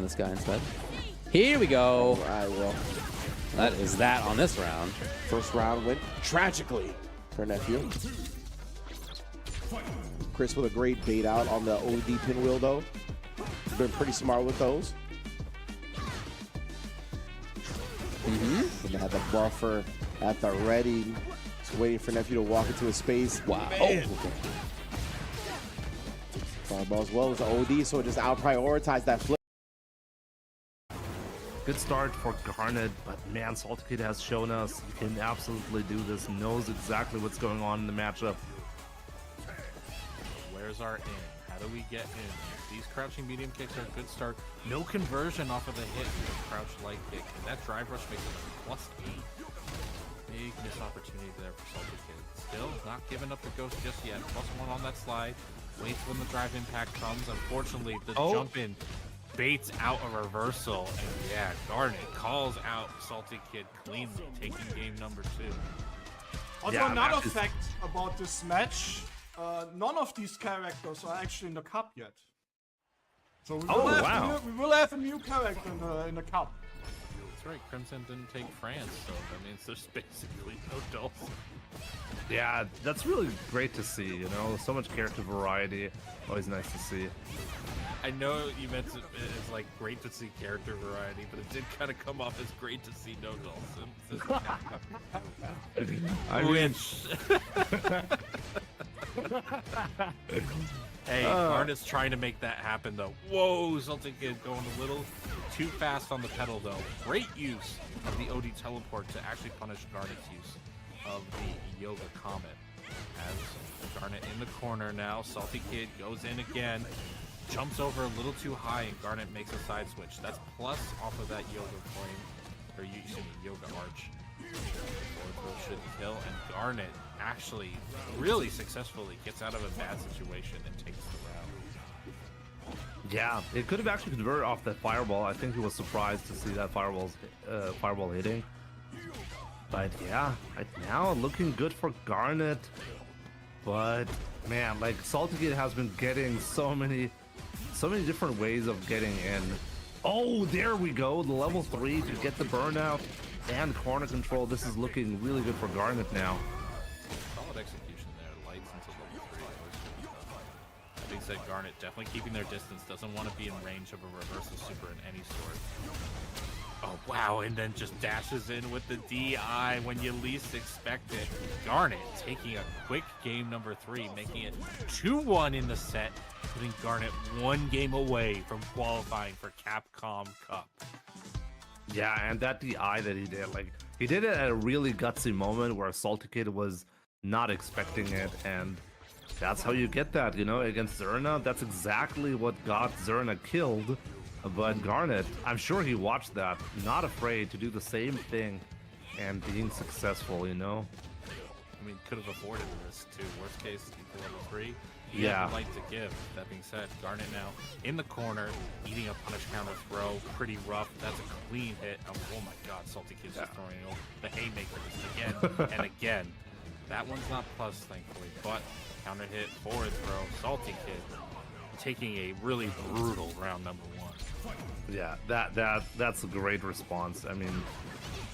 this guy instead. Here we go. All right, well, That is that on this round. first round went tragically for nephew. Chris with a great bait out on the OD pinwheel, though. He's been pretty smart with those. Gonna have the buffer at the ready. Just waiting for nephew to walk into a space. Wow. Oh, okay. Fireball as well as the OD, so just out prioritize that flip. Good start for Garnet, but man, Saltkid has shown us he can absolutely do this, knows exactly what's going on in the matchup. Where's our in? How do we get in? These crouching medium kicks are a good start. No conversion off of the hit with the crouch light kick, and that drive rush makes it a +8. Big missed opportunity there for Saltkid. Still not giving up the ghost just yet. +1 on that slide. Waits when the drive impact comes. Unfortunately, the jump in baits out a reversal, and yeah, Garnet calls out Salty Kid cleanly, taking game number 2. Also, another fact about this match, none of these characters are actually in the cup yet. So we will have a new character in the cup. That's right, Crimson didn't take France, so that means there's basically no Dulce. Yeah, that's really great to see, you know, so much character variety. Always nice to see. I know you meant it's like great to see character variety, but it did kind of come off as great to see no Dulce. I mean, hey, Garnet's trying to make that happen though. Whoa, Salty Kid going a little too fast on the pedal though. Great use of the OD teleport to actually punish Garnet's use of the Yoga Comet. As Garnet in the corner now, Salty Kid goes in again, jumps over a little too high, and Garnet makes a side switch. That's plus off of that Yoga Flame, or excuse me, Yoga Arch. Forward throw should kill, and Garnet actually really successfully gets out of a bad situation and takes the round. yeah, it could have actually converted off that fireball. I think he was surprised to see that fireball hitting. But yeah, right now looking good for Garnet. But man, like Salty Kid has been getting so many different ways of getting in. Oh, there we go, the level 3 to get the burnout and corner control. This is looking really good for Garnet now. Solid execution there, lights into level 3. That being said, Garnet definitely keeping their distance, doesn't want to be in range of a reversal super in any sort. Oh wow, and then just dashes in with the DI when you least expect it. Garnet taking a quick game number 3, making it 2-1 in the set, putting Garnet 1 game away from qualifying for Capcom Cup. Yeah, and that DI that he did, like, he did it at a really gutsy moment where Salty Kid was not expecting it, and that's how you get that, you know, against Zerna. That's exactly what got Zerna killed. But Garnet, I'm sure he watched that, not afraid to do the same thing and being successful, you know? I mean, could have avoided the risk too. Worst case, equal level 3. He Yeah. had the light to give. That being said, Garnet now in the corner, eating a punish counter throw. Pretty rough. That's a clean hit. Oh my god, Salty Kid's just throwing the haymakers again and again. That one's not plus, thankfully, but counter hit, forward throw, Salty Kid taking a really brutal round number 1. Yeah, that's a great response. I mean,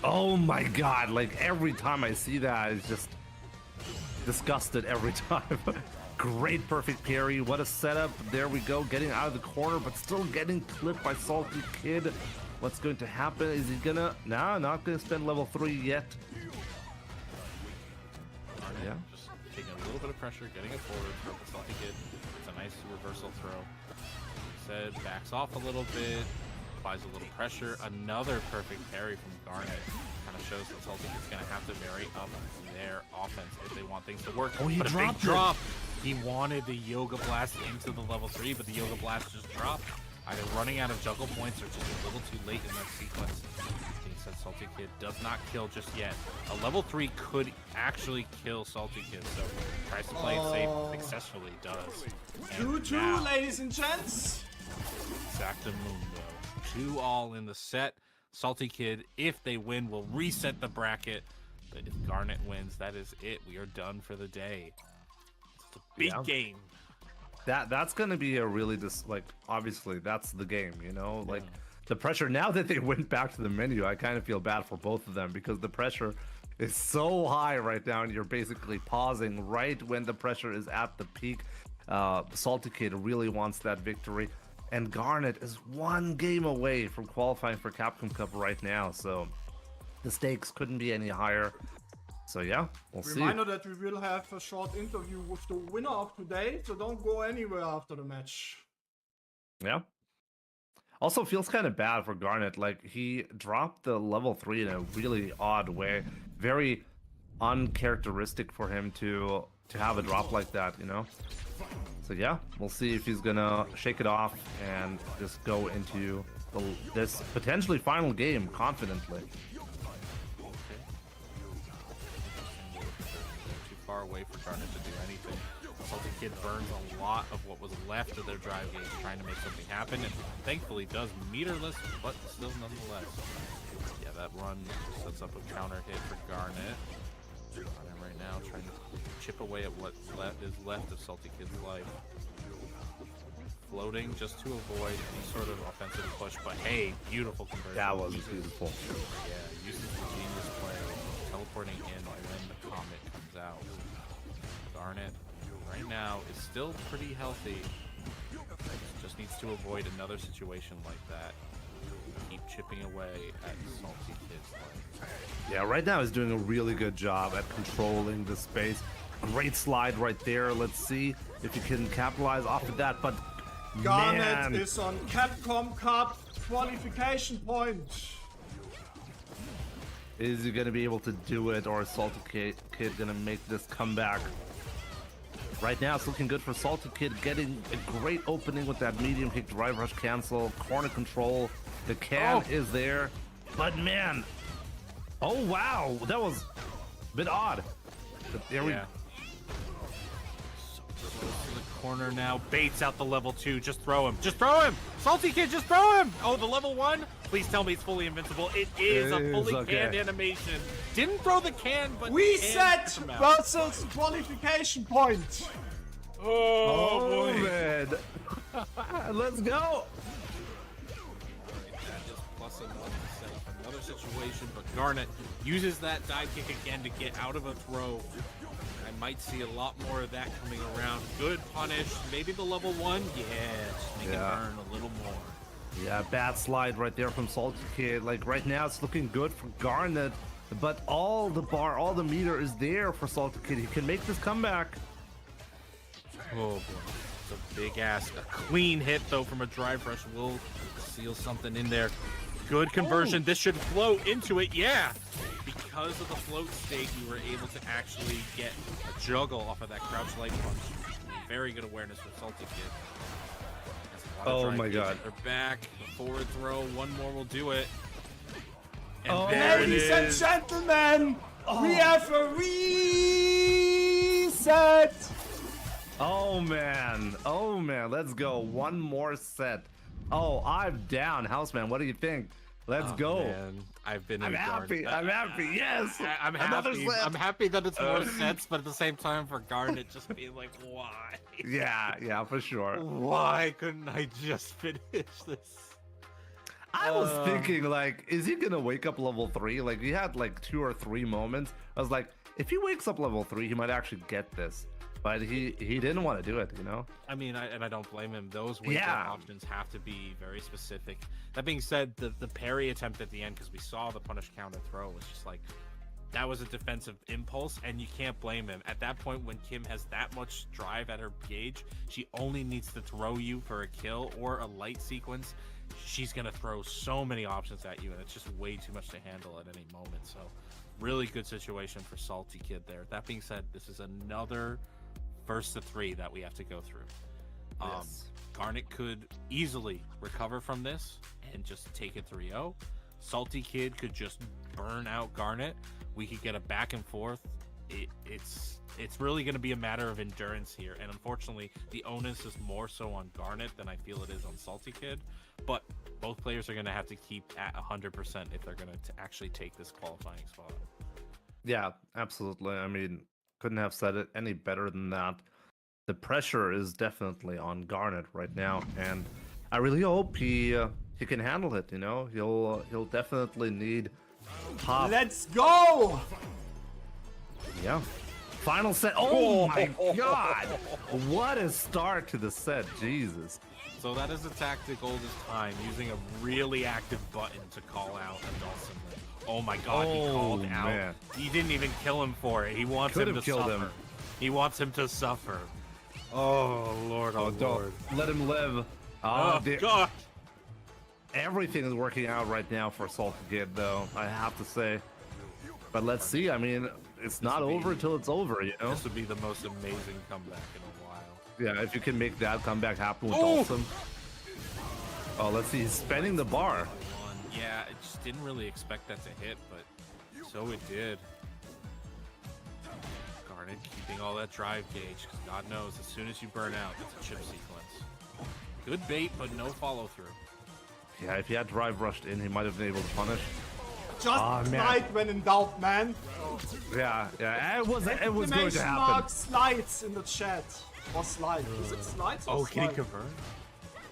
oh my god, like every time I see that, it's just disgusted every time. Great perfect parry, what a setup. There we go, getting out of the corner, but still getting clipped by Salty Kid. What's going to happen? Is he gonna... No, not gonna spend level 3 yet. Yeah. Just taking a little bit of pressure, getting it forward from the Salty Kid. It's a nice reversal throw. Said backs off a little bit, applies a little pressure. Another perfect parry from Garnet. Kind of shows that Salty Kid's going to have to vary up their offense if they want things to work. Oh, he but dropped a big drop. He wanted the Yoga Blast into the level 3, but the Yoga Blast just dropped. Either running out of juggle points or just a little too late in that sequence. Being said, Salty Kid does not kill just yet. A level 3 could actually kill Salty Kid, so tries to play it safe, successfully does. 2-2, ladies and gents. Exactamundo. 2-all in the set. Salty Kid, if they win, will reset the bracket. But if Garnet wins, that is it. We are done for the day. It's a big game. That's gonna be a really obviously that's the game, you know, like the pressure. Now that they went back to the menu, I kind of feel bad for both of them because the pressure is so high right now, and you're basically pausing right when the pressure is at the peak. Salty Kid really wants that victory, and Garnet is one game away from qualifying for Capcom Cup right now, so the stakes couldn't be any higher. So yeah, we'll see. Reminder that we will have a short interview with the winner of today, so don't go anywhere after the match. Yeah. Also feels kind of bad for Garnet. Like, he dropped the level 3 in a really odd way. Very uncharacteristic for him to have a drop like that, you know? So yeah, we'll see if he's gonna shake it off and just go into this potentially final game confidently. Too far away for Garnet to do anything. Salty Kid burns a lot of what was left of their drive gauge trying to make something happen, and thankfully does meterless, but still nonetheless. Yeah, that run sets up a counter hit for Garnet. Garnet right now trying to chip away at what is left of Salty Kid's life. Floating just to avoid any sort of offensive push, but hey, beautiful conversion. That was beautiful. Yeah, uses the genius play, teleporting in when the comet comes out. Garnet right now is still pretty healthy. Just needs to avoid another situation like that. Keep chipping away at Salty Kid's life. Yeah, right now he's doing a really good job at controlling the space. Great slide right there. Let's see if he can capitalize off of that, but Garnet is on Capcom Cup qualification point. Is he going to be able to do it, or is Salty Kid going to make this comeback? Right now, it's looking good for Salty Kid, getting a great opening with that medium kick, drive rush cancel, corner control. The can is there, but man, oh wow, that was a bit odd. But there we go. To the corner now, baits out the level 2. Just throw him. Just throw him. Salty Kid, just throw him. Oh, the level 1. Please tell me it's fully invincible. It is a fully canned animation. Didn't throw the can, but we set versus qualification point. Oh boy, man. Let's go. Plus another situation, but Garnet uses that dive kick again to get out of a throw. I might see a lot more of that coming around. Good punish. Maybe the level 1. Yeah, just make it burn a little more. Yeah, bad slide right there from Salty Kid. Like, right now it's looking good for Garnet, but all the meter is there for Salty Kid. He can make this comeback. Oh boy, it's a big ass. A clean hit though from a drive rush will seal something in there. Good conversion. This should flow into it. Yeah, because of the float state, you were able to actually get a juggle off of that crouch light punch. Very good awareness from Salty Kid. Oh my god. They're back. The forward throw. One more will do it. And ladies and gentlemen, we have a reset. Oh man, let's go. One more set. Oh, I'm down. Houseman, what do you think? Let's go. Man. I'm happy. I'm happy. Yes. I'm happy. I'm happy that it's more sets, but at the same time, for Garnet, just being like, why? Yeah, for sure. Why couldn't I just finish this? I was thinking, like, is he gonna wake up level 3? Like, he had like 2 or 3 moments. I was like, if he wakes up level 3, he might actually get this. But he didn't want to do it, you know? I mean, I don't blame him. Those wake-up options have to be very specific. That being said, the parry attempt at the end, because we saw the punish counter throw, was just like, that was a defensive impulse, and you can't blame him. At that point, when Kim has that much drive at her gauge, she only needs to throw you for a kill or a light sequence. She's going to throw so many options at you, and it's just way too much to handle at any moment. So, really good situation for Salty Kid there. That being said, this is another first to 3 that we have to go through. Yes. Garnet could easily recover from this and just take it 3-0. Salty Kid could just burn out Garnet. We could get a back and forth. It's really going to be a matter of endurance here, and unfortunately the onus is more so on Garnet than I feel it is on Salty Kid, but both players are going to have to keep at 100% if they're going to actually take this qualifying spot. Yeah, absolutely. I mean, couldn't have said it any better than that. the pressure is definitely on Garnet right now, and I really hope he can handle it. You know, he'll definitely need top. Let's go! Yeah. Final set. Oh my god! What a start to the set, Jesus. So that is a tactic old as time, using a really active button to call out a Dawson Lim. Oh my god, he called out. Man. He didn't even kill him for it. He wants Could him to have killed suffer. him. He wants him to suffer. Oh lord, oh, Don't let him live. Oh god. Everything is working out right now for Salty Kid, though, I have to say. But let's see. I mean, it's not over until it's over, you know? This would be the most amazing comeback in a while. Yeah, if you can make that comeback happen with Dawson. Oh, let's see. He's spending the bar. Yeah, I just didn't really expect that to hit, but so it did. Garnet keeping all that drive gauge, because God knows, as soon as you burn out, it's a chip sequence. Good bait, but no follow through. Yeah, if he had drive rushed in, he might have been able to punish. Just slide when in doubt, man. Yeah, it was going to Exclamation happen. mark slides in the chat. Or slide. Is it slides or Oh, can he slide? convert?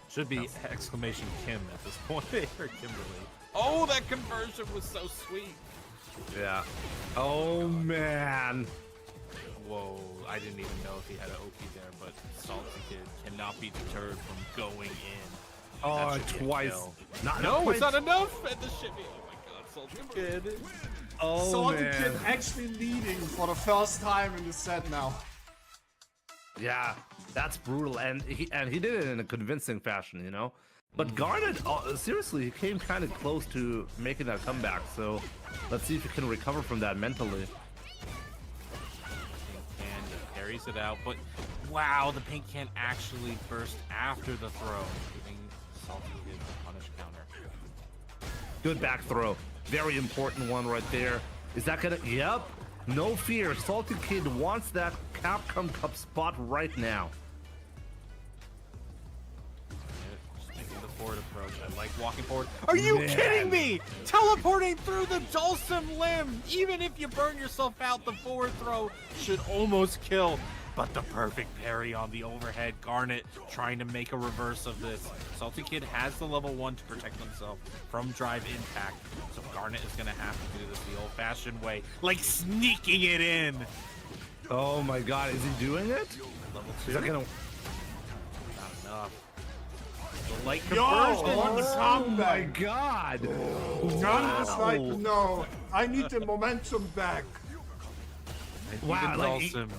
Should be exclamation Kim at this point, or Kimberly. Oh, that conversion was so sweet. Yeah. Oh, man. Whoa, I didn't even know if he had an OP there, but Salty Kid cannot be deterred from going in. Oh, That should be a twice. kill. Not No, enough it's not enough. And the shimmy. Oh my god, Salty Kid. Oh, Salty man. Kid actually leading for the first time in the set now. Yeah, that's brutal, and he did it in a convincing fashion, you know. But Garnet, seriously, he came kind of close to making that comeback. So let's see if he can recover from that mentally. And carries it out, but wow, the paint can actually burst after the throw, giving Salty Kid the punish counter. Good back throw, very important one right there. Is that gonna? Yep. No fear. Salty Kid wants that Capcom Cup spot right now. Just taking the forward approach. I like walking forward. Are you kidding me? Teleporting through the Dulcim Limb. Even if you burn yourself out, the forward throw should almost kill. But the perfect parry on the overhead. Garnet trying to make a reverse of this. Salty Kid has the level 1 to protect himself from drive impact. So Garnet is going to have to do this the old-fashioned way, like sneaking it in. Oh my god, is he doing it? Level Is 2. that gonna... Not enough. The light Yo, conversion. what a comeback. my god! Gun is like, no, I need the momentum back. And Wow, even like Dulcim.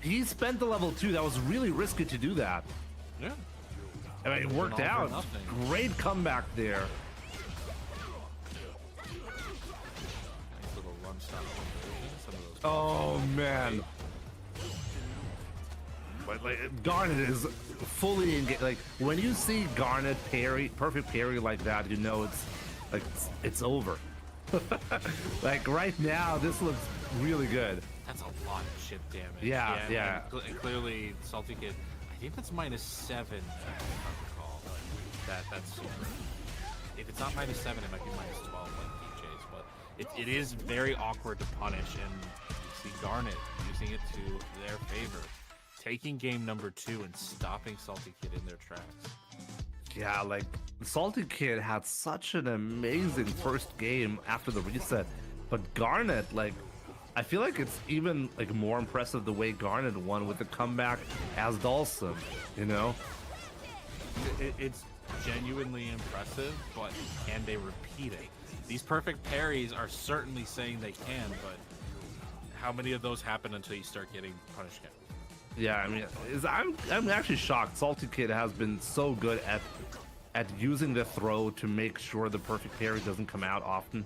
he spent the level 2. That was really risky to do that. Yeah. I mean, it worked all for out. nothing. Great comeback there. Nice little run stop conversion. Some of those Oh man. But like Garnet is fully engaged. Like when you see Garnet parry, perfect parry like that, you know it's like it's over. Like right now, this looks really good. That's a lot of chip damage. Yeah. And clearly, Salty Kid, I think that's -7, if I recall. That's super. If it's not -7, it might be -12 like DJs, but it is very awkward to punish, and you see Garnet using it to their favor. Taking game number 2 and stopping Salty Kid in their tracks. Yeah, like Salty Kid had such an amazing first game after the reset, but Garnet, like, I feel like it's even like more impressive the way Garnet won with the comeback as Dulcim, you know? It's genuinely impressive, but can they repeat it? These perfect parries are certainly saying they can, but how many of those happen until you start getting punish count? Yeah, I mean, I'm actually shocked. Salty Kid has been so good at using the throw to make sure the perfect parry doesn't come out often.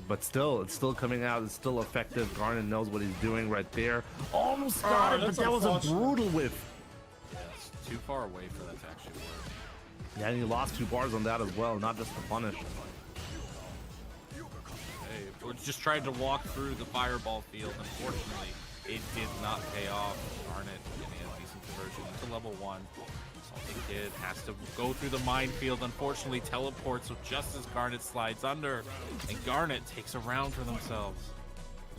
But still, it's still coming out. It's still effective. Garnet knows what he's doing right there. Almost got it, but that's that was a unfortunate. brutal whiff. Yeah, it's too far away for that to actually work. Yeah, and he lost 2 bars on that as well, not just the punish. Hey, or just tried to walk through the fireball field. Unfortunately, it did not pay off. Garnet getting a decent conversion into level 1. Salty Kid has to go through the minefield. Unfortunately, teleports just as Garnet slides under, and Garnet takes a round for themselves.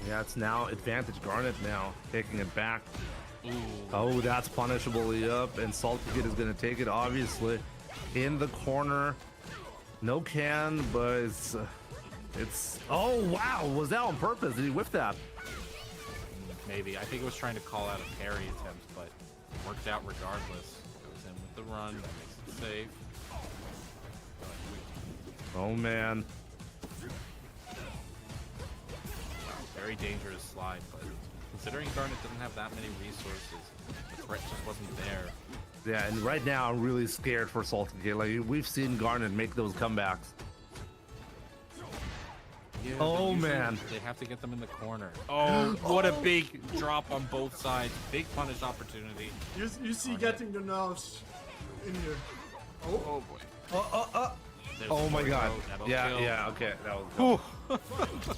Yeah, it's now advantage Garnet now, taking it back. Oh, that's punishable. Yep, and Salty Kid is gonna take it, obviously. In the corner. No can, but it's... Oh, wow. Was that on purpose? Did he whiff that? Maybe. I think it was trying to call out a parry attempt, but it worked out regardless. Goes in with the run. That makes it safe. Oh, man. Very dangerous slide, but considering Garnet doesn't have that many resources, the threat just wasn't there. Yeah, and right now I'm really scared for Salty Kid. Like, we've seen Garnet make those comebacks. Yeah, oh, man. They have to get them in the corner. Oh, what a big drop on both sides. Big punish opportunity. You see getting the nerves in here. Oh boy. Oh my god. Yeah, kill. yeah, okay. That was good.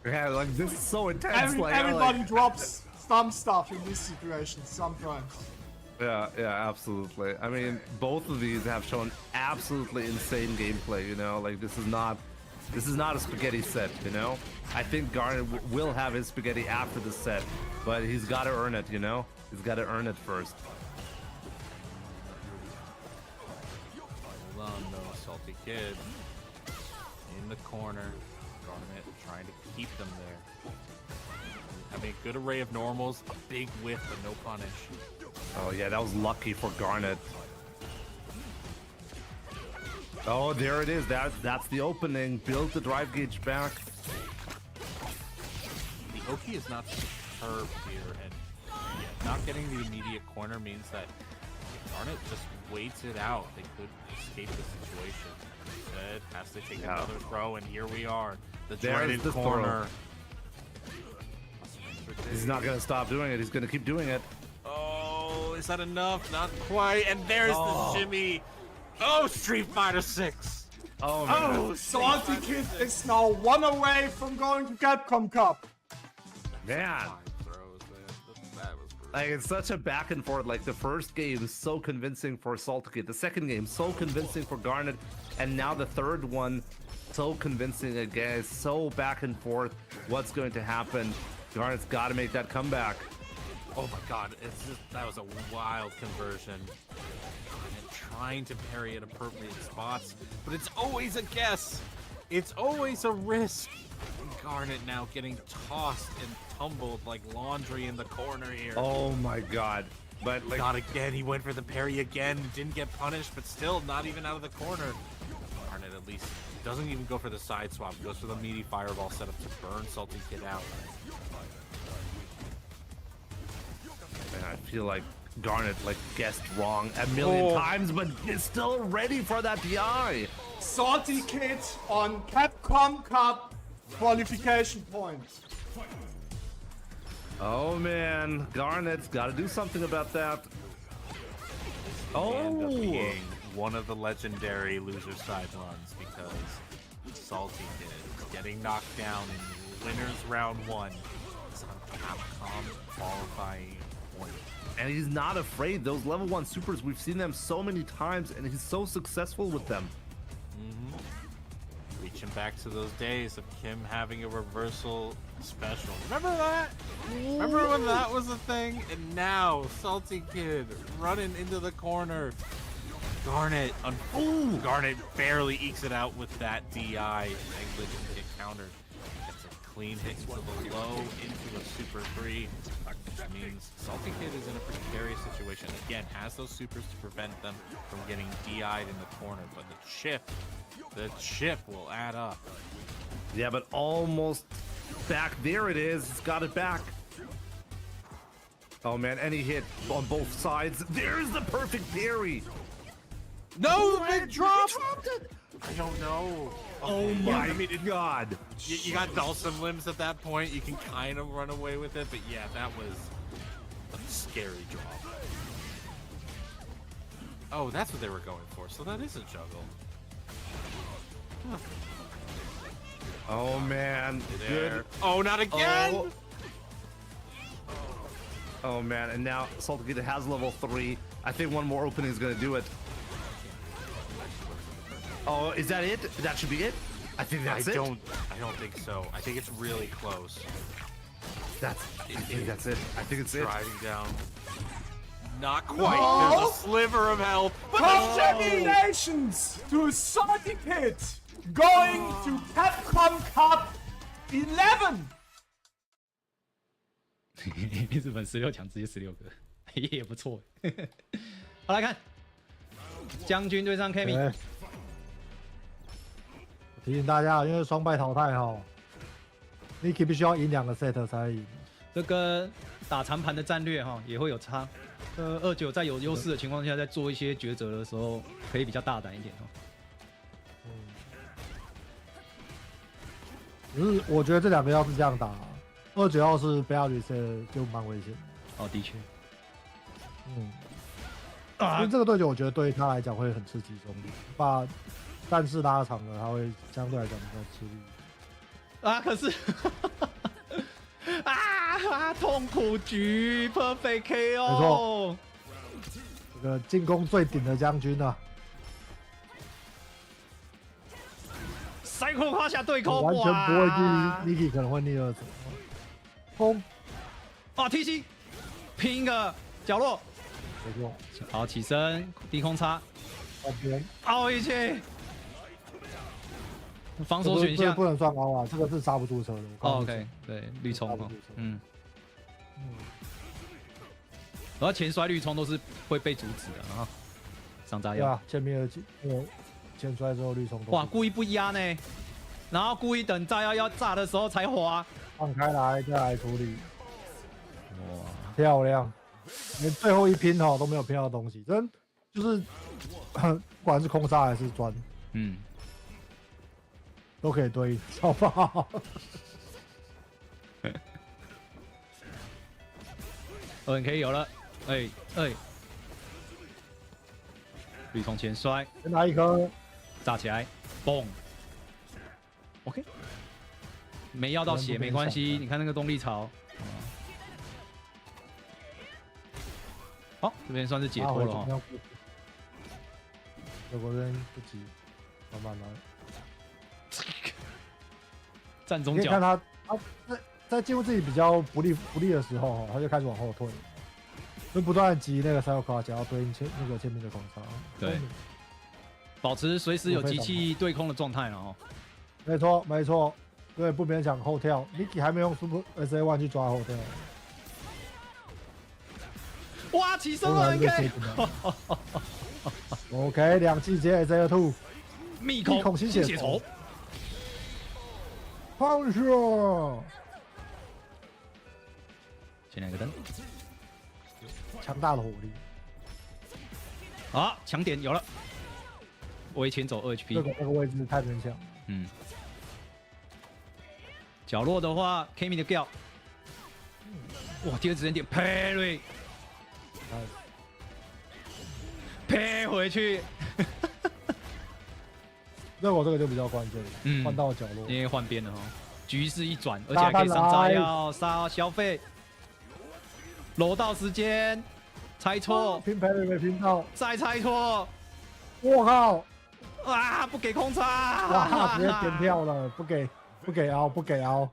Yeah, like this is so intense. Everybody drops some stuff in this situation sometimes. Yeah, yeah, absolutely. I mean, both of these have shown absolutely insane gameplay, you know? Like, this is not a spaghetti set, you know? I think Garnet will have his spaghetti after the set, but he's got to earn it, you know? He's got to earn it first. Hold on, though, Salty Kid. In the corner. Garnet trying to keep them there. Having a good array of normals, a big whiff, but no punish. Oh yeah, that was lucky for Garnet. Oh, there it is. That's the opening. Build the drive gauge back. The Oki is not superb here, and yeah, not getting the immediate corner means that Garnet just waits it out. They could escape the situation. Instead, has to take another throw, and here we are. The dreaded corner. He's not going to stop doing it. He's going to keep doing it. Oh, is that enough? Not quite. And there's the shimmy. Oh, Street Fighter 6. Oh, man. Oh, Salty Kid is now one away from going to Capcom Cup. Man. Like, it's such a back and forth. Like, the first game so convincing for Salty Kid. The second game so convincing for Garnet. And now the third one so convincing again. It's so back and forth. What's going to happen? Garnet's got to make that comeback. Oh my god, that was a wild conversion. And trying to parry at appropriate spots, but it's always a guess. It's always a risk. And Garnet now getting tossed and tumbled like laundry in the corner here. Oh my god. But like, not again, he went for the parry again, didn't get punished, but still not even out of the corner. Garnet at least doesn't even go for the side swap, goes for the meaty fireball setup to burn Salty Kid out. Man, I feel like Garnet like guessed wrong a million times, but is still ready for that DI. Salty Kid on Capcom Cup qualification point. Oh man, Garnet's got to do something about that. End up being one of the legendary loser side runs because Salty Kid getting knocked down in winners round 1 is on Capcom qualifying point. And he's not afraid. Those level 1 supers, we've seen them so many times, and he's so successful with them. Reaching back to those days of Kim having a reversal special. Remember that? Remember when that was a thing? And now, Salty Kid running into the corner. Garnet, Garnet barely ekes it out with that DI. Eglet can get countered. Gets a clean hit to the low into a super 3. Which means Salty Kid is in a precarious situation. Again, has those supers to prevent them from getting DI'd in the corner, but the chip will add up. Yeah, but almost back. There it is. It's got it back. Oh man, any hit on both sides. There's the perfect parry. No, big drop. I don't know. Oh my god. You got Dulcim limbs at that point. You can kind of run away with it, but yeah, that was a scary drop. Oh, that's what they were going for. So that is a juggle. Huh. Oh man, good. Oh, not again! Oh man, and now Salty Kid has level 3. I think one more opening is gonna do it. Oh, is that it? That should be it? I think that's it. I don't think so. I think it's really close. I think that's it. I think it's it. Driving down. Not quite. There's a sliver of health. Congratulations to Salty Kid going to Capcom Cup 11. 日本16强直接16个，也不错。好来看，将军对上 Kami。提醒大家，因为双败淘汰哈 ，Niki 必须要赢2个 set 才赢。这跟打长盘的战略哈也会有差。29在有优势的情况下，在做一些抉择的时候，可以比较大胆一点哦。只是我觉得这2个要是这样打，29要是被他 reset 就蛮危险的。哦，的确。因为这个对决我觉得对他来讲会很吃集中力，把战士拉长了，他会相对来讲比较吃力。啊，可是。痛苦局 perfect KO， 没错，这个进攻最顶的将军啊，塞库胯下对空，完全不会逆 Niki 可能会逆2走。轰！啊 ，TC 拼一个角落，没错，好起身，低空插，那边凹一切，防守选项不能算凹啊，这个是刹不住车的。OK， 对，绿冲哦，然后前摔绿冲都是会被阻止的啊，上炸药。对啊，前面前摔之后绿冲。哇，故意不压呢，然后故意等炸药要炸的时候才滑，放开来再来处理。哇，漂亮！连最后一拼哈都没有拼到东西，真就是不管是空杀还是砖，都可以对应，超棒。2K 有了，绿冲前摔，先拿1颗，炸起来，嘣 ，OK， 没要到血没关系，你看那个动力槽，好，这边算是解脱了哈。这边不急，慢慢来。站中角，你看他在进入自己比较不利的时候，他就开始往后退，就不断的击那个塞尔卡，想要对应那个前面的空杀。对，保持随时有机器对空的状态了哦。没错没错，对，不勉强后跳。Niki 还没用 Super SA1 去抓后跳。哇，起身了 NK。OK， 2记接 SA2， 密孔新血仇。放血。先来个灯，强大的火力。好，强点有了，往前走2 HP。那个位置太勉强。角落的话 ，Kami 的 Gal， 哇，第2时间点 parry， 拍回去。那我这个就比较关键，换到角落，因为换边了哈，局势一转，而且还可以上炸药、杀消费。楼道时间，猜错，拼赔没拼到，再猜错，我靠！啊，不给空插，哇，直接点跳了，不给凹，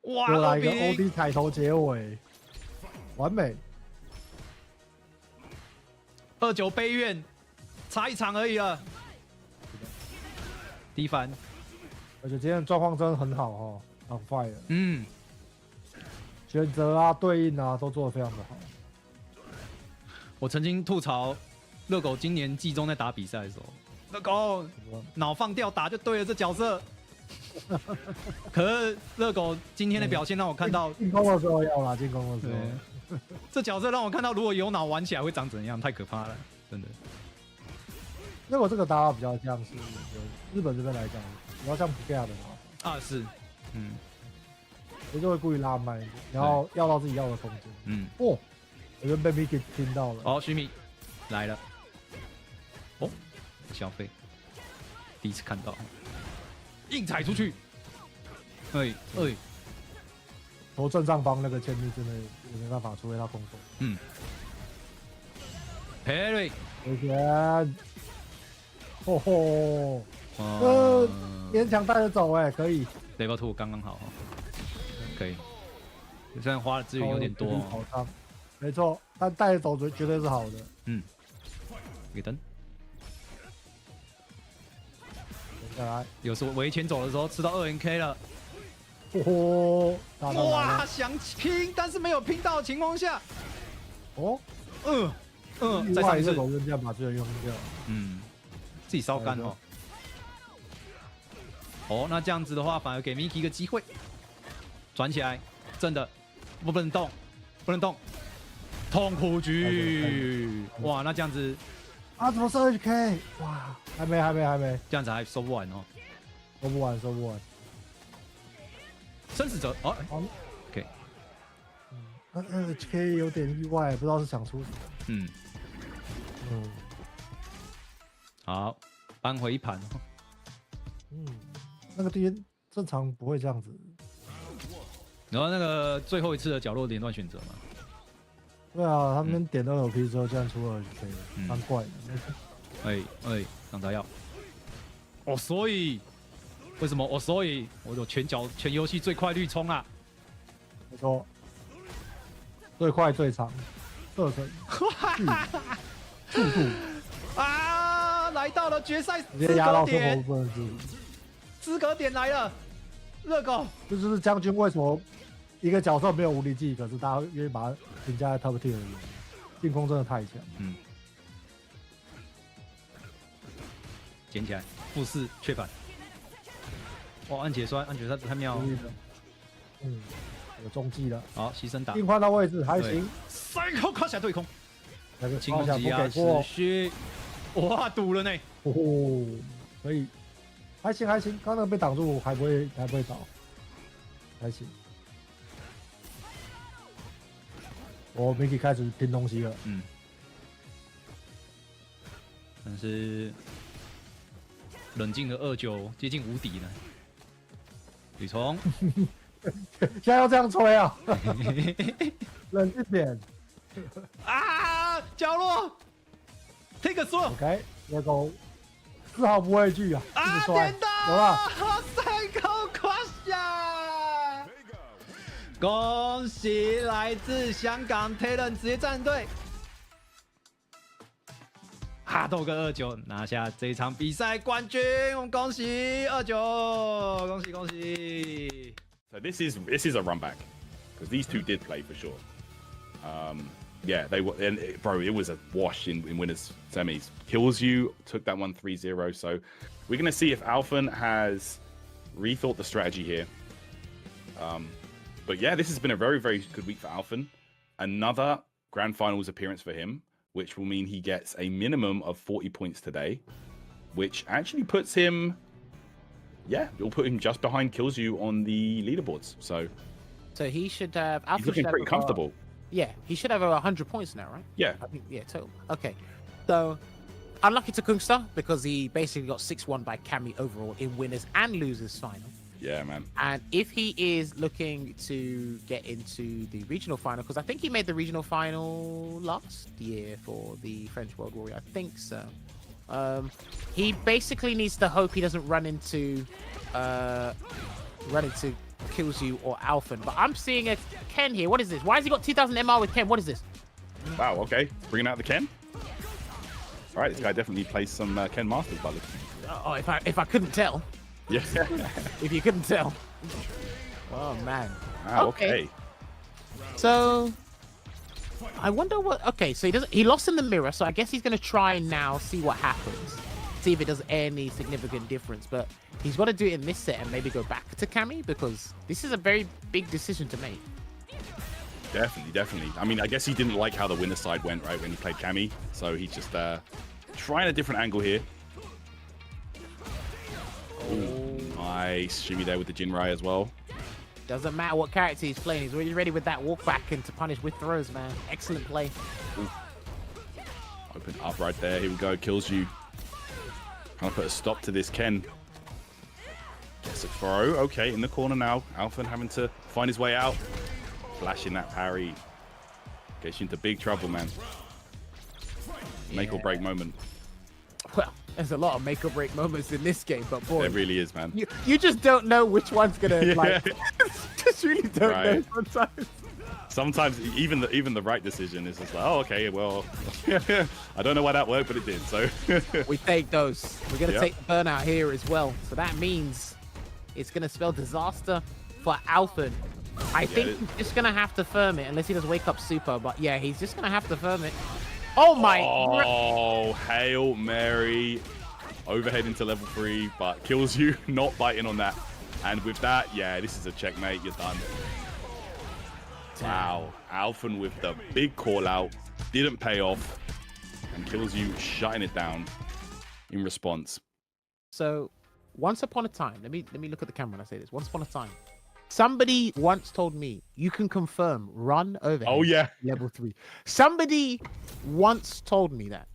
哇，又来一个 OD 彩头结尾，完美。29悲怨，差1场而已了。低翻，而且今天的状况真的很好哈 ，on fire。选择啊，对应啊，都做得非常的好。我曾经吐槽热狗今年季中在打比赛的时候，热狗脑放掉打就对了，这角色。可是热狗今天的表现让我看到，进攻的时候要啦，进攻的时候。这角色让我看到，如果有脑玩起来会长怎样，太可怕了，真的。如果这个打法比较像是日本这边来讲，比较像不 get 的打法。是，我就会故意拉慢一点，然后要到自己要的空间。我跟被 Miki 听到了。哦，徐米来了。哦，消费，第一次看到，硬踩出去。投正上方那个千密真的也没办法，除非他空手。Perry， 回旋。勉强带着走可以。Level 2刚刚好，可以。虽然花的资源有点多、哦，好伤，没错，但带着走绝对是好的。嗯，给灯。下来，有时候围前走的时候吃到2NK 了，哇，想拼但是没有拼到的情况下，哦，再上一次，用这样把资源用掉，自己烧干哦。哦，那这样子的话，反而给 Miki 一个机会，转起来，真的不能动，不能动，痛苦局，哇，那这样子。啊，怎么是 2K？ 哇，还没，这样子还收不完哦，收不完。生死者哦 ，OK， 那 2K 有点意外，不知道是想出什么。好，扳回一盘。那个敌人正常不会这样子。然后那个最后一次的角落连段选择嘛。对啊，他们点到2P之后，这样出2K，蛮怪的。让他要。哦，所以为什么？哦，所以我有全游戏最快绿冲啊！没错，最快最长，射程，速度啊！来到了决赛直接压到生活不能资格点来了，热狗。这就是将军为什么一个角色没有无敌技，可是大家愿意把他评价在 Top Tier 的原因，进攻真的太强。捡起来，复式雀板。哇，按解栓太妙了。有中计了。好，牺牲打。硬换到位置还行。3口胯下对空。那个清空挤压持续。哇，堵了呢。可以，还行。刚刚被挡住，还不会倒，还行。Miki 开始拼东西了。但是冷静的29接近无敌呢。吕虫，现在要这样吹啊！冷静点。啊！角落 ，take a sword。OK， 热狗丝毫不畏惧啊！啊！点到，有了，3口胯下。恭喜来自香港 Talent 职业战队哈豆哥29拿下这场比赛冠军，我们恭喜29，恭喜！ So this is a run back because these two did play for sure. Yeah, they were, and bro, it was a wash in winners semis. Kills you took that one 3-0. So we're gonna see if Alphen has rethought the strategy here. But yeah, this has been a very good week for Alphen. Another grand finals appearance for him, which will mean he gets a minimum of 40 points today, which actually puts him, yeah, it'll put him just behind Kills You on the leaderboards. So he should have. He's looking pretty comfortable. Yeah, he should have over 100 points now, right? Yeah. I think, yeah, total. Okay. So, unlucky to Kungsta because he basically got 6-1 by Cammy overall in winners and losers final. Yeah, man. And if he is looking to get into the regional final, because I think he made the regional final last year for the French World Warrior, I think so. He basically needs to hope he doesn't run into Kills You or Alphen. But I'm seeing a Ken here. What is this? Why has he got 2000 MR with Ken? What is this? Wow, okay. Bringing out the Ken. All right, this guy definitely plays some Ken Masters by the Oh, if I couldn't tell. Yeah. If you couldn't tell. Oh, man. Wow, okay. So, I wonder what... Okay, so he lost in the mirror, so I guess he's going to try now, see what happens. See if it does any significant difference. But he's got to do it in this set and maybe go back to Cammy, because this is a very big decision to make. Definitely. I mean, I guess he didn't like how the winner side went, right, when he played Cammy. So he's just trying a different angle here. Ooh, nice shimmy there with the Jinrai as well. Doesn't matter what character he's playing. He's already ready with that walk back and to punish with throws, man. Excellent play. Ooh. Open up right there. Here we go. Kills You. Trying to put a stop to this Ken. Gets a throw. Okay, in the corner now. Alphen having to find his way out. Flashing that parry. Gets you into big trouble, man. Make or break moment. Well, there's a lot of make or break moments in this game, but boy, there really is, man. You just don't know which one's gonna like. Just really don't know sometimes. Sometimes even the right decision is just like, oh, okay, well, I don't know why that worked, but it did. So we take those. We're gonna take the burnout here as well. So that means it's gonna spell disaster for Alphen. I think he's just gonna have to firm it unless he does wake up super. But yeah, he's just gonna have to firm it. Oh my! Oh, Hail Mary, overhead into level 3, but kills you. Not biting on that. And with that, yeah, this is a checkmate. You're done. Wow, Alphen with the big call out, didn't pay off, and kills you, shutting it down in response. So, once upon a time, let me look at the camera when I say this. Once upon a time, somebody once told me you can confirm run overhead. Oh yeah, level 3. Somebody once told me that,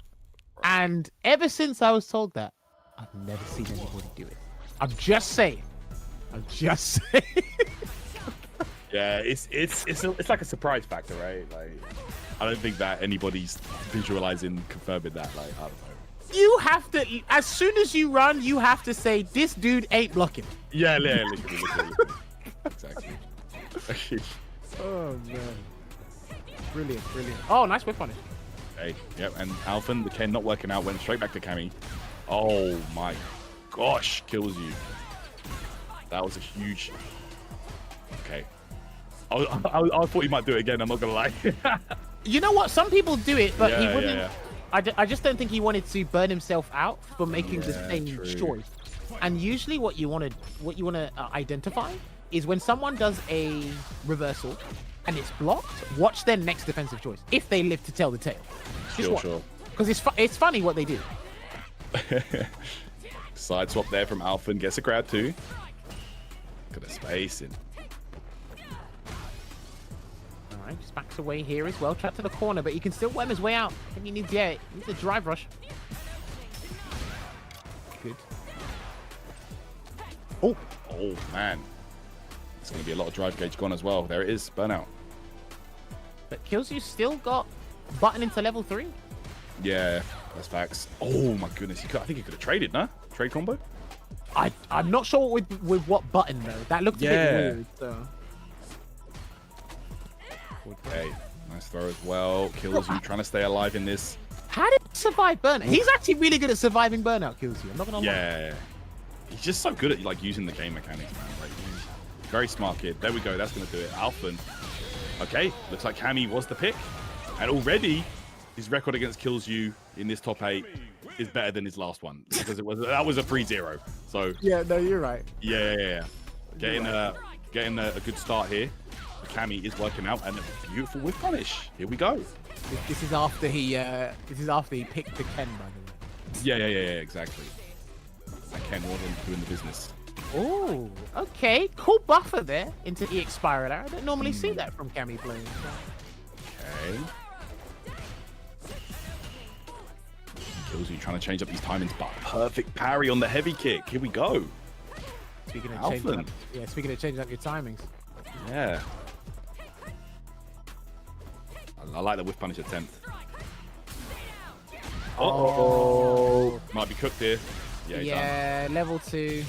and ever since I was told that, I've never seen anybody do it. I'm just saying. I'm just saying. Yeah, it's like a surprise factor, right? Like, I don't think that anybody's visualizing, confirming that. Like, I don't know. You have to, as soon as you run, you have to say, this dude ain't blocking. Yeah, literally. Exactly. Oh, man. Brilliant. Oh, nice whip on it. Hey, yep, and Alphen, the Ken not working out, went straight back to Cammy. Oh my gosh, kills you. That was a huge... Okay. I thought he might do it again, I'm not gonna lie. You know what? Some people do it, but he wouldn't. Yeah. I just don't think he wanted to burn himself out for making the same choice. And usually, what you want to identify is when someone does a reversal and it's blocked. Watch their next defensive choice if they live to tell the tale. Sure. Because it's funny what they do. Side swap there from Alphen, gets a grab too. Look at the spacing. Just backs away here as well, trapped to the corner, but he can still worm his way out. I think he needs a drive rush. Good. Oh man. It's going to be a lot of drive gauge gone as well. There it is, burnout. But Kills you still got button into level 3. Yeah, that's facts. Oh my goodness, I think he could have traded, nah? Trade combo? I'm not sure with what button though. That looked a bit weird. So. Okay, nice throw as well. Kills you, trying to stay alive in this. How did he survive burnout? He's actually really good at surviving burnout. Kills you. I'm not gonna lie. Yeah, he's just so good at like using the game mechanics, man. Like, very smart kid. There we go. That's gonna do it. Alphen. Okay, looks like Cammy was the pick, and already his record against Kills you in this top 8 is better than his last one because that was a 3-0. So yeah, no, you're right. Yeah. Getting a good start here. Cammy is working out, and a beautiful whip punish. Here we go. This is after he picked the Ken, by the way. Yeah, exactly. And Ken wasn't doing the business. Oh, okay, cool buffer there into EX Spiral. I don't normally see that from Cammy playing. Okay. Kills you, trying to change up these timings, but perfect parry on the heavy kick. Here we go. Speaking of changing up your timings. Yeah. I like the whiff punish attempt. Oh, might be cooked here. Yeah, done. Level 2.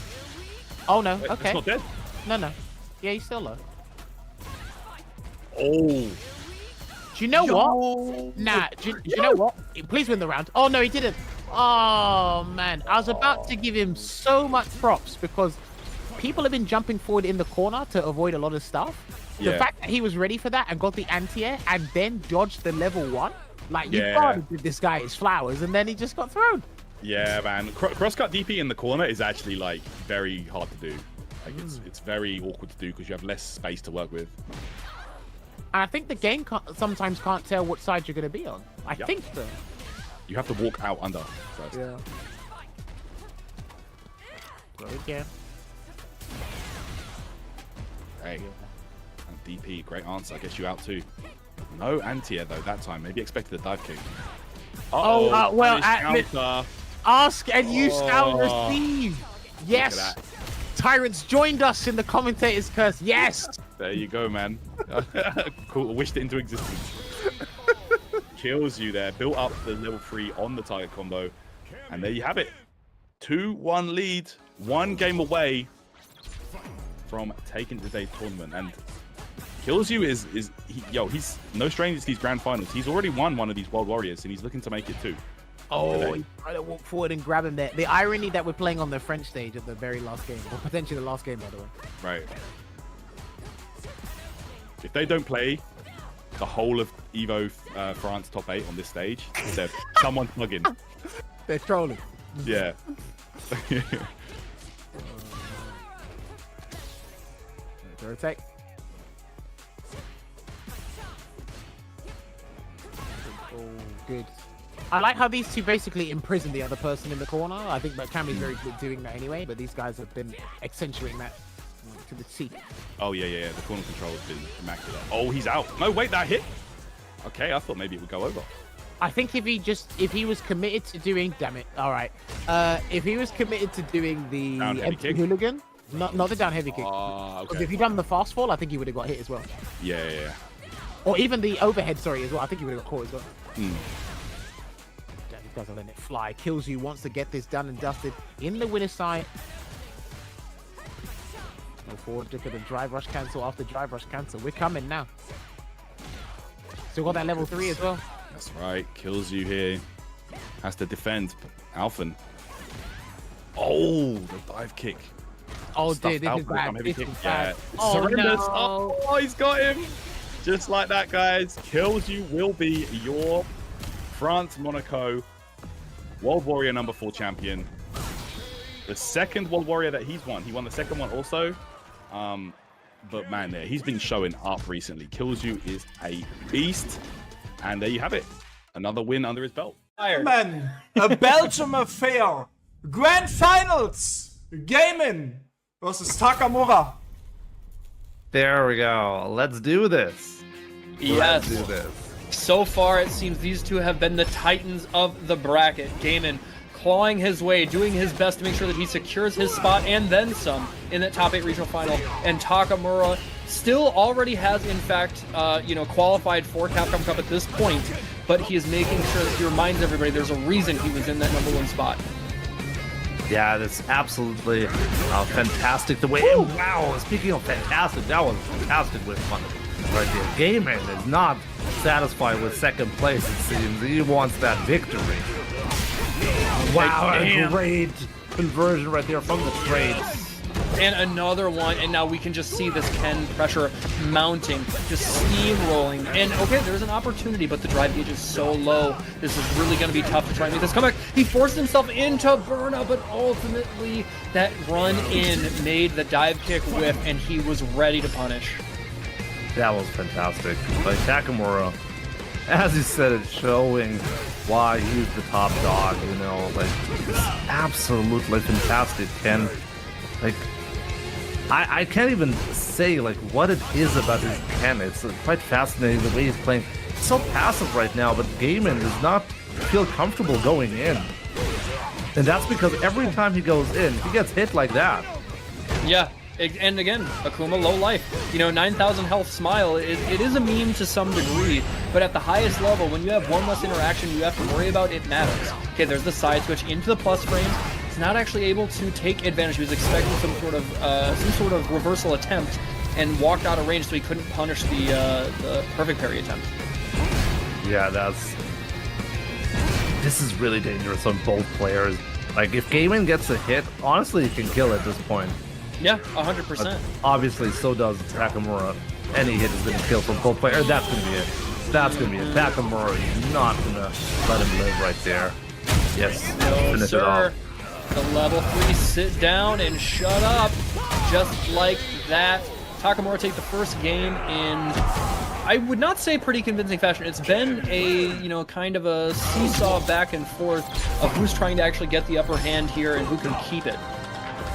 Oh no, okay. It's not dead. No. Yeah, he's still low. Oh. Do you know what? Nah, do you know what? Please win the round. Oh no, he didn't. Oh man, I was about to give him so much props because people have been jumping forward in the corner to avoid a lot of stuff. The fact that he was ready for that and got the anti-air and then dodged the level 1, like you gotta give this guy his flowers, and then he just got thrown. Yeah, man. Crosscut DP in the corner is actually like very hard to do. Like it's very awkward to do because you have less space to work with. And I think the game sometimes can't tell what side you're gonna be on. I think so. You have to walk out under first. Yeah. Good game. Hey. DP, great answer. I guess you out too. No anti-air though that time. Maybe expected a dive kick. Well, ask and you shall receive. Yes. Tyrants joined us in the commentator's curse. Yes. There you go, man. Cool. Wished it into existence. Kills you there. Built up the level 3 on the target combo, and there you have it. 2-1 lead. 1 game away from taking today's tournament, and Kills You he's no stranger to these grand finals. He's already won one of these World Warriors, and he's looking to make it too. Oh, he's trying to walk forward and grab him there. The irony that we're playing on the French stage at the very last game, or potentially the last game, by the way. Right. If they don't play the whole of Evo France top 8 on this stage, someone's plugging. They're trolling. Yeah. Throw attack. Oh, good. I like how these two basically imprison the other person in the corner. I think that Cammy's very good doing that anyway, but these guys have been accentuating that to the T. Oh, yeah. The corner control has been immaculate. Oh, he's out. No, wait, that hit. Okay, I thought maybe it would go over. I think if he was committed to doing, damn it, all right. If he was committed to doing the down heavy kick. hooligan, not the down heavy kick. Okay. If he done the fast fall, I think he would have got hit as well. Yeah. Or even the overhead, sorry, as well. I think he would have got caught as well. Mm. Damn, these guys are letting it fly. Kills You wants to get this done and dusted in the winner's side. Go forward, look at the drive rush cancel after drive rush cancel. We're coming now. Still got that level 3 as well. That's right. Kills You here. Has to defend. Alphen. Oh, the dive kick. Oh, Stuffed dude, this is Alphen bad. with This kick. is bad. Yeah. Oh, Surrenders. no. Oh, he's got him. Just like that, guys. Kills You will be your France Monaco World Warrior number 4 champion. The second World Warrior that he's won. He won the second one also. But man, he's been showing up recently. Kills You is a beast. And there you have it. Another win under his belt. Man, a Belgium affair. Grand Finals. Gaming versus Takamura. There we go. Let's do this. Yes. Let's do this. So far, it seems these two have been the titans of the bracket. Gaiman clawing his way, doing his best to make sure that he secures his spot and then some in that top 8 regional final. And Takamura still already has, in fact, qualified for Capcom Cup at this point, but he is making sure that he reminds everybody there's a reason he was in that number 1 spot. Yeah, that's absolutely fantastic. The way, oh, wow, speaking of fantastic, that was fantastic with fun right there. Gaiman is not satisfied with second place, it seems. He wants that victory. Wow, a great conversion right there from the trade. And another one, and now we can just see this Ken pressure mounting, just steamrolling. And okay, there's an opportunity, but the drive gauge is so low. This is really going to be tough to try and make this comeback. He forced himself into Burna, but ultimately that run in made the dive kick whiff, and he was ready to punish. That was fantastic. Like Takamura, as you said, it's showing why he's the top dog, you know, like absolutely fantastic. Ken, like, I can't even say like what it is about his Ken. It's quite fascinating the way he's playing. It's so passive right now, but Gaiman does not feel comfortable going in. And that's because every time he goes in, he gets hit like that. Yeah, and again, Akuma low life. 9,000 health smile, it is a meme to some degree, but at the highest level, when you have one less interaction you have to worry about, it matters. Okay, there's the side switch into the plus frames. He's not actually able to take advantage. He was expecting some sort of reversal attempt and walked out of range, so he couldn't punish the perfect parry attempt. Yeah, this is really dangerous on both players. Like, if Gaiman gets a hit, honestly, he can kill at this point. Yeah, 100%. But obviously, so does Takamura. Any hit is going to kill from both players. That's going to be it. That's going to be it. Takamura is not going to let him live right there. Yes, no, finish sir. it off. The level 3 sit down and shut up. Just like that. Takamura take the first game in, I would not say pretty convincing fashion. It's been a, kind of a seesaw back and forth of who's trying to actually get the upper hand here and who can keep it.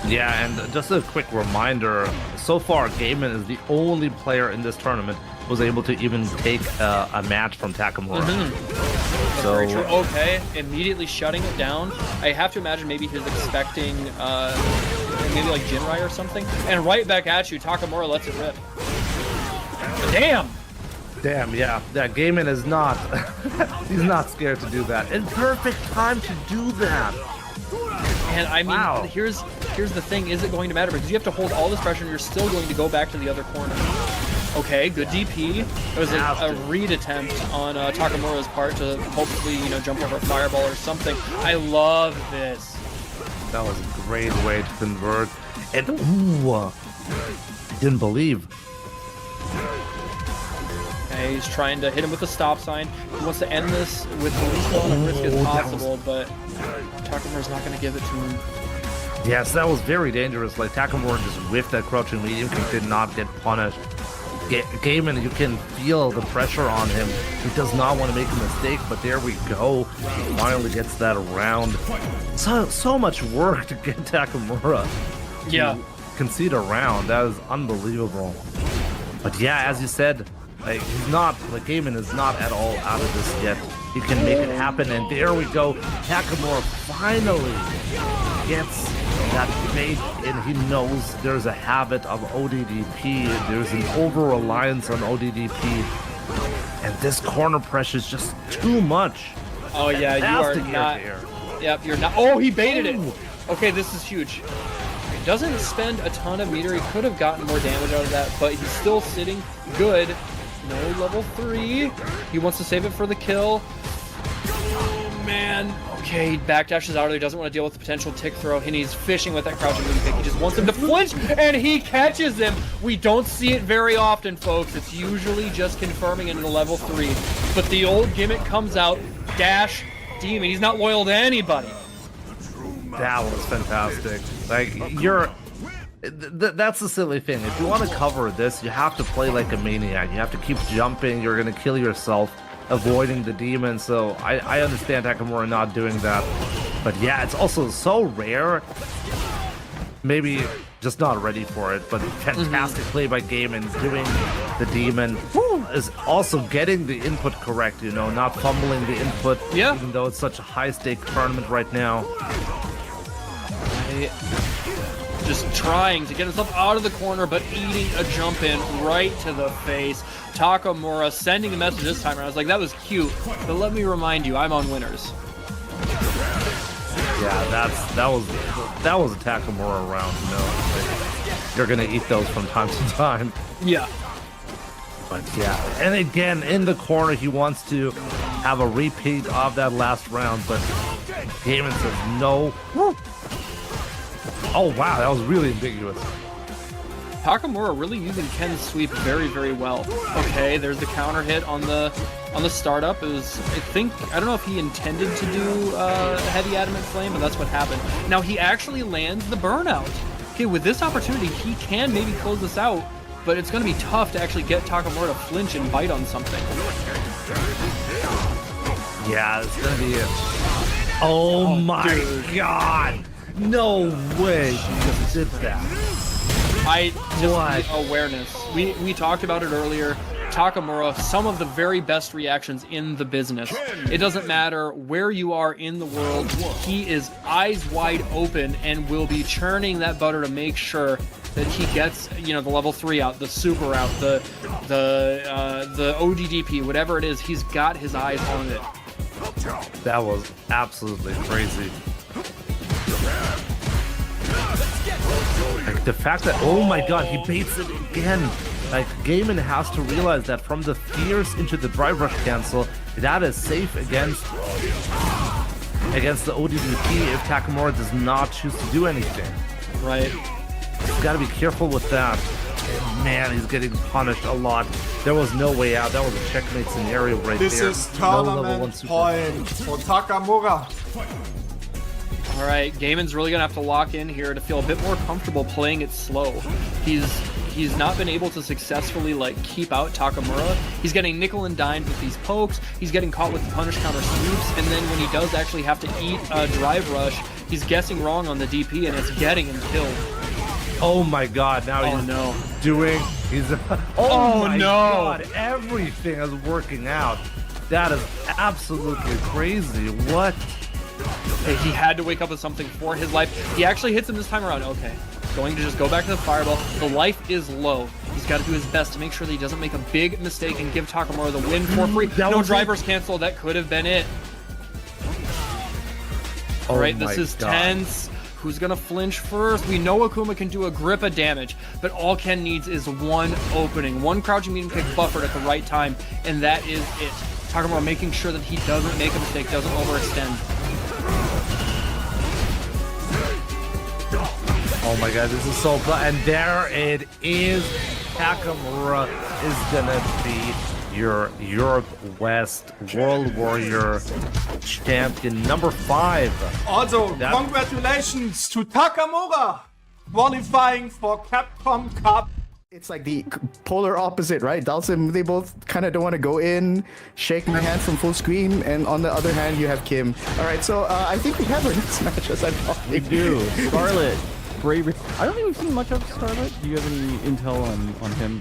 Yeah, and just a quick reminder, so far Gaiman is the only player in this tournament who was able to even take a match from Takamura. Mm-hmm. So, very true. Okay, immediately shutting it down. I have to imagine maybe he was expecting maybe like Jinrai or something. And right back at you, Takamura lets it rip. Damn! Damn, yeah. That Gaiman is not, he's not scared to do that. And perfect time to do that. And I mean, wow. Here's the thing, is it going to matter? Because you have to hold all this pressure and you're still going to go back to the other corner. Okay, good DP. It was a read attempt on Takamura's part to hopefully, jump over a fireball or something. I love this. That was a great way to convert. And ooh, didn't believe. Okay, he's trying to hit him with a stop sign. He wants to end this with the least amount of risk as possible, but Takamura's not going to give it to him. Yes, that was very dangerous. Like, Takamura just whiffed that crouching medium kick, did not get punished. Gaiman, you can feel the pressure on him. He does not want to make a mistake, but there we go. He finally gets that around. So much work to get Takamura to concede a round. That is unbelievable. But yeah, as you said, like, Gaiman is not at all out of this yet. He can make it happen, and there we go. Takamura finally gets that bait, and he knows there's a habit of ODDP. There's an over-reliance on ODDP, and this corner pressure is just too much. Oh yeah, you are not. Yep, you're not. Oh, he baited it. Okay, this is huge. He doesn't spend a ton of meter. He could have gotten more damage out of that, but he's still sitting good. No level 3. He wants to save it for the kill. Oh man. Okay, he backdashes out of there. He doesn't want to deal with the potential tick throw, and he's fishing with that crouching movie pick. He just wants him to flinch, and he catches him. We don't see it very often, folks. It's usually just confirming into level 3. But the old gimmick comes out, dash, demon. He's not loyal to anybody. That was fantastic. Like, that's the silly thing. If you want to cover this, you have to play like a maniac. You have to keep jumping. You're going to kill yourself avoiding the demon. So I understand Takamura not doing that. But yeah, it's also so rare. Maybe just not ready for it. But fantastic play by Gaiman doing the demon. Is also getting the input correct, not fumbling the input. Yeah. Even though it's such a high-stake tournament right now. Just trying to get himself out of the corner, but eating a jump in right to the face. Takamura sending a message this time around. I was like, that was cute, but let me remind you, I'm on winners. Yeah, that was a Takamura round, Like, you're gonna eat those from time to time. Yeah. But yeah, and again, in the corner, he wants to have a repeat of that last round, but Gaiman says no. Woo. Oh wow, that was really ambiguous. Takamura really using Ken's sweep very, very well. Okay, there's the counter hit on the startup. It was, I don't know if he intended to do heavy adamant flame, but that's what happened. Now he actually lands the burnout. Okay, with this opportunity, he can maybe close this out, but it's going to be tough to actually get Takamura to flinch and bite on something. Yeah, it's going to be it. Oh my god! No way he just did that. Awareness. We talked about it earlier. Takamura, some of the very best reactions in the business. It doesn't matter where you are in the world. He is eyes wide open and will be churning that butter to make sure that he gets, the level 3 out, the super out, the ODDP, whatever it is. He's got his eyes on it. That was absolutely crazy. Like, the fact that, oh my god, he baits it again. Like, Gaiman has to realize that from the fierce into the drive rush cancel, that is safe against the ODDP if Takamura does not choose to do anything. Right. He's got to be careful with that. And man, he's getting punished a lot. There was no way out. That was a checkmate scenario right there. This is tournament point for Takamura. All right, Gaiman's really gonna have to lock in here to feel a bit more comfortable playing it slow. He's not been able to successfully keep out Takamura. He's getting nickel and dimed with these pokes. He's getting caught with the punish counter sweeps, and then when he does actually have to eat a drive rush, he's guessing wrong on the DP, and it's getting him killed. Oh my god! Now he's oh my god! Everything is working out. That is absolutely crazy. What? He had to wake up with something for his life. He actually hits him this time around. Okay, going to just go back to the fireball. The life is low. He's got to do his best to make sure that he doesn't make a big mistake and give Takamura the win for free. No drivers cancel. That could have been it. All right, this is tense. Who's gonna flinch first? We know Akuma can do a grip of damage, but all Ken needs is one opening, one crouching medium kick buffered at the right time, and that is it. Talking about making sure that he doesn't make a mistake, doesn't overextend. Oh my god, this is so fun. And there it is. Nakamura is gonna beat your Europe West World Warrior champion number 5. Also, congratulations to Takamura qualifying for Capcom Cup. It's like the polar opposite, right? Dalsim, they both kind of don't want to go in, shake my hand from full screen, and on the other hand, you have Kim. All right, so I think we have our next match as I'm talking. We do. Scarlet, Bravery. I don't think we've seen much of Scarlet. Do you have any intel on him?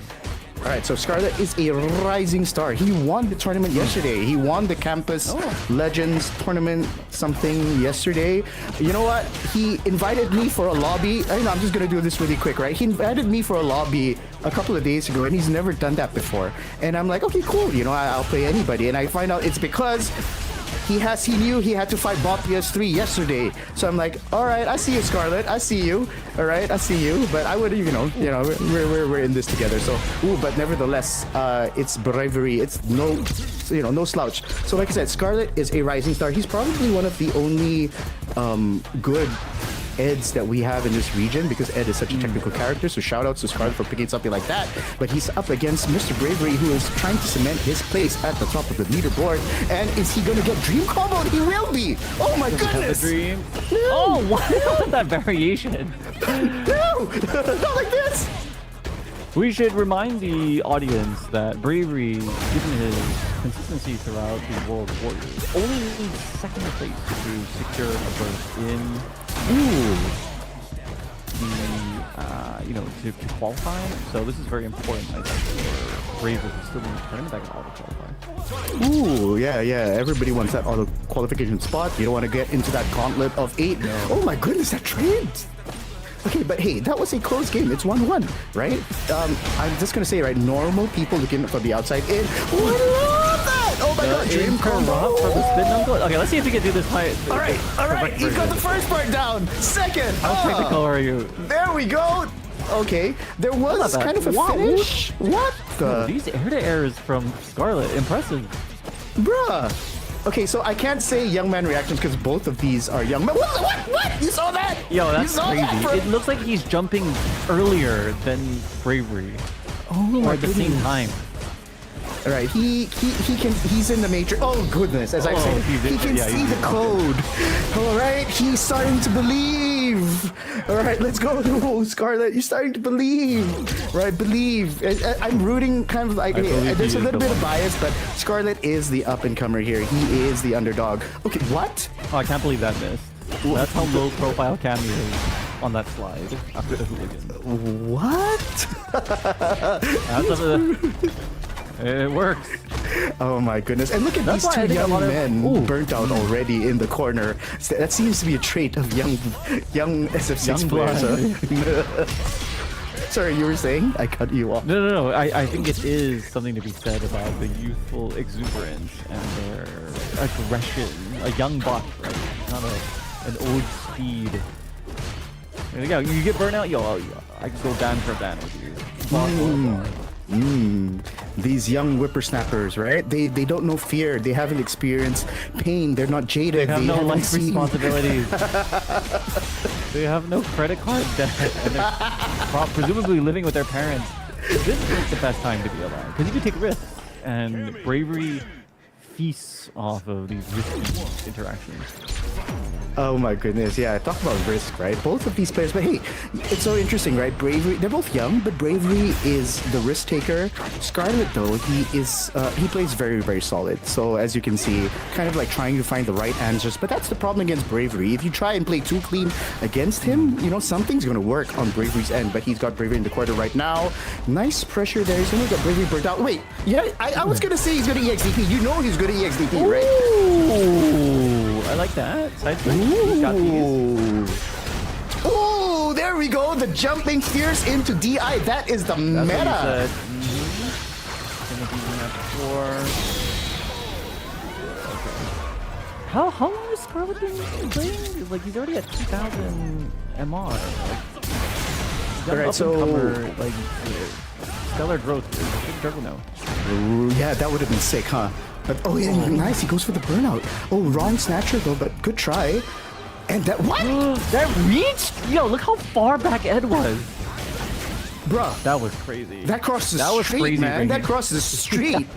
All right, so Scarlet is a rising star. He won the tournament yesterday. He won the Campus Legends tournament something yesterday. You know what? He invited me for a lobby. I'm just going to do this really quick, right? He invited me for a lobby a couple of days ago, and he's never done that before. And I'm like, okay, cool. I'll play anybody. And I find out it's because he knew he had to fight Bob PS3 yesterday. So I'm like, all right, I see you, Scarlet. I see you. All right, I see you. But I would, we're in this together. So, but nevertheless, it's bravery. It's no slouch. So like I said, Scarlet is a rising star. He's probably one of the only good Eds that we have in this region, because Ed is such a technical character. So shout outs to Scarlet for picking something like that. But he's up against Mr. Bravery, who is trying to cement his place at the top of the leaderboard. And is he going to get dream comboed? He will be. Oh my goodness. Dream. No. Oh, why not that variation? No, not like this. We should remind the audience that Bravery, given his consistency throughout the World Warriors, only needs second place to secure a berth in to qualify. So this is very important, I think, for Bravery who's still in the tournament that can auto-qualify. Ooh, yeah. Everybody wants that auto-qualification spot. You don't want to get into that gauntlet of 8. No. Oh my goodness, that trade! Okay, but hey, that was a close game. It's 1-1, right? I'm just gonna say, right, normal people looking from the outside in would love that! Oh my god, dream combo! For the spin knuckle. Okay, let's see if we can do this high. All right, he's got the first part down. Second! How technical are you? There we go! Okay, there was kind of a finish. What the? These air-to-airs from Scarlet, impressive. Bruh. Okay, so I can't say young man reactions because both of these are young men. What? You saw that? Yo, that's crazy. It looks like he's jumping earlier than Bravery. Oh, or at the same time. All right, he's in the matrix. Oh goodness, as I said, he can see the code. All right, he's starting to believe. All right, let's go, Scarlet. You're starting to believe. Right, believe. I'm rooting kind of like there's a little bit of bias, but Scarlet is the up and comer here. He is the underdog. Okay, what? Oh, I can't believe that missed. That's how low profile Cammy is on that slide after the hooligan. What? It works. Oh my goodness. And look at these two young men burnt out already in the corner. That seems to be a trait of young SF6 players. Sorry, you were saying? I cut you off. No. I think it is something to be said about the youthful exuberance and their aggression. A young buck, right? Not an old speed. Yeah, you get burnt out, I can go down for a ban with you. These young whippersnappers, right? They don't know fear. They haven't experienced pain. They're not jaded. They have no life responsibilities. They have no credit card debt. And they're presumably living with their parents. This is the best time to be alive because you can take risks, and Bravery feasts off of these risky interactions. Oh my goodness, yeah, talk about risk, right? Both of these players, but hey, it's so interesting, right? Bravery, they're both young, but Bravery is the risk taker. Scarlet, though, he plays very, very solid. So as you can see, kind of like trying to find the right answers, but that's the problem against Bravery. If you try and play too clean against him, something's gonna work on Bravery's end, but he's got Bravery in the corner right now. Nice pressure there. He's gonna get Bravery burnt out. Wait, yeah, I was gonna say he's gonna EXDP. You know he's gonna EXDP, right? Ooh, I like that. Ooh, there we go. The jumping fierce into DI. That is the meta. How long has Scarlet been playing? Like he's already at 2,000 MR. Like, Alright, so like stellar growth. Careful now. Ooh, yeah, that would have been sick, huh? But oh yeah, nice. He goes for the burnout. Oh, wrong snatcher though, but good try. And that what? That reached? Yo, look how far back Ed was. Bruh, that was crazy. That crossed the street, was crazy, man. That crossed the street.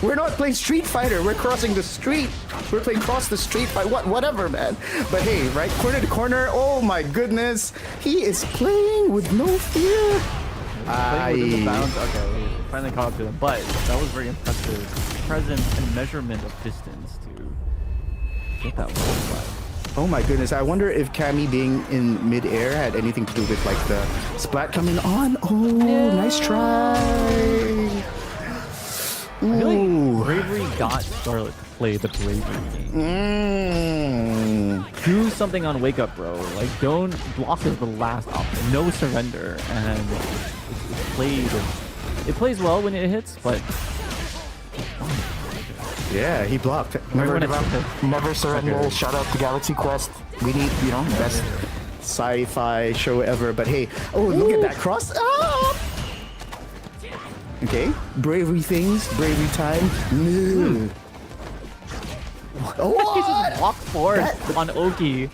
We're not playing Street Fighter. We're crossing the street. We're playing cross the street by whatever, man. But hey, right, corner to corner. Oh my goodness, he is playing with no fear. Playing within the bounds. Okay, we finally caught up to him, but that was very impressive presence and measurement of distance to get that one. Oh my goodness, I wonder if Cammy being in mid-air had anything to do with like the splat coming on. Oh, nice try. Ooh. I feel like Bravery got Scarlet to play the Bravery game. Do something on Wake Up, bro. Like, don't block is the last option. No surrender. And it plays well when it hits, but yeah, he blocked. Never give up. Never surrender. Shout out to Galaxy Quest. We need, best sci-fi show ever. But hey, oh, look at that cross. Ah! Okay, bravery things, bravery time. Oh, he just walked forward on Oki.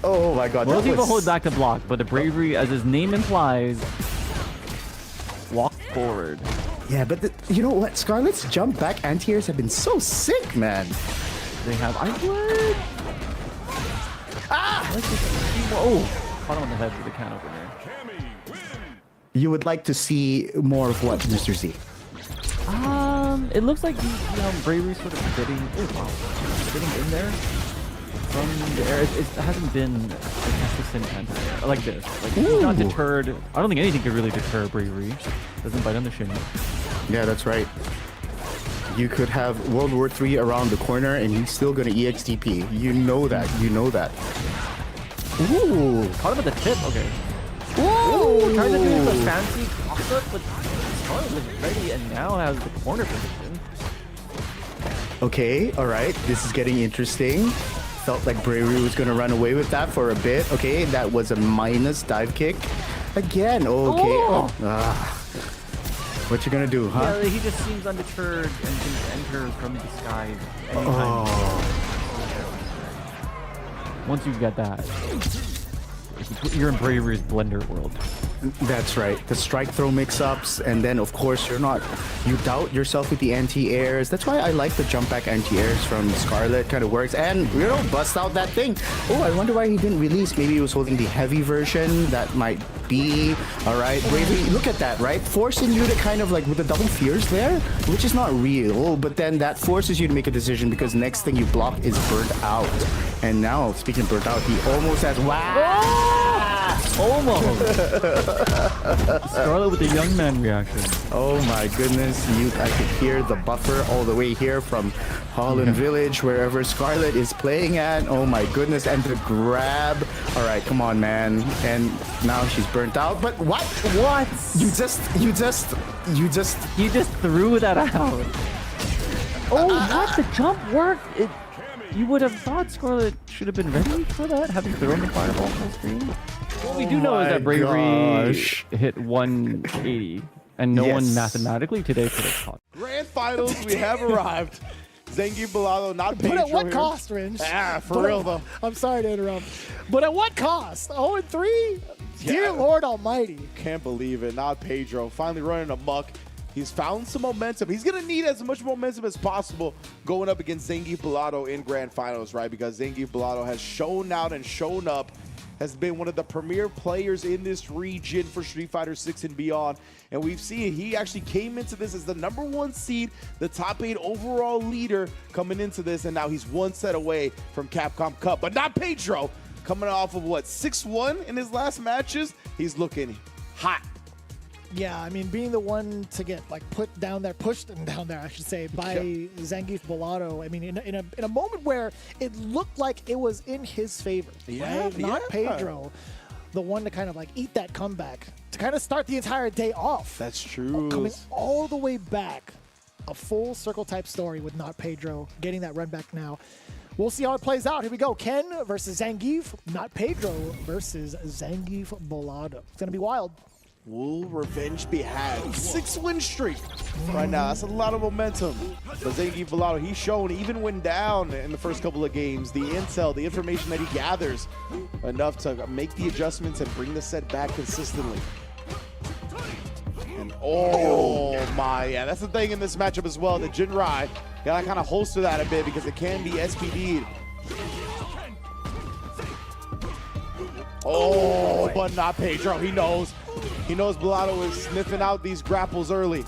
Oh my god, most people hold back to block, but the bravery, as his name implies, walk forward. Yeah, but you know what? Scarlet's jump back anti-airs have been so sick, man. They have. I would. Ah! Oh, caught him on the head for the can opener. You would like to see more of what, Mr. Z? It looks like Bravery's sort of getting in there from the air. It hasn't been a consistent anti-air like this. Like he's not deterred. I don't think anything could really deter Bravery. Doesn't bite on the shin. Yeah, that's right. You could have World War III around the corner and he's still gonna EXTP. You know that. You know that. Ooh! Caught him at the tip. Okay. Ooh! Trying to do the fancy cross-up, but Scarlet was ready and now has the corner position. Okay, alright. This is getting interesting. Felt like Bravery was gonna run away with that for a bit. Okay, that was a minus dive kick. Again, okay. What you gonna do, huh? Yeah, he just seems undeterred and can enter from the sky anytime. Once you get that, you're in Bravery's blender world. That's right. The strike throw mix-ups, and then of course you doubt yourself with the anti-airs. That's why I like the jump back anti-airs from Scarlet. Kind of works, and bust out that thing. Oh, I wonder why he didn't release. Maybe he was holding the heavy version. That might be. All right, Bravery. Look at that, right? Forcing you to kind of like with the double fears there, which is not real, but then that forces you to make a decision because next thing you block is burnt out. And now, speaking of burnt out, he almost has almost. Scarlet with the young man reaction. Oh my goodness, I could hear the buffer all the way here from Holland Village, wherever Scarlet is playing at. Oh my goodness, and the grab. All right, come on, man. And now she's burnt out. But what? What? You just threw that out. Oh, what? The jump worked. You would have thought Scarlet should have been ready for that, having thrown the fireball full screen. What we do know is that Bravery hit 180, and no one mathematically today could have caught. Grand Finals, we have arrived. Zengi Bellado, not Pedro. But at what here. cost, Ringe? For real though. I'm sorry to interrupt. But at what cost? 0-3? Dear Lord Almighty. Can't believe it. Not Pedro. Finally running amok. He's found some momentum. He's going to need as much momentum as possible going up against Zengi Bellado in Grand Finals, right? Because Zengi Bellado has shown out and shown up, has been one of the premier players in this region for Street Fighter 6 and beyond. And we've seen he actually came into this as the #1 seed, the top 8 overall leader coming into this, and now he's one set away from Capcom Cup. But not Pedro, coming off of what, 6-1 in his last matches? He's looking hot. Yeah, I mean, being the one to get like pushed down there, I should say, by Zengi Bellado. I mean, in a moment where it looked like it was in his favor. Yeah, right? Not Pedro, the one to kind of like eat that comeback to kind of start the entire day off. That's true. Coming all the way back a full circle type story with Not Pedro getting that run back now. We'll see how it plays out. Here we go. Ken versus Zangief. Not Pedro versus Zangief Bolado. It's going to be wild. Will revenge be had? 6-win streak right now. That's a lot of momentum. But Zangief Bolado, he's shown even when down in the first couple of games, the intel, the information that he gathers, enough to make the adjustments and bring the set back consistently. And oh my, yeah, that's the thing in this matchup as well. The Jinrai gotta kind of holster that a bit because it can be SPD'd. Oh, but not Pedro. He knows. He knows Bolado is sniffing out these grapples early.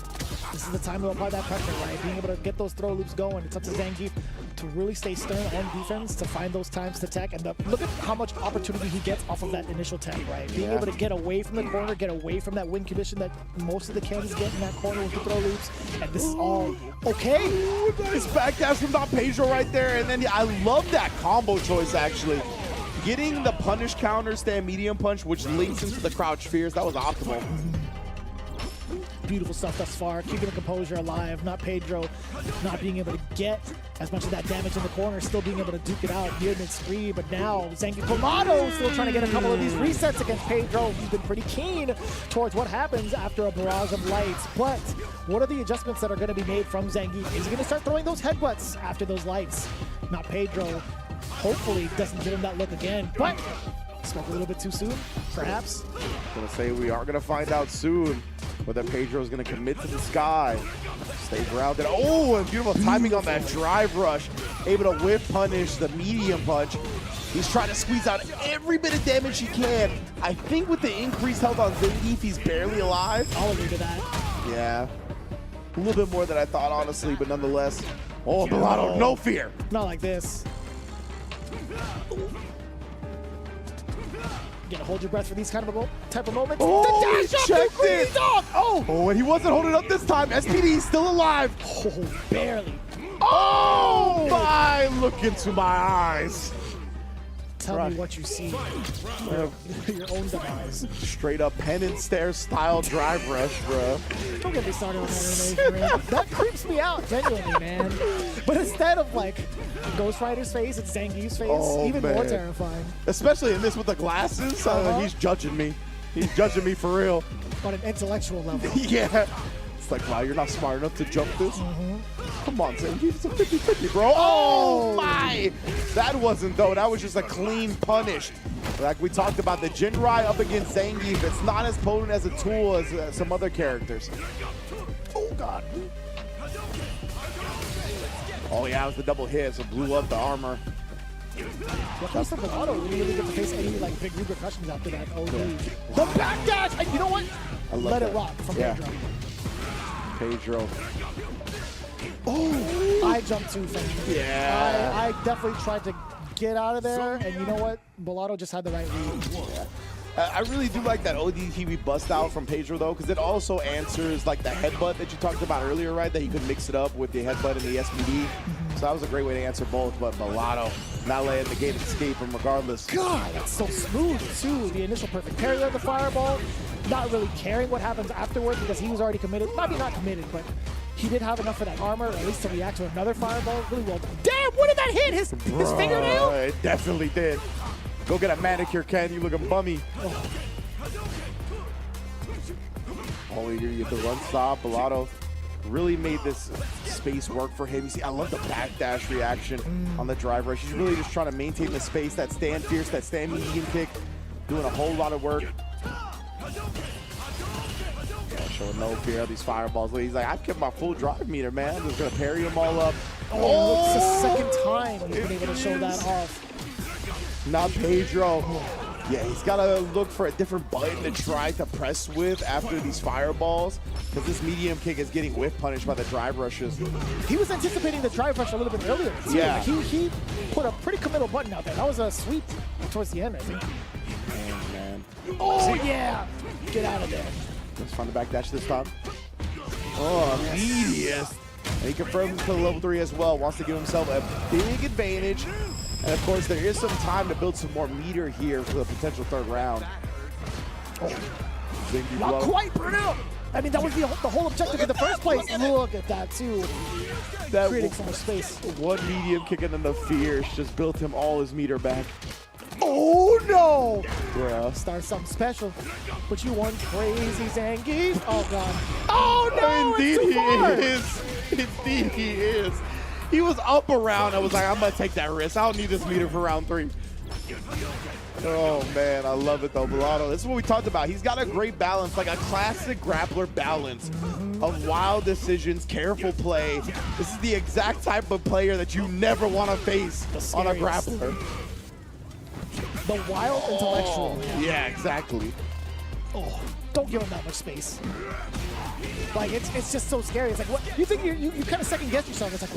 This is the time to apply that pressure, right? Being able to get those throw loops going. It's up to Zangief to really stay stern on defense, to find those times to tech. And look at how much opportunity he gets off of that initial tech, right? Being able to get away from the corner, get away from that win condition that most of the Kens get in that corner with the throw loops. And this is all okay. Nice backdash from Don Pedro right there. And then I love that combo choice, actually. Getting the punish counter, stand medium punch, which links into the crouch fears, that was optimal. Beautiful stuff thus far, keeping the composure alive. Not Pedro not being able to get as much of that damage in the corner, still being able to duke it out near mid-screen, but now Zangief Bolado still trying to get a couple of these resets against Pedro. He's been pretty keen towards what happens after a barrage of lights, but what are the adjustments that are going to be made from Zangief? Is he going to start throwing those headbutts after those lights? Not Pedro. Hopefully doesn't give him that look again, but spoke a little bit too soon, perhaps. Gonna say we are gonna find out soon whether Pedro is gonna commit to the sky, stay grounded. Oh, and beautiful timing on that drive rush, able to whip punish the medium punch. He's trying to squeeze out every bit of damage he can. I think with the increased health on Zangief, he's barely alive. I'll agree to that. Yeah, a little bit more than I thought, honestly, but nonetheless. Oh, Bolado, no fear. Not like this. You gotta hold your breath for these type of moments. Oh, the dash he checked it. dog. Oh, and he wasn't holding up this time. SPD still alive. Oh, barely. Oh, my, look into my eyes. Tell me what you see. Your own demise. Straight up pen and stare style drive rush, bro. Don't get me started on that animation. That creeps me out, genuinely, man. But instead of like Ghost Rider's face, it's Zangief's face. Even more terrifying. Especially in this with the glasses. He's judging me. He's judging me for real. On an intellectual level. Yeah. It's like, wow, you're not smart enough to jump this? Come on, Zangief, it's a 50-50, bro. Oh, my! That wasn't, though. That was just a clean punish. Like we talked about, the Jinrai up against Zangief, it's not as potent as a tool as some other characters. Oh, God. Oh, yeah, it was the double hit, so blew up the armor. Luckily for Bolado, we didn't really get to face any like big repercussions after that. Oh, the backdash! And you know what? Let it rock from Pedro. Pedro. Oh, I jumped too fast. Yeah. I definitely tried to get out of there, and you know what? Bolado just had the right read. Yeah. I really do like that ODTV bust out from Pedro, though, because it also answers like the headbutt that you talked about earlier, right? That you could mix it up with the headbutt and the SPD. So that was a great way to answer both, but Bolado not letting the gate escape him regardless. God, that's so smooth, too. The initial perfect parry of the fireball, not really caring what happens afterward because he was already committed. Maybe not committed, but he did have enough of that armor, at least to react to another fireball. Really well done. Damn, what did that hit? His fingernail? It definitely did. Go get a manicure, Ken. You looking bummy. Oh, you get the run stop. Bolado really made this space work for him. You see, I love the backdash reaction on the drive rush. He's really just trying to maintain the space, that stand fierce, that stand medium kick, doing a whole lot of work. Yeah, showing no fear of these fireballs. He's like, I've kept my full drive meter, man. I'm just going to parry them all up. Oh, it's the second time he's been able to show that off. Not Pedro. Yeah, he's got to look for a different button to try to press with after these fireballs, because this medium kick is getting whiff punished by the drive rushes. He was anticipating the drive rush a little bit earlier. Yeah. Like he put a pretty committal button out there. That was a sweep towards the end, I think. Oh, man. Oh, yeah. Get out of there. Let's find the backdash this time. Oh, immediate. And he confirms to level 3 as well. Wants to give himself a big advantage. And of course, there is some time to build some more meter here for the potential third round. Oh, not quite, Bruno. I mean, that was the whole objective in the first place. Look at that, too. That creating so much space. One medium kick and then the fierce just built him all his meter back. Oh, no. Yeah. Start something special. But you one crazy Zangief. Oh, God. Oh, no. Indeed it's too far. he is. Indeed he is. He was up around. I was like, I'm going to take that risk. I don't need this meter for round 3. Oh, man, I love it, though, Bellato. This is what we talked about. He's got a great balance, like a classic grappler balance of wild decisions, careful play. This is the exact type of player that you never want to face on a grappler. The wild intellectual. Yeah, exactly. Oh, don't give him that much space. Like, it's just so scary. It's like, what? You think you kind of second guess yourself. It's like,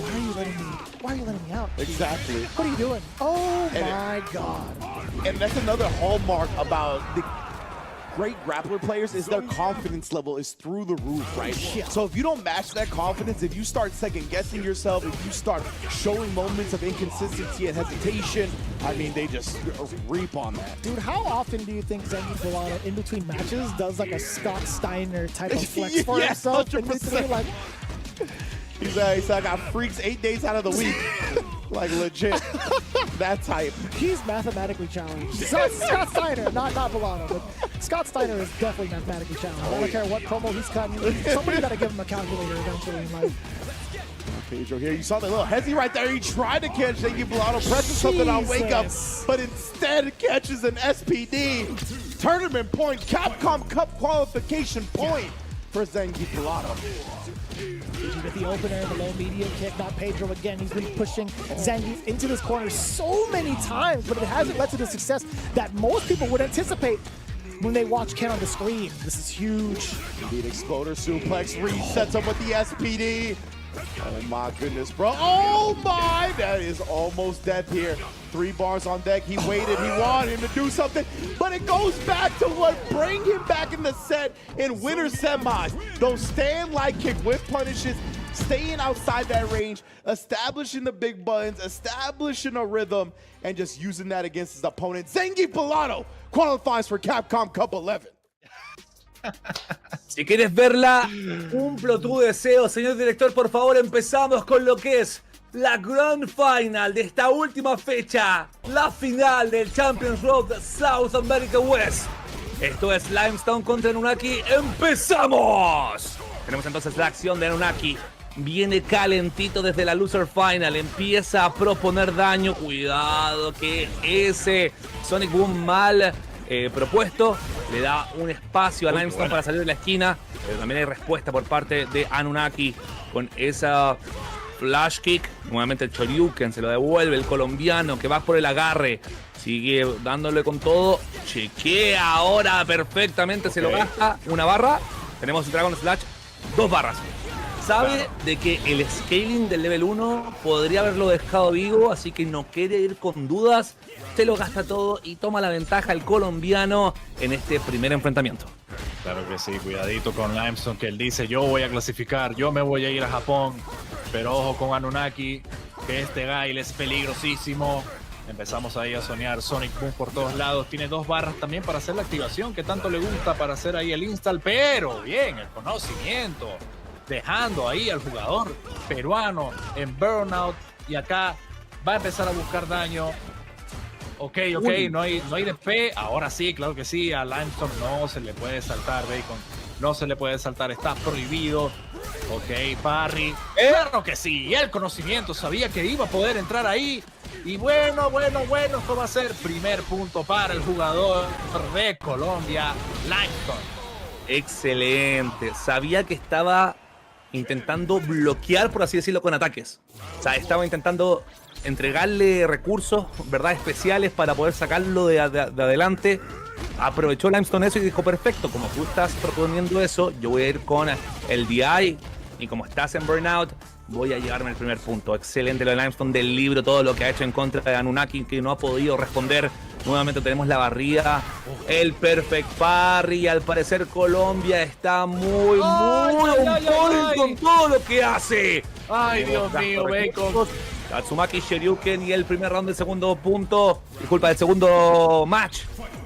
why are you letting me out? Exactly. What are you doing? Oh, my God. And that's another hallmark about the great grappler players is their confidence level is through the roof, right? Yeah. So if you don't match that confidence, if you start second guessing yourself, if you start showing moments of inconsistency and hesitation, I mean, they just reap on that. Dude, how often do you think Zangief Bellato in between matches does like a Scott Steiner type of flex for himself? 100%. Like, he's like, I got freaks 8 days out of the week. Like, legit. That type. He's mathematically challenged. Scott Steiner, not Bellato, but Scott Steiner is definitely mathematically challenged. I don't care what promo he's cutting. Somebody got to give him a calculator eventually in life. Pedro here, you saw the little hezzy right there. He tried to catch Zangief Bellato, pressing something on Wake Up, but instead catches an SPD. Tournament point, Capcom Cup qualification point for Zangief Bellato. Did you get the opener, the low medium kick? Not Pedro again. He's been pushing Zangief into this corner so many times, but it hasn't led to the success that most people would anticipate when they watch Ken on the screen. This is huge. Indeed, Exploder Suplex resets him with the SPD. Oh my goodness, bro. Oh my, that is almost death here. 3 bars on deck. He waited, he wanted him to do something, but it goes back to what bring him back in the set in winter semis. Those stand like kick whip punishes, staying outside that range, establishing the big buttons, establishing a rhythm, and just using that against his opponent. Zangief Bellato qualifies for Capcom Cup 11. Si quieres verla, cumplo tu deseo, señor director. Por favor, empezamos con lo que es la Grand Final de esta última fecha, la final del Champions Road South America West. Esto es Limestone contra Anunnaki. ¡Empezamos! Tenemos entonces la acción de Anunnaki. Viene calentito desde la Loser Final. Empieza a proponer daño. Cuidado que ese Sonic Boom mal propuesto le da un espacio a Limestone para salir de la esquina. Pero también hay respuesta por parte de Anunnaki con esa Flash Kick. Nuevamente el Choryuken se lo devuelve el colombiano que va por el agarre. Sigue dándole con todo. Chequea ahora perfectamente. Se lo gasta. Una barra. Tenemos el Dragon Slash. 2 barras. Sabe de que el scaling del level 1 podría haberlo dejado vivo, así que no quiere ir con dudas. Se lo gasta todo y toma la ventaja el colombiano en este primer enfrentamiento. Claro que sí, cuidadito con Limestone, que él dice, yo voy a clasificar, yo me voy a ir a Japón. Pero ojo con Anunnaki, que este guy es peligrosísimo. Empezamos ahí a soñar Sonic Boom por todos lados. Tiene 2 barras también para hacer la activación que tanto le gusta, para hacer ahí el install. Pero bien, el conocimiento, dejando ahí al jugador peruano en burnout. Y acá va a empezar a buscar daño. Ok, no hay DP. Ahora sí, claro que sí. A Limestone no se le puede saltar, Bacon. No se le puede saltar, está prohibido. Ok, parry. Claro que sí. Y el conocimiento sabía que iba a poder entrar ahí. Y bueno, esto va a ser primer punto para el jugador de Colombia, Limestone. Excelente. Sabía que estaba intentando bloquear, por así decirlo, con ataques. O sea, estaba intentando entregarle recursos, ¿verdad?, especiales para poder sacarlo de adelante. Aprovechó Limestone eso y dijo, perfecto, como tú estás proponiendo eso, yo voy a ir con el DI y como estás en burnout, voy a llevarme el primer punto. Excelente lo de Limestone del libro, todo lo que ha hecho en contra de Anunnaki, que no ha podido responder. Nuevamente tenemos la barrida, el perfect parry, y al parecer Colombia está muy con todo lo que hace. Ay, Dios mío, Bacon. Tatsumaki Shoryuken y el primer round del segundo punto, del segundo match,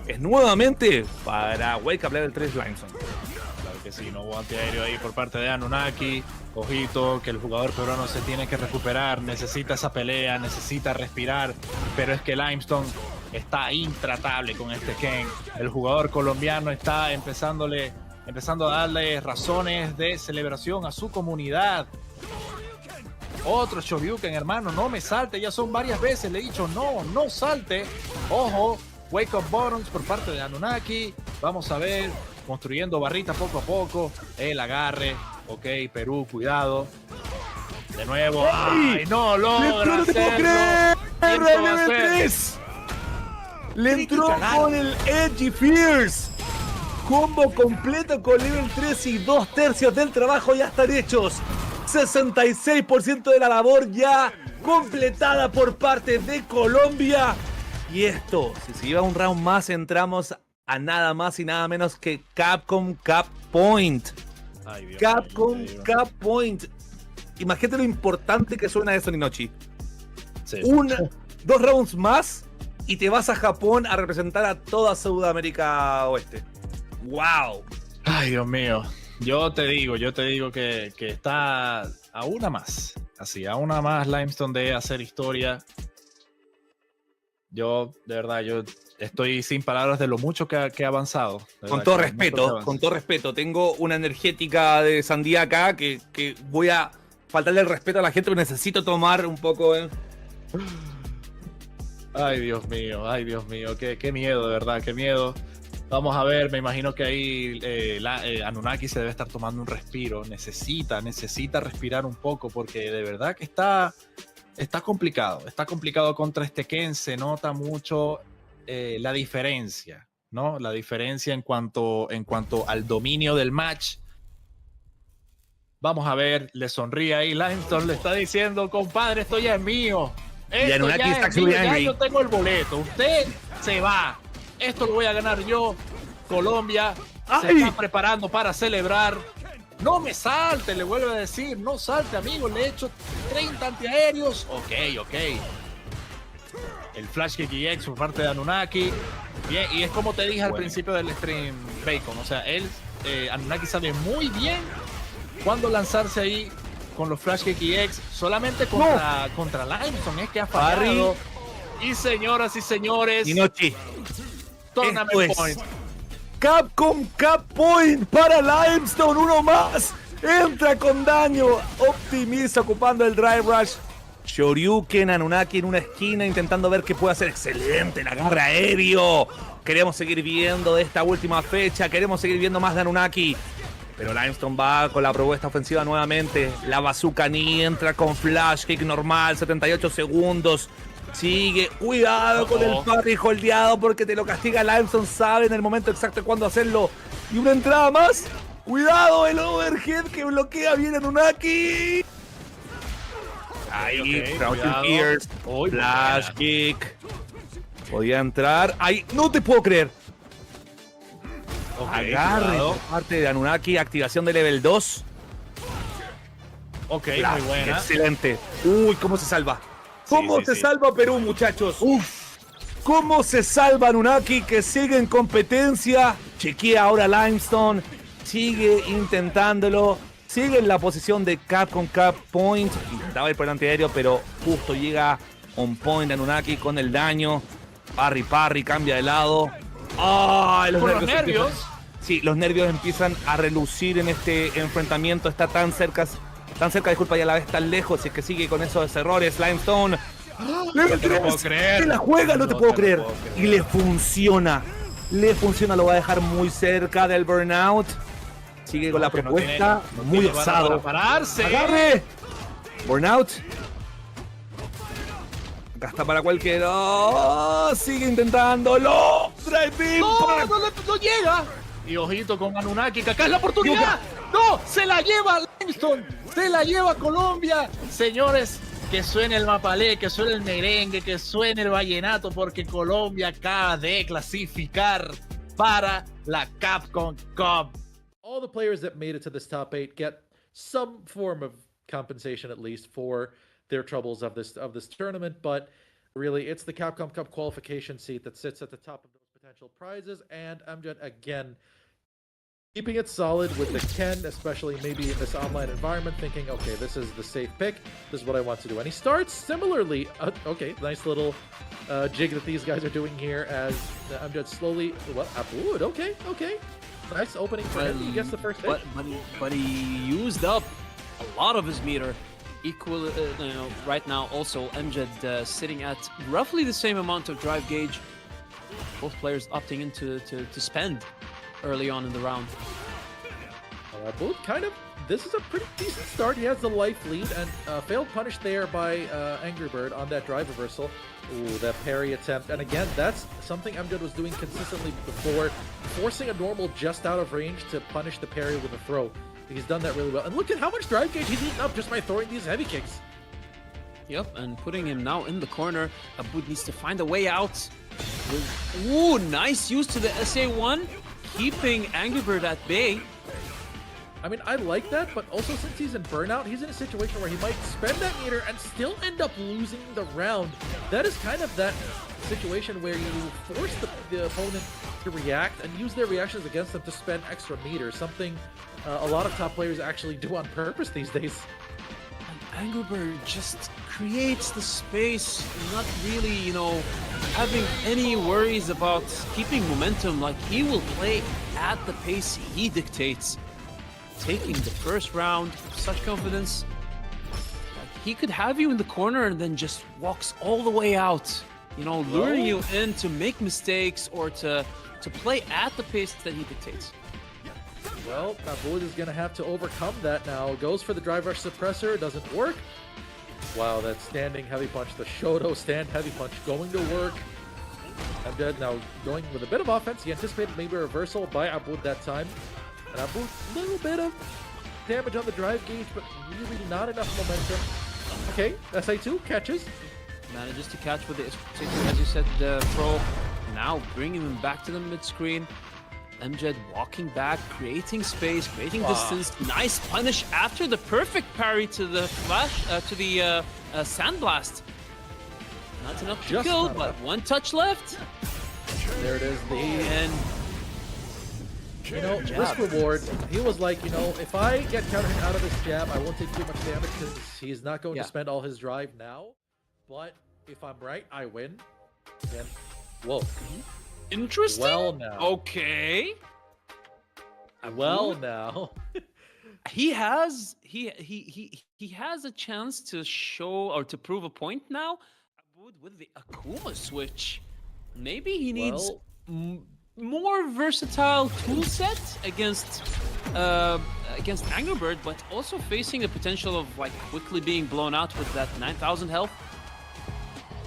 es nuevamente para Wake Up Level 3 Limestone. Claro Que si no hubo antiaéreo ahí por parte de Anunnaki. Ojito, que el jugador peruano se tiene que recuperar, necesita esa pelea, necesita respirar, pero es que Limestone está intratable con este Ken. El jugador colombiano está empezando a darle razones de celebración a su comunidad. Otro Shoryuken, hermano, no me salte, ya son varias veces, le he dicho no salte. Ojo, wake up buttons por parte de Anunnaki. Vamos a ver, construyendo barritas poco a poco, el agarre. Ok, Perú, cuidado. De nuevo. ¡Ay, no logra hacerlo! Le entró con el Edgy Fierce. Combo completo con level 3 y 2/3 del trabajo ya están hechos. 66% de la labor ya completada por parte de Colombia. Y esto, si se lleva un round más, entramos a nada más y nada menos que Capcom Cap Point. Capcom Cap Point. Imagínate lo importante que suena eso, Ninochi. Sí. 2 rounds más y te vas a Japón a representar a toda Sudamérica Oeste. ¡Wow! Ay, Dios mío. Yo te digo que está a una más. Así, a una más Limestone de hacer historia. Yo, de verdad, yo estoy sin palabras de lo mucho que ha avanzado. Con todo respeto, tengo una energética de sandía acá que voy a faltarle el respeto a la gente, pero necesito tomar un poco. Ay, Dios mío, qué miedo, de verdad, qué miedo. Vamos a ver, me imagino que ahí Anunnaki se debe estar tomando un respiro. Necesita respirar un poco porque de verdad que está complicado. Está complicado contra este Ken. Se nota mucho la diferencia, ¿no? La diferencia en cuanto al dominio del match. Vamos a ver, le sonríe ahí. Limestone le está diciendo, compadre, esto ya es mío. Esto ya es mío, ya yo tengo el boleto. Usted se va. Esto lo voy a ganar yo. Colombia se está preparando para celebrar. No me salte, le vuelvo a decir. No salte, amigo. Le he hecho 30 antiaéreos. Ok. El Flash Kick EX por parte de Anunnaki. Bien, y es como te dije al principio del stream, Bacon. O sea, Anunnaki sabe muy bien cuándo lanzarse ahí con los Flash Kick EX. Solamente contra Limestone es que ha fallado. Y señoras y señores, Ninochi, Tournament Point. Capcom Cap Point para Limestone, uno más. Entra con daño, optimiza ocupando el Drive Rush. Shoryuken, Anunnaki en una esquina intentando ver qué puede hacer. Excelente el agarre aéreo. Queremos seguir viendo de esta última fecha. Queremos seguir viendo más de Anunnaki. Pero Limestone va con la propuesta ofensiva nuevamente. La Bazooka Ni entra con Flash Kick normal, 78 segundos. Sigue, cuidado con el parry holdeado porque te lo castiga Limestone, sabe en el momento exacto de cuándo hacerlo. Y una entrada más. Cuidado el overhead que bloquea bien a Anunnaki. Ahí, Ears, Flash Kick. Podía entrar. Ahí, no te puedo creer. Agarre por parte de Anunnaki, activación de level 2. Ok, muy buena. Excelente. Uy, cómo se salva. ¿Cómo se salva Perú, muchachos? ¿Cómo se salva Anunnaki que sigue en competencia? Chequea ahora Limestone. Sigue intentándolo. Sigue en la posición de Capcom Cap Point. Intentaba ir por el antiaéreo, pero justo llega on point Anunnaki con el daño. Parry, cambia de lado. Los nervios. Sí, los nervios empiezan a relucir en este enfrentamiento. Está tan cerca, disculpa, y a la vez tan lejos. Y es que sigue con esos errores. Limestone. No te lo puedo creer. Se la juega, no te puedo creer. Y le funciona. Lo va a dejar muy cerca del burnout. Sigue con la propuesta. Muy osado. Pararse. Agarre. Burnout. Acá está para cualquiera. Sigue intentándolo. Drive in. No llega. Y ojito con Anunnaki, que acá es la oportunidad. No, se la lleva Limestone. Se la lleva Colombia. Señores, que suene el mapalé, que suene el merengue, que suene el vallenato, porque Colombia acaba de clasificar para la Capcom Cup. All the players that made it to this top 8 get some form of compensation, at least, for their troubles of this tournament, but really it's the Capcom Cup qualification seat that sits at the top of those potential prizes. And Amjad, again, keeping it solid with the Ken, especially maybe in this online environment, thinking, okay, this is the safe pick. This is what I want to do. And he starts similarly. Okay, nice little jig that these guys are doing here as I'm just slowly. What? Abud, okay. Nice opening for him. He gets the first hit. But he used up a lot of his meter. Equal, right now also Amjad sitting at roughly the same amount of drive gauge. Both players opting into to spend early on in the round. Both kind of. This is a pretty decent start. He has the life lead and failed punish there by Angry Bird on that drive reversal. Ooh, that parry attempt. And again, that's something Amjad was doing consistently before, forcing a normal just out of range to punish the parry with a throw. He's done that really well. And look at how much drive gauge he's eaten up just by throwing these heavy kicks. Yep, and putting him now in the corner. Abud needs to find a way out. Ooh, nice use to the SA1, keeping Angry Bird at bay. I mean, I like that, but also since he's in burnout, he's in a situation where he might spend that meter and still end up losing the round. That is kind of that situation where you force the opponent to react and use their reactions against them to spend extra meters, something a lot of top players actually do on purpose these days. Angry Bird just creates the space, not really, having any worries about keeping momentum. Like, he will play at the pace he dictates. Taking the first round with such confidence. Like, he could have you in the corner and then just walks all the way out. Luring you in to make mistakes or to play at the pace that he dictates. Well, Abud is going to have to overcome that now. Goes for the drive rush suppressor, doesn't work. Wow, that standing heavy punch, the Shoto stand heavy punch going to work. Amjad now going with a bit of offense. He anticipated maybe a reversal by Abud that time. And Abud, a little bit of damage on the drive gauge, but really not enough momentum. Okay, SA2 catches. Manages to catch with the, as you said, the throw. Now bringing him back to the mid-screen. Amjad walking back, creating space, creating distance. Nice punish after the perfect parry to the flash, to the sandblast. Not enough to kill, but one touch left. There it is, the end. Risk reward. He was like, if I get countered out of this jab, I won't take too much damage because he's not going to spend all his drive now. But if I'm right, I win. And whoa. Interesting. Well now. Okay. Well now. he has a chance to show or to prove a point now. Abud with the Akuma switch. Maybe he needs more versatile tool set against Angry Bird, but also facing the potential of quickly being blown out with that 9,000 health.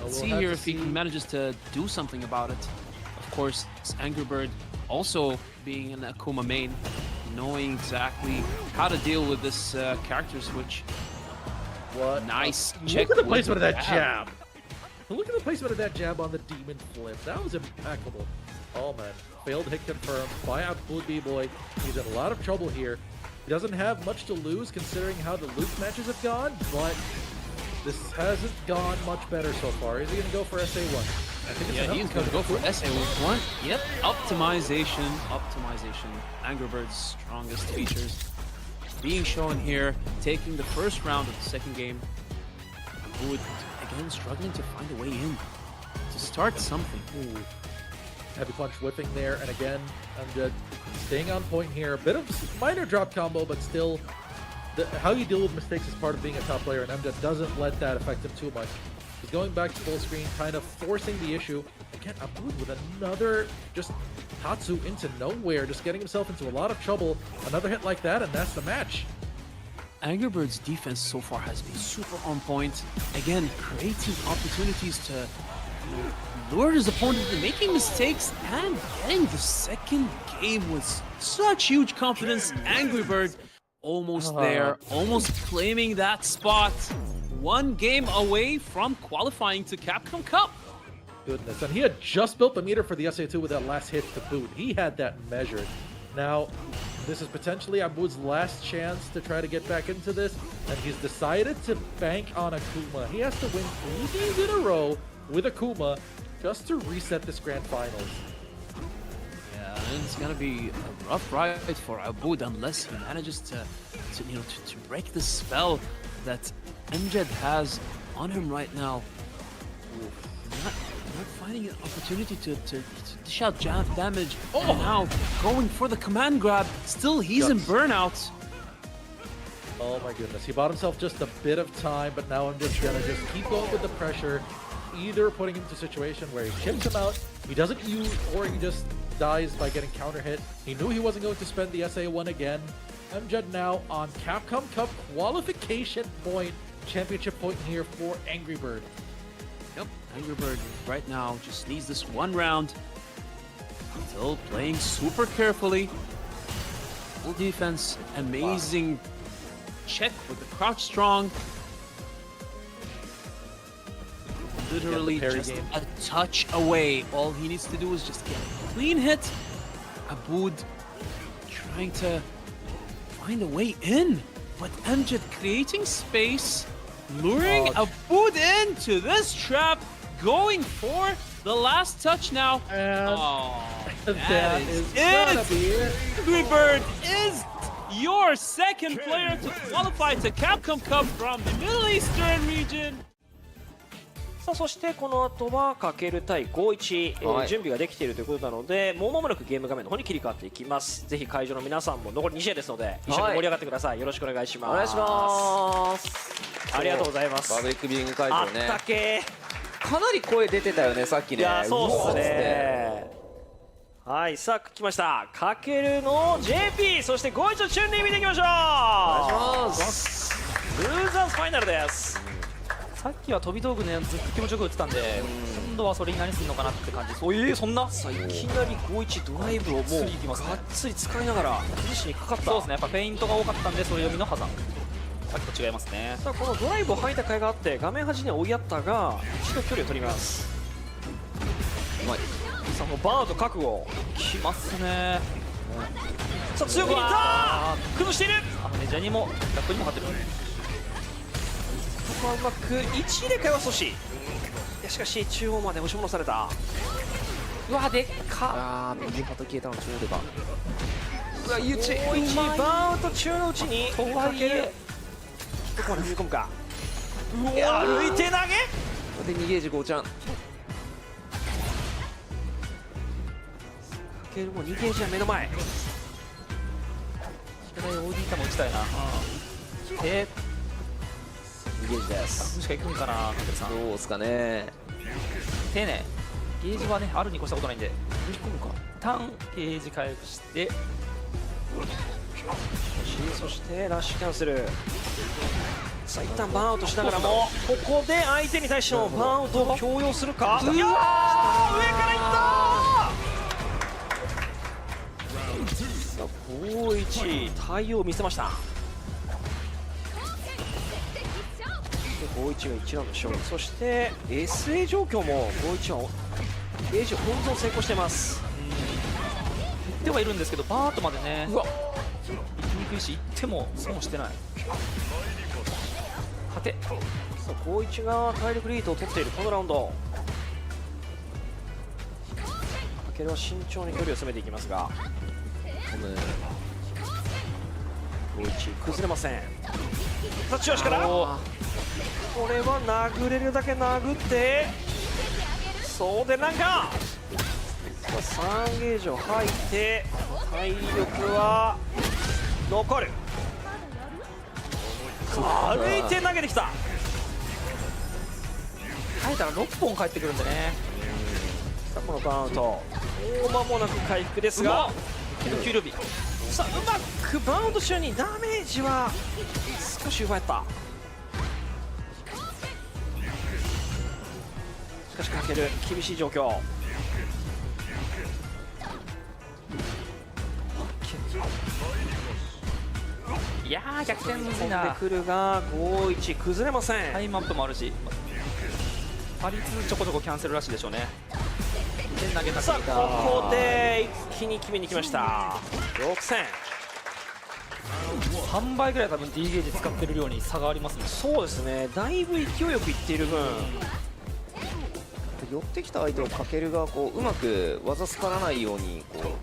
Let's see here if he manages to do something about it. Of course, Angry Bird also being an Akuma main, knowing exactly how to deal with this character switch. What? Nice check. Look at the placement of that jab. Look at the placement of that jab on the demon flip. That was impeccable. Oh man, failed hit confirmed by Abud B-Boy. He's in a lot of trouble here. He doesn't have much to lose considering how the loop matches have gone, but this hasn't gone much better so far. Is he going to go for SA1? I think it's he's going to go for SA1. Yep, optimization. Angry Bird's strongest features being shown here, taking the first round of the second game. Abud, again, struggling to find a way in, to start something. Ooh. Heavy punch whipping there, and again, Amjad staying on point here. A bit of minor drop combo, but still, how you deal with mistakes is part of being a top player, and Amjad doesn't let that affect him too much. He's going back to full screen, kind of forcing the issue. Again, Abud with another just Tatsu into nowhere, just getting himself into a lot of trouble. Another hit like that, and that's the match. Angry Bird's defense so far has been super on point. Again, creating opportunities to lure his opponent into making mistakes and getting the second game with such huge confidence. Angry Bird almost there, almost claiming that spot. One game away from qualifying to Capcom Cup. Goodness, and he had just built the meter for the SA2 with that last hit to boot. He had that measured. Now, this is potentially Abud's last chance to try to get back into this, and he's decided to bank on Akuma. He has to win 3 games in a row with Akuma just to reset this grand finals. Yeah, And it's gonna be a rough ride for Abud unless he manages to break the spell that Amjad has on him right now. Not finding an opportunity to dish out damage. Oh! And now going for the command grab. Still, he's in burnout. Oh my goodness, he bought himself just a bit of time, but now I'm just gonna keep going with the pressure, either putting him into a situation where he chips him out, he doesn't use, or he just dies by getting counter hit. He knew he wasn't going to spend the SA1 again. Amjad now on Capcom Cup qualification point, championship point here for Angry Bird. Yep, Angry Bird right now just needs this one round. Still playing super carefully. Full defense, amazing check with the crouch strong. Literally just a touch away. All he needs to do is just get a clean hit. Abud trying to find a way in, but Amjad creating space, luring Abud into this trap, going for the last touch now. That is it. Angry Bird is your second player to qualify to Capcom Cup from the Middle Eastern region. さあそしてこの後はかける対51、準備ができているということなので、もう間もなくゲーム画面の方に切り替わっていきます。ぜひ会場の皆さんも残り2試合ですので一緒に盛り上がってください。よろしくお願いします。お願いします。ありがとうございます。パブリックビューイング会場ね。あったけかなり声出てたよねさっきね。いやそうっすね。はい、さあ来ました。かけるの JP、 そして51のチュンリー見ていきましょう。お願いします。ルーザーズファイナルです。さっきは飛び道具ねずっと気持ちよく打ってたんで、今度はそれに何するのかなって感じです。そんなさあいきなり51ドライブをもうがっつり使いながら崩しにかかった。そうですね、やっぱフェイントが多かったんでそれ読みの破産。さっきと違いますね。さあこのドライブを吐いた甲斐があって画面端には追いやったが一度距離を取ります。うまい。さあもうバーンと覚悟きますね。さあ強くにいった崩している。ジャニーもラップにも勝ってる。ここはうまく1入れ替えは阻止。いやしかし中央まで押し戻された。うわでっか。右肩消えたの中央でか。うわゆち1バウンド中のうちにとはいえどこまで踏み込むか。いや歩いて投げで2ゲージ5ちゃん。もう2ゲージは目の前。宿題 OD 球打ちたいな。で2ゲージです。もしか行くんかな、かけるさん。どうですかね。丁寧。ゲージはね、あるに越したことないんで。踏み込むか。ターンゲージ回復して。そしてラッシュキャンセル。さあ一旦バーンアウトしながらもここで相手に対してのバーンアウトを強要するか。いやー上からいったさあ51対応を見せました。51が1ラウンド勝利。そして SA 状況も51はゲージ温存成功しています。行ってはいるんですけどバーッとまでね、うわ行きにくいし行っても損してない。勝て。さあ51が体力リードを取っているこのラウンド。かけるは慎重に距離を詰めていきますが51崩れません。さあ中足からこれは殴れるだけ殴ってそうでなんか3ゲージを吐いて体力は残る。歩いて投げてきた。耐えたら6本返ってくるんでね。さあこのバーンアウトもう間もなく回復ですが給料日。さあうまくバウンド中にダメージは少し奪えた。しかしかける厳しい状況。いやー逆転むずいな。飛んでくるが51崩れません。タイムアップもあるしパリ2ちょこちょこキャンセルらしいでしょうね。で投げた。さあここで一気に決めに来ました。6000 3倍ぐらい多分 D ゲージ使ってる量に差がありますね。そうですね、だいぶ勢いよくいっている分寄ってきた相手をかけるがこううまく技すからないようにこ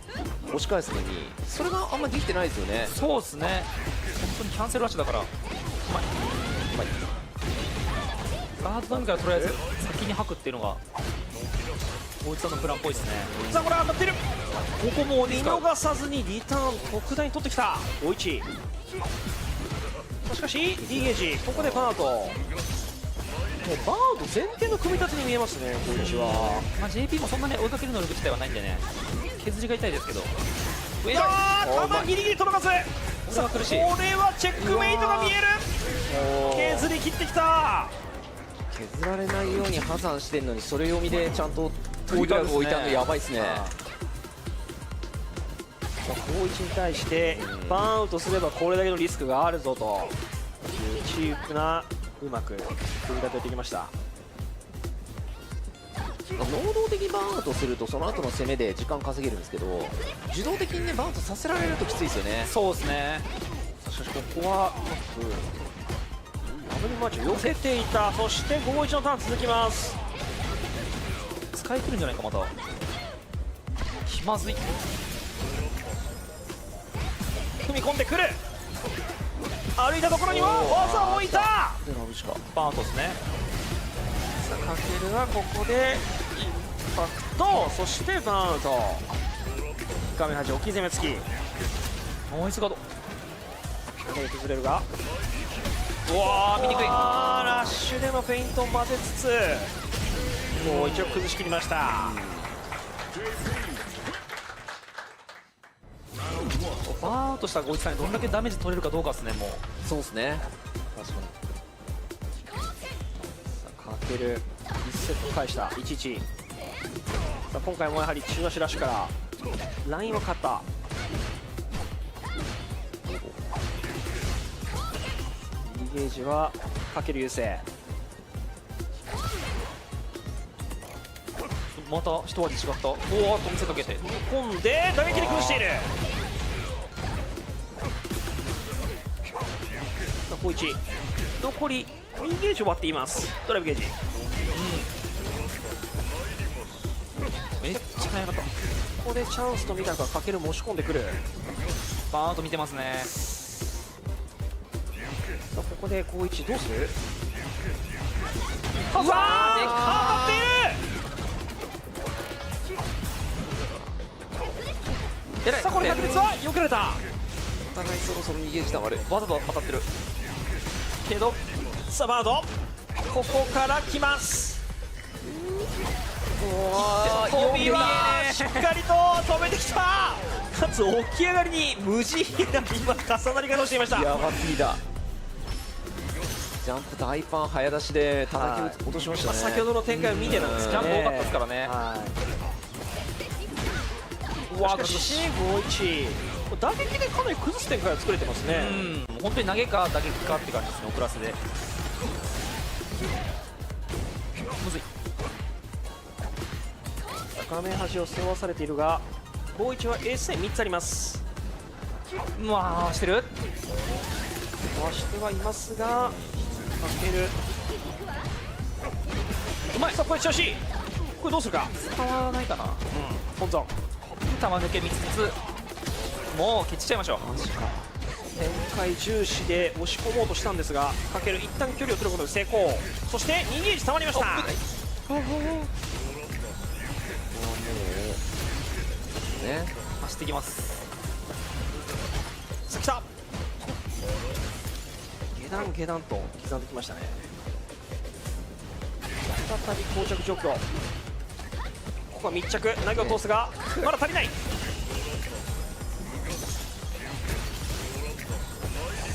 押し返すのにそれがあんまできてないですよね。そうですね。本当にキャンセルラッシュだから。うまい。うまい。ガードダウンからとりあえず先に吐くっていうのが大内さんのプランっぽいですね。さあこれ当たってる。ここも見逃さずにリターン特大に取ってきた大内。しかし D ゲージここでバード。もうバード前提の組み立てに見えますね大内は。まあ JP もそんなね追いかける能力自体はないんでね、削りが痛いですけど。ただギリギリ届かず。これは苦しい。これはチェックメイトが見える。削り切ってきた。削られないように破産してるのにそれ読みでちゃんとトリガー置いたのやばいっすね。高一に対してバーンアウトすればこれだけのリスクがあるぞというチープなうまく組み立ててきました。能動的にバーンアウトするとその後の攻めで時間稼げるんですけど、自動的にねバーンアウトさせられるときついですよね。そうですね。しかしここはダブルマーチを避けていた。そして51のターン続きます。使い切るんじゃないかまた。気まずい。踏み込んでくる。歩いたところには技を置いた。バーンアウトですね。さあかけるはここでインパクト、そしてバーンアウト。画面端置き攻め付き。ノイズガード崩れるが、うわー見にくい。ラッシュでのフェイントを混ぜつつもう一応崩しきりました。バーンアウトしたゴイチさんにどんだけダメージ取れるかどうかですね。もうそうですね。確かに。さあかける1セット返した11。さあ今回もやはり中足ラッシュからラインは勝った。ゲージはかける優勢。また一味違った。おおと見せかけて飛んで打撃で崩している。さあ小一残り2ゲージ終わっています。ドライブゲージ、めっちゃ速かった。ここでチャンスと見たかかける申し込んでくる。バーンアウト見てますね。ここで高一どうする。うわーでかっている。さあこれ確率は避けられた。お互いそろそろ逃げ時間悪い。わざと当たってるけどさあバードここから来ます。飛びはしっかりと止めてきた。かつ起き上がりに無慈悲な今重なり方をしていました。やばすぎだ。ジャンプ大パン早出しで叩き落としましたね。先ほどの展開を見てなんですけどね。ジャンプ多かったですからね。しかし51打撃でかなり崩す展開を作れてますね。本当に投げか打撃かって感じですね。遅らせでむずい。画面端を背負わされているが51はエース3つあります。回してる。回してはいますがかけるうまい。さあこれ調子これどうするか。使わないかな。本尊球抜け見つつもう蹴っちゃいましょう。展開重視で押し込もうとしたんですがかける一旦距離を取ることで成功。そして2ゲージ溜まりました。ね、走っていきます。さあ来た。下段と刻んできましたね。再び膠着状況。ここは密着投げを通すがまだ足りない。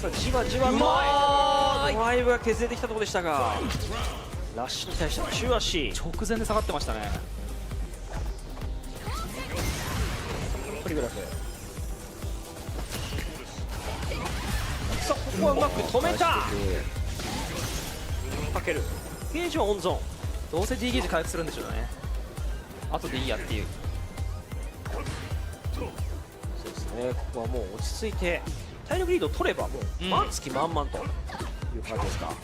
さあじわじわとドライブが削れてきたところでしたがラッシュに対しての中足直前で下がってましたね。トリグラフ。さあここはうまく止めた。かけるゲージは温存。どうせ D ゲージ回復するんでしょうね。後でいいやっていう。そうですね。ここはもう落ち着いて体力リードを取ればもう満月満々という感じですか。さ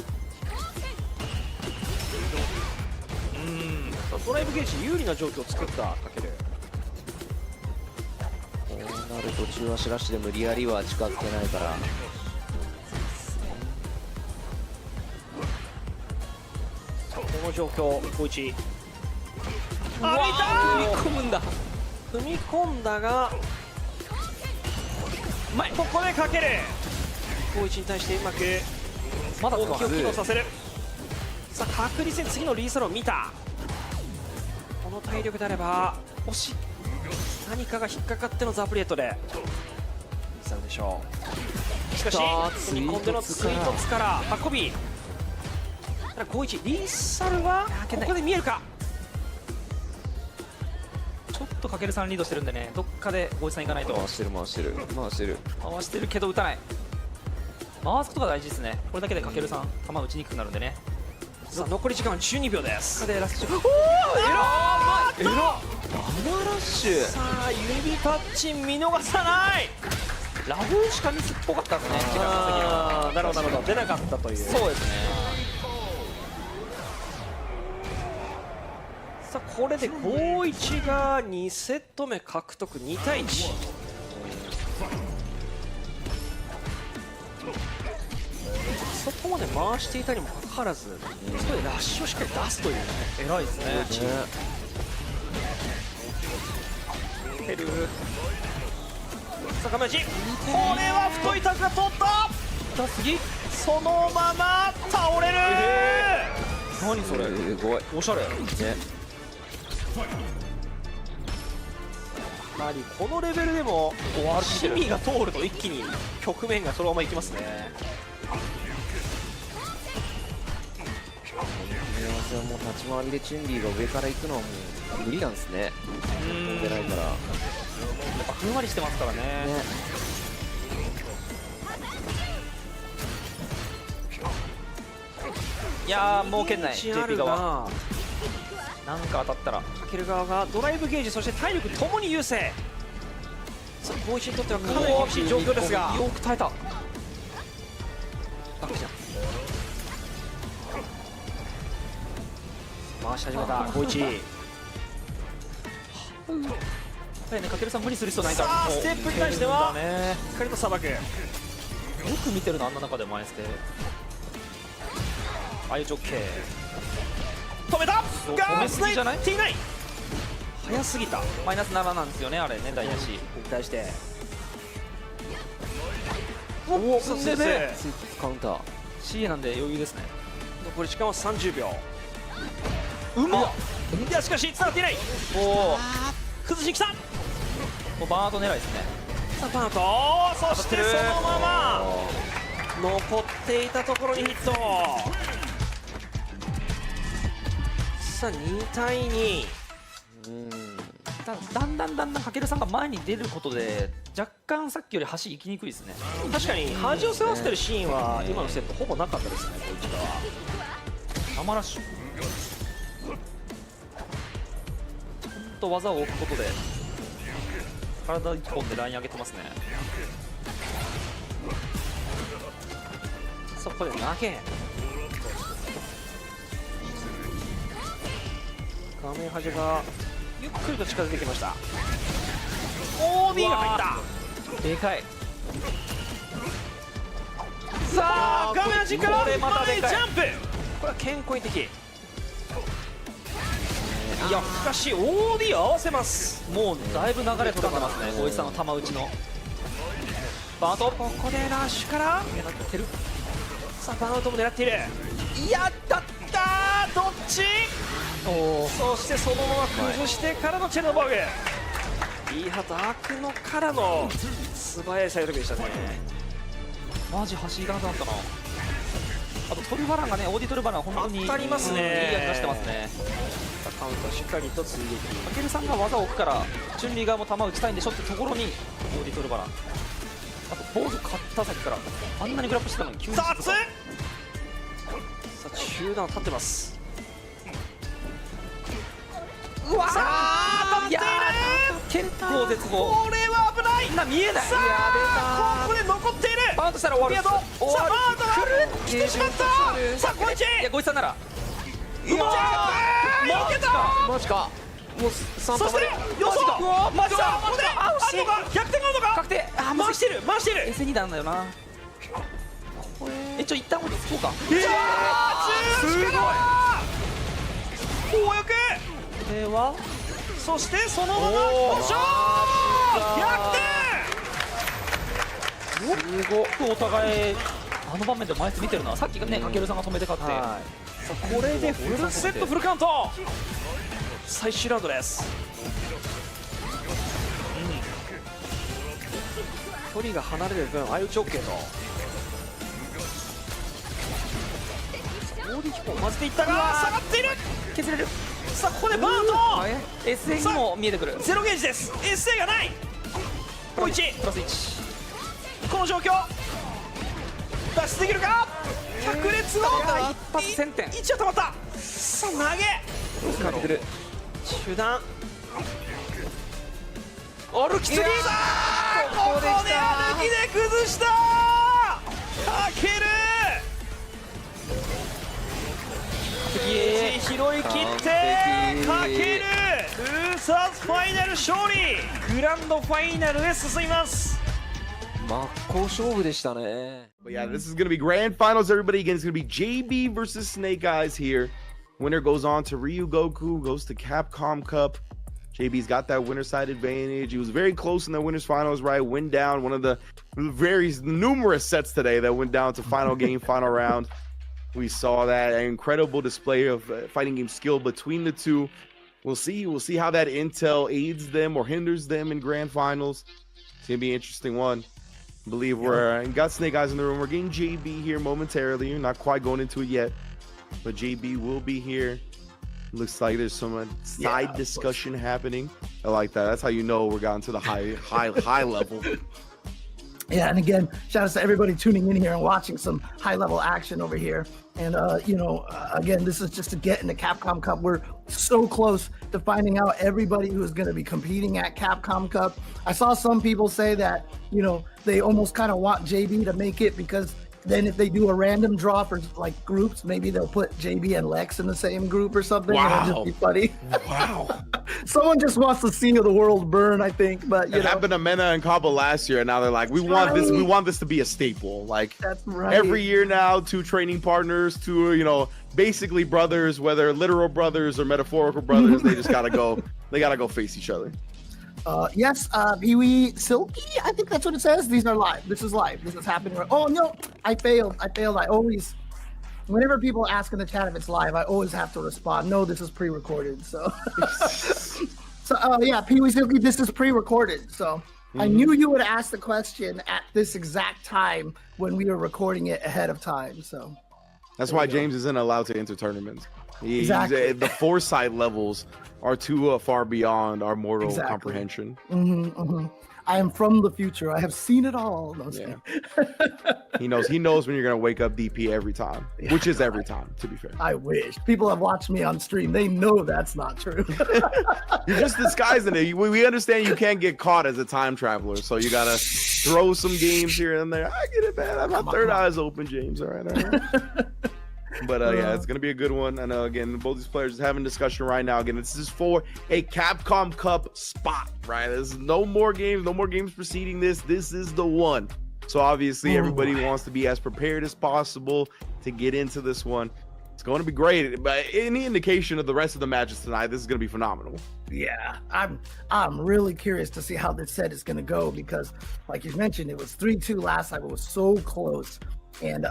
あドライブゲージ有利な状況を作ったかける。なると中足ラッシュで無理やりは近づけないから。この状況、小一。うわー、踏み込むんだ。踏み込んだが、ここでかける。小一に対してうまくまだ動きを機能させる。さあ確実に次のリーサロン見た。この体力であれば惜しい。何かが引っかかってのザプレートでリーサロンでしょう。しかし踏み込んでの追突から運び。ただ51リーサルはここで見えるか。ちょっとかけるさんリードしてるんでね、どっかでゴイさん行かないと。回してる回してる回してる回してるけど打たない。回すことが大事ですね。これだけでかけるさん球打ちにくくなるんでね。さあ残り時間は12秒です。でラストおお、エラー、エラー、ダブラッシュ。さあ指タッチ見逃さない。ラブーシカミスっぽかったですね。時間稼ぎは。なるほどなるほど、出なかったという。そうですね。さあこれで51が2セット目獲得、2対1。そこまで回していたにもかかわらず、そこでラッシュをしっかり出すというね、偉いですね。ヘルさあ亀内、これは太いタックが取った。次そのまま倒れる。何それ、すごいおしゃれね。やはりこのレベルでもシミが通ると一気に局面がそのままいきますね。もう立ち回りでチュンリーが上から行くのはもう無理なんですね。飛んでないからやっぱふんわりしてますからね。いやー、もう圏内 JP 側なんか当たったらかける側がドライブゲージ、そして体力ともに優勢。さあボイシにとってはかなり厳しい状況ですが、よく耐えた。バックじゃん。回し始めた小一。やっぱりね、かけるさん無理する必要ないから。さあステップに対してはしっかりとさばく。よく見てるの、あんな中で前捨て。ああいう直径止めたが止めすぎじゃない？っていない。早すぎた。マイナス7なんですよね、あれね、台無しに対して。おお、そでね、カウンター CA なんで余裕ですね。残り時間は30秒。うまっ。いやしかし繋がっていない。おお、崩しに来た。もうバート狙いですね。さあバート、そしてそのまま残っていたところにヒット。さあ2対2。だんだんかけるさんが前に出ることで若干さっきより端行きにくいですね。確かに端を背負わせてるシーンは今のセットほぼなかったですね、こちらは。生ラッシュちゃんと技を置くことで体一本でライン上げてますね。そこで投げ、画面端がゆっくりと近づいてきました。 OD が入った。でかい。さあ画面端からこれまたでかいジャンプ。これは健康的。いやしかし OD 合わせます。もうだいぶ流れ取れてますね、小石さんの球打ちのバート。ここでラッシュから狙ってる。さあバートも狙っている。いやだったー、どっち。そしてそのまま崩してからのチェルノボーグ。いやダークのからの素早いサイドでしたね。マジ走りがなくなったな。あとトルバランがね、オーディトルバラン本当に当たりますね。いい味出してますね。カウンターしっかりと追撃。かけるさんが技を置くからチュンリー側も球打ちたいんでしょってところにオーディトルバラン、あと防具買った先からあんなにグラップしてたのに急にさあ中段立ってます。うわー、いやー結構絶望。これは危ない。みんな見えない。さあここで残っている。バートしたら終わる。さあバートが来てしまった。さあ小一、いや小石さんならうわー、いけた。マジか。もう3そして予想マジだここであるのか逆転があるのか確定あ回してる回してる S2 段だよな一旦落ち着こうかいやーすごい攻略これはそしてそのままおしょー逆転すごいお互いあの場面で前見てるなさっきねかけるさんが止めて勝ってさあこれでフルセットフルカウント最終ラウンドです距離が離れる分相打ち OK とボディキックを混ぜていったが下がっている削れるさあここでバーンと SA にも見えてくるゼロゲージです SA がないここ1プラス1この状況脱出できるか百列の一発1000点1はたまったさあ投げかけてる手段歩きすぎだここで歩きで崩したかける拾い切ってかけるルーサーズファイナル勝利グランドファイナルへ進みます真っ向勝負でしたね But yeah, this is going to be grand finals, everybody. Again, it's going to be JB versus Snake Eyes here. Winner goes on to Ryu Goku, goes to Capcom Cup. JB's got that winner side advantage. He was very close in the winners finals, right? Went down one of the very numerous sets today that went down to final game, final round. We saw that an incredible display of fighting game skill between the two. We'll see how that intel aids them or hinders them in grand finals. It's going to be an interesting one. I believe we're got Snake Eyes in the room. We're getting JB here momentarily. We're not quite going into it yet, but JB will be here. Looks like there's some side discussion happening. I like that. That's how you know we're gotten to the high level. Yeah, and again, shout out to everybody tuning in here and watching some high-level action over here. And, again, this is just to get into Capcom Cup. We're so close to finding out everybody who is going to be competing at Capcom Cup. I saw some people say that, they almost kind of want JB to make it because then if they do a random draw for, like, groups, maybe they'll put JB and Lex in the same group or something. Wow. It'll just be funny. Wow. Someone just wants to see the world burn, I think. But it happened to Mena and Kaba last year, and now they're like, we want this to be a staple. Like that's right. Every year now, two training partners, two, basically brothers, whether literal brothers or metaphorical brothers, they just gotta go. They gotta go face each other. Yes, Pee-wee Silky, I think that's what it says. These are live. This is live. This is happening. Oh no, I failed. I always, whenever people ask in the chat if it's live, I always have to respond. No, this is pre-recorded. So, yeah, Pee-wee Silky, this is pre-recorded. So I knew you would ask the question at this exact time when we were recording it ahead of time. So that's why James isn't allowed to enter tournaments. Exactly. The foresight levels are too far beyond our mortal comprehension. I am from the future. I have seen it all. No, He knows when you're gonna wake up DP every time, which is every time, to be fair. I wish. People have watched me on stream. They know that's not true. You're just disguising it. We understand you can't get caught as a time traveler, so you gotta throw some games here and there. I get it, man. I have my third eyes open, James. All right. But yeah, it's gonna be a good one. I know. Again, both these players are having a discussion right now. Again, this is for a Capcom Cup spot, right? There's no more games preceding this. This is the one. So obviously, everybody wants to be as prepared as possible to get into this one. It's going to be great. But any indication of the rest of the matches tonight, this is going to be phenomenal. Yeah, I'm really curious to see how this set is going to go because, like you mentioned, it was 3-2 last time. It was so close. And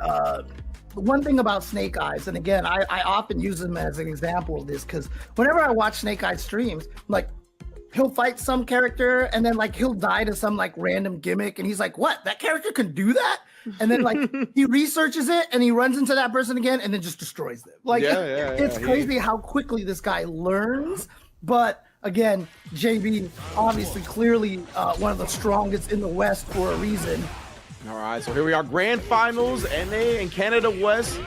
one thing about Snake Eyes, and again, I often use him as an example of this because whenever I watch Snake Eyes streams, like he'll fight some character and then like he'll die to some like random gimmick and he's like, what? That character can do that? And then like he researches it and he runs into that person again and then just destroys them. Like it's crazy how quickly this guy learns. But again, JB obviously clearly one of the strongest in the West for a reason. All right, so here we are, grand finals, NA and Canada West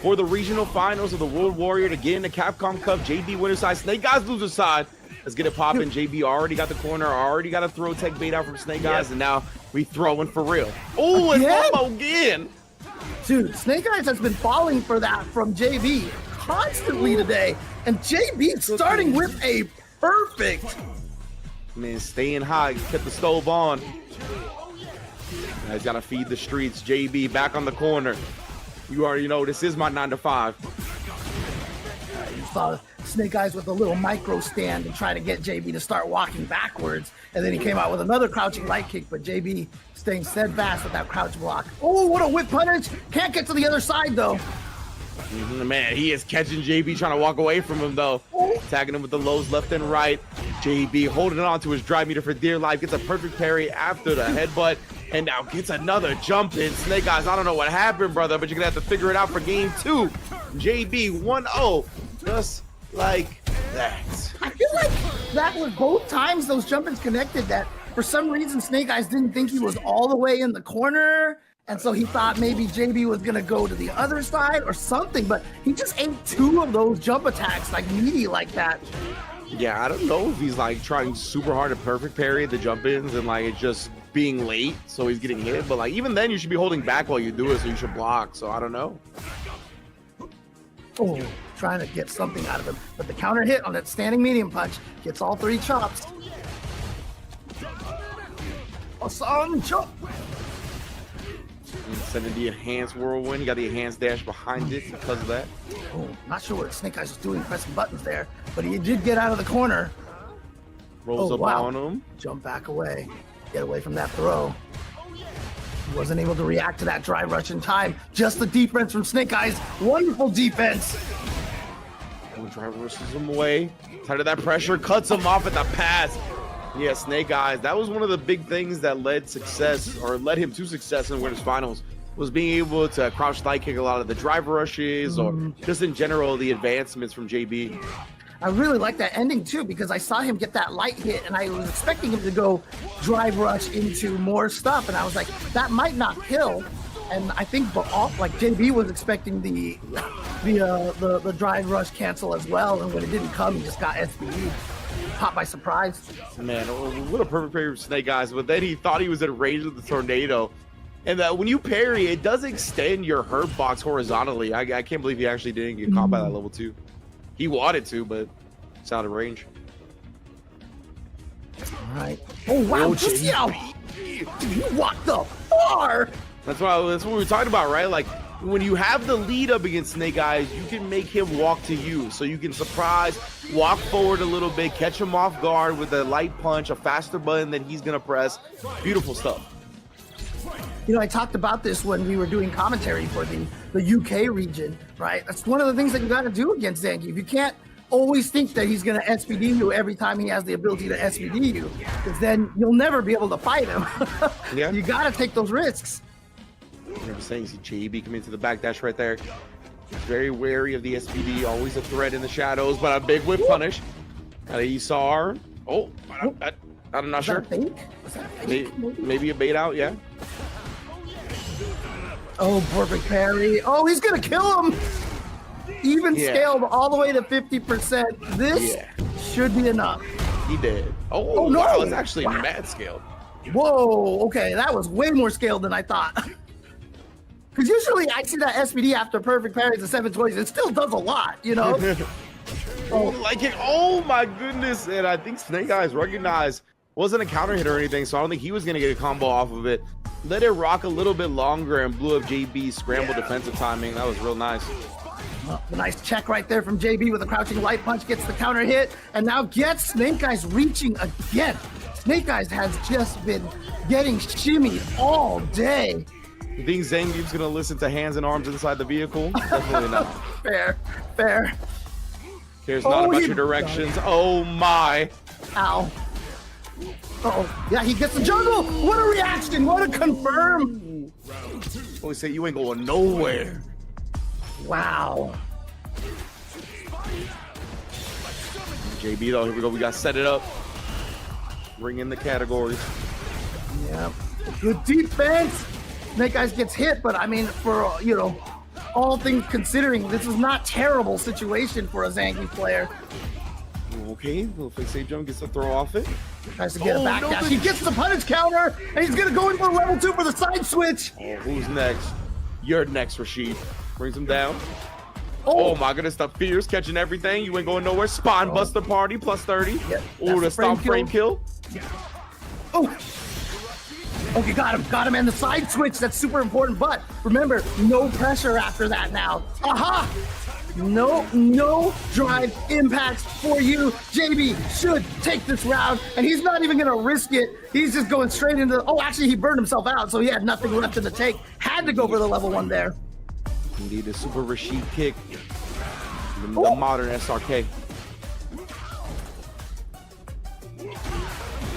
for the regional finals of the World Warrior to get into Capcom Cup. JB winner side, Snake Eyes loser side. Let's get it popping. JB already got the corner, already got a throw tech bait out from Snake Eyes, and now we throwing for real. Oh, and Momo again. Dude, Snake Eyes has been falling for that from JB constantly today, and JB starting with a perfect. Man, staying high, kept the stove on. Now he's got to feed the streets. JB back on the corner. You already know this is my 9 to 5. You saw Snake Eyes with a little micro stand and try to get JB to start walking backwards. And then he came out with another crouching light kick, but JB staying steadfast with that crouch block. Oh, what a whip punish. Can't get to the other side, though. Man, he is catching JB, trying to walk away from him, though. Tagging him with the lows left and right. JB holding on to his drive meter for dear life. Gets a perfect parry after the headbutt. And now gets another jump in. Snake Eyes, I don't know what happened, brother, but you're going to have to figure it out for game 2. JB 1-0. Just like that. I feel like that was both times those jump-ins connected that for some reason Snake Eyes didn't think he was all the way in the corner. And so he thought maybe JB was going to go to the other side or something, but he just ate 2 of those jump attacks like meaty like that. Yeah, I don't know if he's like trying super hard to perfect parry the jump-ins and like it's just being late, so he's getting hit. But like even then you should be holding back while you do it, so you should block. So I don't know. Oh, trying to get something out of him. But the counter hit on that standing medium punch gets all 3 chops. Awesome jump. Sending the enhanced whirlwind. He got the enhanced dash behind it because of that. Oh, not sure what Snake Eyes was doing, pressing buttons there, but he did get out of the corner. Rolls up on him. Jump back away. Get away from that throw. He wasn't able to react to that drive rush in time. Just the defense from Snake Eyes. Wonderful defense. Drive rushes him away. Tired of that pressure. Cuts him off at the pass. Yeah, Snake Eyes. That was one of the big things that led him to success in Winners Finals, was being able to crouch light kick a lot of the drive rushes or just in general the advancements from JB. I really like that ending too because I saw him get that light hit and I was expecting him to go drive rush into more stuff and I was like, that might not kill. And I think like JB was expecting the drive rush cancel as well, and when it didn't come, he just got SBE. Caught by surprise. Man, what a perfect parry from Snake Eyes, but then he thought he was in range of the tornado. And that when you parry, it does extend your hurt box horizontally. I can't believe he actually didn't get caught by that level 2. He wanted to, but it's out of range. All right. Oh, wow. Just you walked the far. That's what we were talking about, right? Like, when you have the lead up against Snake Eyes, you can make him walk to you. So you can surprise, walk forward a little bit, catch him off guard with a light punch, a faster button that he's going to press. Beautiful stuff. You know, I talked about this when we were doing commentary for the UK region, right? That's one of the things that you got to do against Zangief. You can't always think that he's going to SPD you every time he has the ability to SPD you, because then you'll never be able to fight him. Yeah. You got to take those risks. I'm saying, see JB come into the backdash right there. Very wary of the SPD, always a threat in the shadows, but a big whip punish. Esar. Oh, I'm not sure. Maybe a bait out, yeah. Oh, perfect parry. Oh, he's gonna kill him. Even scaled all the way to 50%. This should be enough. He did. Oh no, wow, it's actually mad scaled. Whoa, okay, that was way more scaled than I thought. Because usually I see that SPD after perfect parries of 720s. It still does a lot, you know? Like it. Oh my goodness. And I think Snake Eyes recognized wasn't a counter hit or anything, so I don't think he was going to get a combo off of it. Let it rock a little bit longer and blew up JB's scramble defensive timing. That was real nice. A nice check right there from JB with a crouching light punch, gets the counter hit, and now gets Snake Eyes reaching again. Snake Eyes has just been getting shimmied all day. You think Zangief's gonna listen to hands and arms inside the vehicle? Definitely not. Fair. Cares not about your directions. Oh my. Ow. Oh, yeah, he gets the juggle. What a reaction. What a confirm. Always say you ain't going nowhere. Wow. JB though, here we go. We got to set it up. Bring in the categories. Yeah. Good defense. Snake Eyes gets hit, but I mean, for, you know, all things considering, this is not terrible situation for a Zangief player. Okay, little fake save jump, gets the throw off it. Tries to get a back dash. He gets the punish counter, and he's gonna go in for level 2 for the side switch. Oh, who's next? You're next, Rashid. Brings him down. Oh my goodness, the Fierce catching everything. You ain't going nowhere. Spawn Buster Party plus 30. Yep, Oh, the Stomp frame kill. Oh. Okay, got him, and the side switch, that's super important, but remember, no pressure after that now. Aha! No drive impacts for you. JB should take this round, and he's not even gonna risk it. He's just going straight into oh, actually, he burned himself out, so he had nothing left in the tank. Had to go for the level 1 there. Indeed, a super Rashid kick. The modern SRK.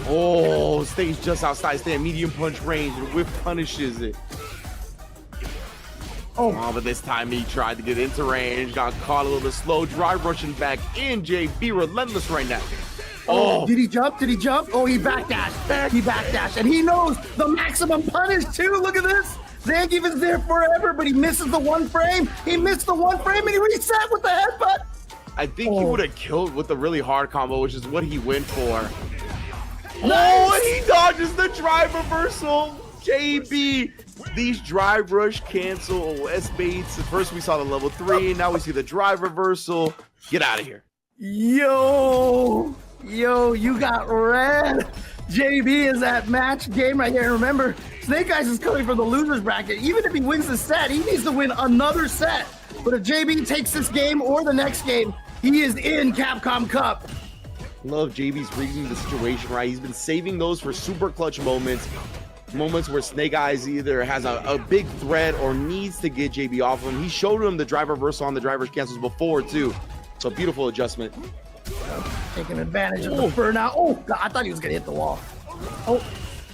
Oh, stays just outside, stay at medium punch range, and Whip punishes it. Oh, but this time he tried to get into range, got caught a little bit slow, drive rushing back in. JB relentless right now. Oh, did he jump? Oh, he backdashed. He backdashed, and he knows the maximum punish too. Look at this. Zangief is there forever, but he misses the 1 frame. He missed the 1 frame, and he reset with the headbutt. I think he would have killed with the really hard combo, which is what he went for. Oh, and he dodges the drive reversal. JB, these drive rush cancel S baits. First we saw the level 3, now we see the drive reversal. Get out of here. Yo, you got red. JB is that match game right here. Remember, Snake Eyes is coming from the loser's bracket. Even if he wins the set, he needs to win another set. But if JB takes this game or the next game, he is in Capcom Cup. Love JB's reading the situation right. He's been saving those for super clutch moments where Snake Eyes either has a big threat or needs to get JB off of him. He showed him the drive reversal on the driver's cancels before too. So beautiful adjustment. Taking advantage of the burnout. Oh, God, I thought he was going to hit the wall. Oh,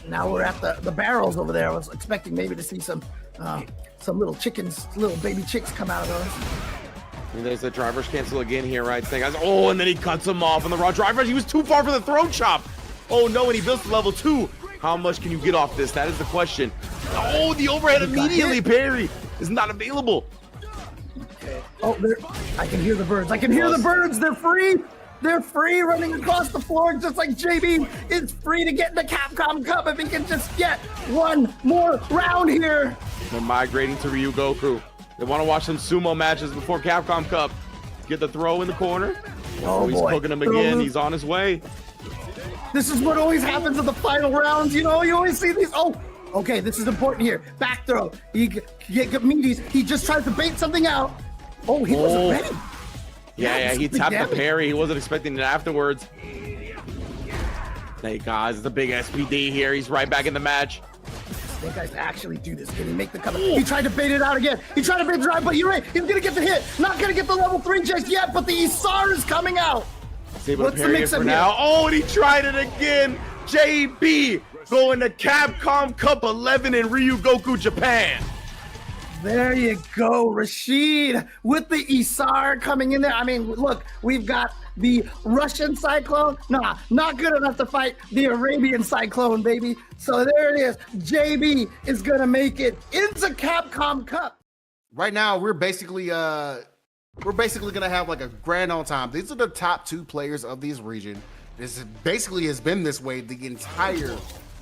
now we're at the barrels over there. I was expecting maybe to see some little chickens, little baby chicks come out of those. And there's the driver's cancel again here, right? Snake Eyes. Oh, and then he cuts him off on the raw driver. He was too far for the throat chop. Oh, no, and he builds to level 2. How much can you get off this? That is the question. Oh, the overhead immediately parry is not available. Oh, I can hear the birds. I can hear the birds. They're free. They're free running across the floor, just like JB is free to get in the Capcom Cup if he can just get one more round here. They're migrating to Ryu Goku. They want to watch some sumo matches before Capcom Cup. Get the throw in the corner. Oh, he's cooking him again. He's on his way. This is what always happens in the final rounds. You know, you always see these. Oh, okay, this is important here. Back throw. He meaties. He just tries to bait something out. Oh, he wasn't ready. Yeah, he tapped the parry. He wasn't expecting it afterwards. Hey guys, it's a big SPD here. He's right back in the match. Snake Eyes actually do this. Can he make the cover? He tried to bait it out again. He tried to bait the drive, but you're right. He's gonna get the hit. Not gonna get the level 3 just yet, but the Isar is coming out. What's the mix-up now? Oh, and he tried it again. JB going to Capcom Cup 11 in Ryu Goku, Japan. There you go, Rashid with the Isar coming in there. I mean, look, we've got the Russian Cyclone. Nah, not good enough to fight the Arabian Cyclone, baby. So there it is. JB is going to make it into Capcom Cup. Right now, we're basically going to have like a grand on time. These are the top 2 players of this region. This basically has been this way the entire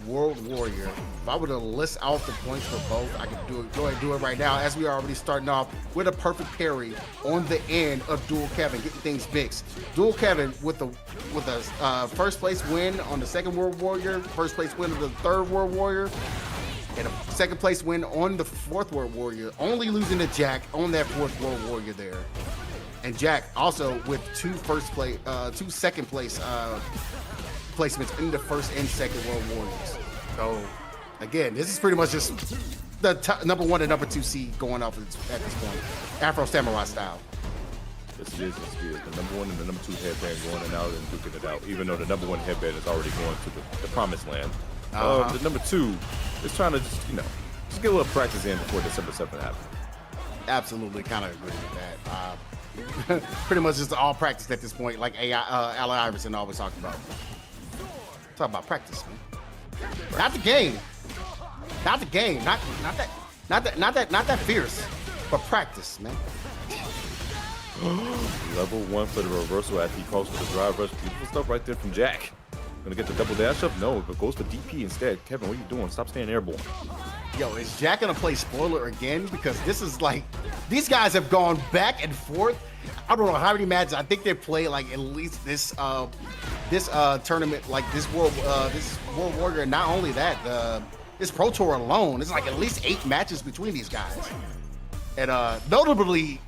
World Warrior. If I were to list out the points for both, I could go ahead and do it right now, as we are already starting off with a perfect parry on the end of Dual Kevin, getting things mixed. Dual Kevin with a first place win on the 2nd World Warrior, first place win of the 3rd World Warrior, and a 2nd place win on the 4th World Warrior, only losing to Jack on that 4th World Warrior there. And Jack also with 2 second place placements in the 1st and 2nd World Warriors. So again, this is pretty much just the number 1 and number 2 seed going off at this point, Afro Samurai style. This is the number 1 and the number 2 headband going and out and duking it out, even though the number 1 headband is already going to the promised land. The number 2 is trying to just get a little practice in before December 7th happens. Absolutely, kind of agree with that. Pretty much just all practice at this point, like Allen Iverson always talking about. Talk about practice, man. Not the game. Not the game. Not that fierce. But practice, man. Level 1 for the reversal after he calls for the drive rush. Beautiful stuff right there from Jack. Gonna get the double dash up? No, but goes for DP instead. Kevin, what are you doing? Stop staying airborne. Yo, is Jack gonna play spoiler again? Because this is like, these guys have gone back and forth. I don't know how many matches. I think they played like at least this tournament, like this World Warrior. And not only that, this Pro Tour alone, it's like at least 8 matches between these guys. And notably,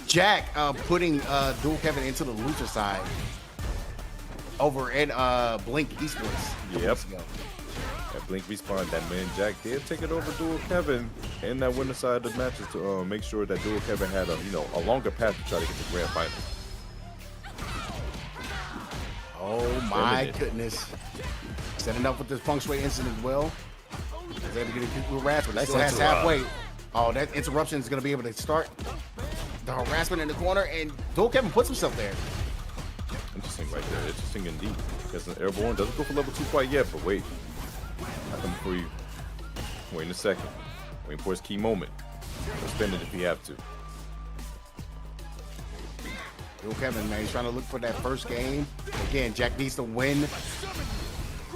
Jack putting Dual Kevin into the loser side over in Blink Esports. Yep. At Blink Respawn, that man Jack did take it over Dual Kevin in that winner side of the matches to make sure that Dual Kevin had a longer path to try to get to grand final. Oh my goodness! Setting up with this feng shui incident as well. He's able to get a harassment. He still has halfway. Oh, that interruption is going to be able to start the harassment in the corner, and Dual Kevin puts himself there. Interesting right there. Interesting indeed. Because an airborne doesn't go for level 2 quite yet, but wait. I come for you. Wait a second. Waiting for his key moment. He'll spend it if he have to. Dual Kevin, man, he's trying to look for that first game. Again, Jack needs to win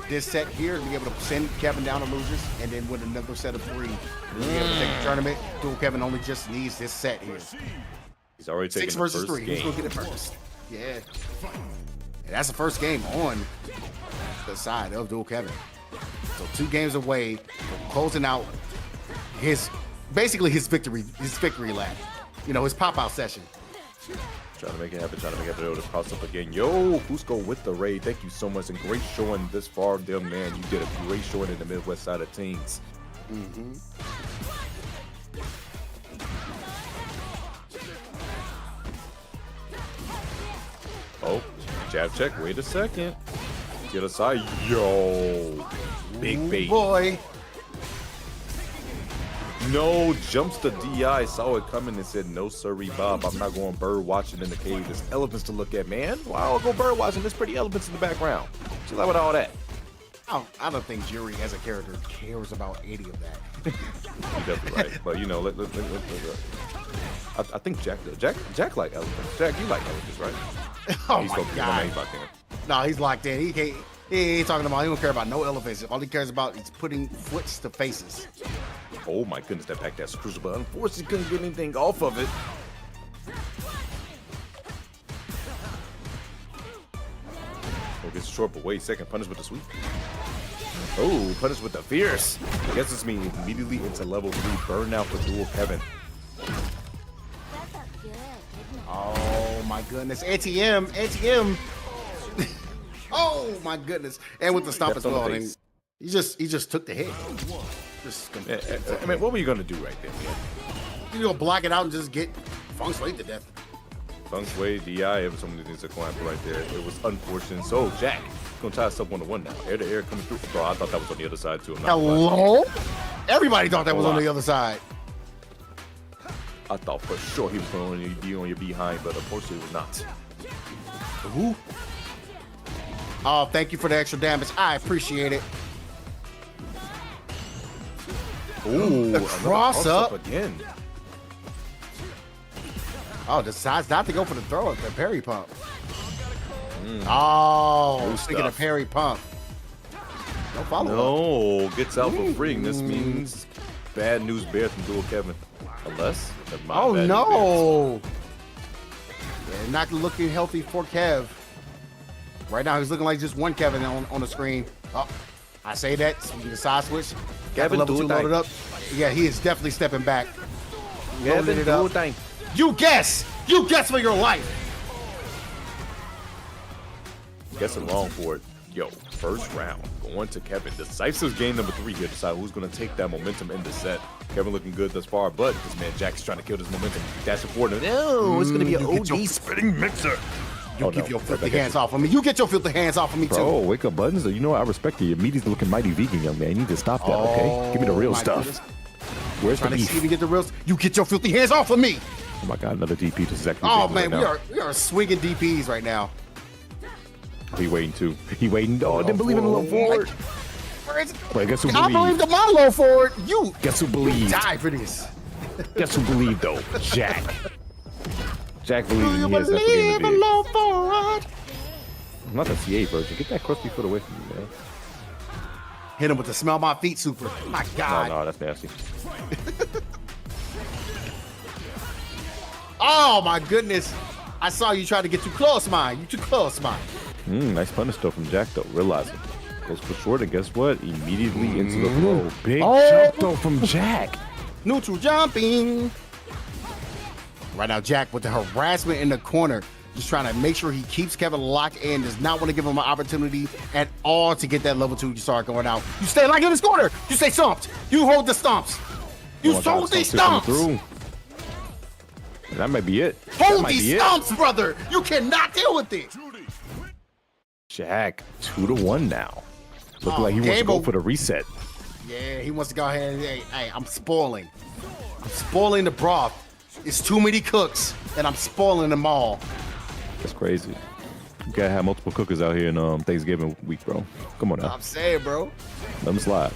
this set here to be able to send Kevin down to losers, and then win another set of 3 to be able to take the tournament. Dual Kevin only just needs this set here. He's already taken 6 the versus first 3. game. Who's gonna get it first? Yeah. And that's the first game on the side of Dual Kevin. So 2 games away from closing out basically his victory lap. You know, his pop-out session. Trying to make it happen, able to cross up again. Yo, Cusco with the raid. Thank you so much. And great showing this far, there, man. You did a great showing in the Midwest side of teams. Oh, jab check. Wait a second. Get aside. Yo. Big bait. Boy. No, jumps the DI, saw it coming and said, no, sorry, Bob. I'm not going bird watching in the cave. There's elephants to look at, man. Why I'll go bird watching? There's pretty elephants in the background. Chill out with all that. I don't think Yuri as a character cares about any of that. You're definitely right. But, you know, I think Jack does. Jack like elephants. Jack, you like elephants, right? Oh, he's my God. He's locked in. No, he's locked in. He ain't talking about, he don't care about no elephants. All he cares about is putting foots to faces. Oh my goodness, that pack that's crucial, but unfortunately couldn't get anything off of it. Oh, gets short, but wait a second, punish with the sweep. Oh, punish with the fierce. I guess this means immediately into level 3 burnout for Dual Kevin. Oh my goodness, ATM. Oh my goodness, and with the stomp as well. And he just took the hit. I mean, what were you gonna do right there, man? You gonna block it out and just get feng shui to death. Feng Shui, DI, it was so many things to climb right there. It was unfortunate. So Jack, gonna tie us up 1-1 now. Air to air coming through. Bro, I thought that was on the other side too. Hello? Everybody thought that was on the other side. I thought for sure he was going to be on your behind, but unfortunately it was not. Who? Oh, thank you for the extra damage. I appreciate it. Ooh, the cross up again. Oh, decides not to go for the throw at the parry pump. Oh, speaking of parry pump. No follow up. No, gets out for free. This means bad news bears from Dual Kevin. Unless. Oh, no. Yeah, not looking healthy for Kev. Right now, he's looking like just one Kevin on the screen. Oh, I say that. So the side switch. Kevin, level 2 loaded up. Yeah, he is definitely stepping back. Kevin, it up. You guess for your life. Guessing wrong for it. Yo, first round going to Kevin. Decisive game number 3 here. Decide who's going to take that momentum in the set. Kevin looking good thus far, but this man Jack's trying to kill this momentum. That's important. No, it's going to be an OD spitting mixer. You get your filthy hands off of me. You get your filthy hands off of me, too. Bro, wake up, Buttons. You know what? I respect you. Your meat is looking mighty vegan, young man. You need to stop that, okay? Give me the real stuff. Goodness. Where's the beef? beef? See if you get the real. You get your filthy hands off of me. Oh my God, another DP. This is exactly. Oh man, we are swinging DPs right now. He waiting too. He waiting. Oh, I didn't believe in the low forward. But guess who I believe the monologue forward. You. Guess who believed? Die for this. Guess who believed though? Jack. Jack believed Do you in me. believe in love forward? Not the CA version. Get that crusty foot away from me, man. Hit him with the smell my feet super. My God. No, that's nasty. Oh my goodness. I saw you try to get too close, mine. You too close, mine. Nice punish though from Jack though. Realizing. Goes for short, and guess what? Immediately into the throw. Big jump though from Jack. Neutral jumping. Right now, Jack with the harassment in the corner. Just trying to make sure he keeps Kevin locked in. Does not want to give him an opportunity at all to get that level 2 to start going out. You stay locked in this corner. You stay stumped. You hold the stumps. You hold these stumps. That might be it. Hold these stumps, brother. You cannot deal with it. Jack 2-1 now. Looking like he wants to go for the reset. Yeah, he wants to go ahead and hey, I'm spoiling. I'm spoiling the broth. It's too many cooks, and I'm spoiling them all. That's crazy. You gotta have multiple cookers out here in Thanksgiving week, bro. Come on now. I'm saying, bro. Let them slide.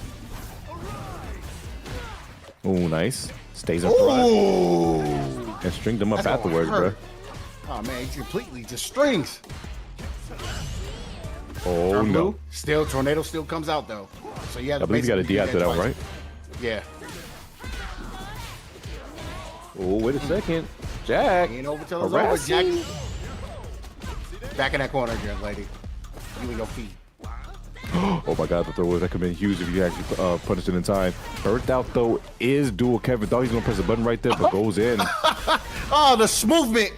Oh, nice. Stays up front. And string them up afterwards, bro. Oh, man, he completely just strings. Oh, no. Still, Tornado still comes out, though. So you have to I believe you got a D after that one, right? Yeah. Oh, wait a second. Jack. Ain't over till it's over, Jack. Back in that corner again, lady. You and your feet. Oh my God, the throw that could have been huge if you actually punished it in time. Burnt out though is dual. Kevin thought he's gonna press a button right there, but goes in. Oh, the smoothment.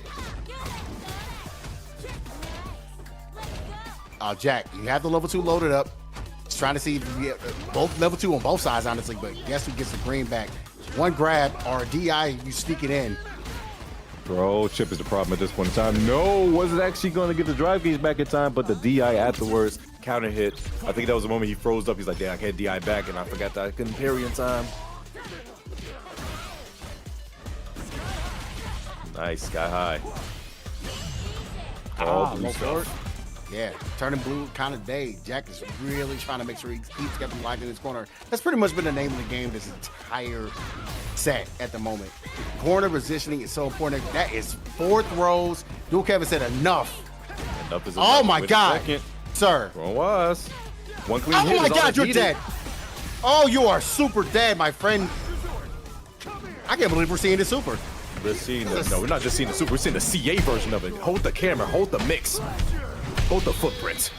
Jack, you have the level 2 loaded up. Just trying to see if you get both level 2 on both sides, honestly, but guess who gets the green back? One grab or a DI, you sneak it in. Bro, chip is the problem at this point in time. No, wasn't actually going to get the drive gauge back in time, but the DI afterwards, counter hit. I think that was the moment he froze up. He's like, damn, I can't DI back, and I forgot that I couldn't parry in time. Nice, sky high. All blue stuff. Yeah, turning blue kind of day. Jack is really trying to make sure he keeps Kevin locked in his corner. That's pretty much been the name of the game this entire set at the moment. Corner positioning is so important. That is 4 throws. Dual Kevin said enough. Enough is oh enough. my God, sir. One was. One clean hit. Oh my God, you're dead. Oh, you are super dead, my friend. I can't believe we're seeing the super. We're seeing the, no, we're not just seeing the super. We're seeing the CA version of it. Hold the camera. Hold the mix. Hold the footprint.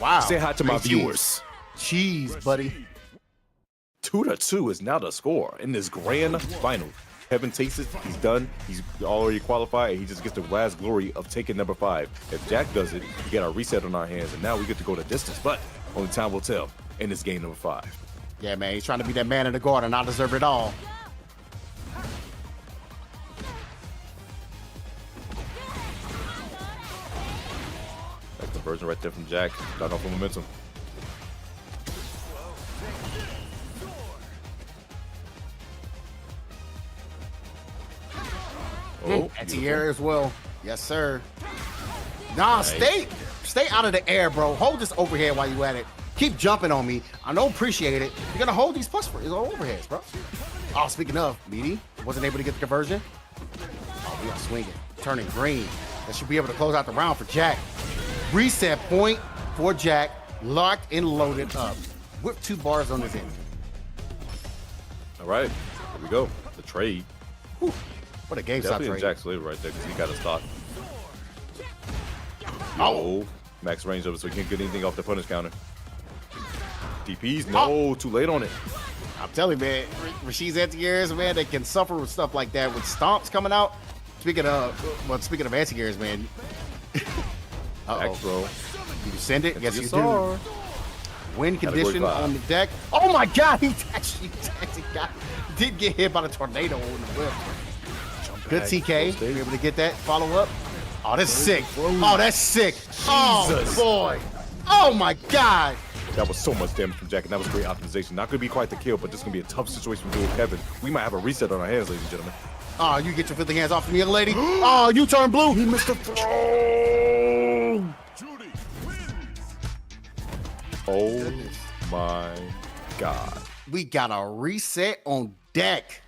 Wow. Say hi to my viewers. Jeez, buddy. 2-2 is now the score in this grand final. Kevin takes it. He's done. He's already qualified. And he just gets the last glory of taking number 5. If Jack does it, we got a reset on our hands, and now we get to go the distance. But only time will tell in this game number 5. Yeah, man. He's trying to be that man in the garden. I deserve it all. That's the version right there from Jack. Got off of momentum. Oh, anti-air as well. Yes, sir. Nah, stay out of the air, bro. Hold this overhead while you at it. Keep jumping on me. I don't appreciate it. You're gonna hold these pucks for his overheads, bro. Oh, speaking of, Meaty wasn't able to get the conversion. Oh, we are swinging, turning green. That should be able to close out the round for Jack. Reset point for Jack, locked and loaded up with 2 bars on his end. All right, here we go. The trade. Whew. What a game stop trade. Jack's flavor right there because he got a stock. Oh, max range of it, so he can't get anything off the punish counter. DPs, no, too late on it. I'm telling you, man, Rashid's anti-airs, man, they can suffer with stuff like that with stomps coming out. Speaking of anti-airs, man. Uh-oh. Bro. You send it? Yes, you do. Win condition on the deck. Oh my God, he actually did get hit by the tornado on the whip. Good TK. Be able to get that follow up. Oh, that's sick. Oh, that's sick. Oh boy. Oh my God. That was so much damage from Jack, and that was great optimization. Not gonna be quite the kill, but this is gonna be a tough situation for Dual Kevin. We might have a reset on our hands, ladies and gentlemen. Oh, you get your filthy hands off me, young lady. Oh, you turn blue. He missed the throw. Oh my God. We got a reset on deck.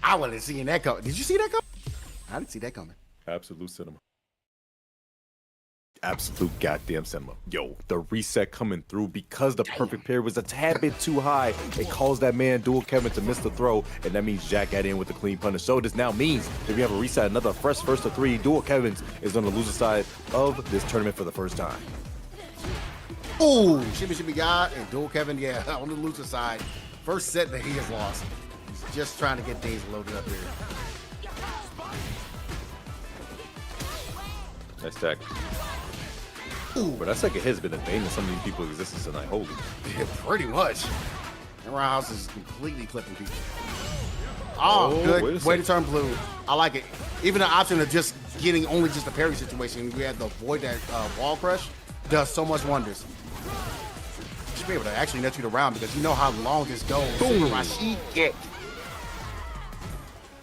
I wasn't seeing that coming. Did you see that coming? I didn't see that coming. Absolute cinema. absolute goddamn cinema. Yo, the reset coming through because the perfect pair was a tad bit too high. It caused that man Dual Kevin to miss the throw, and that means Jack got in with the clean punish. So this now means that we have a reset, another fresh first to 3. Dual Kevin's is on the loser side of this tournament for the first time. Ooh, shimmy God, and Dual Kevin, yeah, on the loser side. First set that he has lost. He's just trying to get things loaded up here. Nice tech. Ooh, but that second hit's been a bane of some of these people's existence tonight. Holy. Yeah, pretty much. And Roundhouse is completely clipping people. Oh, good way to turn blue. I like it. Even the option of just getting only just a parry situation, we had to avoid that wall crush, does so much wonders. You should be able to actually net you the round because you know how long this goes. Boom. Rashid kick.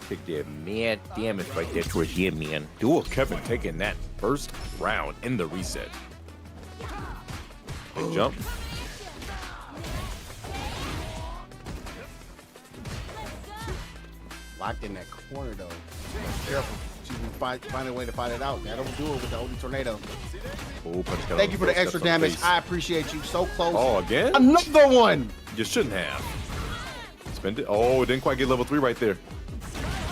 Take that mad damage right there towards you, man. Dual Kevin taking that first round in the reset. Big jump. Locked in that corner though. Careful. She can find a way to find it out. That'll do it with the Odie Tornado. Oh, thank you for the extra damage. I appreciate you. So close. Oh, again? Another one. You shouldn't have. Spend it. Oh, it didn't quite get level 3 right there.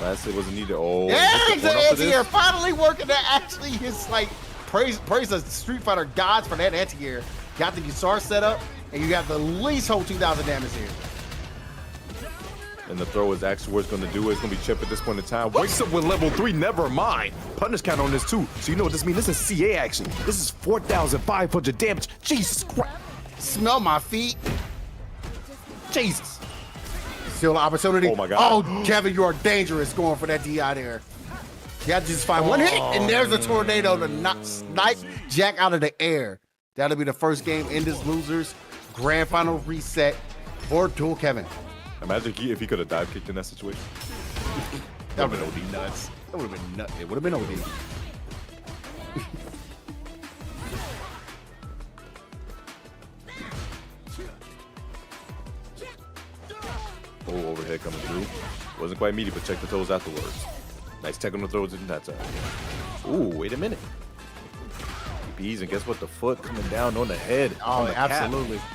Last it wasn't needed. Oh, yeah, the anti-air finally working. That actually is like praise the Street Fighter gods for that anti-air. Got the guitar set up, and you got the least whole 2,000 damage here. And the throw is actually what it's going to do. It's going to be Chip at this point in time. Wakes up with level 3. Never mind. Punish count on this too. So you know what this means? This is CA action. This is 4,500 damage. Jesus Christ. Smell my feet. Jesus. Still an opportunity. Oh my God. Oh, Kevin, you are dangerous going for that DI there. You have to just find one hit, and there's a tornado to snipe Jack out of the air. That'll be the first game in this losers grand final reset for Dual Kevin. Imagine if he could have dive kicked in that situation. That would have been nuts. That would have been nuts. It would have been OD. Oh, overhead coming through. Wasn't quite meaty, but check the toes afterwards. Nice tech on the throws in that time. Ooh, wait a minute. TPs, and guess what? The foot coming down on the head. Oh, the absolutely. Cap.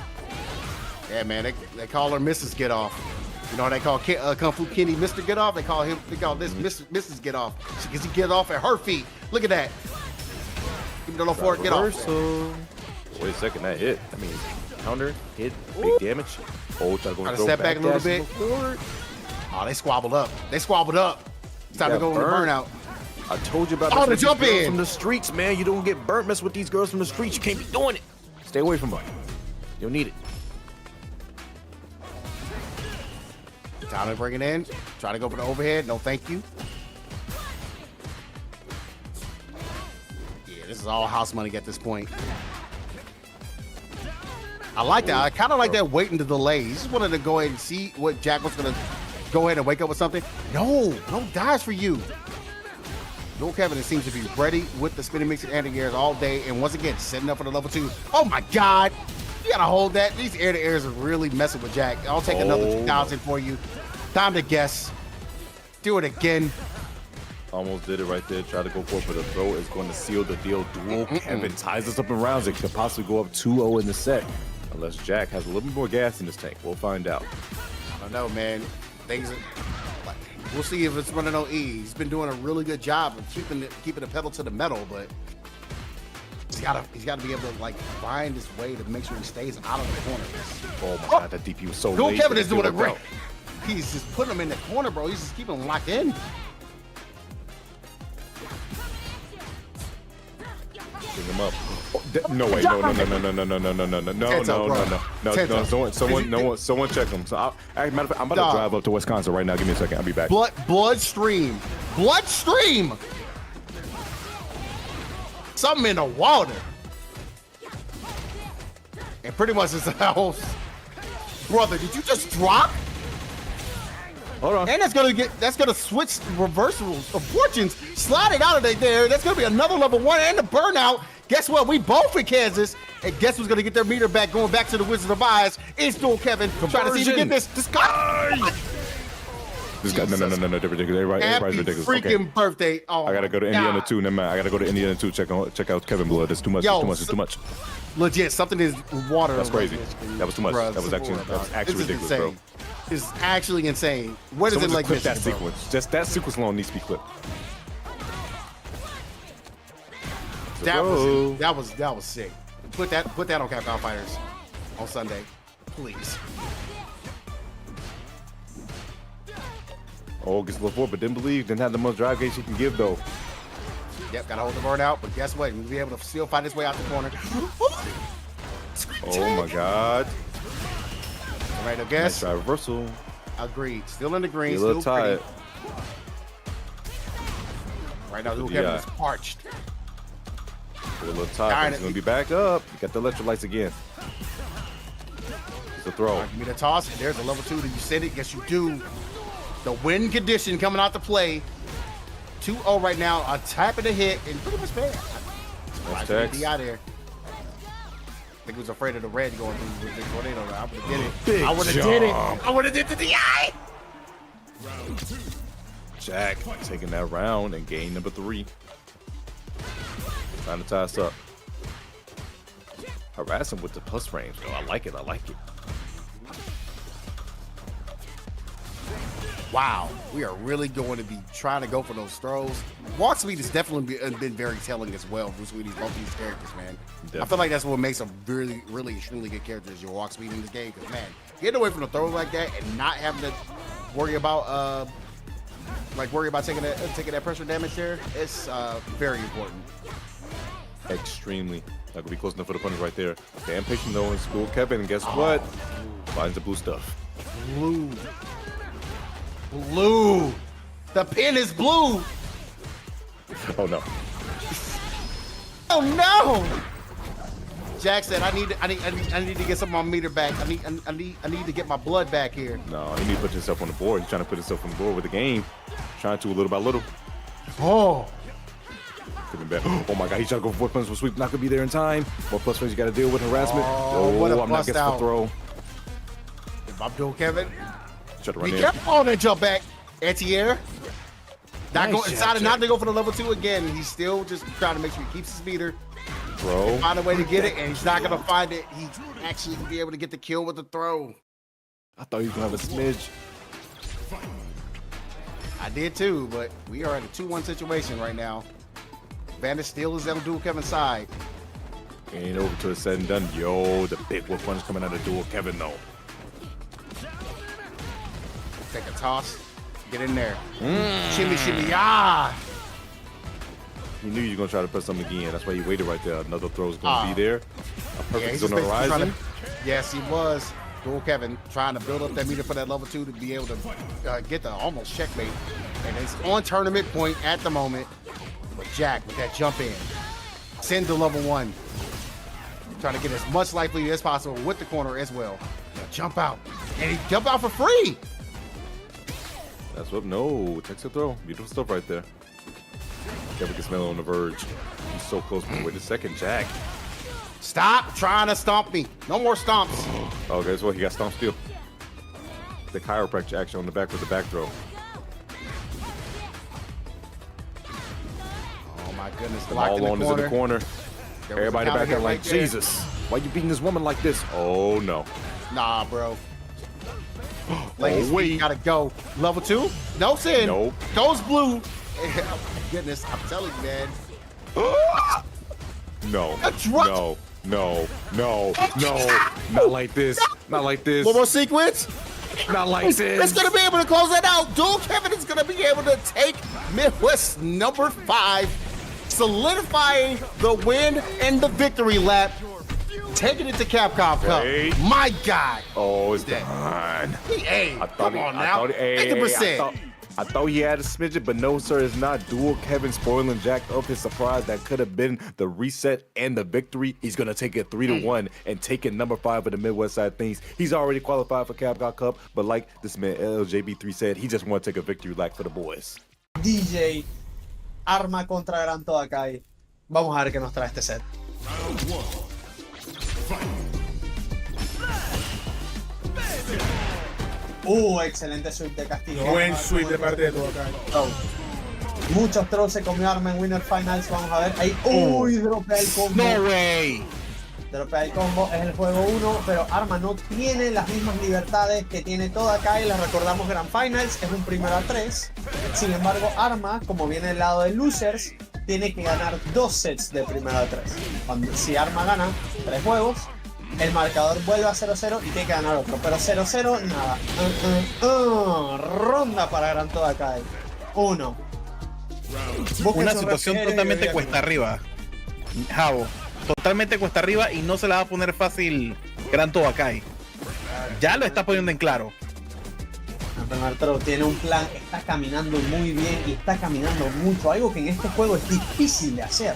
Yeah, man, they call her Mrs. Get Off. You know, they call Kung Fu Kenny Mr. Get Off. They call this Mrs. Get Off because he get off at her feet. Look at that. Give me the low forward, get off. Wait a second, that hit. I mean, counter, hit, big damage. Oh, try to go step back a little bit. Oh, they squabbled up. It's time to go on the burnout. I told you about the jump in from the streets, man. You don't get burnt mess with these girls from the streets. You can't be doing it. Stay away from them. You don't need it. Time to bring it in. Try to go for the overhead. No, thank you. Yeah, this is all house money at this point. I like that. I kind of like that waiting to delay. He just wanted to go ahead and see what Jack was going to go ahead and wake up with something. No dies for you. Dual Kevin seems to be ready with the spinning mix and anti-airs all day. And once again, setting up for the level 2. Oh my God. You got to hold that. These air-to-airs are really messing with Jack. I'll take another 2,000 for you. Time to guess. Do it again. Almost did it right there. Try to go for it, but the throw is going to seal the deal. Dual Kevin ties us up in rounds. It could possibly go up 2-0 in the set. Unless Jack has a little bit more gas in his tank. We'll find out. I don't know, man. We'll see if it's running on E. He's been doing a really good job of keeping the pedal to the metal, but he's got to be able to like find his way to make sure he stays out of the corner. Oh my God, that DP was so late. Dual Kevin is doing a great. He's just putting him in the corner, bro. He's just keeping him locked in. Bring him up. Oh, no way. No. Someone check him. So matter of fact, I'm about to drive up to Wisconsin right now. Give me a second. I'll be back. Bloodstream. Something in the water. And pretty much it's the house. Brother, did you just drop? Hold on. And that's gonna switch reversals of fortunes. Sliding out of there. That's gonna be another level 1 and the burnout. Guess what? We both in Kansas. And guess who's gonna get their meter back going back to the Wizard of Oz? It's Dual Kevin. Trying to see if he can get this guy. This guy, no, they're ridiculous. Everybody's ridiculous. Freaking Okay. birthday! Oh, I gotta go to Indiana 2. Never mind. I gotta go to Indiana 2. Check out Kevin Blood. It's too much. Yo, it's too much. Legit, something is water. That's crazy. That was too much. That was actually ridiculous, bro. It's actually insane. What is Someone it like clip this? that sequence. Just that sequence alone needs to be clipped. That was sick. Put that on Capcom Fighters on Sunday, please. Oh, gets a little forward, but didn't believe. Didn't have the most drive gauge he can give though. Yep, gotta hold the burn out. But guess what? We'll be able to still find his way out the corner. Oh my God. All right, I guess. Nice try reversal. Agreed. Still in the green. Be a little still tired. Right now, Dual Kevin is parched. A little tired. He's gonna be back up. You got the electrolytes again. It's a throw. Right, give me the toss. And there's a level 2. Did you send it? Yes, you do. The win condition coming out to play. 2-0 right now. A tap and a hit and pretty much bad. Nice Nice DI there. I think he was afraid of the red going through the tornado. I would have did it. Big I would have jump. did it. I would have did the DI. Jack taking that round and game number 3. Trying to tie us up. Harass him with the plus range, though. I like it. Wow, we are really going to be trying to go for those throws. Walk speed has definitely been very telling as well for both these characters, man. Definitely. I feel like that's what makes them really, really, extremely good characters, your walk speed in this game. Because, man, getting away from the throws like that and not having to worry about taking that pressure damage there, it's very important. Extremely. That could be close enough for the opponent right there. Damn patient though in school, Kevin. And guess what? Finds the blue stuff. Blue. The pin is blue. Oh no. Oh no. Jack said, I need to get some of my meter back. I need to get my blood back here. No, he need to put himself on the board. He's trying to put himself on the board with the game. Trying to little by little. Oh. Oh my God, he's trying to go for plus sweep. Not gonna be there in time. More plus range you gotta deal with harassment. What a I'm not getting the throw. If I'm doing Kevin, Shut be right careful on that jump back. Anti-air. Nice Decided not to go for the level 2 again. He's still just trying to make sure he keeps his meter. Throw. Find a way to get it, and he's not gonna find it. He actually be able to get the kill with the throw. I thought he was gonna have a smidge. I did too, but we are at a 2-1 situation right now. Bandit still is on Dual Kevin's side. Ain't over to the said and done. Yo, the big whip punch coming out of Dual Kevin though. Take a toss. Get in there. Shimmy, shimmy, ah! He knew you were gonna try to put something again. That's why he waited right there. Another throw is gonna be there. A perfect he's on the just basically horizon. yes, he was. Dual Kevin trying to build up that meter for that level 2 to be able to get the almost checkmate. And it's on tournament point at the moment. But Jack with that jump in. Send to level 1. Trying to get as much life lead as possible with the corner as well. Jump out. And he jump out for free. That's what, no, takes a throw. Beautiful stuff right there. Kevin can smell it on the verge. He's so close, but wait a second, Jack. Stop trying to stomp me. No more stomps. Okay, so he got stomped still. The chiropractic action on the back with the back throw. Oh my goodness, The locked ball in on is in the corner. There was Everybody a counter back there hit like, right there. Jesus, why you beating this woman like this? Oh no. Nah, bro. Ladies, wait. we gotta go. Level 2? No sin. Nope. Goes blue. Oh my goodness, I'm telling you, man. No. That's right. No. Not like this. Not like this. One more sequence. Not like It's this. gonna be able to close that out. Dual Kevin is gonna be able to take Midwest number 5, solidifying the win and the victory lap. Taking it to Capcom Cup. Wait. My God. Oh, it's done. Hey, come on now. Hey, 50%. I thought he had a smidget, but no, sir, it's not. Dual Kevin spoiling Jack of his surprise. That could have been the reset and the victory. He's going to take it 3-1 and take it number 5 of the Midwest side of things. He's already qualified for Capcom Cup, but like this man LJB3 said, he just want to take a victory lap for the boys. DJ, arma contra Gran toda acá. Vamos a ver qué nos trae este set. Excelente sweep de castigo. Buen sweep de parte de Toakai. Muchos throws se comió Arma en Winner Finals. Vamos a ver. Ahí. Dropea el combo. No way. Dropea el combo. Es el juego 1. Pero Arma no tiene las mismas libertades que tiene Toakai. Les recordamos Grand Finals. Es un 1-3. Sin embargo, Arma, como viene del lado de losers, tiene que ganar 2 sets de 1-3. Si Arma gana 3 juegos, el marcador vuelve a 0-0 y tiene que ganar otro. Pero 0-0, nada. Ronda para Gran Toakai. 1. Una situación totalmente cuesta arriba. Javo. Totalmente cuesta arriba y no se la va a poner fácil Gran Toakai. Ya lo está poniendo en claro. El primer throw tiene un plan, está caminando muy bien y está caminando mucho. Algo que en este juego es difícil de hacer.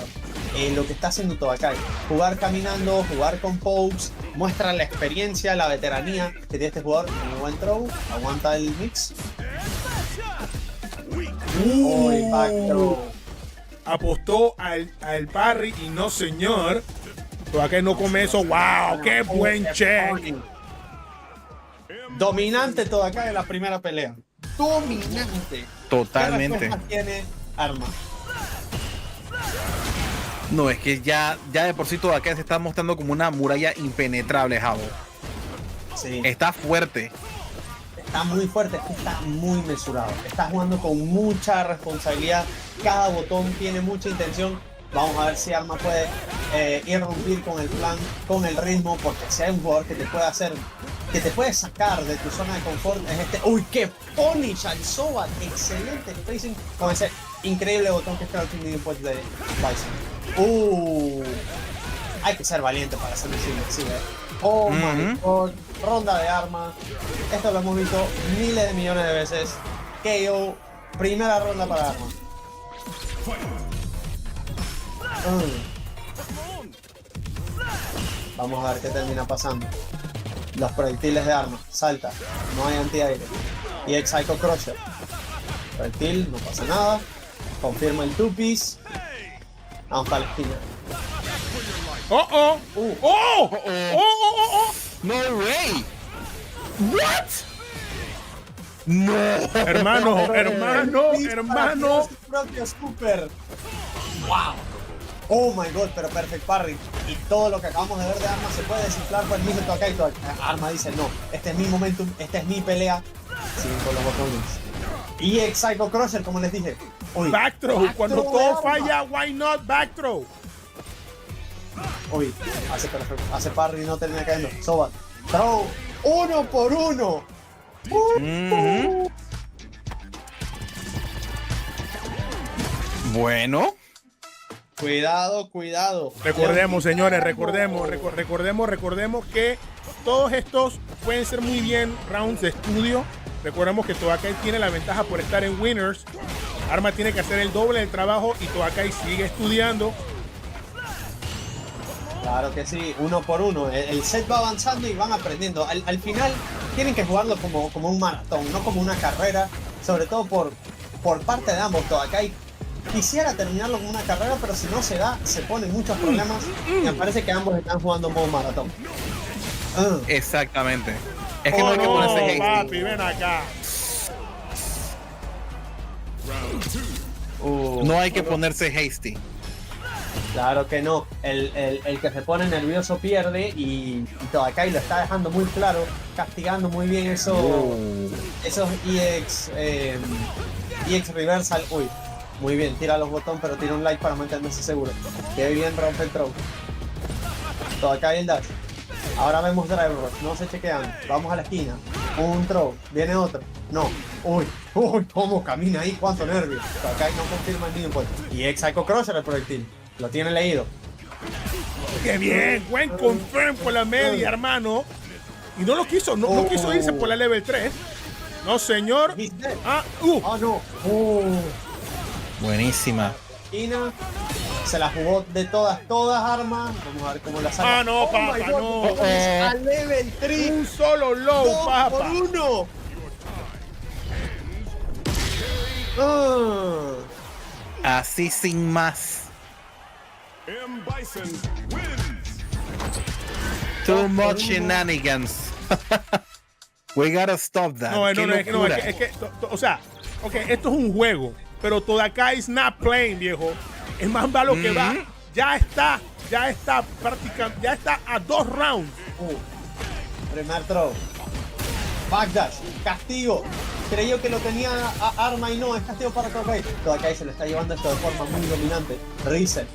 Lo que está haciendo Toakai. Jugar caminando, jugar con pokes, muestra la experiencia, la veteranía que tiene este jugador. Muy buen throw, aguanta el mix. Back throw. Apostó al parry y no, señor. Toakai no come eso. ¡Wow! ¡Qué buen check! Dominante Toakai en la primera pelea. Dominante. Totalmente. ¿Qué tiene Arma? No, es que ya de por sí Toakai se está mostrando como una muralla impenetrable, Javo. Sí. Está fuerte. Está muy fuerte, está muy mesurado. Está jugando con mucha responsabilidad. Cada botón tiene mucha intención. Vamos a ver si Arma puede irrumpir con el plan, con el ritmo, porque si hay un jugador que te puede hacer, que te puede sacar de tu zona de confort, es este. ¡Uy, qué punish al Sobat! Excelente spacing con ese increíble botón que es el Medium Punch de Bison. Hay que ser valiente para hacerlo así, Oh my god, ronda de Arma. Esto lo hemos visto miles de millones de veces. KO, primera ronda para Arma. Vamos a ver qué termina pasando. Los proyectiles de Arma, salta, no hay antiaire. Y ex Psycho Crusher. Proyectil, no pasa nada. Confirma el two-piece. Vamos para la esquina. No way. What? No. Hermano. Propio super. Wow. Oh my god, pero perfect parry. Y todo lo que acabamos de ver de Arma se puede desinflar por el mismo Toakai. Arma dice, no, este es mi momentum, esta es mi pelea. Siguen con los botones. Y ex Psycho Crusher, como les dije. Backthrow. Cuando todo falla, why not backthrow? Hace parry y no termina cayendo. Sobat. Throw. 1 por 1. Bueno. Cuidado. Recordemos, señores, recordemos que todos estos pueden ser muy bien rounds de estudio. Recordemos que Toakai tiene la ventaja por estar en winners. Arma tiene que hacer el doble del trabajo y Toakai sigue estudiando. Claro que sí, 1 por 1. El set va avanzando y van aprendiendo. Al final tienen que jugarlo como un maratón, no como una carrera. Sobre todo por parte de ambos. Toakai quisiera terminarlo como una carrera, pero si no se da, se ponen muchos problemas. Y me parece que ambos están jugando modo maratón. Exactamente. Es que no hay que ponerse hasty. Papi, ven acá. No hay que ponerse hasty. Claro que no. El que se pone nervioso pierde y Toakai lo está dejando muy claro, castigando muy bien esos EX reversal. Muy bien, tira los botones, pero tira un like para mantenerse seguro. Qué bien rompe el throw. Toakai el dash. Ahora vemos drive rush, no se chequean. Vamos a la esquina. Un throw, viene otro. No. Uy, cómo camina ahí, cuánto nervio. Toakai no confirma el medium point. Y ex Psycho Crusher el proyectil. Lo tiene leído. ¡Qué bien! Buen confirm por la media, hermano. Y no lo quiso, no quiso irse por la level 3. No, señor. No. Buenísima. Ina se la jugó de todas Armas. Vamos a ver cómo la saca. No, papá, no. A level 3. Un solo low, 2 papá. por 1. Así sin más. Too much shenanigans. We gotta stop that. No, Qué no, locura. es que, o sea, ok, esto es un juego, pero Todakai is not playing, viejo. Es más malo que va. Ya está prácticamente, ya está a 2 rounds. Primer throw. Backdash. Castigo. Creyó que lo tenía a Arma y no, es castigo para Todakai. Todakai se lo está llevando esto de forma muy dominante. Reset.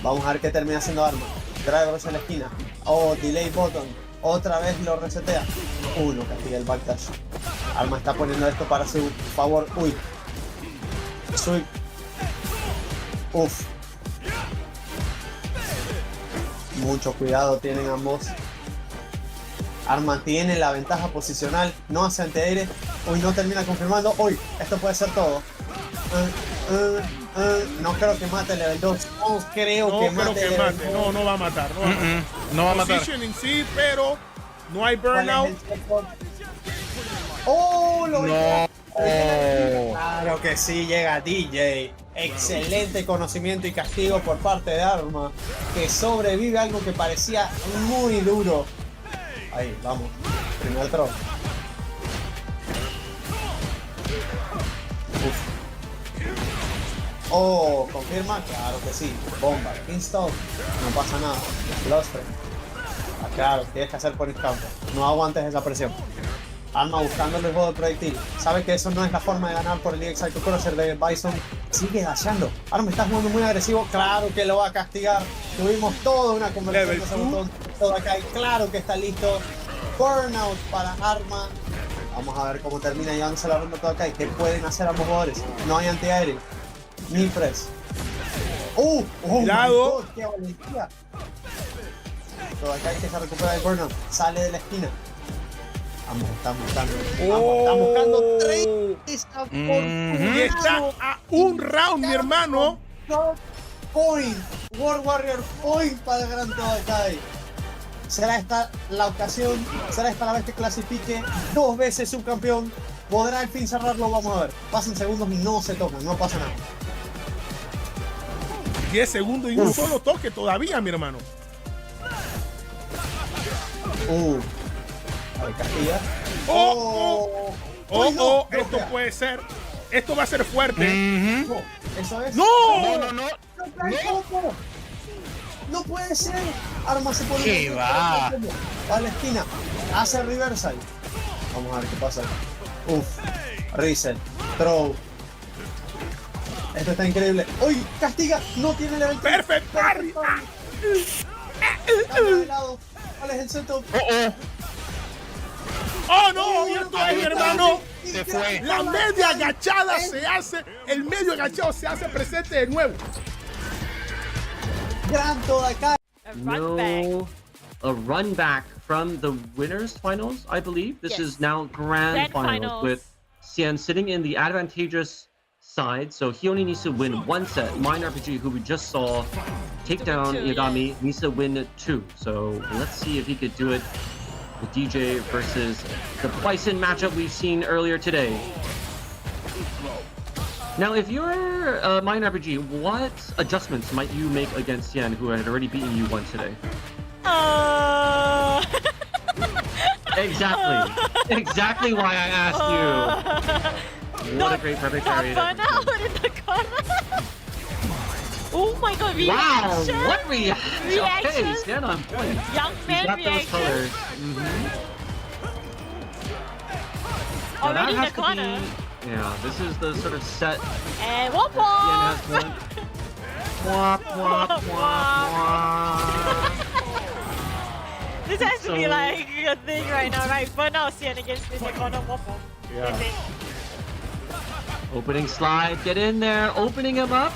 Vamos a ver qué termina haciendo Arma. Driver hacia la esquina. Oh, delay button. Otra vez lo resetea. No castiga el backdash. Arma está poniendo esto para su favor. Uy. Sweep. Uf. Mucho cuidado tienen ambos. Arma tiene la ventaja posicional. No hace antiaire. Uy, no termina confirmando. Uy, esto puede ser todo. No creo que mate el level 2. No creo que mate. No va a matar. No va a matar. Positioning sí, pero no hay burnout. ¡Oh! Lo No. Claro que sí, llega DJ. Excelente conocimiento y castigo por parte de Arma, que sobrevive a algo que parecía muy duro. Ahí, vamos. Primer throw. Oh, confirma, claro que sí. Bomba, install, no pasa nada. Lost frame. Claro, tienes que hacer por counter. No aguantes esa presión. Arma buscando el juego de proyectil. Sabe que eso no es la forma de ganar por el EX Crosser de Bison. Sigue dañando. Arma está jugando muy agresivo. Claro que lo va a castigar. Tuvimos toda una conversación de ese botón. Todo acá. Claro que está listo. Burnout para Arma. Vamos a ver cómo termina llevándose la ronda todo acá. ¿Qué pueden hacer ambos jugadores? No hay antiaéreo. Ni press. Cuidado. ¡Qué valentía! Todo acá que se recupera del burnout. Sale de la esquina. Vamos, están buscando 3. Y está a 1 round, mi hermano. Point. World Warrior Point para el gran Todakai. ¿Será esta la ocasión? ¿Será esta la vez que clasifique 2 veces subcampeón? ¿Podrá al fin cerrarlo? Vamos a ver. Pasan segundos y no se tocan, no pasa nada. 10 segundos y un solo toque todavía, mi hermano. A ver, Castilla. Esto puede ser. Esto va a ser fuerte. Eso es. ¡No! No puede ser. Arma se pone. ¿Qué va? A la esquina. Hace reversal. Vamos a ver qué pasa. Reset. Throw. Esto está increíble. ¡Uy! Castiga. No tiene level. Perfecto. ¿Cuál es el setup? ¡Oh, no! Y esto es, mi hermano. Se fue. La media agachada se hace. El medio agachado se hace presente de nuevo. Gran Todakai. A run back from the winners finals, I believe. This is now grand finals with Xian sitting in the advantageous side, so he only needs to win 1 set. Mind RPG, who we just saw take down Yagami, needs to win 2. So let's see if he could do it with DJ versus the Bison matchup we've seen earlier today. Now, if you're Mind RPG, what adjustments might you make against Xian, who had already beaten you once today? Exactly why I asked you. What a great perfect parry. Burnout in the corner. Oh my god, wow, reaction! What reaction? Okay, stand on point. Young man reaction. Already in the corner. Yeah, this is the sort of set. And whoop whoop! This has to be like a thing right now, right? Burnout Xian against in the corner whoop whoop. Yeah. Opening slide, get in there, opening him up.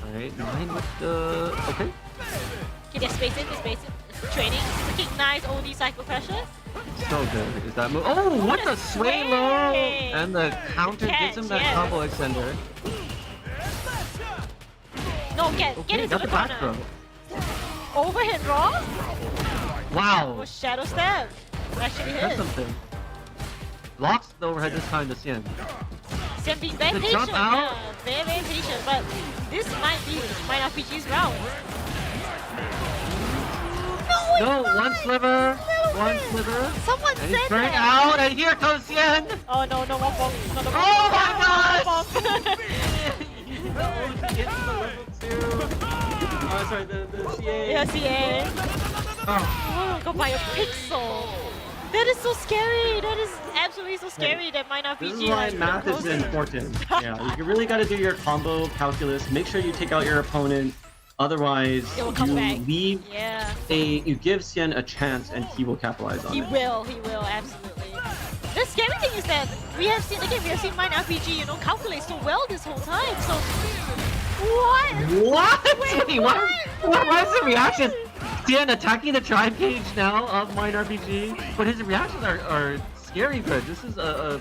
Alright, 9 with the... okay. Okay, they're spacing. Training, recognize all these cycle crashes. So good. Is that move? Oh, what the sway low! And the counter gets him that combo extender. No, get into the back corner. throw. Overhead roll? Wow. Oh, shadow step. Actually hit. That's something. Blocks the overhead this time to Xian. Xian being very patient. Yeah, very patient. But this might be Mind RPG's round. No, one sliver. One sliver. Someone And said he's burning that. out, and here comes Yen. Oh no, no more bomb. No, no, Oh my gosh! Oh, sorry, the CA. Yeah, CA. Oh, go by a pixel. That is so scary. That is absolutely so scary that might not be This is why math is important. Yeah, you really got to do your combo calculus. Make sure you take out your opponent. Otherwise, It will come back. leave Yeah. you give Xian a chance, and he will capitalize on He it. will, absolutely. The scary thing is that we have seen Mine RPG, you know, calculate so well this whole time. So what? What? Wait, Why is the reaction? Xian attacking the drive cage now of Mine RPG, but his reactions are scary good. This is a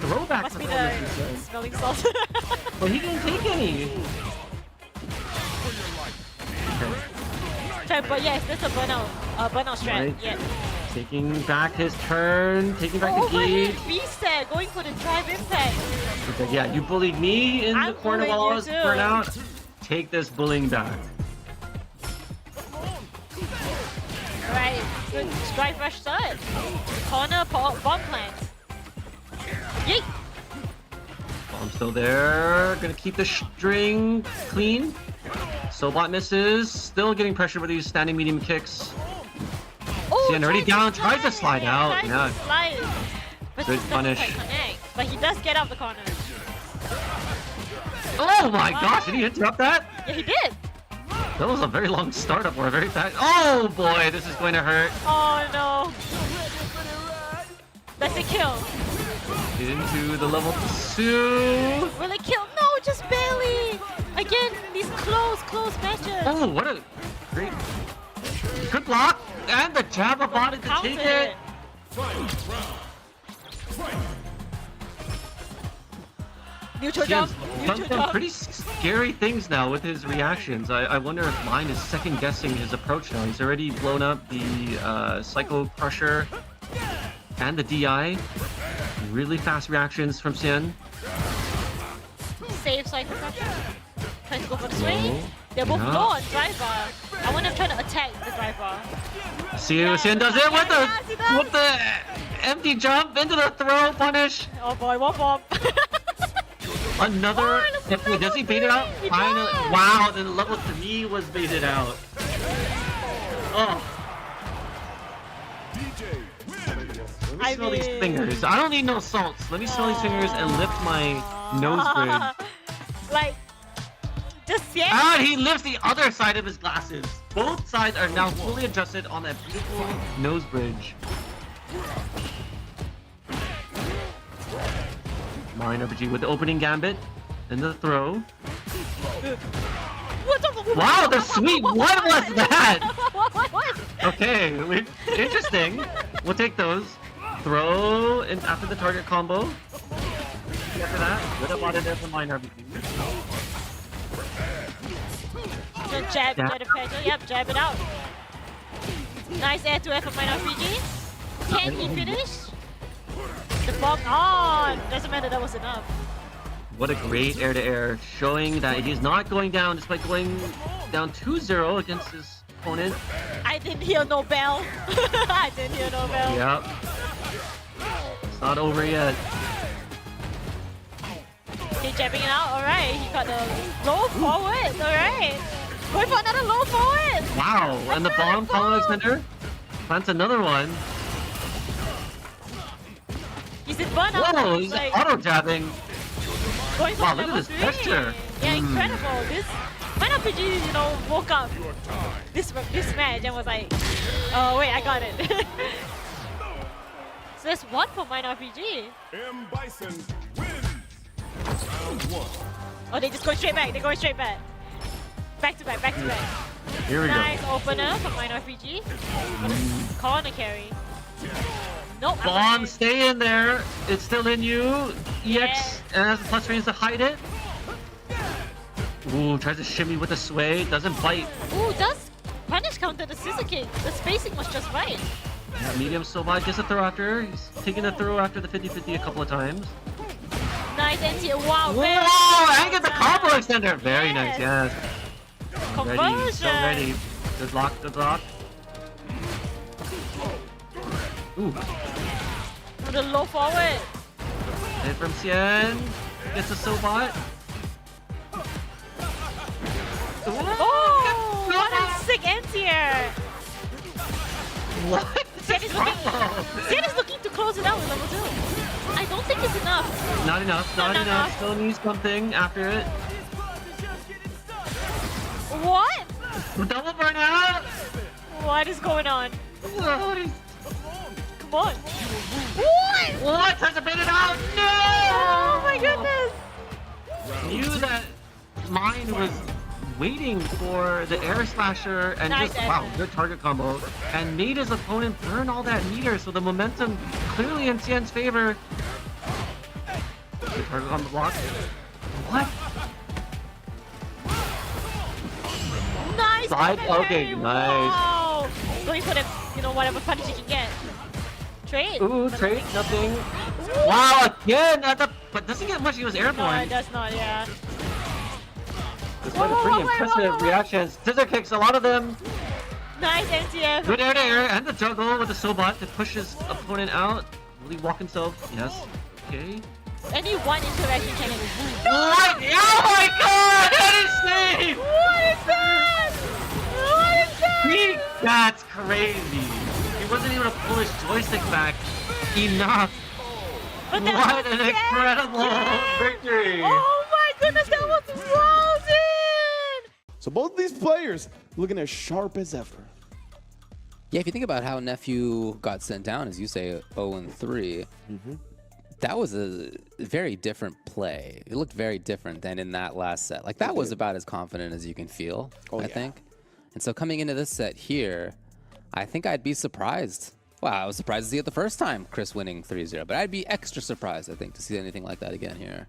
throwback Must be performance. the he said. smelling salt. But he didn't take any. Okay, but yes, that's a burnout strat. Right. Yeah. Taking back his turn, taking back the Overhead gauge. reset, going for the drive impact. He's like, yeah, you bullied me in the I'm corner bullying while I you was too. burnt out. Take this bullying back. Right, good drive rush third. Corner bomb plant. Yeet! Bomb's still there. Gonna keep the string clean. Sobot misses. Still getting pressure with these standing medium kicks. Oh, Xian already down. Tries to slide out. Tries to Yeah. slide. But Good he doesn't punish. quite connect. But he does get out the corner. Oh my gosh! Did he interrupt that? Yeah, he did. That was a very long startup or a very fast. Oh boy, this is going to hurt. Oh no. That's a kill. Into the level 2. Will it kill? No, just barely. Again, these close matches. Oh, what a great. Good block. And the jab about it to take it. Neutral jump. Xian's done Neutral some jump. pretty scary things now with his reactions. I wonder if Mine is second guessing his approach now. He's already blown up the Psycho Crusher and the DI. Really fast reactions from Xian. Save cycle pressure. Trying to go for the swing. Low. They're both Yeah. low on drive bar. I want them trying to attack the drive bar. See what Xian does it with the empty jump into the throw punish. Oh boy, one bomb. Another. Does he bait it out? He Finally. does. Wow, the level 3 was baited out. Oh. Let me smell these fingers. I don't need no salts. Let me smell these fingers and lift my nose bridge. Like, just yeah. And he lifts the other side of his glasses. Both sides are now fully adjusted on that beautiful nose bridge. Mine RPG with the opening gambit and the throw. Wow, the sweep! What was that? What? Okay, interesting. We'll take those. Throw in after the target combo. After that, what about it as a Mine RPG? The jab, the pressure. Yep, jab it out. Nice air to air from Mine RPG. Can he finish? The bomb. Oh, doesn't matter. That was enough. What a great air-to-air, showing that he's not going down despite going down 2-0 against his opponent. I didn't hear no bell. I didn't hear no bell. Yep. It's not over yet. He's jabbing it out. All right. He got the low forward. All right. Going for another low forward. Wow, and the bomb combo extender plants another one. He's in burnout. Whoa, he's like, auto-jabbing. going for Wow, look at level this 3. gesture. Yeah, incredible. This Mine RPG, you know, woke up this match and was like, oh wait, I got it. So that's one for Mine RPG. M. Bison wins. Round 1. Oh, they just go straight back. They're going straight back. Back to back, back to back. Here we go. Nice opener from Mine RPG. Corner carry. Nope. Bomb, stay in there. It's still in you. EX has the plus range to hide it. Ooh, tries to shimmy with a sway. Doesn't bite. Ooh, does punish counter the scissor kick. The spacing was just right. Yeah, medium Sobot gets a throw after. He's taking the throw after the 50-50 a couple of times. Nice NT. Wow. Whoa! And get the combo extender. Very nice, yes. Conversion. Ready, so ready. Good block, good block. Ooh. For the low forward. Hit from Cien. Gets a Sobot. Oh, what a sick anti-air. What? Cien is looking to close it out with level 2. I don't think it's enough. Not enough, not enough. Still needs something after it. What? Double burnout! What is going on? What? Come on. What? What? Has to bait it out? No! Oh my goodness. Knew that mine was waiting for the air slasher and Nice, just, wow, good target combo. And made his opponent burn all that meter, so the momentum clearly in Cien's favor. Good target on the block. What? Nice. Side? Okay, nice. Wow. Going for the, whatever punish you can get. Trade. Ooh, trade, nothing. Wow, again! But doesn't get much, he was airborne. No, it does not, yeah. Despite a pretty impressive reactions. Scissor kicks, a lot of them. Nice NTF. Good air to air, and the juggle with the Sobot to push his opponent out. Will he walk himself? Yes. Okay. Any one interaction can What? Oh my god! That is insane! What is that? What is that? That's crazy. He wasn't able to pull his joystick back enough. But What an incredible victory! Oh my goodness, that was frozen! So both of these players looking as sharp as ever. Yeah, if you think about how Nephew got sent down, as you say, 0-3, that was a very different play. It looked very different than in that last set. Like, that was about as confident as you can feel, I think. And so coming into this set here, I think I'd be surprised. Well, I was surprised to see it the first time, Chris winning 3-0, but I'd be extra surprised, I think, to see anything like that again here.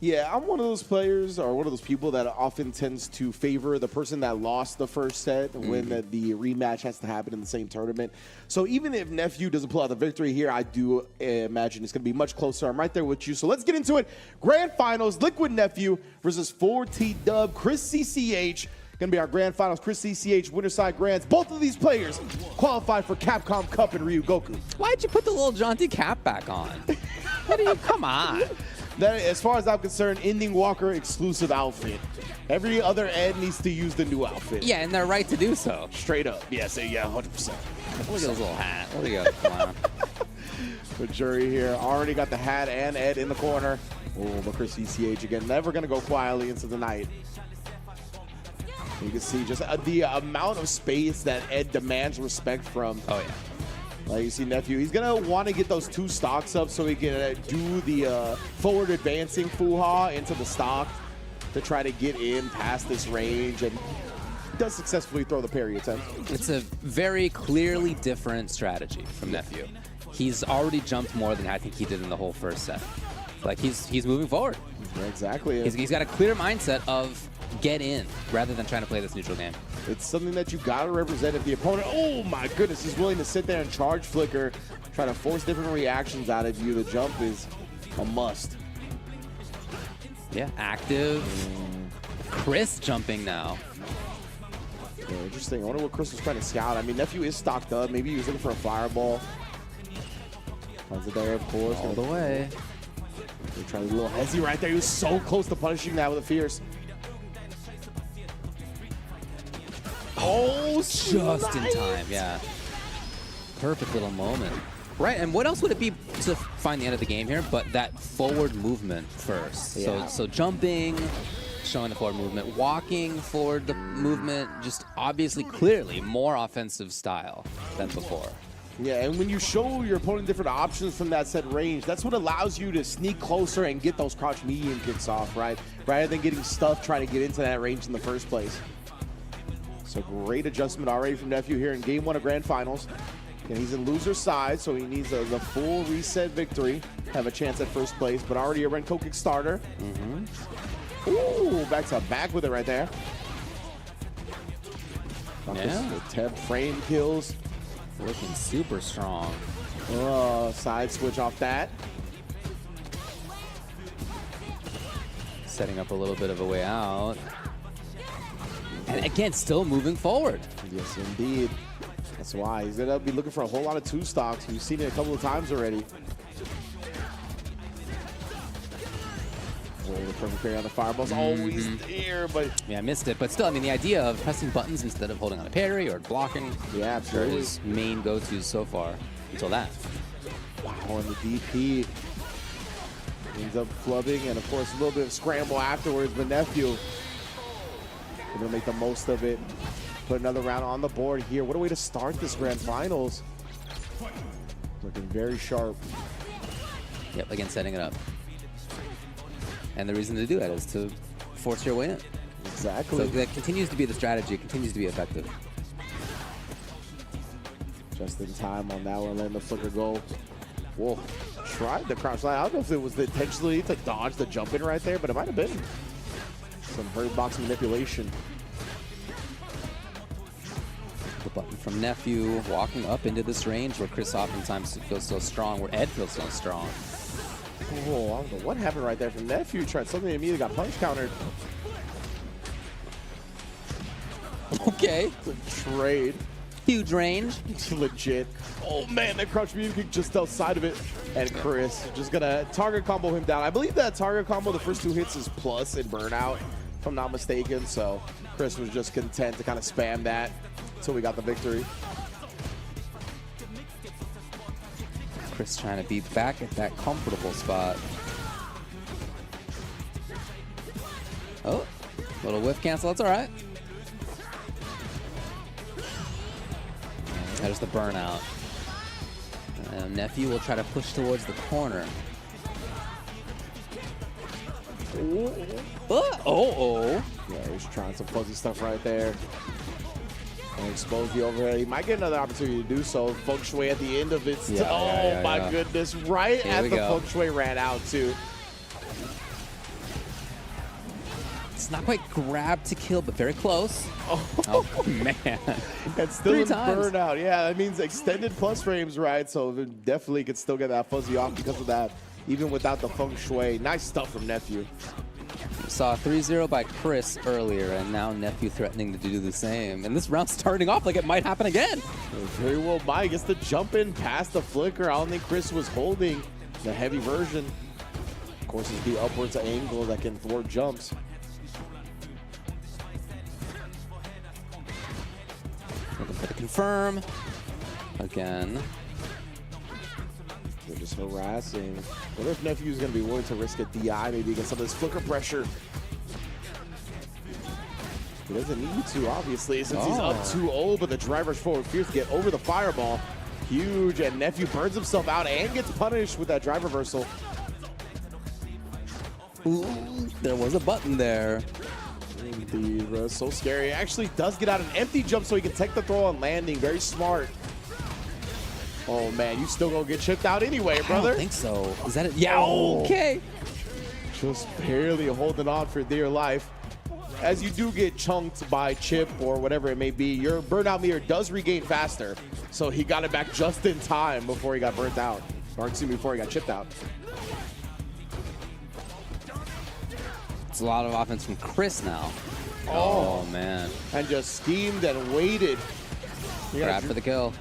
Yeah, I'm one of those players or one of those people that often tends to favor the person that lost the first set when the rematch has to happen in the same tournament. So even if Nephew doesn't pull out the victory here, I do imagine it's going to be much closer. I'm right there with you. So let's get into it. Grand Finals, Liquid Nephew versus 4T Dub, Chris CCH. Going to be our Grand Finals, Chris CCH, Winterside Grands. Both of these players qualified for Capcom Cup in Ryugoku. Why'd you put the little jaunty cap back on? What do you, come on. That, as far as I'm concerned, Ending Walker exclusive outfit. Every other Ed needs to use the new outfit. Yeah, and they're right to do so. Straight up. Yes, yeah, 100%. Look at his little hat. Look at him. Come on. The jury here already got the hat and Ed in the corner. Oh, but Chris CCH again, never going to go quietly into the night. You can see just the amount of space that Ed demands respect from. Oh, yeah. Like you see Nephew, he's going to want to get those two stocks up so he can do the forward advancing Fuha into the stock to try to get in past this range, and does successfully throw the parry attempt. It's a very clearly different strategy from Nephew. He's already jumped more than I think he did in the whole first set. Like, he's moving forward. Yeah, exactly. He's got a clear mindset of get in rather than trying to play this neutral game. It's something that you got to represent if the opponent, oh my goodness, is willing to sit there and charge flicker, try to force different reactions out of you. The jump is a must. Yeah, active. Chris jumping now. Yeah, interesting. I wonder what Chris was trying to scout. I mean, Nephew is stocked up. Maybe he was looking for a fireball. Finds it there, of course. All the way. They tried a little hezzy right there. He was so close to punishing that with a fierce. Oh, just in time, yeah. Perfect little moment. Right, and what else would it be to find the end of the game here but that forward movement first? Yeah. So jumping, showing the forward movement, walking forward the movement, just obviously clearly more offensive style than before. Yeah, and when you show your opponent different options from that set range, that's what allows you to sneak closer and get those crouch medium kicks off, right? Rather than getting stuffed trying to get into that range in the first place. So great adjustment already from Nephew here in game 1 of Grand Finals. And he's in loser side, so he needs the full reset victory. Have a chance at first place, but already a Renko kick starter. Ooh, back to back with it right there. Yeah. The temp frame kills. Looking super strong. Side switch off that. Setting up a little bit of a way out. And again, still moving forward. Yes, indeed. That's why he's gonna be looking for a whole lot of two stocks. We've seen it a couple of times already. Oh, the perfect parry on the fireball's always there, but yeah, I missed it. But still, I mean, the idea of pressing buttons instead of holding on a parry or blocking, yeah, absolutely. His main go-tos so far until that. Wow, and the DP ends up flubbing, and of course a little bit of scramble afterwards. But Nephew gonna make the most of it. Put another round on the board here. What a way to start this grand finals. Looking very sharp. Yep, again, setting it up. And the reason to do that is to force your way in. Exactly. So that continues to be the strategy. It continues to be effective. Just in time on that one, letting the flicker go. Whoa, tried the crouch slide. I don't know if it was intentionally to dodge the jump in right there, but it might have been. Some bird box manipulation. The button from Nephew walking up into this range where Chris oftentimes feels so strong, where Ed feels so strong. Oh, I don't know what happened right there from Nephew. Tried something immediately got punch countered. Okay. The trade. Huge range. Legit. Oh man, that crouch medium kick just outside of it. And Chris just gonna target combo him down. I believe that target combo, the first 2 hits is plus in burnout, if I'm not mistaken. So Chris was just content to kind of spam that until we got the victory. Chris trying to be back at that comfortable spot. Oh, little whiff cancel. That's all right. There's the burnout. Nephew will try to push towards the corner. Oh. Yeah, he's trying some fuzzy stuff right there. And expose the overhead. He might get another opportunity to do so. Feng Shui at the end of it. My goodness. Right Here as we the go. Feng Shui ran out, too. It's not quite grab to kill, but very close. Oh man. And still 3 in times. burnout. Yeah, that means extended plus frames, right? So it definitely could still get that fuzzy off because of that, even without the Feng Shui. Nice stuff from Nephew. Saw 3-0 by Chris earlier, and now Nephew threatening to do the same. And this round's starting off like it might happen again. Very well, Mike gets the jump in past the flicker. I don't think Chris was holding the heavy version. Of course, it's the upwards angle that can thwart jumps. Looking for the confirm. Again. They're just harassing. What if Nephew's going to be willing to risk a DI maybe against some of this flicker pressure? He doesn't need to, obviously, since he's up 2-0, but the driver's forward fierce to get over the fireball. Huge, and Nephew burns himself out and gets punished with that drive reversal. Ooh, there was a button there. Indeed, so scary. Actually does get out an empty jump so he can take the throw on landing. Very smart. Oh man, you still gonna get chipped out anyway, brother. I don't think so. Is that it? Yeah, okay. Just barely holding on for dear life. As you do get chunked by chip or whatever it may be, your burnout meter does regain faster. So he got it back just in time before he got burnt out. Or excuse me, before he got chipped out. It's a lot of offense from Chris now. Oh man. And just schemed and waited. Grab for the kill.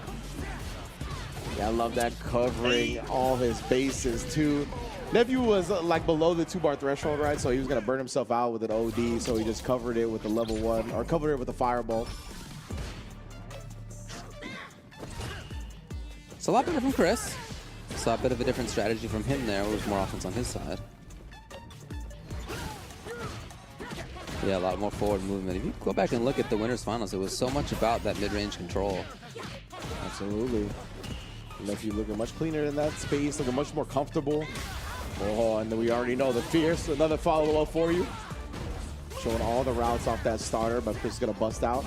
Yeah, I love that, covering all his bases too. Nephew was like below the 2-bar threshold, right? So he was gonna burn himself out with an OD, so he just covered it with the level 1, or covered it with a fireball. It's a lot better from Chris. Saw a bit of a different strategy from him there. It was more offense on his side. Yeah, a lot more forward movement. If you go back and look at the winners finals, it was so much about that mid-range control. Absolutely. Nephew looking much cleaner in that space, looking much more comfortable. Oh, and then we already know the fierce. Another follow-up for you. Showing all the routes off that starter, but Chris is gonna bust out.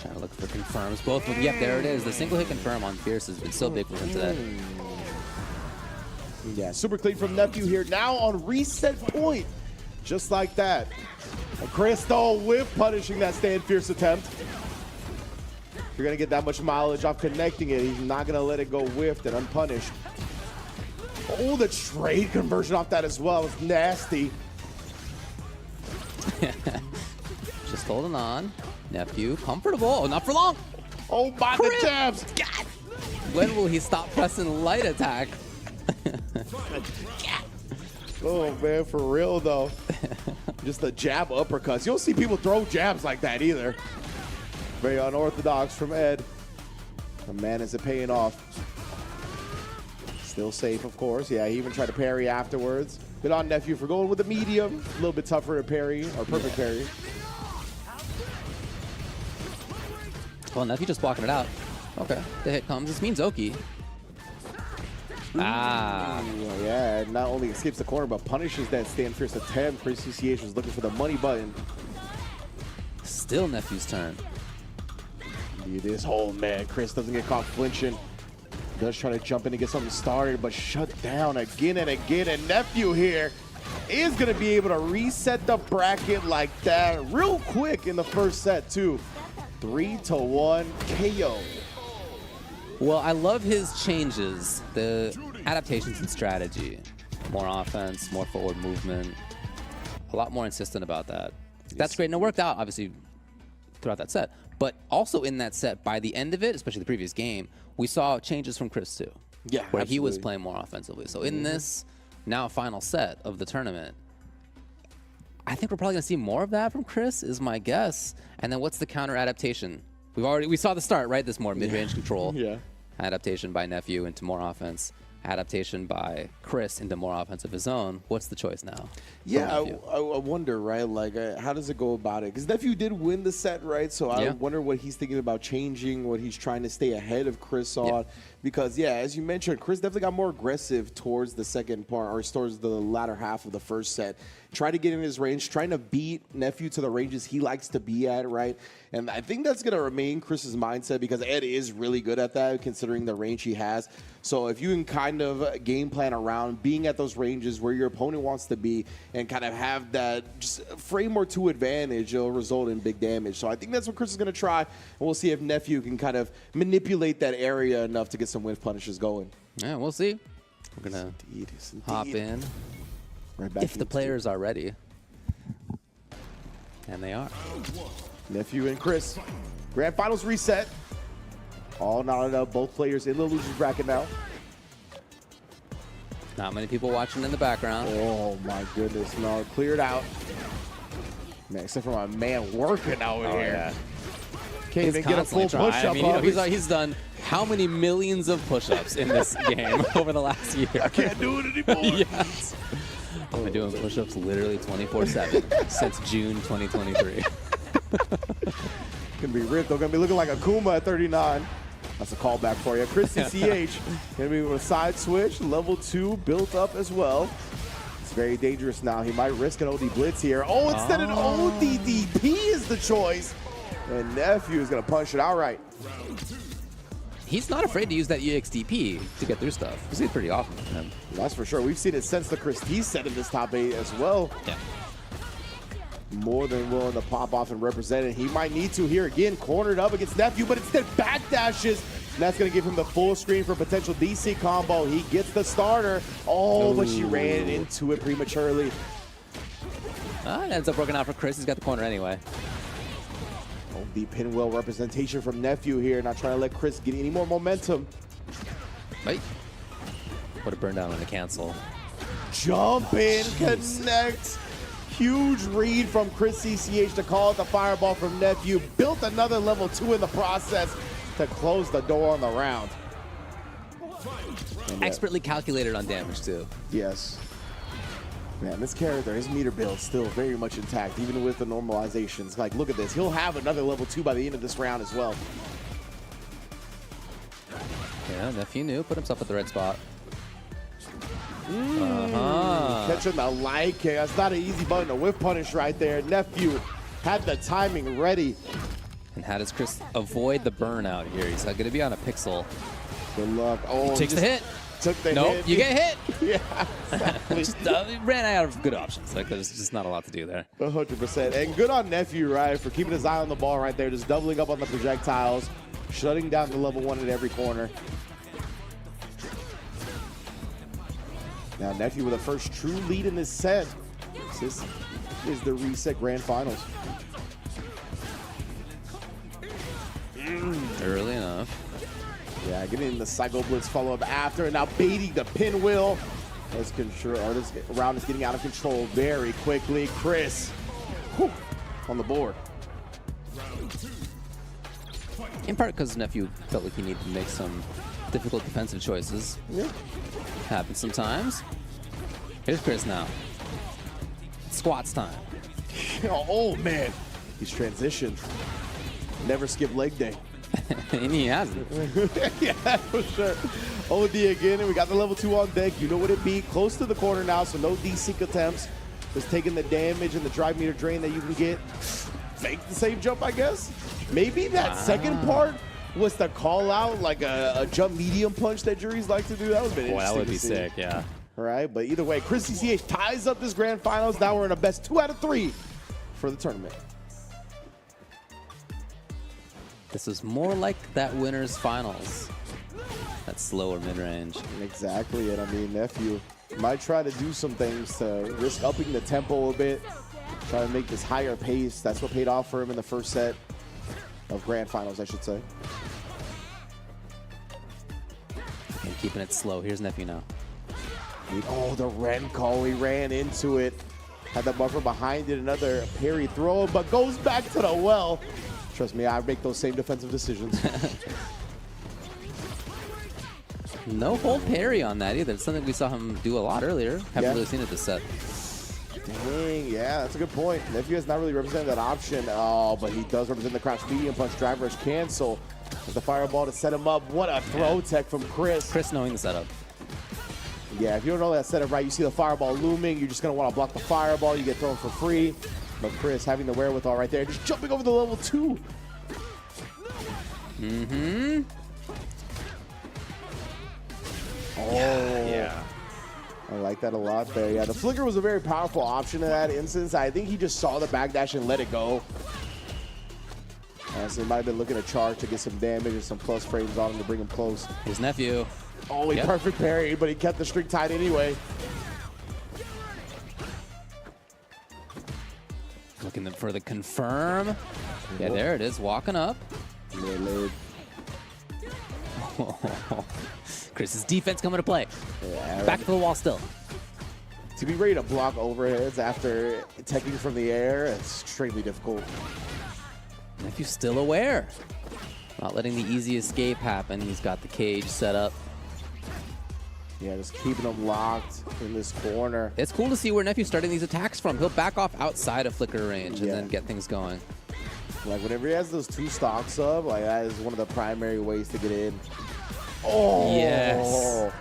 Trying to look for confirms. Both of them. Yep, there it is. The single hit confirm on Fierce has been so big for him today. Yeah, super clean from Nephew here. Now on reset point. Just like that. And Chris though with punishing that stand fierce attempt. You're gonna get that much mileage off connecting it. He's not gonna let it go whiffed and unpunished. Oh, the trade conversion off that as well is nasty. Just holding on. Nephew, comfortable. Oh, not for long. Oh, my, the jabs. God. When will he stop pressing light attack? Oh, man, for real, though. Just the jab uppercuts. You don't see people throw jabs like that either. Very unorthodox from Ed. The man, is it paying off? Still safe, of course. Yeah, he even tried to parry afterwards. Good on Nephew for going with the medium. A little bit tougher to parry, or perfect parry. Well, Nephew just blocking it out. Okay, the hit comes. This means Oki. Ah. Ooh, yeah, not only escapes the corner, but punishes that stand fierce attempt. Chris CCH was looking for the money button. Still Nephew's turn. It is. Oh, man, Chris doesn't get caught flinching. Does try to jump in and get something started, but shut down again and again. And Nephew here is going to be able to reset the bracket like that real quick in the first set, too. 3-1 KO. Well, I love his changes, the adaptations and strategy. More offense, more forward movement. A lot more insistent about that. That's great, and it worked out, obviously, throughout that set. But also in that set, by the end of it, especially the previous game, we saw changes from Chris too. Yeah, where absolutely. he was playing more offensively. So in this now final set of the tournament, I think we're probably gonna see more of that from Chris, is my guess. And then what's the counter adaptation? We saw the start, right? This more mid-range control. Yeah. Adaptation by Nephew into more offense. Adaptation by Chris into more offense of his own. What's the choice now? Yeah, I wonder, right? Like, how does it go about it? Because Nephew did win the set, right? So I wonder what he's thinking about changing, what he's trying to stay ahead of Chris on. Because, yeah, as you mentioned, Chris definitely got more aggressive towards the second part, or towards the latter half of the first set. Try to get in his range, trying to beat Nephew to the ranges he likes to be at, right? And I think that's going to remain Chris's mindset, because Ed is really good at that, considering the range he has. So if you can kind of game plan around being at those ranges where your opponent wants to be and kind of have that just frame or two advantage, it'll result in big damage. So I think that's what Chris is going to try, and we'll see if Nephew can kind of manipulate that area enough to get some whiff punishes going. Yeah, we'll see. We're going to hop in. Right back if the players are ready. And they are. Nephew and Chris. Grand Finals reset. All knotted up, both players in the losers bracket now. Not many people watching in the background. Oh my goodness, no, cleared out. Man, except for my man working out here. Yeah. Can't even get a full push-up. I mean, he's done how many millions of push-ups in this game over the last year? I can't do it anymore. Yes. I've been doing push-ups literally 24/7 since June 2023. Gonna be ripped. They're gonna be looking like Akuma at 39. That's a callback for you. Chris CCH gonna be with a side switch, level 2 built up as well. It's very dangerous now. He might risk an OD blitz here. Oh, instead an ODDP is the choice. And Nephew is gonna punch it outright. He's not afraid to use that EXDP to get through stuff. We see it pretty often with him. That's for sure. We've seen it since the Chris T set in this top 8 as well. Yeah. More than willing to pop off and represent it. He might need to here again, cornered up against Nephew, but instead backdashes. And that's going to give him the full screen for potential DC combo. He gets the starter. Oh, but she ran into it prematurely. It ends up working out for Chris. He's got the corner anyway. Oh, the pinwheel representation from Nephew here. Not trying to let Chris get any more momentum. Right. Would have burned down on the cancel. Jump in, connect. Huge read from Chris CCH to call it the fireball from Nephew. Built another level 2 in the process to close the door on the round. Expertly calculated on damage too. Yes. Man, this character, his meter build still very much intact, even with the normalizations. Like, look at this. He'll have another level 2 by the end of this round as well. Yeah, Nephew knew. Put himself at the red spot. Catching the light kick. That's not an easy button to whip punish right there. Nephew had the timing ready. And how does Chris avoid the burnout here? He's going to be on a pixel. Good luck. Oh, takes the hit. Took the nope, hit. You get hit. Yeah, exactly. Just ran out of good options. Like, there's just not a lot to do there. 100%. And good on Nephew, right, for keeping his eye on the ball right there, just doubling up on the projectiles, shutting down the level 1 at every corner. Now Nephew with the first true lead in this set. This is the reset grand finals. Yeah, getting the Psycho Blitz follow-up after, and now baiting the pinwheel. This round is getting out of control very quickly. Chris, whew, on the board. In part because Nephew felt like he needed to make some difficult defensive choices. Yeah. Happens sometimes. Here's Chris now. Squats time. Oh man, he's transitioned. Never skip leg day. And he hasn't. Yeah, for sure. OD again, and we got the level 2 on deck. You know what it be. Close to the corner now, so no D-Sync attempts. Just taking the damage and the drive meter drain that you can get. Fake the save jump, I guess. Maybe that second part was to call out like a jump medium punch that juries like to do. That would be interesting. That would be to see. sick, yeah. All right, but either way, Chris CCH ties up this grand finals. Now we're in a best 2 out of 3 for the tournament. This is more like that winner's finals. That slower mid-range. Exactly, and I mean, Nephew might try to do some things to risk upping the tempo a bit, try to make this higher pace. That's what paid off for him in the first set of grand finals, I should say. And keeping it slow. Here's Nephew now. Oh, the Ren call. He ran into it. Had the buffer behind it. Another parry throw, but goes back to the well. Trust me, I make those same defensive decisions. No hold parry on that either. It's something we saw him do a lot earlier. Haven't really seen it this set. Dang, yeah, that's a good point. Nephew has not really represented that option. Oh, but he does represent the crouch medium punch. Drive rush cancel. With the fireball to set him up. What a throw tech from Chris. Chris knowing the setup. Yeah, if you don't know that setup right, you see the fireball looming. You're just going to want to block the fireball. You get thrown for free. But Chris having the wherewithal right there. Just jumping over the level 2. Mm-hmm. Oh. Yeah. I like that a lot there. Yeah, the flicker was a very powerful option in that instance. I think he just saw the backdash and let it go. So he might have been looking to charge to get some damage and some plus frames on him to bring him close. His nephew. Oh, he perfect parry, but he kept the streak tight anyway. Looking for the confirm. Yeah, there it is, walking up. Chris's defense coming to play. Yeah, back to the wall still. To be ready to block overheads after teching from the air, it's extremely difficult. Nephew's still aware. Not letting the easy escape happen. He's got the cage set up. Yeah, just keeping him locked in this corner. It's cool to see where Nephew's starting these attacks from. He'll back off outside of flicker range and then get things going. Like whenever he has those 2 stocks up, like that is one of the primary ways to get in. Oh, yes.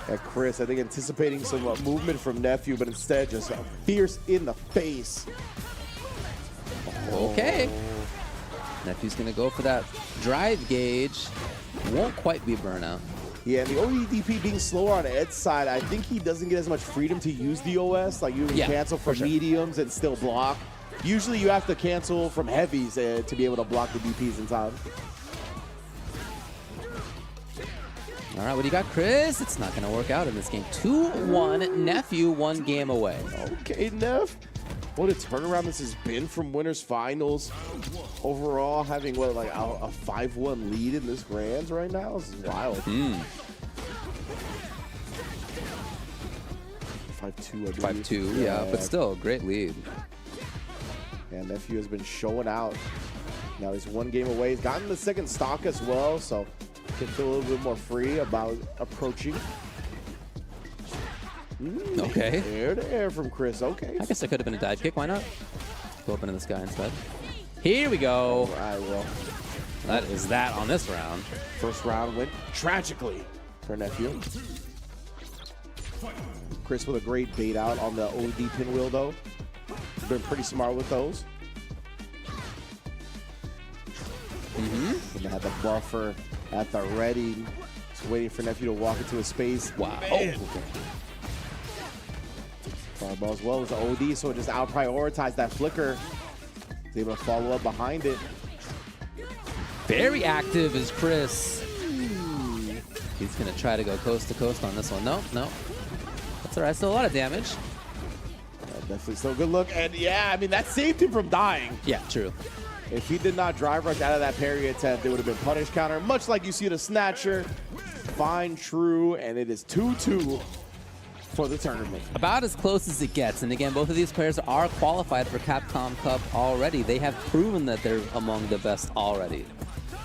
And Chris, I think anticipating some movement from Nephew, but instead just fierce in the face. Okay. Nephew's gonna go for that drive gauge. Won't quite be burnout. Yeah, and the OEDP being slower on Ed's side, I think he doesn't get as much freedom to use the OS. Like you can cancel from mediums and still block. Usually you have to cancel from heavies to be able to block the DPs in time. All right, what do you got, Chris? It's not going to work out in this game. 2-1, Nephew 1 game away. Okay, Neff. What a turnaround this has been from winners finals. Overall, having what, like a 5-1 lead in this grands right now. This is wild. 5-2, I believe. 5-2, yeah, but still, great lead. And Nephew has been showing out. Now he's 1 game away. He's gotten the second stock as well, so can feel a little bit more free about approaching. Okay. Air to air from Chris. Okay. I guess that could have been a dive kick. Why not? Go up into the sky instead. Here we go. All right, well. That is that on this round. First round went tragically for Nephew. Chris with a great bait out on the OD pinwheel, though. He's been pretty smart with those. And they had the buffer at the ready. Just waiting for Nephew to walk into his space. Wow. Okay. Fireball as well as the OD, so it just out-prioritized that flicker. He's able to follow up behind it. Very active is Chris. He's going to try to go coast to coast on this one. No. That's all right. Still a lot of damage. Definitely still a good look. And yeah, I mean, that saved him from dying. Yeah, true. If he did not drive rush out of that parry attempt, it would have been punish counter, much like you see the Snatcher. find true, and it is 2-2 for the tournament. About as close as it gets. And again, both of these players are qualified for Capcom Cup already. They have proven that they're among the best already.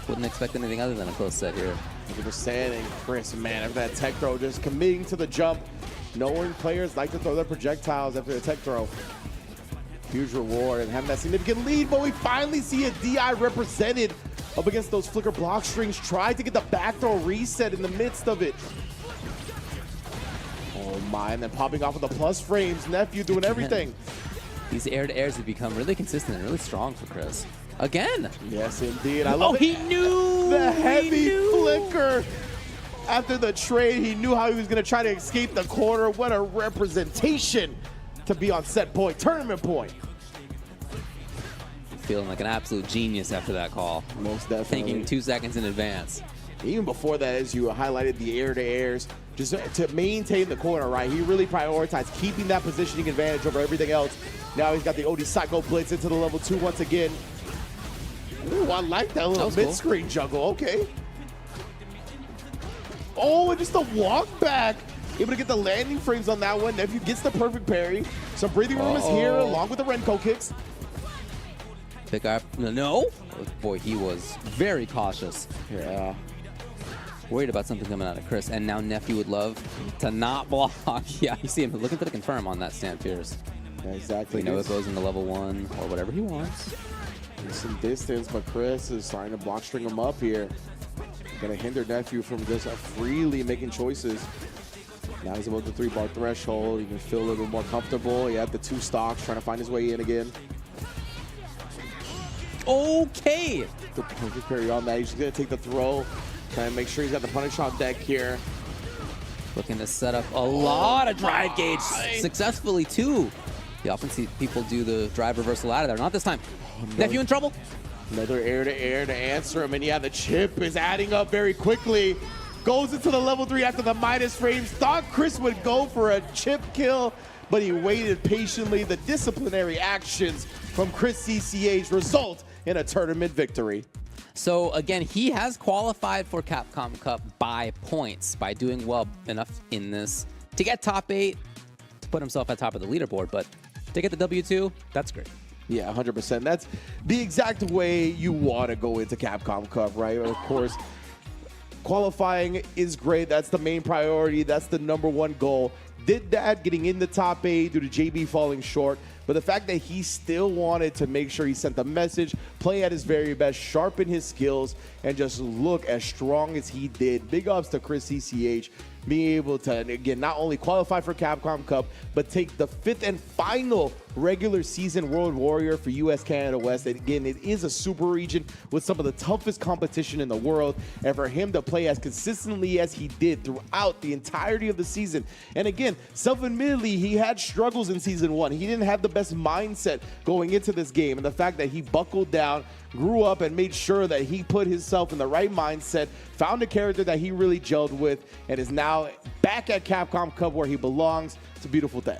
Wouldn't expect anything other than a close set here. 100%, and Chris, man, after that tech throw, just committing to the jump, knowing players like to throw their projectiles after the tech throw. Huge reward and having that significant lead, but we finally see a DI represented up against those flicker block strings. Tried to get the back throw reset in the midst of it. Oh my, and then popping off with the plus frames. Nephew doing everything. These air-to-airs have become really consistent and really strong for Chris. Again. Yes, indeed. I love it. He knew! The heavy flicker. After the trade, he knew how he was going to try to escape the corner. What a representation to be on set point, tournament point. Feeling like an absolute genius after that call. Most definitely. Thinking 2 seconds in advance. Even before that, as you highlighted the air-to-airs, just to maintain the corner, right? He really prioritized keeping that positioning advantage over everything else. Now he's got the OD Psycho Blitz into the level 2 once again. Ooh, I like that little mid-screen juggle. Okay. Oh, and just a walk back. Able to get the landing frames on that one. Nephew gets the perfect parry. Some breathing room is here, along with the Renko kicks. Pick up. No. Oh, boy, he was very cautious. Yeah. Worried about something coming out of Chris. And now Nephew would love to not block. Yeah, you see him looking for the confirm on that stand Fierce. Yeah, exactly. You know it goes into level 1 or whatever he wants. There's some distance, but Chris is starting to block string him up here. Gonna hinder Nephew from just freely making choices. Now he's above the 3-bar threshold. He can feel a little more comfortable. He had the 2 stocks, trying to find his way in again. Okay. The perfect parry on that. He's just gonna take the throw. Trying to make sure he's got the punish on deck here. Looking to set up a lot of drive gauge successfully too. You often see people do the drive reversal out of there. Not this time. Nephew in trouble. Another air to answer him, and yeah, the chip is adding up very quickly. Goes into the level 3 after the minus frames. Thought Chris would go for a chip kill, but he waited patiently. The disciplinary actions from Chris CCH result in a tournament victory. So again, he has qualified for Capcom Cup by points, by doing well enough in this to get top 8, to put himself at top of the leaderboard, but to get the W2, that's great. Yeah, 100%. That's the exact way you want to go into Capcom Cup, right? Of course, qualifying is great. That's the main priority. That's the #1 goal. Did that getting in the top 8 due to JB falling short. But the fact that he still wanted to make sure he sent the message, play at his very best, sharpen his skills, and just look as strong as he did. Big ups to Chris CCH, being able to, again, not only qualify for Capcom Cup, but take the 5th and final regular season World Warrior for US Canada West. And again, it is a super region with some of the toughest competition in the world. And for him to play as consistently as he did throughout the entirety of the season. And again, self-admittedly, he had struggles in season 1. He didn't have the best mindset going into this game. And the fact that he buckled down, grew up, and made sure that he put himself in the right mindset, found a character that he really gelled with, and is now back at Capcom Cup where he belongs. It's a beautiful thing.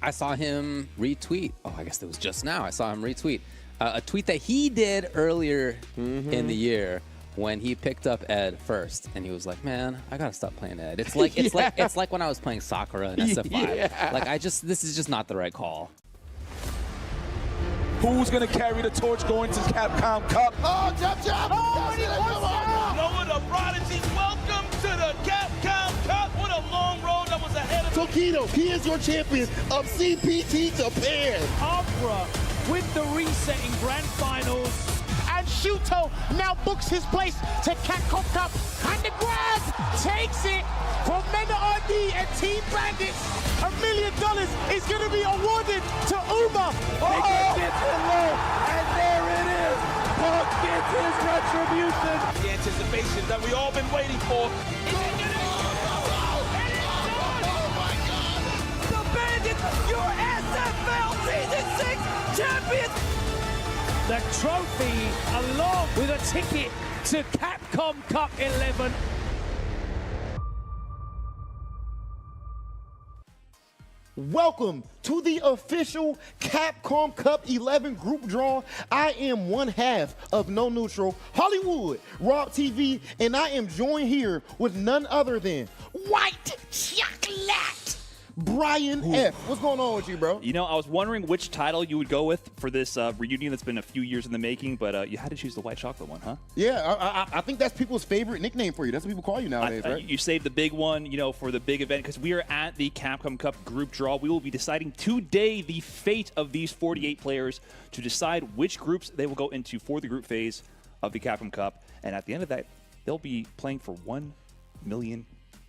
I saw him retweet. Oh, I guess it was just now. I saw him retweet a tweet that he did earlier in the year when he picked up Ed first, and he was like, "Man, I gotta stop playing Ed. It's like it's like when I was playing Sakura in SF5. Yeah. Like this is just not the right call." Who's gonna carry the torch going to Capcom Cup? Oh, jump! Oh, and he wants out! Noah the Prodigy, welcome to the Capcom Cup. What a long road that was ahead of Tokido, he is your champion of CPT Japan. Opera with the reset in Grand Finals. And Shuto now books his place to Capcom Cup. And the grab takes it from Meta RD and Team Bandits. $1 million is going to be awarded to Uma. They gets it low, and there it is. Punk gets his retribution. The anticipation that we all been waiting for. The Bandits, your SFL Season 6 champions. The trophy along with a ticket to Capcom Cup 11. Welcome to the official Capcom Cup 11 group draw. I am one half of No Neutral, Hollywood, Rob TV, and I am joined here with none other than White Chocolate, Brian F. What's going on with you, bro? You know, I was wondering which title you would go with for this reunion that's been a few years in the making, but you had to choose the white chocolate one, huh? Yeah, I think that's people's favorite nickname for you. That's what people call you nowadays, right? You saved the big one, you know, for the big event because we are at the Capcom Cup group draw. We will be deciding today the fate of these 48 players to decide which groups they will go into for the group phase of the Capcom Cup. And at the end of that, they'll be playing for $1 million.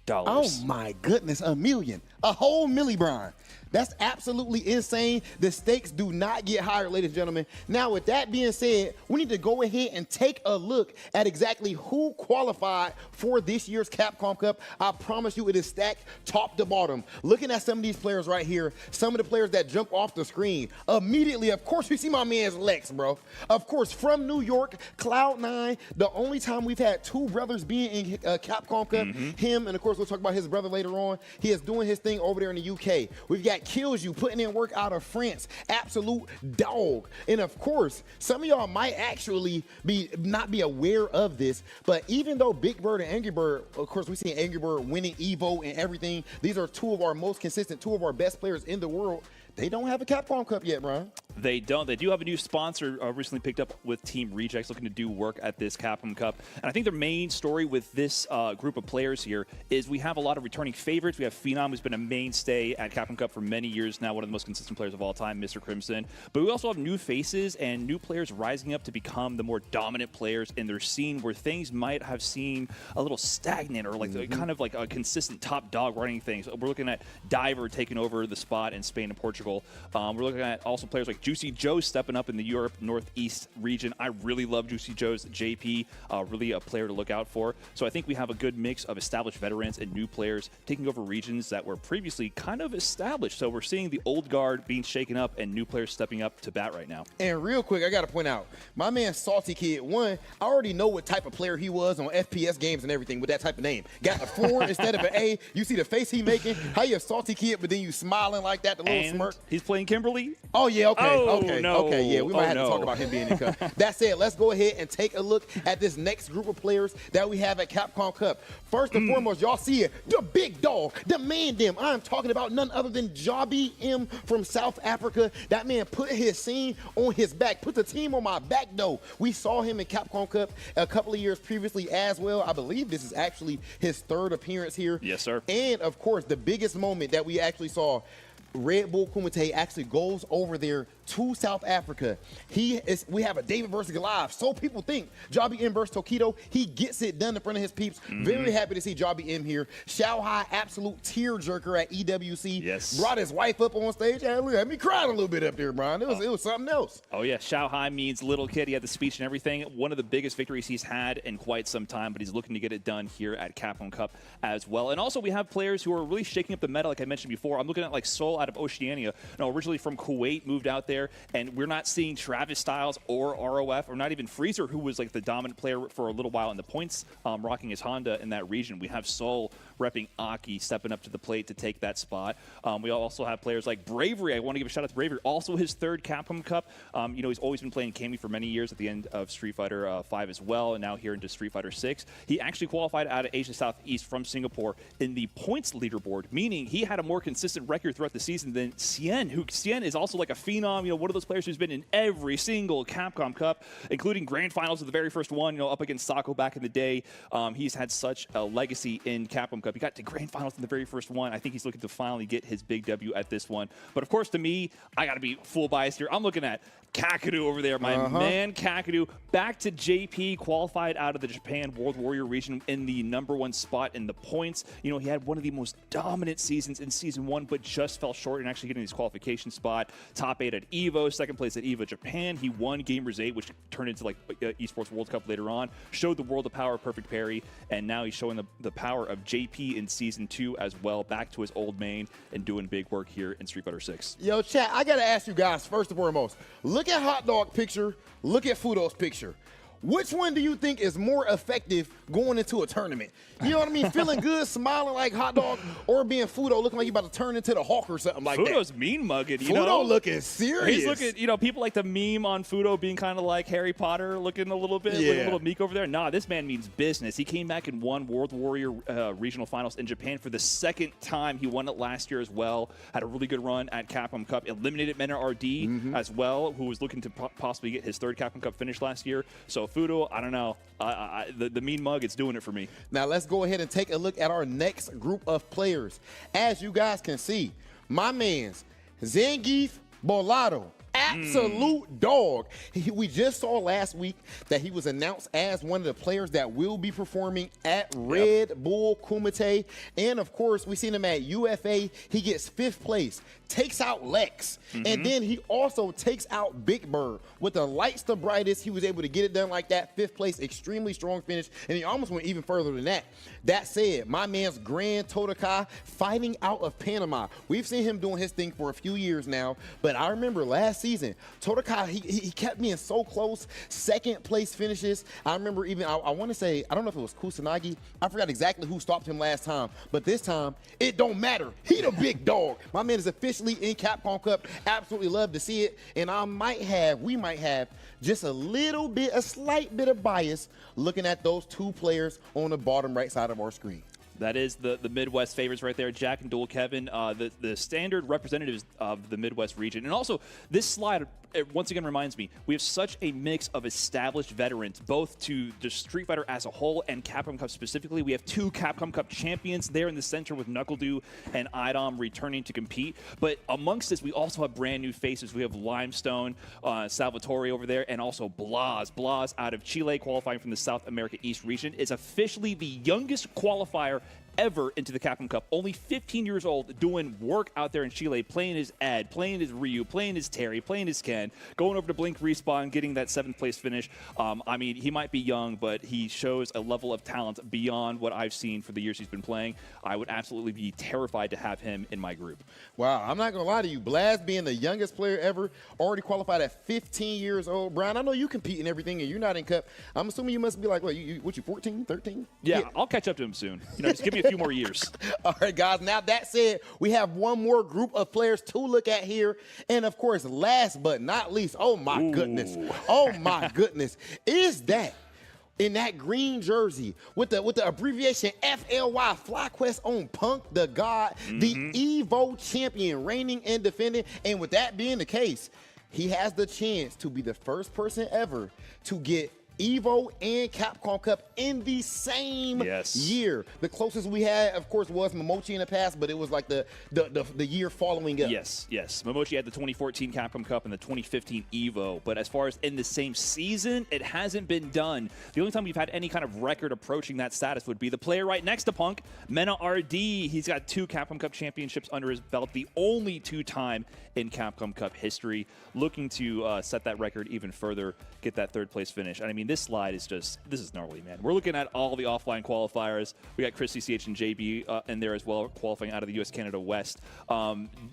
Oh my goodness, $1 million. A whole milli, Brian. That's absolutely insane. The stakes do not get higher, ladies and gentlemen. Now, with that being said, we need to go ahead and take a look at exactly who qualified for this year's Capcom Cup. I promise you it is stacked top to bottom. Looking at some of these players right here, some of the players that jump off the screen, immediately, of course, we see my man's Lex, bro. Of course, from New York, Cloud9, the only time we've had two brothers being in Capcom Cup, him, and of course, we'll talk about his brother later on. He is doing his thing over there in the UK. We've got Kills You putting in work out of France, absolute dog. And of course, some of y'all might actually not be aware of this, but even though Big Bird and Angry Bird, of course, we see Angry Bird winning Evo and everything, these are two of our most consistent, two of our best players in the world. They don't have a Capcom Cup yet, Brian. They don't. They do have a new sponsor recently picked up with Team Rejects looking to do work at this Capcom Cup. And I think their main story with this group of players here is we have a lot of returning favorites. We have Phenom, who's been a mainstay at Capcom Cup for many years now, one of the most consistent players of all time, Mr. Crimson. But we also have new faces and new players rising up to become the more dominant players in their scene where things might have seemed a little stagnant or like kind of like a consistent top dog running things. We're looking at Diver taking over the spot in Spain and Portugal. We're looking at also players like Juicy Joe stepping up in the Europe Northeast region. I really love Juicy Joe's JP, really a player to look out for. So I think we have a good mix of established veterans and new players taking over regions that were previously kind of established. So we're seeing the old guard being shaken up and new players stepping up to bat right now. And real quick, I got to point out, my man Salty Kid, one, I already know what type of player he was on FPS games and everything with that type of name. Got a 4 instead of an A. You see the face he making? How you a Salty Kid, but then you smiling like that, the little smirk. He's playing Kimberly? Oh, yeah, okay, no. okay, yeah, we might have to talk about him being in Cup. That said, let's go ahead and take a look at this next group of players that we have at Capcom Cup. First and foremost, y'all see it, the big dog, the man them. I'm talking about none other than Jobby M from South Africa. That man put his team on his back, put the team on my back, though. We saw him in Capcom Cup a couple of years previously as well. I believe this is actually his third appearance here. Yes, sir. And, of course, the biggest moment that we actually saw, Red Bull Kumite actually goes over there to South Africa. We have a David versus Goliath. So people think Jobby M versus Tokido. He gets it done in front of his peeps. Very happy to see Jobby M here. Xiao Hai, absolute tearjerker at EWC. Yes. Brought his wife up on stage. Had me crying a little bit up there, Brian. It was something else. Oh, yeah. Xiao Hai means little kid. He had the speech and everything. One of the biggest victories he's had in quite some time, but he's looking to get it done here at Capcom Cup as well. And also, we have players who are really shaking up the meta, like I mentioned before. I'm looking at like Soul out of Oceania. Originally from Kuwait, moved out there, and we're not seeing Travis Styles or ROF, or not even Freezer, who was like the dominant player for a little while in the points, rocking his Honda in that region. We have Soul repping Aki, stepping up to the plate to take that spot. We also have players like Bravery. I want to give a shout out to Bravery. Also his third Capcom Cup. He's always been playing Kami for many years at the end of Street Fighter 5 as well, and now here into Street Fighter 6. He actually qualified out of Asia Southeast from Singapore in the points leaderboard, meaning he had a more consistent record throughout the season than Cien, who Cien is also like a phenom, one of those players who's been in every single Capcom Cup, including grand finals of the very first one, up against Sako back in the day. He's had such a legacy in Capcom Cup. He got to grand finals in the very first one. I think he's looking to finally get his big W at this one. But of course, to me, I got to be full biased here. I'm looking at Kakadu over there, my man Kakadu, back to JP, qualified out of the Japan World Warrior region in the #1 spot in the points. He had one of the most dominant seasons in Season 1, but just fell short in actually getting his qualification spot. Top 8 at EVO, second place at EVO Japan. He won Gamers 8, which turned into like Esports World Cup later on. Showed the world the power of Perfect Parry, and now he's showing the power of JP in Season 2 as well, back to his old main and doing big work here in Street Fighter 6. Yo, chat, I got to ask you guys, first and foremost, look at Hot Dog picture, look at Fudo's picture. which one do you think is more effective going into a tournament? You know what I mean? Feeling good, smiling like hot dog, or being Fudo looking like you about to turn into the Hawk or something like that? Fudo's mean mugging, you Fudo know? looking serious. He's looking, you know, people like to meme on Fudo being kind of like Harry Potter looking a little bit, looking a little meek over there. Nah, this man means business. He came back and won World Warrior regional finals in Japan for the second time. He won it last year as well. Had a really good run at Capcom Cup. Eliminated Mena RD as well, who was looking to possibly get his third Capcom Cup finish last year. So Fudo, I don't know. The mean mug, it's doing it for me. Now let's go ahead and take a look at our next group of players. As you guys can see, my man's Zangief Bolado. Absolute dog. We just saw last week that he was announced as one of the players that will be performing at Red Bull Kumite. And of course, we seen him at UFA. He gets 5th place, takes out Lex, and then he also takes out Big Bird. With the lights the brightest, he was able to get it done like that. 5th place, extremely strong finish, and he almost went even further than that. That said, my man's Grand Todokai fighting out of Panama. We've seen him doing his thing for a few years now, but I remember last season, Todokai, he kept being so close. 2nd place finishes. I remember even, I want to say, I don't know if it was Kusanagi. I forgot exactly who stopped him last time, but this time, it don't matter. He the big dog. My man is officially in Capcom Cup. Absolutely love to see it. And we might have just a slight bit of bias looking at those 2 players on the bottom right side of our screen. That is the Midwest favorites right there, Jack and Dual Kevin, the standard representatives of the Midwest region. And also, this slide, it once again reminds me, we have such a mix of established veterans, both to the Street Fighter as a whole and Capcom Cup specifically. We have 2 Capcom Cup champions there in the center with NuckleDoo and Idom returning to compete. But amongst this, we also have brand new faces. We have Limestone, Salvatore over there, and also Blas. Blas out of Chile, qualifying from the South America East region, is officially the youngest qualifier ever into the Capcom Cup. Only 15 years old, doing work out there in Chile, playing his Ed, playing his Ryu, playing his Terry, playing his Ken, going over to Blink Respawn, getting that 7th place finish. I mean, he might be young, but he shows a level of talent beyond what I've seen for the years he's been playing. I would absolutely be terrified to have him in my group. Wow, I'm not going to lie to you. Blas being the youngest player ever, already qualified at 15 years old. Brian, I know you compete in everything and you're not in Cup. I'm assuming you must be like, what, you 14, 13? Yeah, I'll catch up to him soon. You know, just give me a few more years. All right, guys. Now, that said, we have one more group of players to look at here. And, of course, last but not least, oh, my goodness. Oh, my goodness. Is that in that green jersey with the abbreviation FLY, FlyQuest on Punk the God, the Evo champion, reigning and defending. And with that being the case, he has the chance to be the first person ever to get Evo and Capcom Cup in the same year. The closest we had, of course, was Momochi in the past, but it was like the year following up. Yes. Momochi had the 2014 Capcom Cup and the 2015 Evo, but as far as in the same season, it hasn't been done. The only time we've had any kind of record approaching that status would be the player right next to Punk, Mena RD. He's got 2 Capcom Cup championships under his belt, the only 2-time in Capcom Cup history, looking to set that record even further, get that 3rd place finish. And I mean, this slide is this is gnarly, man. We're looking at all the offline qualifiers. We got Chris CCH and JB in there as well, qualifying out of the US Canada West.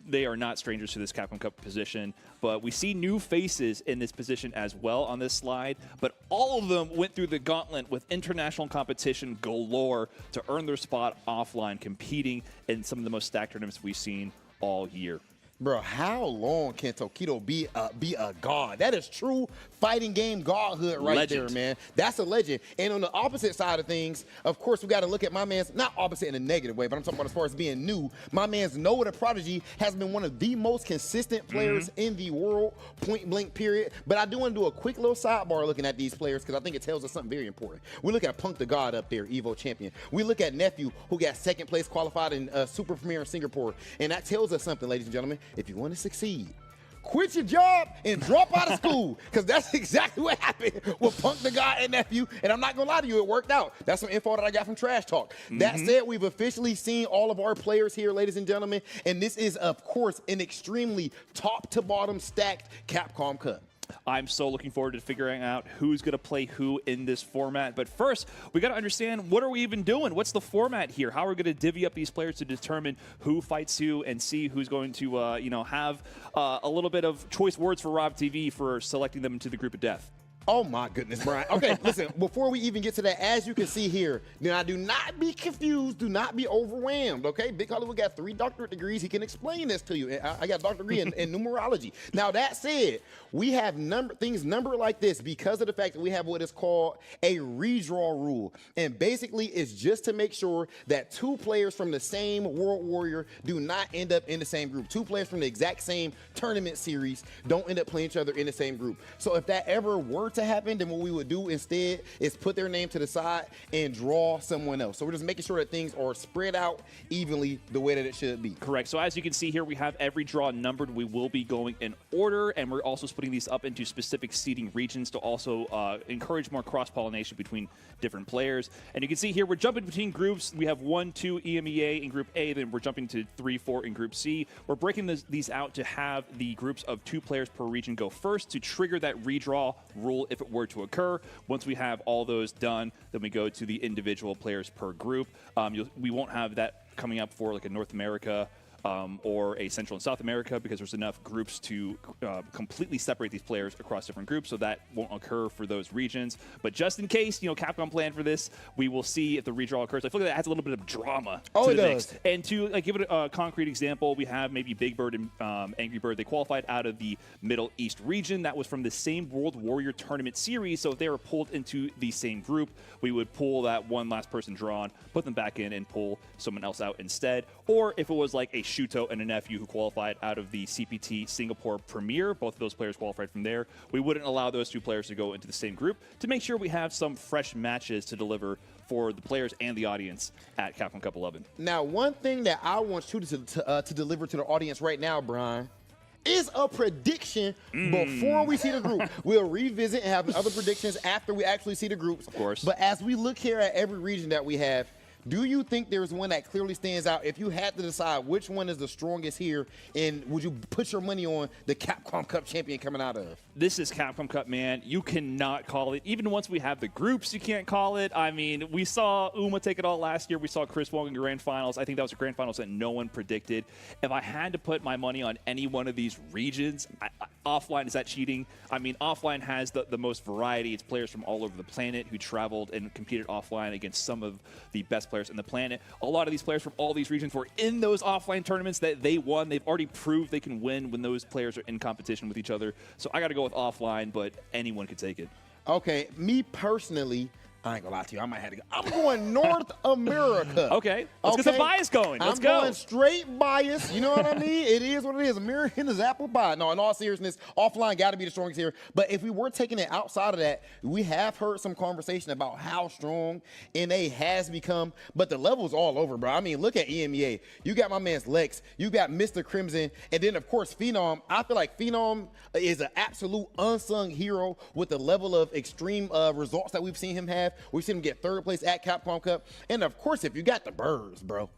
They are not strangers to this Capcom Cup position, but we see new faces in this position as well on this slide, but all of them went through the gauntlet with international competition galore to earn their spot offline, competing in some of the most stacked tournaments we've seen all year. Bro, how long can Tokido be a god? That is true fighting game godhood right there, man. That's a legend. And on the opposite side of things, of course, we got to look at my man's, not opposite in a negative way, but I'm talking about as far as being new. My man's Noah the Prodigy has been one of the most consistent players in the world, point blank period. But I do want to do a quick little sidebar looking at these players because I think it tells us something very important. We look at Punk the God up there, Evo champion. We look at Nephew, who got 2nd place qualified in Super Premier in Singapore. And that tells us something, ladies and gentlemen. If you want to succeed, quit your job and drop out of school, because that's exactly what happened with Punk the God and Nephew. And I'm not gonna lie to you, it worked out. That's some info that I got from Trash Talk. That said, we've officially seen all of our players here, ladies and gentlemen, and this is, of course, an extremely top to bottom stacked Capcom Cup. I'm so looking forward to figuring out who's going to play who in this format. But first, we got to understand, what are we even doing? What's the format here? How are we going to divvy up these players to determine who fights who and see who's going to, have a little bit of choice words for Rob TV for selecting them into the group of death? Oh my goodness, Brian. Okay, listen, before we even get to that, as you can see here, now do not be confused, do not be overwhelmed, okay? Big Hollywood got 3 doctorate degrees. He can explain this to you. I got a doctorate degree in numerology. Now, that said, we have things numbered like this because of the fact that we have what is called a redraw rule. And basically, it's just to make sure that 2 players from the same World Warrior do not end up in the same group. 2 players from the exact same tournament series don't end up playing each other in the same group. So if that ever were to happen, then what we would do instead is put their name to the side and draw someone else. So we're just making sure that things are spread out evenly the way that it should be. Correct. So as you can see here, we have every draw numbered. We will be going in order, and we're also splitting these up into specific seeding regions to also encourage more cross-pollination between different players. And you can see here, we're jumping between groups. We have 1, 2 EMEA in Group A, then we're jumping to 3, 4 in Group C. We're breaking these out to have the groups of 2 players per region go first to trigger that redraw rule if it were to occur. Once we have all those done, then we go to the individual players per group. We won't have that coming up for like a North America or a Central and South America because there's enough groups to completely separate these players across different groups, so that won't occur for those regions. But just in case, Capcom planned for this, we will see if the redraw occurs. I feel like that adds a little bit of drama to the mix. And to give it a concrete example, we have maybe Big Bird and Angry Bird. They qualified out of the Middle East region. That was from the same World Warrior Tournament series, so if they were pulled into the same group, we would pull that one last person drawn, put them back in, and pull someone else out instead. Or if it was like a Shuto and a nephew who qualified out of the CPT Singapore Premier, both of those players qualified from there, we wouldn't allow those 2 players to go into the same group to make sure we have some fresh matches to deliver for the players and the audience at Capcom Cup 11. Now, one thing that I want you to deliver to the audience right now, Brian, is a prediction before we see the group. We'll revisit and have other predictions after we actually see the groups. Of course. But as we look here at every region that we have, do you think there's one that clearly stands out? If you had to decide which one is the strongest here, and would you put your money on the Capcom Cup champion coming out of? This is Capcom Cup, man. You cannot call it. Even once we have the groups, you can't call it. I mean, we saw Uma take it all last year. We saw Chris Wong in Grand Finals. I think that was a Grand Finals that no one predicted. If I had to put my money on any one of these regions, offline, is that cheating? I mean, offline has the most variety. It's players from all over the planet who traveled and competed offline against some of the best players on the planet. A lot of these players from all these regions were in those offline tournaments that they won. They've already proved they can win when those players are in competition with each other. So I got to go with offline, but anyone could take it. Okay, me personally, I ain't gonna lie to you, I might have to go. I'm going North America. Okay, let's get some bias going. Let's go. I'm going straight bias. You know what I mean? It is what it is. American is apple pie. No, in all seriousness, offline got to be the strongest here. But if we were taking it outside of that, we have heard some conversation about how strong NA has become. But the level's all over, bro. I mean, look at EMEA. You got my man's Lex. You got Mr. Crimson. And then, of course, Phenom. I feel like Phenom is an absolute unsung hero with the level of extreme results that we've seen him have. We've seen him get 3rd place at Capcom Cup. And of course, if you got the birds, bro.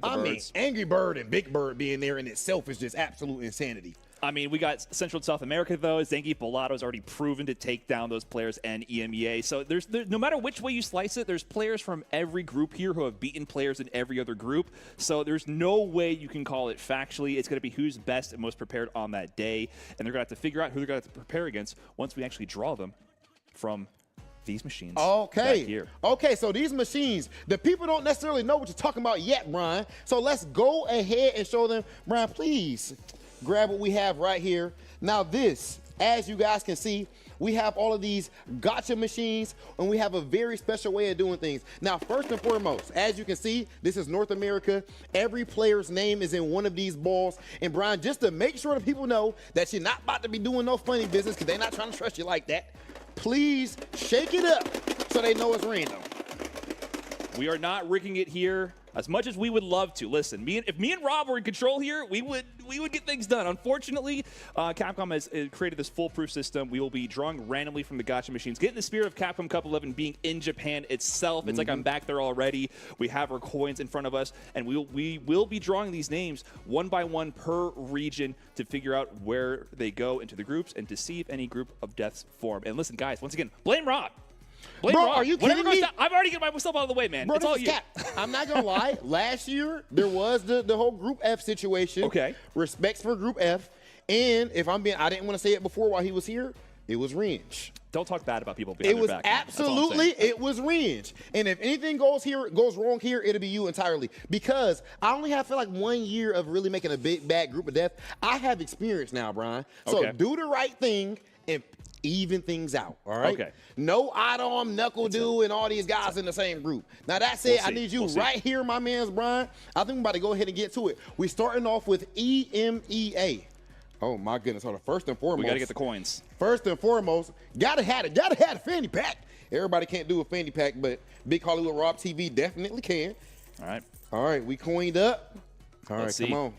I mean, Angry Bird and Big Bird being there in itself is just absolute insanity. I mean, we got Central and South America, though. Zangief Bellato's already proven to take down those players and EMEA. So there's no matter which way you slice it, there's players from every group here who have beaten players in every other group. So there's no way you can call it factually. It's going to be who's best and most prepared on that day. And they're going to have to figure out who they're going to have to prepare against once we actually draw them from these machines. Okay. Back here. Okay, so these machines, the people don't necessarily know what you're talking about yet, Brian. So let's go ahead and show them. Brian, please grab what we have right here. Now this, as you guys can see, we have all of these gotcha machines, and we have a very special way of doing things. Now, first and foremost, as you can see, this is North America. Every player's name is in one of these balls. And Brian, just to make sure that people know that you're not about to be doing no funny business, because they're not trying to trust you like that, please shake it up so they know it's random. We are not rigging it here as much as we would love to. Listen, if me and Rob were in control here, we would get things done. Unfortunately, Capcom has created this foolproof system. We will be drawing randomly from the gacha machines. Get in the spirit of Capcom Cup 11 being in Japan itself. It's like I'm back there already. We have our coins in front of us, and we will be drawing these names one by one per region to figure out where they go into the groups and to see if any group of deaths form. And listen, guys, once again, blame Rob. Bro, are you kidding me? I've already got myself out of the way, man. Bro, it's all you. I'm not gonna lie. Last year there was the whole Group F situation. Okay. Respects for Group F, and if I'm being, I didn't want to say it before while he was here. It was Renge. Don't talk bad about people behind It was their back. Man. That's all I'm absolutely, saying. it was Renge. And if anything goes wrong here, it'll be you entirely. Because I only have, feel like 1 year of really making a big bad group of death. I have experience now, Brian. So Okay. do the right thing and even things out, all right? Okay. No Adam, Knuckle Dew, and all these guys in the same group. Now that said, We'll I see. need you We'll see. right here, my man's Brian. I think we're about to go ahead and get to it. We're starting off with EMEA. Oh my goodness, hold on. First and foremost. We got to get the coins. First and foremost, gotta have a fanny pack. Everybody can't do a fanny pack, but Big Hollywood Rob TV definitely can. All right, we coined up. All right, Let's come see. on.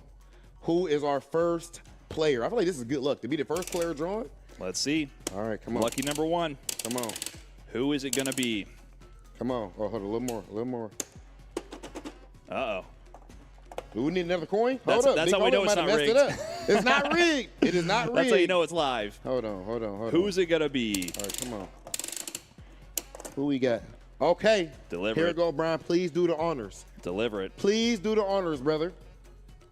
Who is our first player? I feel like this is good luck to be the first player drawn. Let's see. All right, come on. Lucky number 1. Come on. Who is it going to be? Come on. Oh, hold on, a little more. Uh-oh. Do we need another coin? That's- Hold up. that's Big how we know Hollywood it's might have not messed it up. It's not rigged. It is not rigged. That's how you know it's live. Hold on. Who's it going to be? All right, come on. Who we got? Okay. Deliver Here it. we go, Brian. Please do the honors. Deliver it. Please do the honors, brother.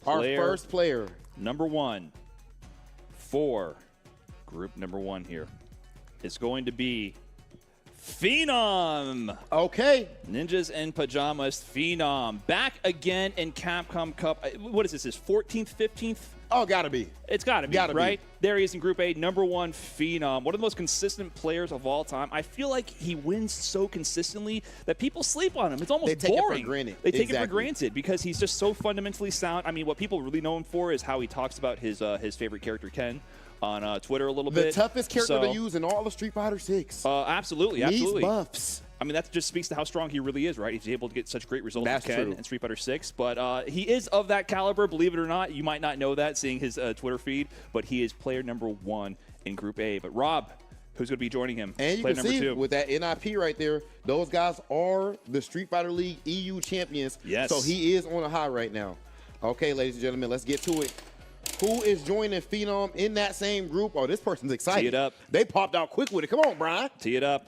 Our first player. Number 1 for group number 1 here is going to be Phenom. Okay. Ninjas in Pajamas, Phenom. Back again in Capcom Cup. What is this, his 14th, 15th? Oh, gotta be. It's gotta be, Gotta be. right? There he is in Group A, number 1, Phenom. One of the most consistent players of all time. I feel like he wins so consistently that people sleep on him. It's almost They take it for boring. granted. They take it for Exactly. granted because he's just so fundamentally sound. I mean, what people really know him for is how he talks about his favorite character, Ken, on Twitter a little The bit. toughest character So- to use in all of Street Fighter 6. Absolutely, Needs absolutely. buffs. I mean, that just speaks to how strong he really is, right? He's able to get such great results That's as Ken true. in Street Fighter 6. But he is of that caliber, believe it or not. You might not know that seeing his Twitter feed, but he is player number 1 in Group A. But Rob, who's going to be joining him? And you player can number see 2. with that NIP right there, those guys are the Street Fighter League EU champions. Yes. So he is on a high right now. Okay, ladies and gentlemen, let's get to it. Who is joining Phenom in that same group? Oh, this person's excited. Tee it up. They popped out quick with it. Come on, Brian. Tee it up.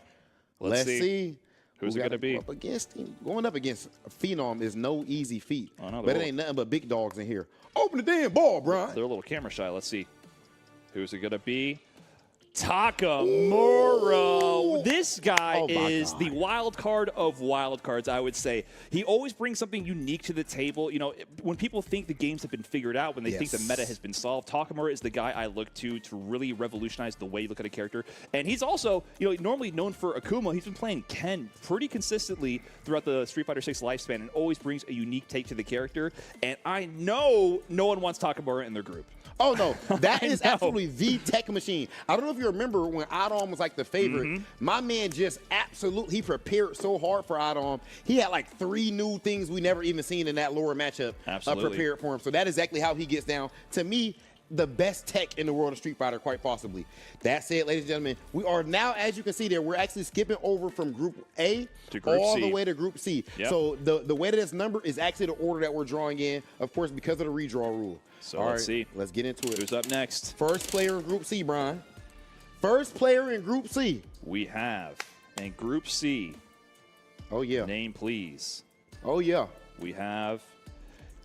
Let's see. Who's Who it got going to be? Up against him. Going up against Phenom is no easy feat. Oh, no, but it they're ain't nothing but big dogs in here. Open the damn ball, Brian. They're a little camera shy. Let's see. Who's it going to be? Takamura. This guy is the wild card of wild cards, I would say. He always brings something unique to the table. You know, when people think the games have been figured out, when they think the meta has been solved, Takamura is the guy I look to really revolutionize the way you look at a character. And he's also, you know, normally known for Akuma. He's been playing Ken pretty consistently throughout the Street Fighter 6 lifespan and always brings a unique take to the character. And I know no one wants Takamura in their group. Oh, no. That I is know. absolutely the tech machine. I don't know if you remember when Adam was like the favorite. Mm-hmm. My man just absolutely, he prepared so hard for Adam. He had like 3 new things we never even seen in that lower matchup Absolutely. prepared for him. So that is exactly how he gets down. To me, the best tech in the world of Street Fighter, quite possibly. That said, ladies and gentlemen, we are now, as you can see there, we're actually skipping over from Group A to Group all C. the way to Group C. Yep. So the way that it's numbered is actually the order that we're drawing in, of course, because of the redraw rule. So All let's right, see. Let's get into it. Who's up next? First player in Group C, Brian. First player in Group C. We have in Group C. Oh, yeah. Name, please. Oh, yeah. We have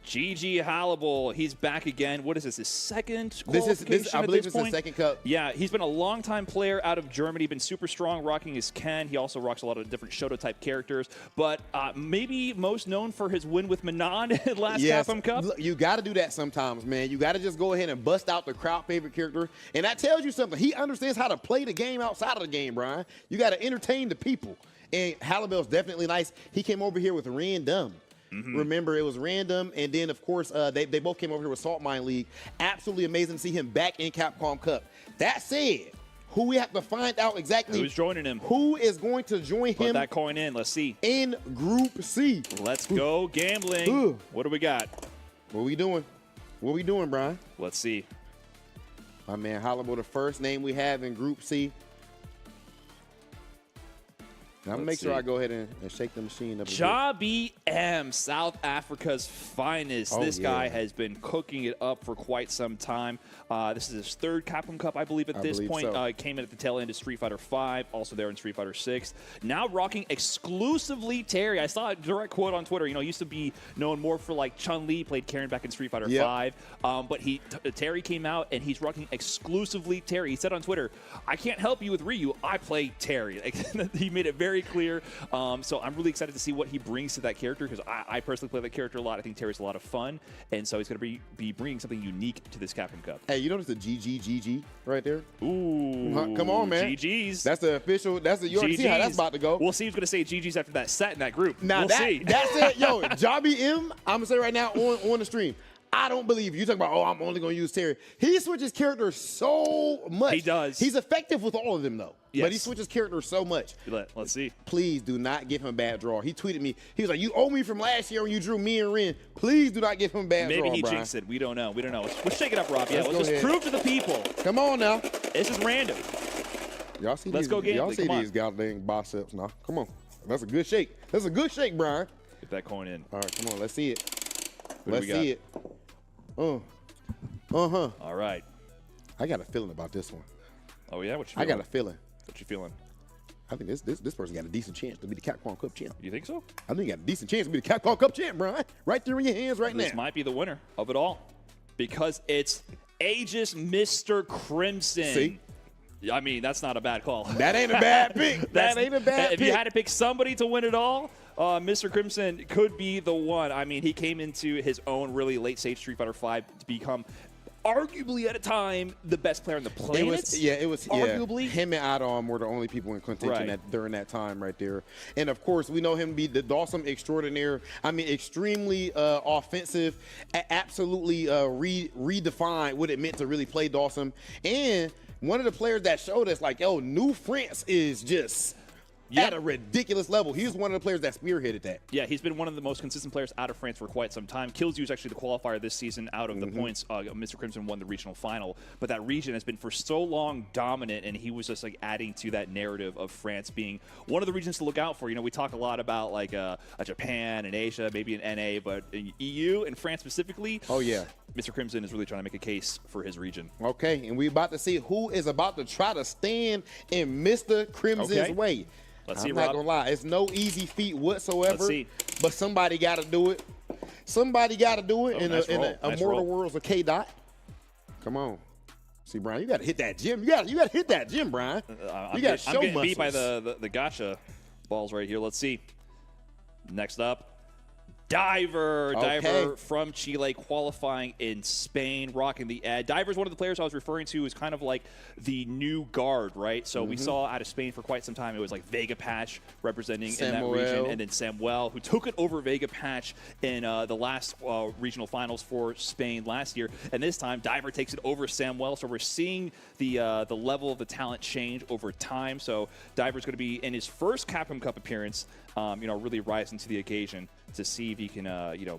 Gigi Hallible. He's back again. What is this? His second This qualification is, I at believe this it's his point? second cup. Yeah, he's been a longtime player out of Germany, been super strong, rocking his Ken. He also rocks a lot of different Shoto-type characters, but maybe most known for his win with Manon in last Capcom Cup. Look, you got to do that sometimes, man. You got to just go ahead and bust out the crowd favorite character. And that tells you something. He understands how to play the game outside of the game, Brian. You got to entertain the people. And Hallible's definitely nice. He came over here with Random. Remember, it was Random, and then, of course, they both came over here with Salt Mine League. Absolutely amazing to see him back in Capcom Cup. That said, who we have to find out exactly Who's joining him? who is going to join Put him that coin in. Let's see. in Group C. Let's go gambling. Ooh. What do we got? What we doing? What we doing, Brian? Let's see. My man Hallible, the first name we have in Group C. And I'm going to make sure I go ahead and shake the machine up. Jabi M, South Africa's finest. Oh, this guy has been cooking it up for quite some time. This is his 3rd Capcom Cup, I believe, at this point. So. Came in at the tail end of Street Fighter V, also there in Street Fighter VI. Now rocking exclusively Terry. I saw a direct quote on Twitter. You know, he used to be known more for like Chun-Li, played Karen back in Street Fighter V. But Terry came out and he's rocking exclusively Terry. He said on Twitter, I can't help you with Ryu. I play Terry. Like, he made it very clear. So I'm really excited to see what he brings to that character because I personally play that character a lot. I think Terry's a lot of fun, and so he's going to be bringing something unique to this Capcom Cup. Hey, you notice the GG right there? Ooh, come on, man. GG's. That's the official. You already see how that's about to go. We'll see who's going to say GG's after that set in that group. Now we'll see. That's it, yo. Jabi M. I'm gonna say right now on the stream. I don't believe you talking about, oh, I'm only going to use Terry. He switches characters so much. He does. He's effective with all of them, though. Yes. But he switches characters so much. Let's see. Please do not give him a bad draw. He tweeted me. He was like, you owe me from last year when you drew me and Ren. Please do not give him a bad draw, Maybe he Brian. jinxed it. We don't know. Let's shake it up, Rob. Yeah, Let's let's go just ahead. prove to the people. Come on now. This is random. Y'all see Let's these, go get y'all it. see Come on. these goddamn biceps now. Come on. That's a good shake. That's a good shake, Brian. Get that coin in. All right, come on. Let's see it. Who do Let's we got? see it. All right. I got a feeling about this one. Oh, yeah? What you I feeling? got a feeling. What you feeling? I think this person got a decent chance to be the Capcom Cup champ. You think so? I think he got a decent chance to be the Capcom Cup champ, Brian. Right there in your hands right This now. might be the winner of it all because it's Aegis Mr. Crimson. See? I mean, that's not a bad call. That ain't a bad pick. That ain't a bad If pick. you had to pick somebody to win it all, Mr. Crimson could be the one. I mean, he came into his own really late-stage Street Fighter V to become arguably at a time the best player on the planet. It was arguably. Him and Adam were the only people in contention during that time right there. And of course, we know him to be the Dawson extraordinaire. I mean, extremely offensive, absolutely redefined what it meant to really play Dawson. And one of the players that showed us like, yo, New France is just at a ridiculous level. He was one of the players that spearheaded that. Yeah, he's been one of the most consistent players out of France for quite some time. Killzoo is actually the qualifier this season out of the points. Mr. Crimson won the regional final, but that region has been for so long dominant, and he was just like adding to that narrative of France being one of the regions to look out for. You know, we talk a lot about like a Japan and Asia, maybe an NA, but in EU and France specifically. Oh yeah, Mr. Crimson is really trying to make a case for his region. Okay, and we're about to see who is about to try to stand in Mr. Crimson's way. Let's see, I'm not Rob. gonna lie, it's no easy feat whatsoever. Let's see. But somebody got to do it. Somebody got to do it in nice a roll. Nice Immortal roll. Worlds of K-Dot. Come on. See, Brian, you got to hit that gym. You got to hit that gym, Brian. I'm You got to show I'm getting muscles. beat by the gotcha balls right here. Let's see. Next up, Diver. Okay. Diver from Chile, qualifying in Spain, rocking the ad. Diver's one of the players I was referring to as kind of like the new guard, right? So we saw out of Spain for quite some time, it was like Vega Patch representing in that region, and then Samuel, who took it over Vega Patch in the last regional finals for Spain last year. And this time, Diver takes it over Samuel. So we're seeing the level of the talent change over time. So Diver's going to be in his first Capcom Cup appearance, really rising to the occasion to see if he can,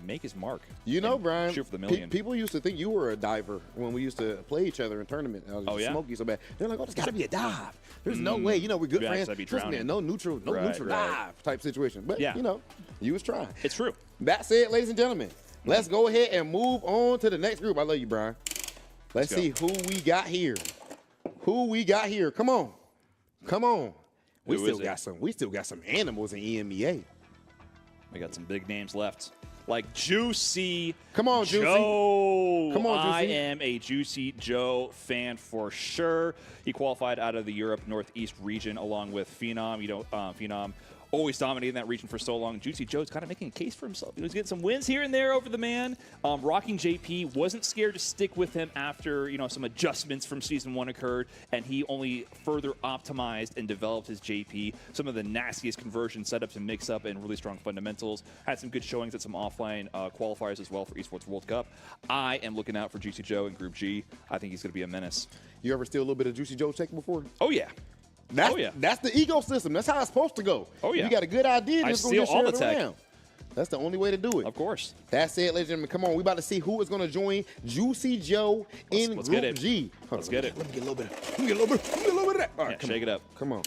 make his mark. You know, Brian, shoot for the million. people used to think you were a diver when we used to play each other in tournament. I was yeah? smoke you so bad. They're like, oh, there's got to be a dive. There's no way. We're good Yeah, 'cause friends. I'd be Listen, drowning. man, no neutral dive type situation. But, Yeah. you was trying. It's true. That said, ladies and gentlemen, let's go ahead and move on to the next group. I love you, Brian. Let's see who we got here. Come on. We Who still is it? got some animals in EMEA. We got some big names left. Like Juicy Come on, Juicy. Joe. Come on, I Juicy. am a Juicy Joe fan for sure. He qualified out of the Europe Northeast region along with Phenom. Phenom always dominating that region for so long. Juicy Joe's kind of making a case for himself. He was getting some wins here and there over the man. Rocking JP, wasn't scared to stick with him after some adjustments from Season 1 occurred, and he only further optimized and developed his JP. Some of the nastiest conversion setups and mix-up and really strong fundamentals. Had some good showings at some offline qualifiers as well for Esports World Cup. I am looking out for Juicy Joe in Group G. I think he's going to be a menace. You ever steal a little bit of Juicy Joe check before? Oh, yeah. That's the ecosystem. That's how it's supposed to go. Oh, yeah. You got a good idea, I just go steal get all the shared tech. around. That's the only way to do it. Of course. That's it, ladies and gentlemen. Come on, we about to see who is going to join Juicy Joe in let's Group get it. G. Let's get it. Let me get a little bit of that. All right, Yeah, shake it up. Come on.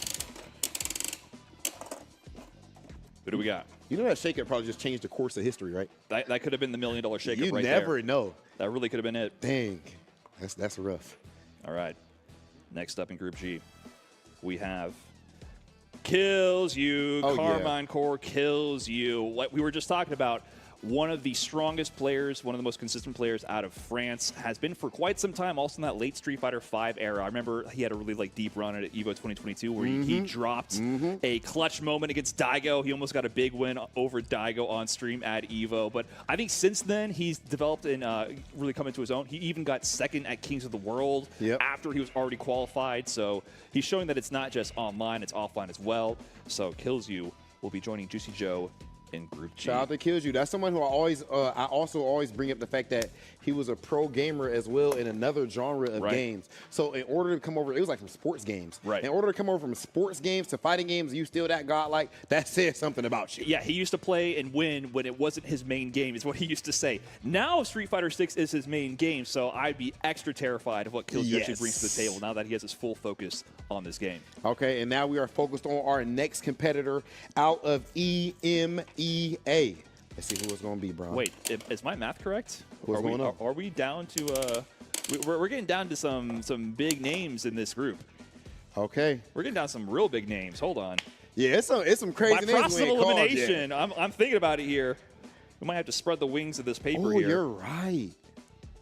Who do we got? You know that shakeup probably just changed the course of history, right? That could have been the $1 million shakeup You right there. never know. That really could have been it. Dang, that's rough. All right. Next up in Group G, we have Kills You. Oh, Carmine Core kills you. What we were just talking about. One of the strongest players, one of the most consistent players out of France, has been for quite some time, also in that late Street Fighter V era. I remember he had a really deep run at EVO 2022 where he dropped a clutch moment against Daigo. He almost got a big win over Daigo on stream at EVO. But I think since then, he's developed and really come into his own. He even got second at Kings of the World after he was already qualified. So he's showing that it's not just online, it's offline as well. So Kills You will be joining Juicy Joe in Group G. Shout out to Kills You. That's someone who I also always bring up the fact that he was a pro gamer as well in another genre of games. So in order to come over, it was like from sports games. Right. In order to come over from sports games to fighting games, you still that godlike, that says something about you. Yeah, he used to play and win when it wasn't his main game, is what he used to say. Now Street Fighter 6 is his main game, so I'd be extra terrified of what Kills You actually brings to the table now that he has his full focus on this game. Okay, and now we are focused on our next competitor out of EMEA. Let's see who it's going to be, bro. Wait, is my math correct? What's going on? Are we down to we're getting down to some big names in this group. Okay. We're getting down to some real big names. Hold on. Yeah, it's some crazy names. My process of elimination. I'm thinking about it here. We might have to spread the wings of this paper here. Oh, you're right.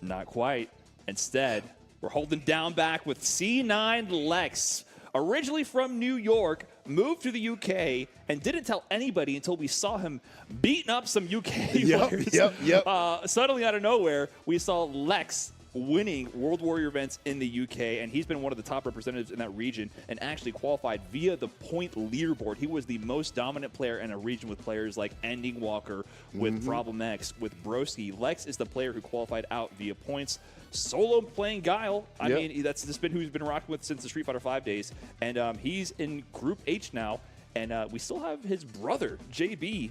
Not quite. Instead, we're holding down back with C9 Lex. Originally from New York, moved to the UK, and didn't tell anybody until we saw him beating up some UK players. Yep. Suddenly, out of nowhere, we saw Lex winning World Warrior events in the UK, and he's been one of the top representatives in that region and actually qualified via the point leaderboard. He was the most dominant player in a region with players like Ending Walker, with Problem X, with Broski. Lex is the player who qualified out via points. Solo playing Guile. I mean, that's just been who he's been rocking with since the Street Fighter V days. And he's in Group H now. And we still have his brother, JB,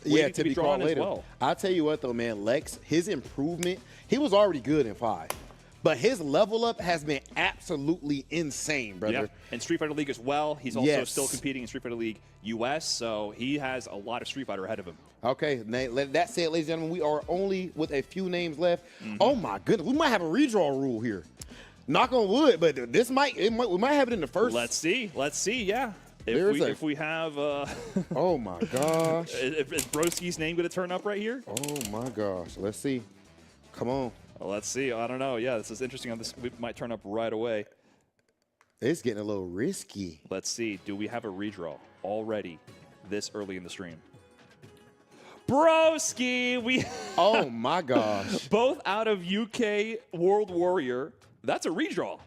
to be called later. Well. I'll tell you what, though, man. Lex, his improvement, he was already good in 5. But his level up has been absolutely insane, brother. Yeah. And Street Fighter League as well. He's also still competing in Street Fighter League US, so he has a lot of Street Fighter ahead of him. Okay, that said, ladies and gentlemen, we are only with a few names left. Oh my goodness, we might have a redraw rule here. Knock on wood, but we might have it in the first. Let's see. Yeah. If we have oh my gosh. Is Broski's name going to turn up right here? Oh my gosh. Let's see. Come on. Well, let's see. I don't know. Yeah, this is interesting. On this, we might turn up right away. It's getting a little risky. Let's see. Do we have a redraw already this early in the stream? Broski, oh my gosh. Both out of UK World Warrior. That's a redraw.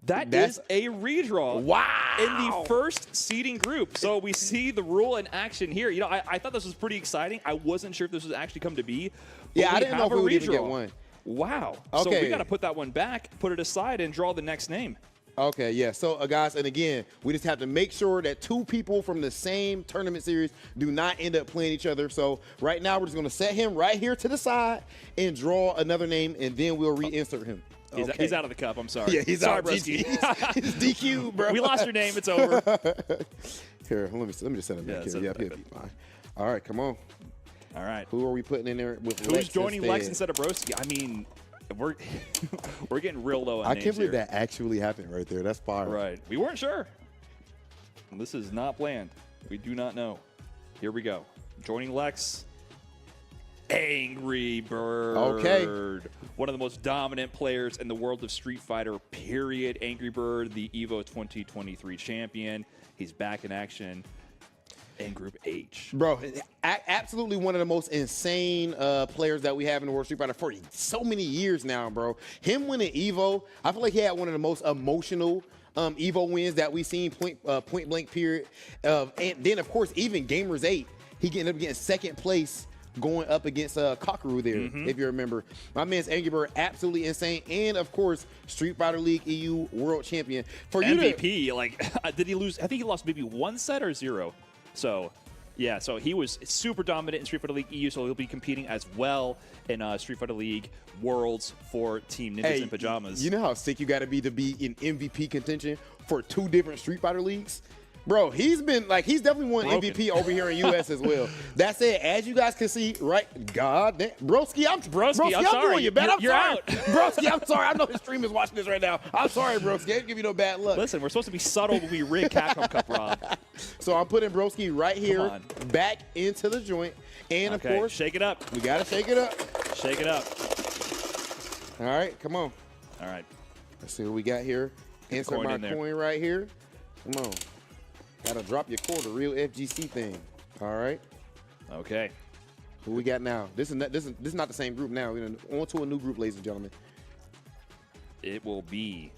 That's a redraw. Wow. In the first seeding group. So we see the rule in action here. You know, I thought this was pretty exciting. I wasn't sure if this was actually come to be. Yeah, I didn't know if we would even get one. Wow. Okay. So we got to put that one back, put it aside, and draw the next name. Okay, yeah. So, guys, and again, we just have to make sure that 2 people from the same tournament series do not end up playing each other. So right now, we're just going to set him right here to the side and draw another name, and then we'll reinsert him. He's out of the cup. I'm sorry. Yeah, he's sorry, out. Broski. He's DQ, bro. We lost your name. It's over. Here, let me just set him back here. Yeah, he'll be fine. All right, come on. All right. Who are we putting in there with Who's Lex joining instead? Lex instead of Broski? I mean, we're getting real low on I names can't believe here. that actually happened right there. That's fire. Right. We weren't sure. This is not planned. We do not know. Here we go. Joining Lex, Angry Bird. Okay. One of the most dominant players in the world of Street Fighter, period. Angry Bird, the EVO 2023 champion. He's back in action in Group H. Bro, absolutely one of the most insane players that we have in the World Street Fighter for so many years now, bro. Him winning EVO, I feel like he had one of the most emotional EVO wins that we've seen point blank period. And then, of course, even Gamers 8, he ended up getting second place going up against Kakeru there, if you remember. My man's Angry Bird, absolutely insane. And, of course, Street Fighter League EU World Champion. For MVP, you did he lose? I think he lost maybe 1 set or 0. So, yeah, so he was super dominant in Street Fighter League EU, so he'll be competing as well in Street Fighter League Worlds for Team Ninjas in Pajamas. You know how sick you got to be in MVP contention for 2 different Street Fighter leagues? Bro, he's definitely won MVP over here in US as well. That said, as you guys can see, right? God damn, Broski, I'm sorry. doing you bad. You're I'm sorry. out. Broski, I'm sorry. I know the stream is watching this right now. I'm sorry, Broski. I didn't give you no bad luck. Listen, we're supposed to be subtle when we rig Capcom Cup, Rob. So I'm putting Broski right here, back into the joint. And of course, shake it up. We gotta shake it up. Shake it up. All right, come on. All right. Let's see what we got here. Insert my coin right here. Come on. Gotta drop your core, the real FGC thing. All right. Okay. Who we got now? This is not the same group now. We're on to a new group, ladies and gentlemen. It will be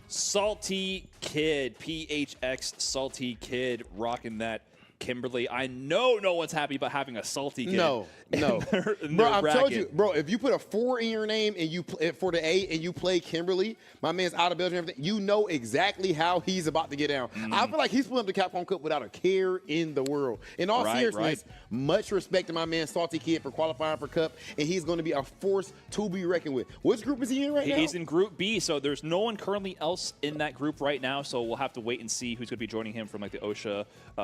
Salty Kid, PHX Salty Kid, rocking that Kimberly. I know no one's happy about having a Salty Kid. No. Bro, I've told you, bro, if you put a 4 in your name and you for the A and you play Kimberly, my man's out of Belgium and everything, you know exactly how he's about to get down. I feel like he's pulling up the Capcom Cup without a care in the world. In all seriousness, much respect to my man Salty Kid for qualifying for Cup, and he's going to be a force to be reckoned with. Which group is he in right now? He's in Group B, so there's no one currently else in that group right now, so we'll have to wait and see who's going to be joining him from like the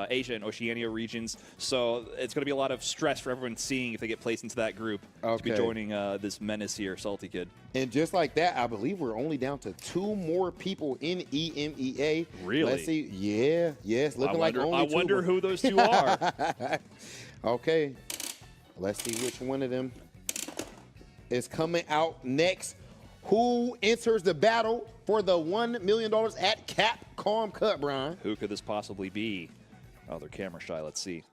Asia and Oceania regions. So it's going to be a lot of stress for everyone seeing if they get placed into that group to be joining this menace here, Salty Kid. And just like that, I believe we're only down to 2 more people in EMEA. Really? Let's see. Yeah, yes. Looking like only 2. I wonder who those 2 are. Okay. Let's see which one of them is coming out next. Who enters the battle for the $1 million at Capcom Cup, Brian? Who could this possibly be? Oh, they're camera shy. Let's see.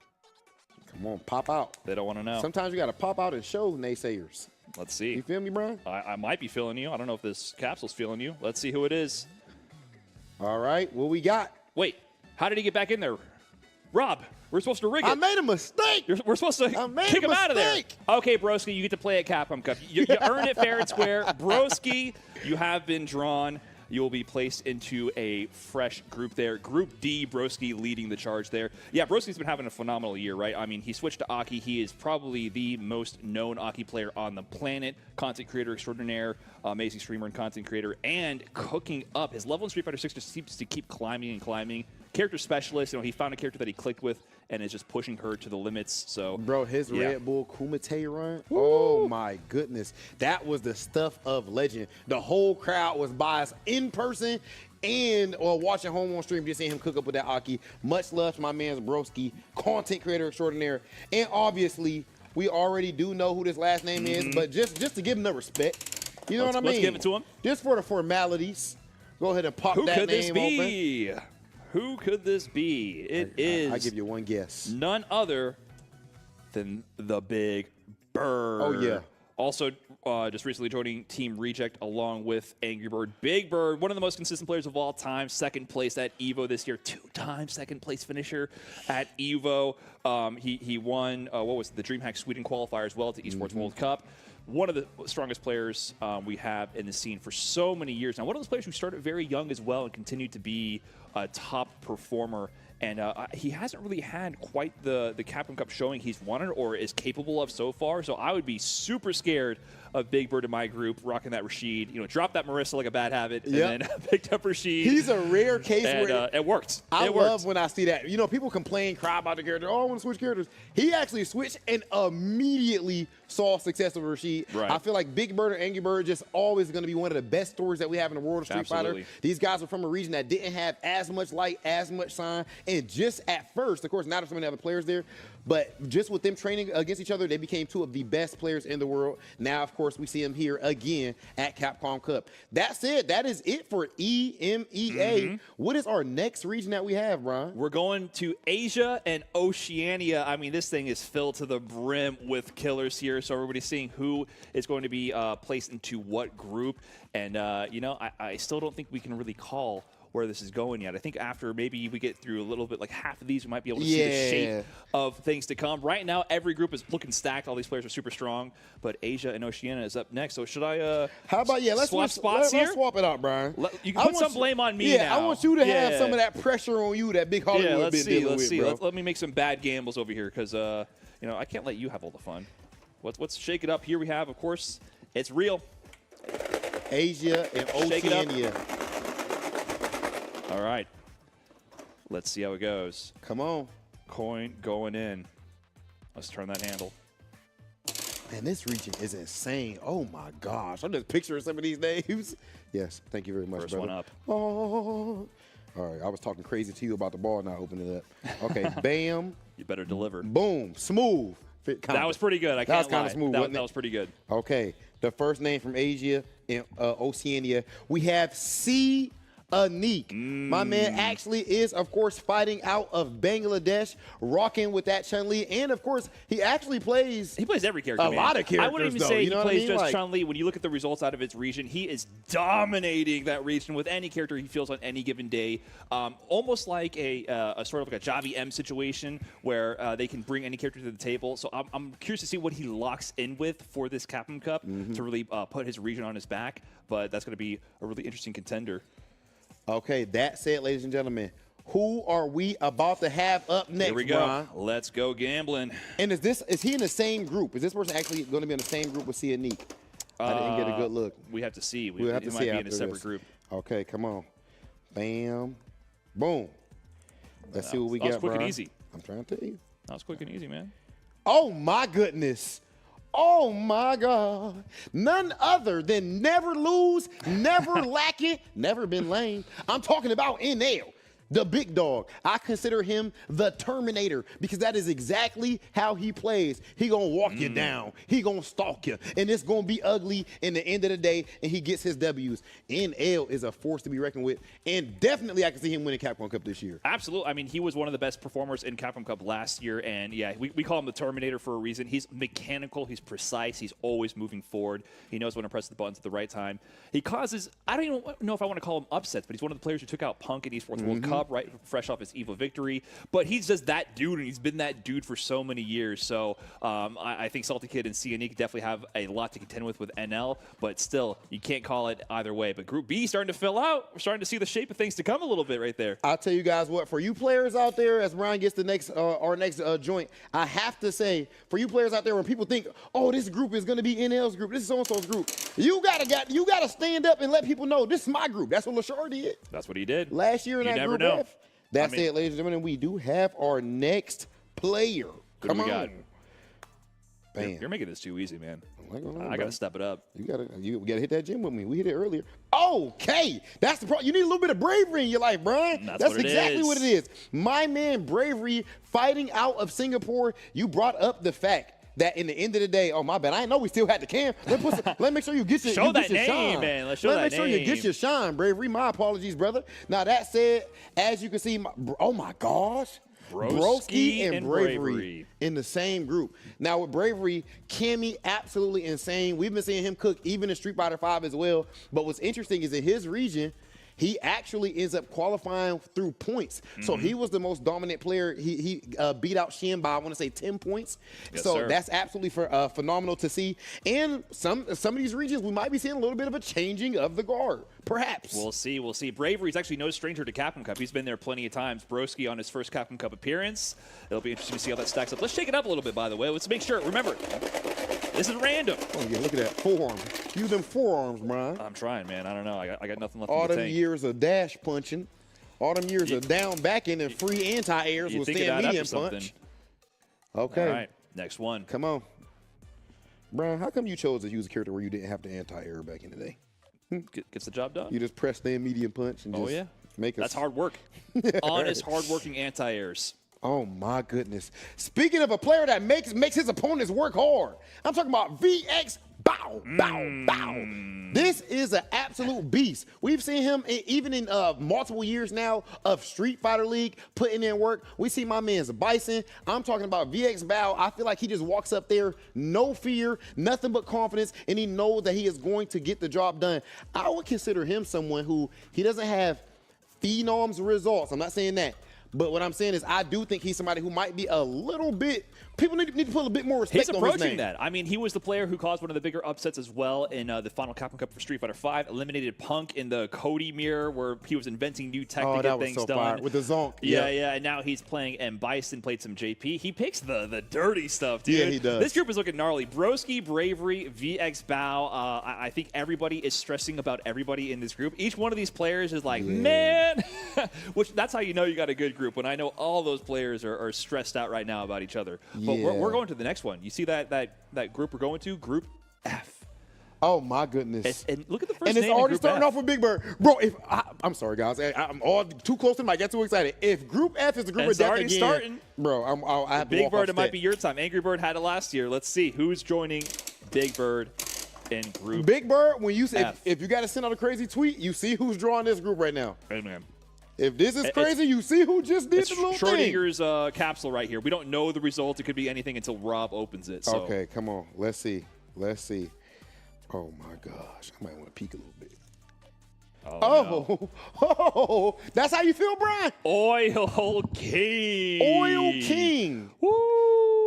Come on, pop out. They don't want to know. Sometimes you got to pop out and show naysayers. Let's see. You feel me, Brian? I might be feeling you. I don't know if this capsule's feeling you. Let's see who it is. All right, what we got? Wait, how did he get back in there? Rob, we're supposed to rig it. I made a mistake. We're supposed to kick him out of there. Okay, Broski, you get to play at Capcom Cup. You earned it fair and square. Broski, you have been drawn. You will be placed into a fresh group there. Group D, Broski leading the charge there. Yeah, Broski's been having a phenomenal year, right? I mean, he switched to Aki. He is probably the most known Aki player on the planet. Content creator extraordinaire, amazing streamer and content creator, and cooking up. His level in Street Fighter 6 just seems to keep climbing and climbing. Character specialist, he found a character that he clicked with and is just pushing her to the limits. So, bro, his Red Bull Kumite run, oh my goodness, that was the stuff of legend. The whole crowd was biased in person and watching home on stream, just seeing him cook up with that Aki. Much love to my man's Broski, content creator extraordinaire, and obviously we already do know who this last name is, but just to give him the respect, you know what I mean? Let's give it to him. Just for the formalities, go ahead and pop that name open. Who could this be? It is. I'll give you one guess. None other than the Big Bird. Oh, yeah. Also, just recently joining Team Reject along with Angry Bird. Big Bird, one of the most consistent players of all time. 2nd place at EVO this year. 2-time 2nd place finisher at EVO. He won, the DreamHack Sweden qualifier as well at the Esports World Cup. One of the strongest players we have in the scene for so many years now. One of those players who started very young as well and continued to be a top performer. And he hasn't really had quite the Capcom Cup showing he's wanted or is capable of so far. So I would be super scared of Big Bird in my group, rocking that Rashid. Drop that Marissa like a bad habit, and then picked up Rashid. He's a rare case and, where it worked. I love when I see that. People complain, cry about the character. Oh, I want to switch characters. He actually switched and immediately saw success of Rashid. Right. I feel like Big Bird and Angry Bird just always going to be one of the best stories that we have in the world of Street Fighter. These guys are from a region that didn't have as much light, as much shine, and just at first, of course, now there's so many other players there, but just with them training against each other, they became 2 of the best players in the world. Now, of course, we see them here again at Capcom Cup. That said, that is it for EMEA. What is our next region that we have, Brian? We're going to Asia and Oceania. I mean, this thing is filled to the brim with killers here, so everybody's seeing who is going to be placed into what group. And, I still don't think we can really call where this is going yet. I think after maybe we get through a little bit, like half of these, we might be able to see the shape of things to come. Right now, every group is looking stacked. All these players are super strong, but Asia and Oceania is up next. So should I how about, let's swap spots here? Let's swap it out, Brian. You can put some blame on me now. I want you to have some of that pressure on you that Big Hollywood been dealing with, bro. Let me make some bad gambles over here because, I can't let you have all the fun. Let's shake it up. Here we have, of course, it's real. Asia and Oceania. All right. Let's see how it goes. Come on. Coin going in. Let's turn that handle. Man, this region is insane. Oh my gosh. I'm just picturing some of these names. Yes, thank you very much, First brother. one up. Oh. All right, I was talking crazy to you about the ball not opening it up. Okay, bam. You better deliver. Boom, smooth. That was pretty good. I can't That was kind lie. of smooth, That, wasn't that it? was pretty good. Okay, the first name from Asia in Oceania. We have C. Anik. My man actually is, of course, fighting out of Bangladesh, rocking with that Chun-Li, and of course, he actually plays. He plays every character. A man. lot of characters. I wouldn't even though, say you know he what I plays mean? just Like, Chun-Li. When you look at the results out of its region, he is dominating that region with any character he feels on any given day. Almost like a sort of like a Javi M situation where they can bring any character to the table. So I'm curious to see what he locks in with for this Capcom Cup to really put his region on his back. But that's going to be a really interesting contender. Okay, that said, ladies and gentlemen, who are we about to have up next, Here we go. Brian? Let's go gambling. And is he in the same group? Is this person actually going to be in the same group with C. Anik? I didn't get a good look. We have to see. We'll have to might see be in after a separate this. group. Okay, come on. Bam. Boom. Let's see what we That was got, quick and Brian. easy. I'm trying to tell you. That was quick and easy, man. Oh, my goodness. Oh, my God. None other than never lose, never lacking, never been lame. I'm talking about NL. The big dog. I consider him the Terminator because that is exactly how he plays. He gonna walk you down. He gonna stalk you. And it's gonna be ugly in the end of the day, and he gets his W's. NL is a force to be reckoned with, and definitely I can see him winning Capcom Cup this year. Absolutely. I mean, he was one of the best performers in Capcom Cup last year, and yeah, we call him the Terminator for a reason. He's mechanical, he's precise, he's always moving forward. He knows when to press the buttons at the right time. He causes, I don't even know if I want to call him upsets, but he's one of the players who took out Punk in Esports World Cup, right, fresh off his EVO victory. But he's just that dude, and he's been that dude for so many years. So I think Salty Kid and Cianique definitely have a lot to contend with NL, but still, you can't call it either way. But Group B starting to fill out. We're starting to see the shape of things to come a little bit right there. I'll tell you guys what, for you players out there, as Brian gets the next our next joint, I have to say, for you players out there, when people think, oh, this group is going to be NL's group, this is so-and-so's group, you gotta stand up and let people know this is my group. That's what LaShar did. That's what he did. Last year in You that never group know. F. That's it, ladies and gentlemen. We do have our next player. Who Come do on. we got? Bam. You're making this too easy, man. I got to step it up. You gotta hit that gym with me. We hit it earlier. Okay, that's the problem. You need a little bit of bravery in your life, Brian. That's what it exactly is. what it is. My man, Bravery, fighting out of Singapore. You brought up the fact that in the end of the day, oh my bad, I didn't know we still had the cam. Let make sure you get your Show that your name, shine. man. Let's show Let that make sure you get name. your shine, Bravery. My apologies, brother. Now that said, as you can see, oh my gosh. Broski and and Bravery Bravery. in the same group. Now with Bravery, Cammy absolutely insane. We've been seeing him cook even in Street Fighter V as well. But what's interesting is in his region, he actually ends up qualifying through points. So he was the most dominant player. He beat out Shin by, I want to say, 10 points. Yes, so sir. that's absolutely phenomenal to see. And some of these regions, we might be seeing a little bit of a changing of the guard, perhaps. We'll see. We'll see. Bravery's actually no stranger to Capcom Cup. He's been there plenty of times. Broski on his first Capcom Cup appearance. It'll be interesting to see how that stacks up. Let's shake it up a little bit, by the way. Let's make sure. Remember, this is random. Oh, yeah, look at that forearm. Use them forearms, Brian. I'm trying, man. I don't know. I got nothing left All in the them tank. years of dash punching, all them years of down backing and free anti-airs You with think of stand that medium after something. punch. Okay. All right. Next one. Come on. Brian, how come you chose to use a character where you didn't have the anti-air back in the day? Gets the job done. You just press stand medium punch and just make us. That's hard work. Honest, hard-working anti-airs. Oh my goodness. Speaking of a player that makes his opponents work hard, I'm talking about VX Bow, Bow. This is an absolute beast. We've seen him even in multiple years now of Street Fighter League putting in work. We see my man's Bison. I'm talking about VX Bow. I feel like he just walks up there, no fear, nothing but confidence, and he knows that he is going to get the job done. I would consider him someone who he doesn't have Phenom's results. I'm not saying that. But what I'm saying is I do think he's somebody who might be a little bit People need to put a bit more respect He's on his approaching name. that. I mean, he was the player who caused one of the bigger upsets as well in the final Capcom Cup for Street Fighter V. Eliminated Punk in the Cody mirror where he was inventing new tech to get things done. Fire. With the zonk. Yeah, and now he's playing, and Bison played some JP. He picks the dirty stuff, dude. Yeah, he does. This group is looking gnarly. Broski, Bravery, VX Bao. I think everybody is stressing about everybody in this group. Each one of these players is like, man, which that's how you know you got a good group. When I know all those players are stressed out right now about each other. But we're going to the next one. You see that group we're going to? Group F. Oh my goodness! And look at the first and it's name in already Group starting F. off with Big Bird, bro. I'm sorry, guys, I'm all too close to the mic. I get too excited. If Group F is the group And of it's death already again, starting. bro, I have to Big walk Bird, off it might step. be your time. Angry Bird had it last year. Let's see who's joining Big Bird in Group Big Bird. When you say F. if you got to send out a crazy tweet, you see who's drawing this group right now. Hey, man. If this is crazy, you see who just did It's the little thing. Schrodinger's capsule right here. We don't know the result. It could be anything until Rob opens it. So. Okay, come on. Let's see. Oh my gosh, I might want to peek a little bit. Oh, that's how you feel, Brian? Oil King. Oil King. Woo.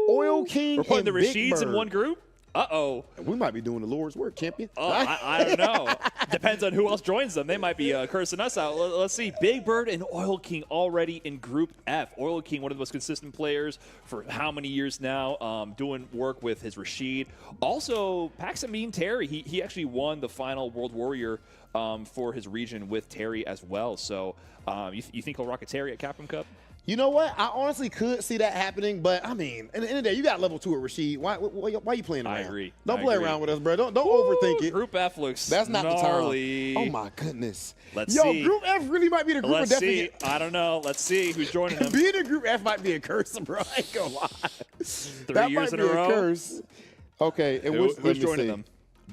Oil King. We're putting the and Big Rasheeds in Bird. one group? Uh-oh. We might be doing the Lord's work, champion. Oh, I don't know. Depends on who else joins them. They might be cursing us out. Let's see. Big Bird and Oil King already in Group F. Oil King, one of the most consistent players for how many years now, doing work with his Rashid. Also, Paxamine Terry. He actually won the final World Warrior for his region with Terry as well. So you think he'll rock a Terry at Capcom Cup? You know what? I honestly could see that happening, but I mean, in the end of the day, you got level 2 at Rashid. Why you playing around? I agree. Don't play around with us, bro. Don't overthink it. Group F looks That's not gnarly. the time. Oh my goodness. Let's see. Group F really might be the group Let's of see. death. I don't know. Let's see who's joining them. Being in Group F might be a curse, bro. I ain't gonna lie. 3 that years might in be a row. Curse. Okay, and Who's joining them?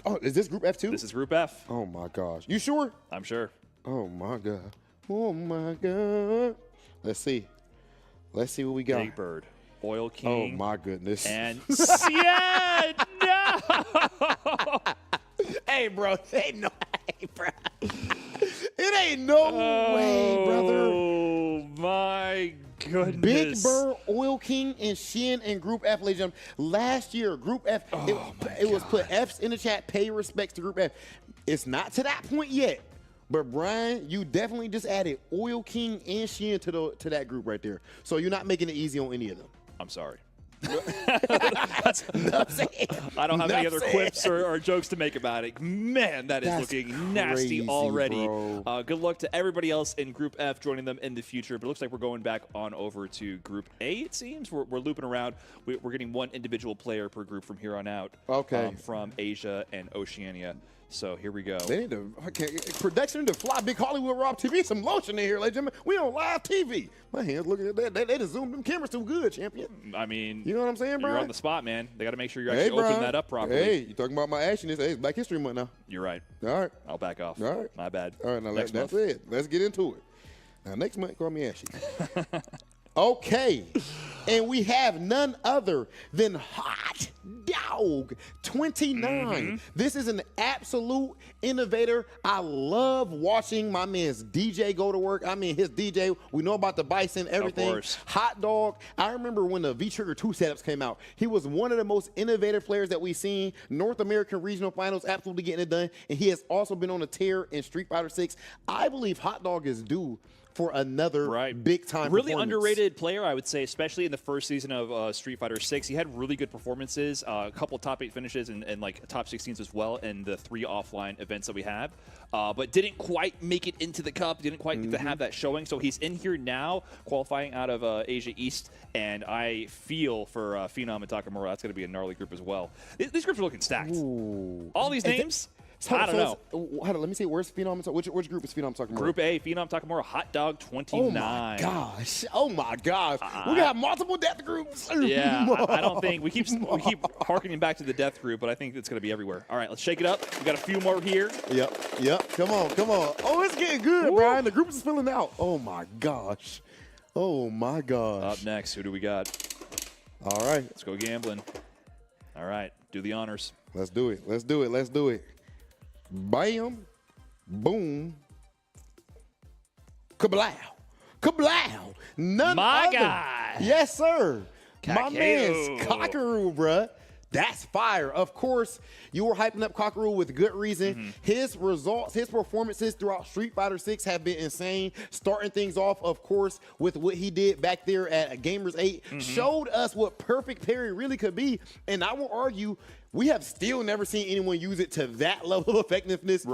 Oh, is this Group F too? This is Group F. Oh my gosh. You sure? I'm sure. Oh my god. Oh my god. Let's see. Let's see what we got. Big Bird, Oil King. Oh my goodness. And yeah, no. Hey, bro. It ain't no way, bro. It ain't no way, brother. Oh my goodness. Big Bird, Oil King, and Shin in Group F, ladies and gentlemen. Last year, Group F, it was put F's in the chat. Pay respects to Group F. It's not to that point yet. But Brian, you definitely just added Oil King and Shin to that group right there. So you're not making it easy on any of them. I'm sorry. I don't have any other quips or jokes to make about it. Man, that's looking nasty crazy, already. bro. Good luck to everybody else in Group F joining them in the future. But it looks like we're going back on over to Group A, it seems. We're looping around. We're getting one individual player per group from here on out. Okay. From Asia and Oceania. So here we go. They need to production to fly Big Hollywood Rob TV some lotion in here, ladies and gentlemen. We on live TV. My hands looking at that. They just zoomed them cameras too good, champion. I mean, you know what I'm saying, Brian? You're on the spot, man. They got to make sure you actually open that up properly. Hey, you talking about my actionist? Hey, it's Black History Month now. You're right. All right. I'll back off. All right. My bad. All right, now Next that's month. it. Let's get into it. Now, next month, call me Ashy. Okay. And we have none other than Hot Dog 29. This is an absolute innovator. I love watching my man's DJ go to work. I mean, his DJ, we know about the Bison, everything. Of course. Hot Dog. I remember when the V-Trigger 2 setups came out. He was one of the most innovative players that we've seen. North American Regional Finals, absolutely getting it done. And he has also been on a tear in Street Fighter 6. I believe Hot Dog is due for another big-time Really performance. underrated player, I would say, especially in the first season of Street Fighter 6. He had really good performances, a couple top 8 finishes and like top 16s as well in the 3 offline events that we have, but didn't quite make it into the cup, didn't quite get to have that showing. So he's in here now, qualifying out of Asia East, and I feel for Phenom and Takamura, that's going to be a gnarly group as well. These groups are looking stacked. Ooh. All these names... I don't know. Hold on, let me see. Where's Phenom? Which group is Phenom talking about? Group A, Phenom Takamura, Hot Dog 29. Oh my gosh! Oh my gosh! We got multiple death groups. Yeah, I don't think we keep harkening back to the death group, but I think it's going to be everywhere. All right, let's shake it up. We got a few more here. Yep. Come on. Oh, it's getting good, Brian. The group is filling out. Oh my gosh! Up next, who do we got? All right, let's go gambling. All right, do the honors. Let's do it. Bam, boom, kablow. None My other. guy. Yes, sir. My man's Kakeru, bruh. That's fire. Of course, you were hyping up Kakeru with good reason. His results, his performances throughout Street Fighter 6 have been insane. Starting things off, of course, with what he did back there at Gamers 8, showed us what perfect parry really could be. And I will argue, we have still never seen anyone use it to that level of effectiveness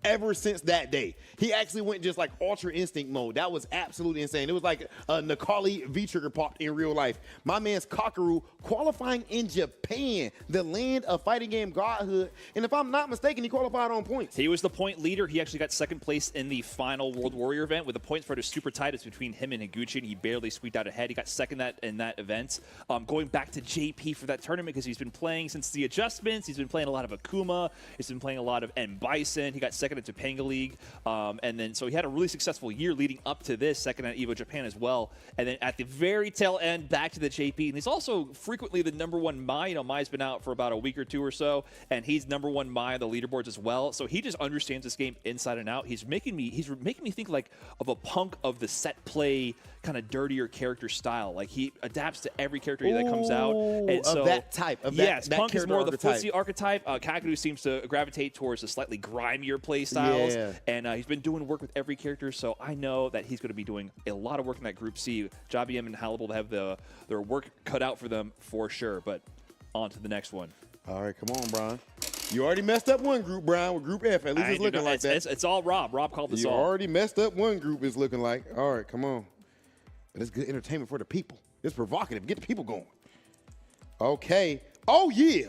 ever since that day. He actually went just like Ultra Instinct mode. That was absolutely insane. It was like a Nikali V-trigger popped in real life. My man's Kakeru qualifying in Japan, the land of fighting game godhood. And if I'm not mistaken, he qualified on points. He was the point leader. He actually got second place in the final World Warrior event with the point spread is super tight. It's between him and Higuchi, and he barely squeaked out ahead. He got second in that event. Going back to JP for that tournament because he's been playing since the adjustments. He's been playing a lot of Akuma. He's been playing a lot of N Bison. He got second at Topanga League. And then so he had a really successful year leading up to this, second at EVO Japan as well. And then at the very tail end, back to the JP. And he's also frequently the #1 Mai. You know, Mai's been out for about a week or two or so, and he's #1 Mai on the leaderboards as well. So he just understands this game inside and out. He's making me think like of a Punk of the set play kind of dirtier character style. Like he adapts to every character that comes out. And so, of that type. Of that, yes, that Punk is more the archetype. footsie archetype. Kakeru seems to gravitate towards the slightly grimier play styles. Yeah. And he's been doing work with every character, so I know that he's going to be doing a lot of work in that Group C. Jabiem and Hannibal have their work cut out for them for sure. But on to the next one. All right, come on, Brian. You already messed up one group, Brian, with Group F. At least it's looking like that. It's all Rob. Rob called this You all. already messed up one group, it's looking like. All right, come on. But it's good entertainment for the people. It's provocative. Get the people going. Okay. Oh, yeah.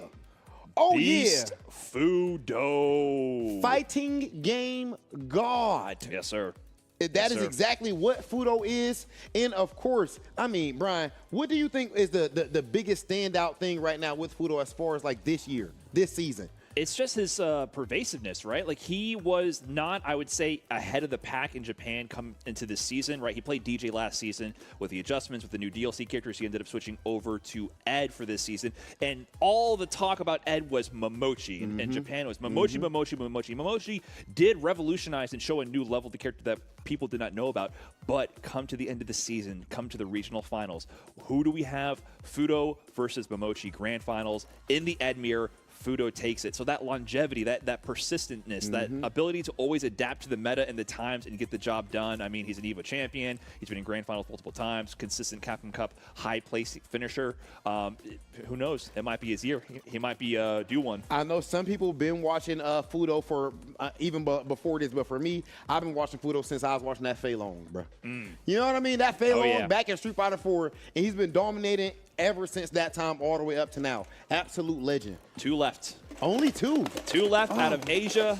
Oh, Beast yeah. Fudo. Fighting game god. Yes, sir. That is exactly what Fudo is. And of course, I mean, Brian, what do you think is the biggest standout thing right now with Fudo as far as like this year, this season? It's just his pervasiveness, right? Like he was not, I would say, ahead of the pack in Japan come into this season, right? He played DJ last season with the adjustments, with the new DLC characters. He ended up switching over to Ed for this season. And all the talk about Ed was Momochi. In Japan, it was Momochi, Momochi, Momochi. Momochi did revolutionize and show a new level to character that people did not know about. But come to the end of the season, come to the regional finals. Who do we have? Fudo versus Momochi grand finals in the Ed mirror. Fudo takes it. So that longevity, that persistentness, that ability to always adapt to the meta and the times and get the job done. I mean, he's an EVO champion. He's been in grand finals multiple times. Consistent Capcom Cup high place finisher. Who knows? It might be his year. He might be due one. I know some people have been watching Fudo for even before this, but for me, I've been watching Fudo since I was watching that Fei Long, bro. You know what I mean? That Fei Long back in Street Fighter 4, and he's been dominating ever since that time all the way up to now. Absolute legend. 2 left. Only 2. 2 left out of Asia.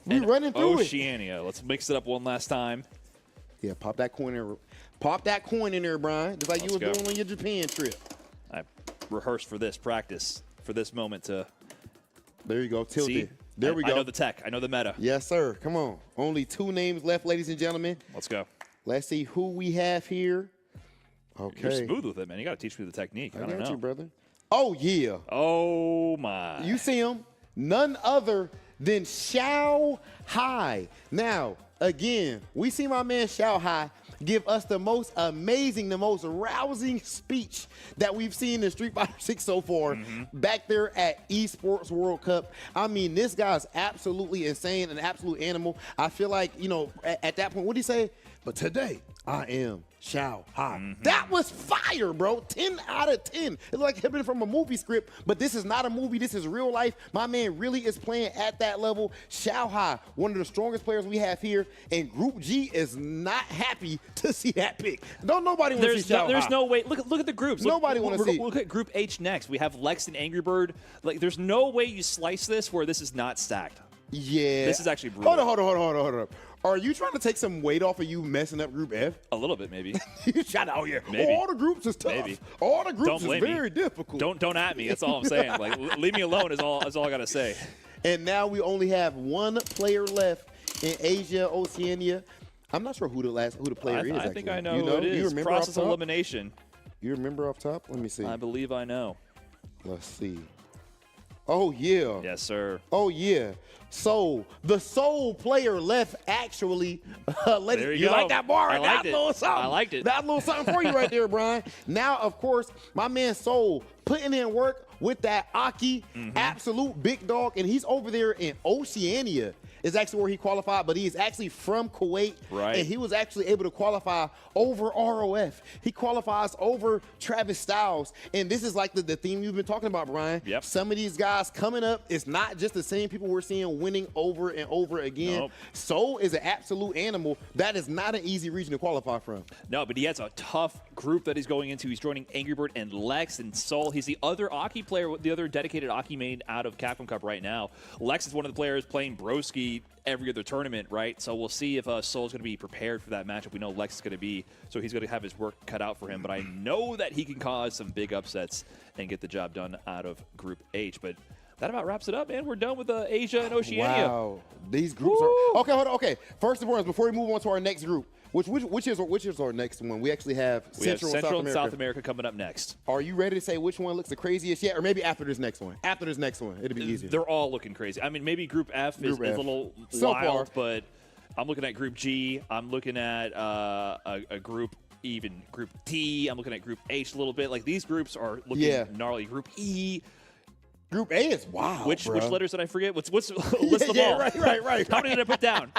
We running through Oceania. Let's mix it up one last time. Yeah, pop that coin in. Pop that coin in there, Brian. Just like you were doing on your Japan trip. I rehearsed for this, practice for this moment to. There you go, tilted. See? There we go. I know the tech. I know the meta. Yes, sir. Come on. Only 2 names left, ladies and gentlemen. Let's go. Let's see who we have here. Okay. You're smooth with it, man. You got to teach me the technique. I don't know. You, brother. Oh, yeah. Oh, my. You see him? None other than Xiao Hai. Now, again, we see my man Xiao Hai give us the most amazing, the most rousing speech that we've seen in Street Fighter 6 so far back there at Esports World Cup. I mean, this guy's absolutely insane, an absolute animal. I feel like, you know, at that point, what did he say? But today, I am Xiao Hai. That was fire, bro. 10 out of 10. It's like it been from a movie script, but this is not a movie. This is real life. My man really is playing at that level. Xiao Hai, one of the strongest players we have here, and Group G is not happy to see that pick. Don't nobody want to see Xiao Hai. There's no way. Look at the groups. Nobody want to see. Look at Group H next. We have Lex and Angry Bird. Like, there's no way you slice this where this is not stacked. Yeah. This is actually brutal. Hold on. Are you trying to take some weight off of you messing up Group F? A little bit, maybe. You shot out here. Maybe. All the groups is tough. Maybe. All the groups Don't is blame me. very difficult. Don't at me. That's all I'm saying. Like, leave me alone is all I gotta say. And now we only have 1 player left in Asia, Oceania. I'm not sure who the player is. I think actually. I know you who it You is. remember Process off top? elimination. You remember off top? Let me see. I believe I know. Let's see. Oh, yeah. Yes, sir. Oh, yeah. Soul. The Soul player left actually. There you go. Like that bar? I liked That it. little something. I liked it. That little something for you right there, Brian. Now, of course, my man Soul putting in work with that Aki, absolute big dog, and he's over there in Oceania. Is actually where he qualified, but he is actually from Kuwait. Right. And he was actually able to qualify over ROF. He qualifies over Travis Styles. And this is like the theme you've been talking about, Brian. Yep. Some of these guys coming up, it's not just the same people we're seeing winning over and over again. Nope. Soul is an absolute animal. That is not an easy region to qualify from. No, but he has a tough group that he's going into. He's joining Angry Bird and Lex and Soul. He's the other Aki player, the other dedicated Aki main out of Capcom Cup right now. Lex is one of the players playing Broski every other tournament, right? So we'll see if Soul's going to be prepared for that matchup. We know Lex is going to be, so he's going to have his work cut out for him. But I know that he can cause some big upsets and get the job done out of Group H. But that about wraps it up, man. We're done with Asia and Oceania. Wow. These groups are... Okay, hold on. Okay. First and foremost, before we move on to our next group, which is our next one? We actually have Central and South America coming up next. Are you ready to say which one looks the craziest yet? Or maybe after this next one? After this next one, it'll be easier. They're all looking crazy. I mean, maybe Group F is a little so wild, far. but I'm looking at Group G. I'm looking at a group, even Group D. I'm looking at Group H a little bit. Like, these groups are looking gnarly. Group E. Group A is wild. Which letters did I forget? What's list them yeah, all? Right. How many did I put down?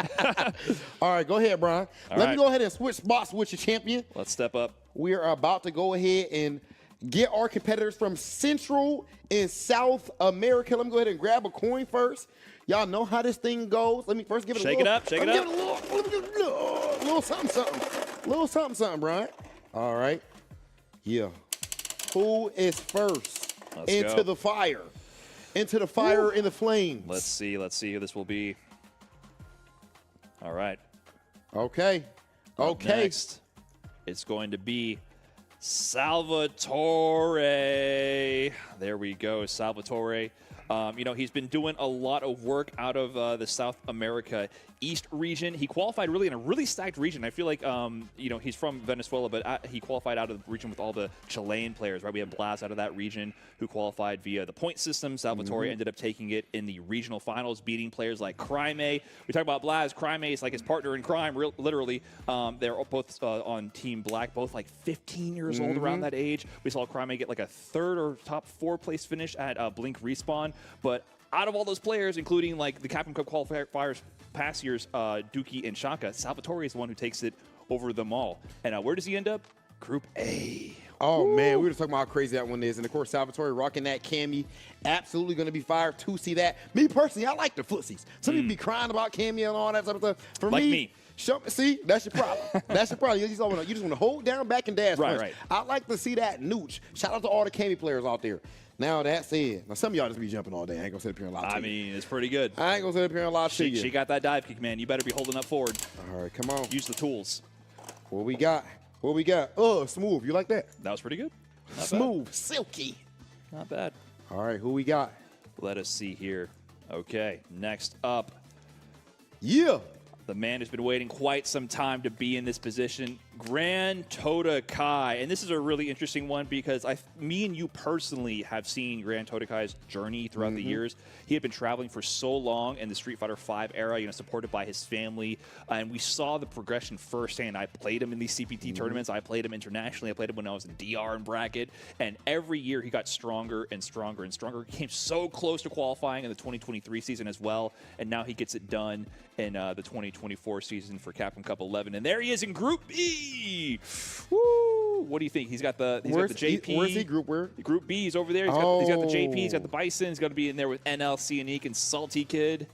All right, go ahead, Brian. Let me go ahead and switch spots with your champion. Let's step up. We are about to go ahead and get our competitors from Central and South America. Let me go ahead and grab a coin first. Y'all know how this thing goes. Let me first give it a little. Shake it up. Little something, Brian. All right. Yeah. Who is first into the fire? Into the fire, in the flames. Let's see who this will be. All right. Okay. Up next, it's going to be Salvatore. There we go, Salvatore. He's been doing a lot of work out of the South America East region. He qualified really in a really stacked region. I feel like, he's from Venezuela, but he qualified out of the region with all the Chilean players, right? We have Blas out of that region who qualified via the point system. Salvatore ended up taking it in the regional finals, beating players like Crime. We talk about Blas. Crime is like his partner in crime, literally. They're both on Team Black, both like 15 years old around that age. We saw Crime get like a third or top 4 place finish at Blink Respawn. But out of all those players, including like the Capcom Cup qualifiers past years, Dookie and Shaka, Salvatore is the one who takes it over them all. And where does he end up? Group A. Oh, man, we were just talking about how crazy that one is. And, of course, Salvatore rocking that Cammy. Absolutely going to be fired to see that. Me, personally, I like the footsies. Some people be crying about Cammy and all that type of stuff. For me. See, that's your problem. That's your problem. You just want to hold down, back, and dash. Right. I like to see that nooch. Shout out to all the Cammy players out there. Now, that said, some of y'all just be jumping all day. I ain't going to sit up here and lie to you. I mean, it's pretty good. I ain't going to sit up here and lie to you. She got that dive kick, man. You better be holding up forward. All right, come on. Use the tools. What we got? Oh, smooth. You like that? That was pretty good. Not smooth, bad. silky. Not bad. All right, who we got? Let us see here. Okay, next up. Yeah. The man has been waiting quite some time to be in this position, Grand Tota Kai. And this is a really interesting one because me and you personally have seen Grand Tota Kai's journey throughout the years. He had been traveling for so long in the Street Fighter V era, supported by his family. And we saw the progression firsthand. I played him in these CPT tournaments. I played him internationally. I played him when I was in DR and bracket. And every year he got stronger and stronger and stronger. He came so close to qualifying in the 2023 season as well. And now he gets it done in the 2024 season for Capcom Cup 11. And there he is in Group B. Woo! What do you think? He's got the JP. Where's he? Group where? Group B. He's over there. He's got the JP. He's got the Bison. He's going to be in there with NLC and Eek and Salty Kid.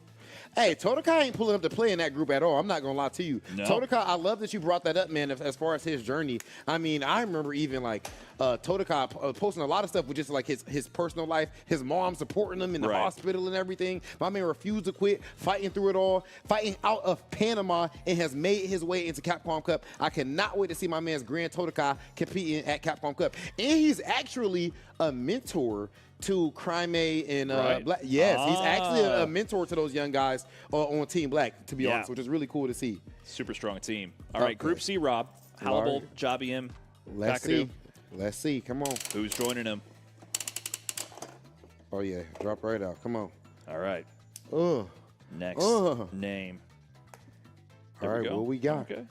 Hey, Tota Kai ain't pulling up to play in that group at all. I'm not going to lie to you. No. Tota Kai, I love that you brought that up, man, as far as his journey. I mean, I remember even, like, Tota Kai posting a lot of stuff with just, like, his personal life, his mom supporting him in the hospital and everything. My man refused to quit, fighting through it all, fighting out of Panama, and has made his way into Capcom Cup. I cannot wait to see my man's Grand Tota Kai competing at Capcom Cup. And he's actually a mentor to Crime and Black. Yes, he's actually a mentor to those young guys on Team Black, to be honest, which is really cool to see. Super strong team. All right, Group C, Rob. Halibal, Jabiem, Let's Kakadu. Let's see. Come on. Who's joining him? Oh, yeah. Drop right out. Come on. All right. Ugh. Next name. All right, what we got? Okay.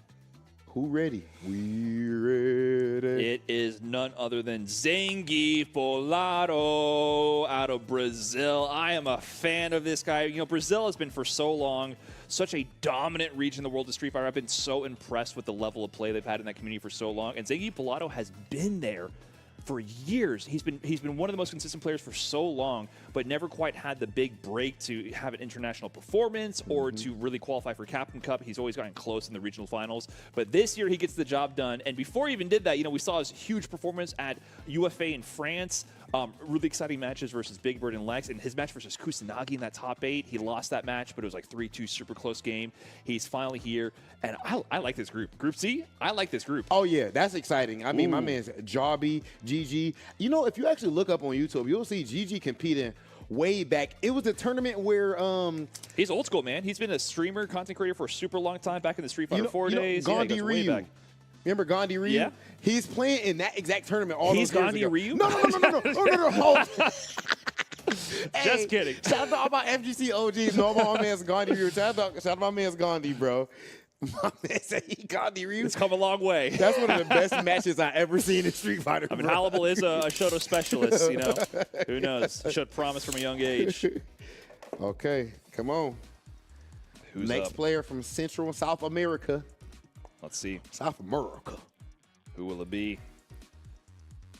Who ready? We ready. It is none other than Zengi Bolado out of Brazil. I am a fan of this guy. You know, Brazil has been for so long such a dominant region in the world of Street Fighter. I've been so impressed with the level of play they've had in that community for so long. And Zengi Bolado has been there for years. He's been one of the most consistent players for so long, but never quite had the big break to have an international performance or to really qualify for Capcom Cup. He's always gotten close in the regional finals, but this year he gets the job done. And before he even did that, you know, we saw his huge performance at UFA in France. Really exciting matches versus Big Bird and Lex, and his match versus Kusanagi in that top 8. He lost that match, but it was like 3-2, super close game. He's finally here, and I like this group. Group C, I like this group. Oh, yeah, that's exciting. I mean, my man's Jobby, GG. You know, if you actually look up on YouTube, you'll see GG competing way back. It was a tournament where he's old school, man. He's been a streamer, content creator for a super long time, back in the Street Fighter 4 days. Gandhi he goes way Ryu. back. Remember Gandhi Ryu? Yeah. He's playing in that exact tournament all He's those years Gandhi ago. Ryu? No. Just kidding. Shout out to all my FGC OGs. No, my man's Gandhi Ryu. Shout out to my man's Gandhi, bro. My man said he Gandhi Ryu. It's come a long way. That's one of the best matches I ever seen in Street Fighter. I mean, Hannibal is a Shoto specialist, you know. Who knows? Showed promise from a young age. Okay, come on. Who's Next up? player from Central and South America. Let's see. South America. Who will it be?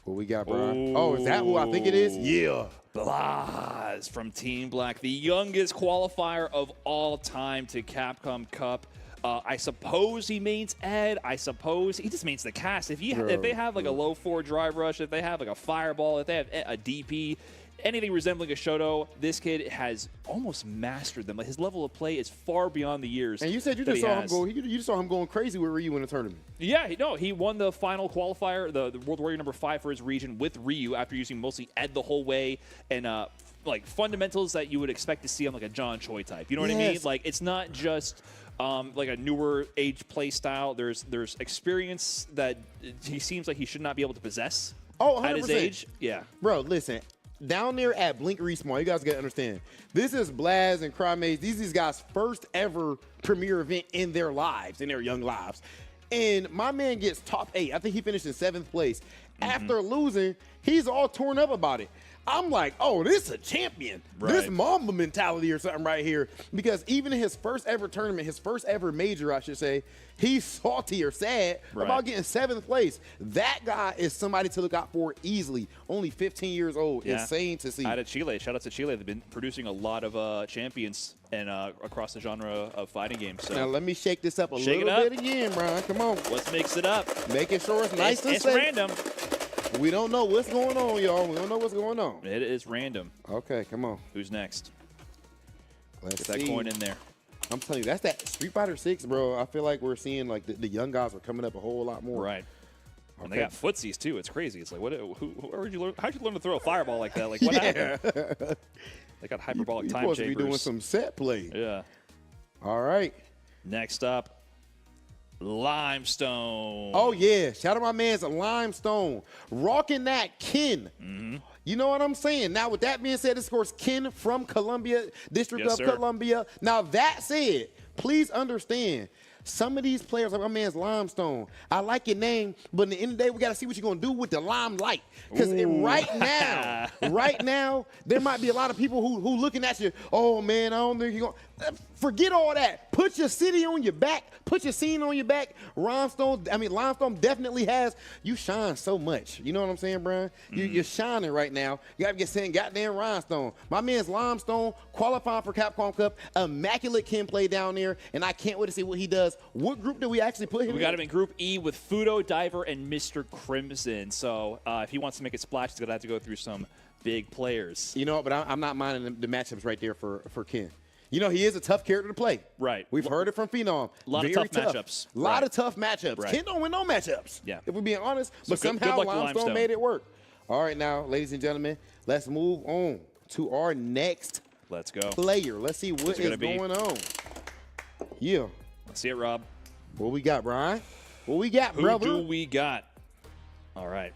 What we got, Brian? Oh, is that who I think it is? Yeah. Blaz from Team Black, the youngest qualifier of all time to Capcom Cup. I suppose he mains Ed. I suppose he just mains the cast. If they have like a low 4 drive rush, if they have like a fireball, if they have a DP, anything resembling a Shoto, this kid has almost mastered them. Like, his level of play is far beyond the years. And you said you just saw him go. You saw him going crazy with Ryu in the tournament. Yeah, he won the final qualifier, the World Warrior number 5 for his region with Ryu after using mostly Ed the whole way and like fundamentals that you would expect to see on like a John Choi type. You know what I mean? Like, it's not just like a newer age play style. There's experience that he seems like he should not be able to possess at his age. Yeah, bro. Listen. Down there at Blink Respawn, you guys got to understand, this is Blaz and Crymaze. These guys' first ever premiere event in their lives, in their young lives. And my man gets top 8. I think he finished in 7th place. After losing, he's all torn up about it. I'm like, oh, this is a champion. This Mamba mentality or something right here. Because even in his first ever tournament, his first ever major, I should say, he's salty or sad about getting 7th place. That guy is somebody to look out for easily. Only 15 years old. Yeah. Insane to see. Out of Chile. Shout out to Chile. They've been producing a lot of champions and across the genre of fighting games. So now let me shake this up a Shake little it bit again, Brian. Come on. Let's mix it up. Making sure it's nice and it's safe. random. We don't know what's going on, y'all. We don't know what's going on. It is random. Okay, come on. Who's next? Let's Get that coin in there. I'm telling you, that's that Street Fighter 6, bro. I feel like we're seeing like the young guys are coming up a whole lot more. Right. Okay. And they got footsies too. It's crazy. It's like, where did you learn? How'd you learn to throw a fireball like that? Like, what happened? They got hyperbolic time supposed chambers. to be doing some set play. Yeah. All right. Next up, Limestone. Oh yeah, shout out my man's Limestone, rocking that Ken. You know what I'm saying? Now with that being said, this of course Ken from Columbia, District of Columbia. Now that said, please understand, some of these players, like my man's Limestone, I like your name, but at the end of the day, we got to see what you're going to do with the limelight. Because right now, there might be a lot of people who looking at you, oh, man, I don't think you're going to. Forget all that. Put your city on your back. Put your scene on your back. Limestone definitely has, you shine so much. You know what I'm saying, Brian? You're shining right now. You got to get saying goddamn Limestone. My man's Limestone, qualifying for Capcom Cup, immaculate Ken play down there, and I can't wait to see what he does. What group did we actually put him in? We got him in Group E with Fudo, Diver, and Mr. Crimson. So if he wants to make a splash, he's going to have to go through some big players. You know, but I'm not minding the matchups right there for Ken. You know, he is a tough character to play. Right. We've heard it from Phenom. A lot of tough matchups. A lot of tough matchups. Right. Ken don't win no matchups. Yeah. If we're being honest. So But somehow good luck to Limestone made it work. All right, now, ladies and gentlemen, let's move on to our next Let's go. player. Let's see what is going on. Yeah. Let's see it, Rob. What we got, Brian? What we got, brother? Who do we got? All right.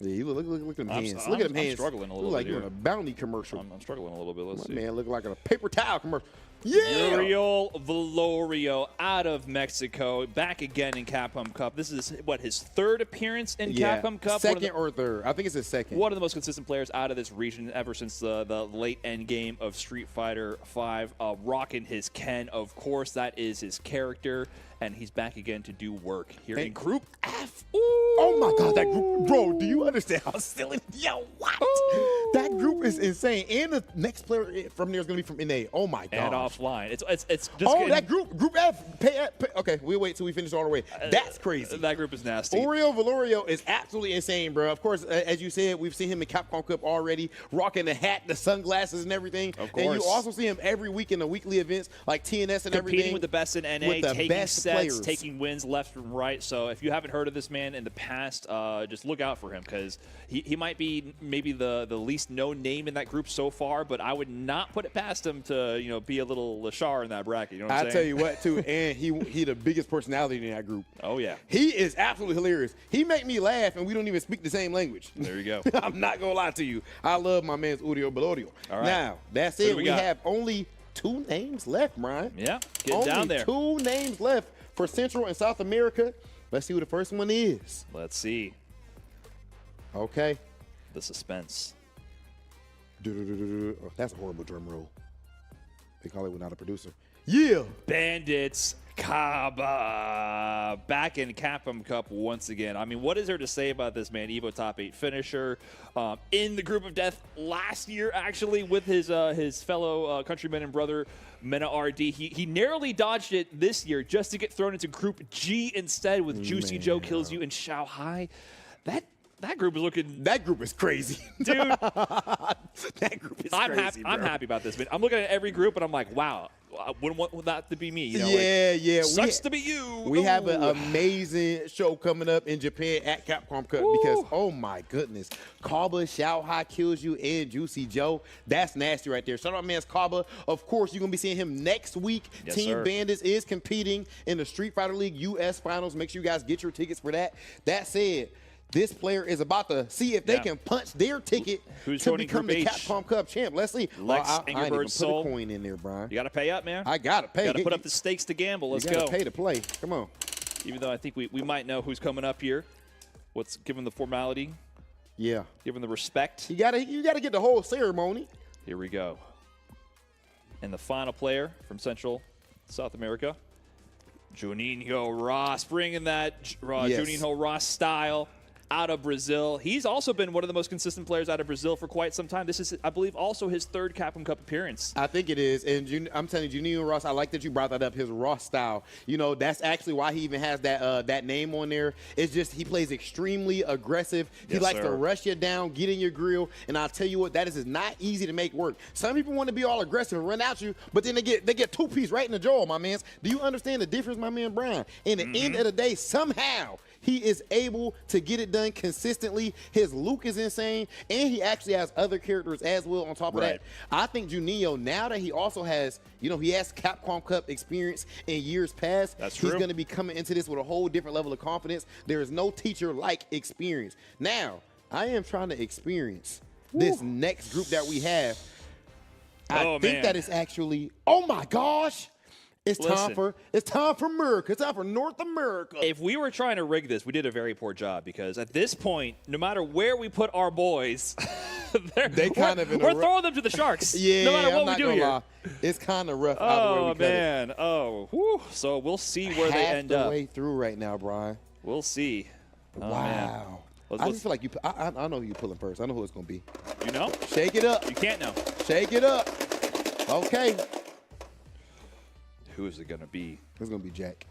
Yeah, you look at them I'm- hands. I'm- Look at them I'm hands. struggling a little Look like bit you're here. in a bounty commercial. I'm struggling a little bit. Let's My see. man look like a paper towel commercial. Yeah! Uriel Velorio out of Mexico, back again in Capcom Cup. This is, what, his third appearance in Capcom Cup? Second or third. I think it's his second. One of the most consistent players out of this region ever since the late end game of Street Fighter V. Rocking his Ken, of course. That is his character. And he's back again to do work here in Group F. Oh my God, that group, bro! Do you understand how silly? Yo, what? That group is insane. And the next player from there is gonna be from NA. Oh my God! And offline. It's just that group F. Okay, we'll wait till we finish all the way. That's crazy. That group is nasty. Uriel Velorio is absolutely insane, bro. Of course, as you said, we've seen him in Capcom Cup already, rocking the hat, the sunglasses, and everything. Of course. And you also see him every week in the weekly events like TNS and everything. Competing with the best in NA, with the taking best sets, players. taking wins left and right. So if you haven't heard of this man in the past, just look out for him, because he might be maybe the least known name in that group so far, but I would not put it past him to be a little Lashar in that bracket. You know what I'm saying? I tell you what, too, and he the biggest personality in that group. Oh yeah, he is absolutely hilarious. He make me laugh, and we don't even speak the same language. There you go. I'm not gonna lie to you. I love my man's Uriel Velorio. All right. Now that's Who do it. we We got? have only 2 names left, Brian. Yeah, getting only down there. 2 names left for Central and South America. Let's see who the first one is. Let's see. Okay. The suspense. Oh, that's a horrible drum roll. They call it without a producer. Yeah. Bandits Kaba back in Capcom Cup once again. I mean, what is there to say about this man? Evo top 8 finisher in the group of death last year, actually, with his fellow countryman and brother Mena RD. He narrowly dodged it this year just to get thrown into Group G instead with Juicy Joe Kills You and Shao Hai. That group is looking. That group is crazy, dude. That group is crazy. I'm happy about this, man. I'm looking at every group and I'm like, wow, I wouldn't want that to be me. You know, yeah. Sucks to be you. We have an amazing show coming up in Japan at Capcom Cup because, oh my goodness, Kaba, Shao Hai Kills You, and Juicy Joe. That's nasty right there. Shout out, man's Kaba. Of course, you're gonna be seeing him next week. Yes, Team sir. Bandits is competing in the Street Fighter League US Finals. Make sure you guys get your tickets for that. That said, this player is about to see if they can punch their ticket Who's to joining become Group the H? Capcom Cup champ. Let's see. Lex I ain't even Angerbird put Soul. a coin in there, Brian. You got to pay up, man. I got to pay. Got to put up the stakes to gamble. Let's you gotta go. pay to play. Come on. Even though I think we might know who's coming up here. What's given the formality? Yeah. Given the respect. You gotta get the whole ceremony. Here we go. And the final player from Central South America, Juninho Ross, bringing that Juninho Ross style out of Brazil. He's also been one of the most consistent players out of Brazil for quite some time. This is, I believe, also his 3rd Capcom Cup appearance. I think it is. And I'm telling you, Juninho Ross, I like that you brought that up, his Ross style. You know, that's actually why he even has that name on there. It's just he plays extremely aggressive. He Yes, likes sir. to rush you down, get in your grill. And I'll tell you what, that is not easy to make work. Some people want to be all aggressive and run at you, but then they get 2-piece right in the jaw, my man. Do you understand the difference, my man Brian? In the end of the day, somehow he is able to get it done consistently. His Luke is insane, and he actually has other characters as well on top of that. I think Juninho, now that he also has, he has Capcom Cup experience in years past, he's going to be coming into this with a whole different level of confidence. There is no teacher like experience. Now, I am trying to experience this next group that we have. I think that is actually, oh my gosh. It's time for America. It's time for North America. If we were trying to rig this, we did a very poor job, because at this point, no matter where we put our boys, we're throwing them to the sharks. Yeah, no matter what I'm not we do gonna here. lie. It's kind of rough. out the way we cut man. Oh, whew. So we'll see where they end up. Halfway through right now, Brian. We'll see. Oh, wow. Man. I just feel like you. I know who you're pulling first. I know who it's gonna be. You know? Shake it up. You can't know. Shake it up. Okay. Who is it going to be? It's going to be Jack.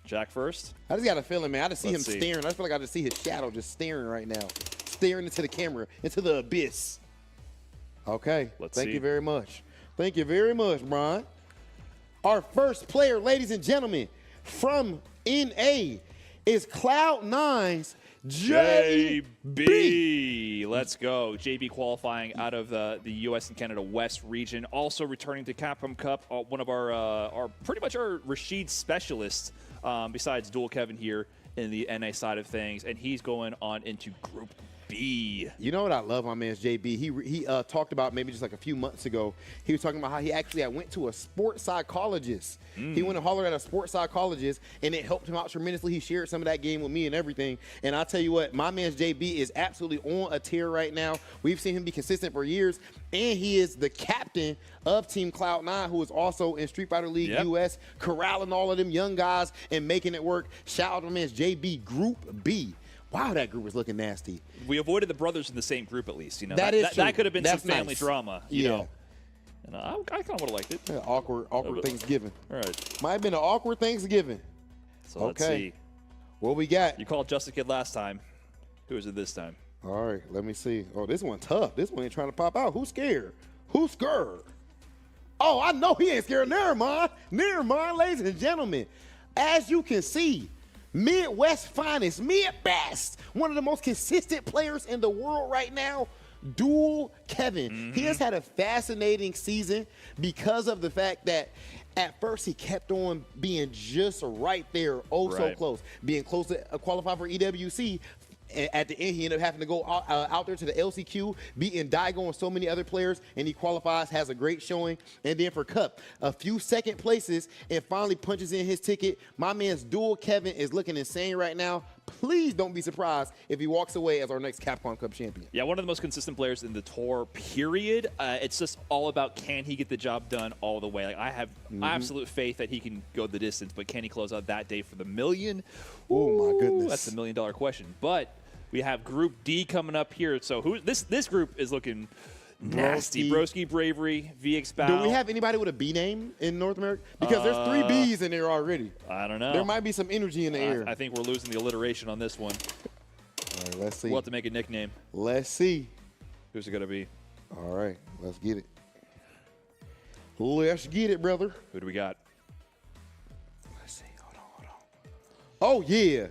Jack first? I just got a feeling, man. I just see Let's him see. staring. I just feel like I just see his shadow just staring right now. Staring into the camera, into the abyss. Okay. Thank you very much. Thank you very much, Brian. Our first player, ladies and gentlemen, from NA is Cloud9's JB. Let's go. JB qualifying out of the U.S. and Canada West region. Also returning to Capcom Cup, one of our pretty much our Rashid specialists, besides Dual Kevin here in the NA side of things. And he's going on into Group JB. You know what I love, my man's JB. He talked about maybe just like a few months ago. He was talking about how he actually went to a sports psychologist. He went and hollered at a sports psychologist, and it helped him out tremendously. He shared some of that game with me and everything. And I'll tell you what, my man's JB is absolutely on a tear right now. We've seen him be consistent for years, and he is the captain of Team Cloud9, who is also in Street Fighter League US, corralling all of them young guys and making it work. Shout out to my man's JB Group B. Wow, that group was looking nasty. We avoided the brothers in the same group at least. You know, that could have been That's some family nice. drama. You know. And I kind of would have liked it. Yeah, awkward Thanksgiving. All right. Might have been an awkward Thanksgiving. So let's see. What we got? You called Just a Kid last time. Who is it this time? All right, let me see. Oh, this one tough. This one ain't trying to pop out. Who's scared? Who's scared? Oh, I know he ain't scared. Never mind. Never mind, ladies and gentlemen. As you can see, Midwest finest, mid-best, one of the most consistent players in the world right now, Dual Kevin. He has had a fascinating season because of the fact that at first he kept on being just right there, so close, being close to qualify for EWC. At the end, he ended up having to go out there to the LCQ, beating Daigo and so many other players, and he qualifies, has a great showing. And then for Cup, a few second places, and finally punches in his ticket. My man's Dual Kevin is looking insane right now. Please don't be surprised if he walks away as our next Capcom Cup champion. Yeah, one of the most consistent players in the tour, period. It's just all about, can he get the job done all the way? Like, I have absolute faith that he can go the distance, but can he close out that day for the million? Oh, my goodness. That's the $1 million question. But we have Group D coming up here. So this group is looking nasty. Broski, Bravery, VX Bow. Do we have anybody with a B name in North America? Because there's 3 Bs in there already. I don't know. There might be some energy in the air. I think we're losing the alliteration on this one. All right, let's see. We'll have to make a nickname. Let's see. Who's it going to be? All right, let's get it. Let's get it, brother. Who do we got? Let's see. Hold on. Oh, yeah.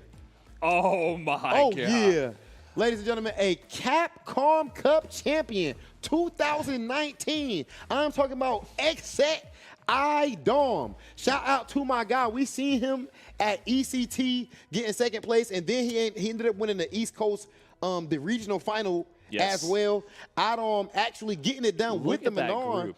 Oh, my God. Oh, yeah. Ladies and gentlemen, a Capcom Cup champion 2019. I'm talking about Exet IDOM. Shout out to my guy. We seen him at ECT getting second place, and then he ended up winning the East Coast, the regional final as well. IDOM actually getting it done with the Manon.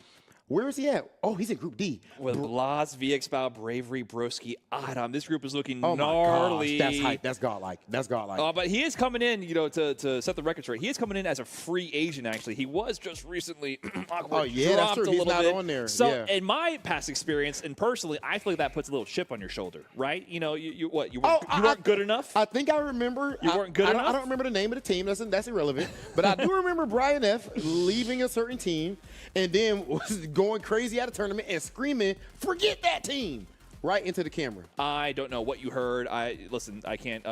Where is he at? Oh, he's in Group D. With Blas, VX Bow, Bravery, Broski, Adam. This group is looking oh gnarly. My gosh, that's hype. That's godlike. That's godlike. But he is coming in, you know, to set the record straight. He is coming in as a free agent, actually. He was just recently awkward. Oh, yeah, that's true. He's not on there. So, in my past experience, and personally, I feel like that puts a little chip on your shoulder, right? You know, you weren't good enough? I think I remember. You weren't good enough? I don't remember the name of the team. That's irrelevant. But I do remember Brian F. leaving a certain team and then was going crazy at a tournament and screaming, "Forget that team!" right into the camera. I don't know what you heard. Listen, I can't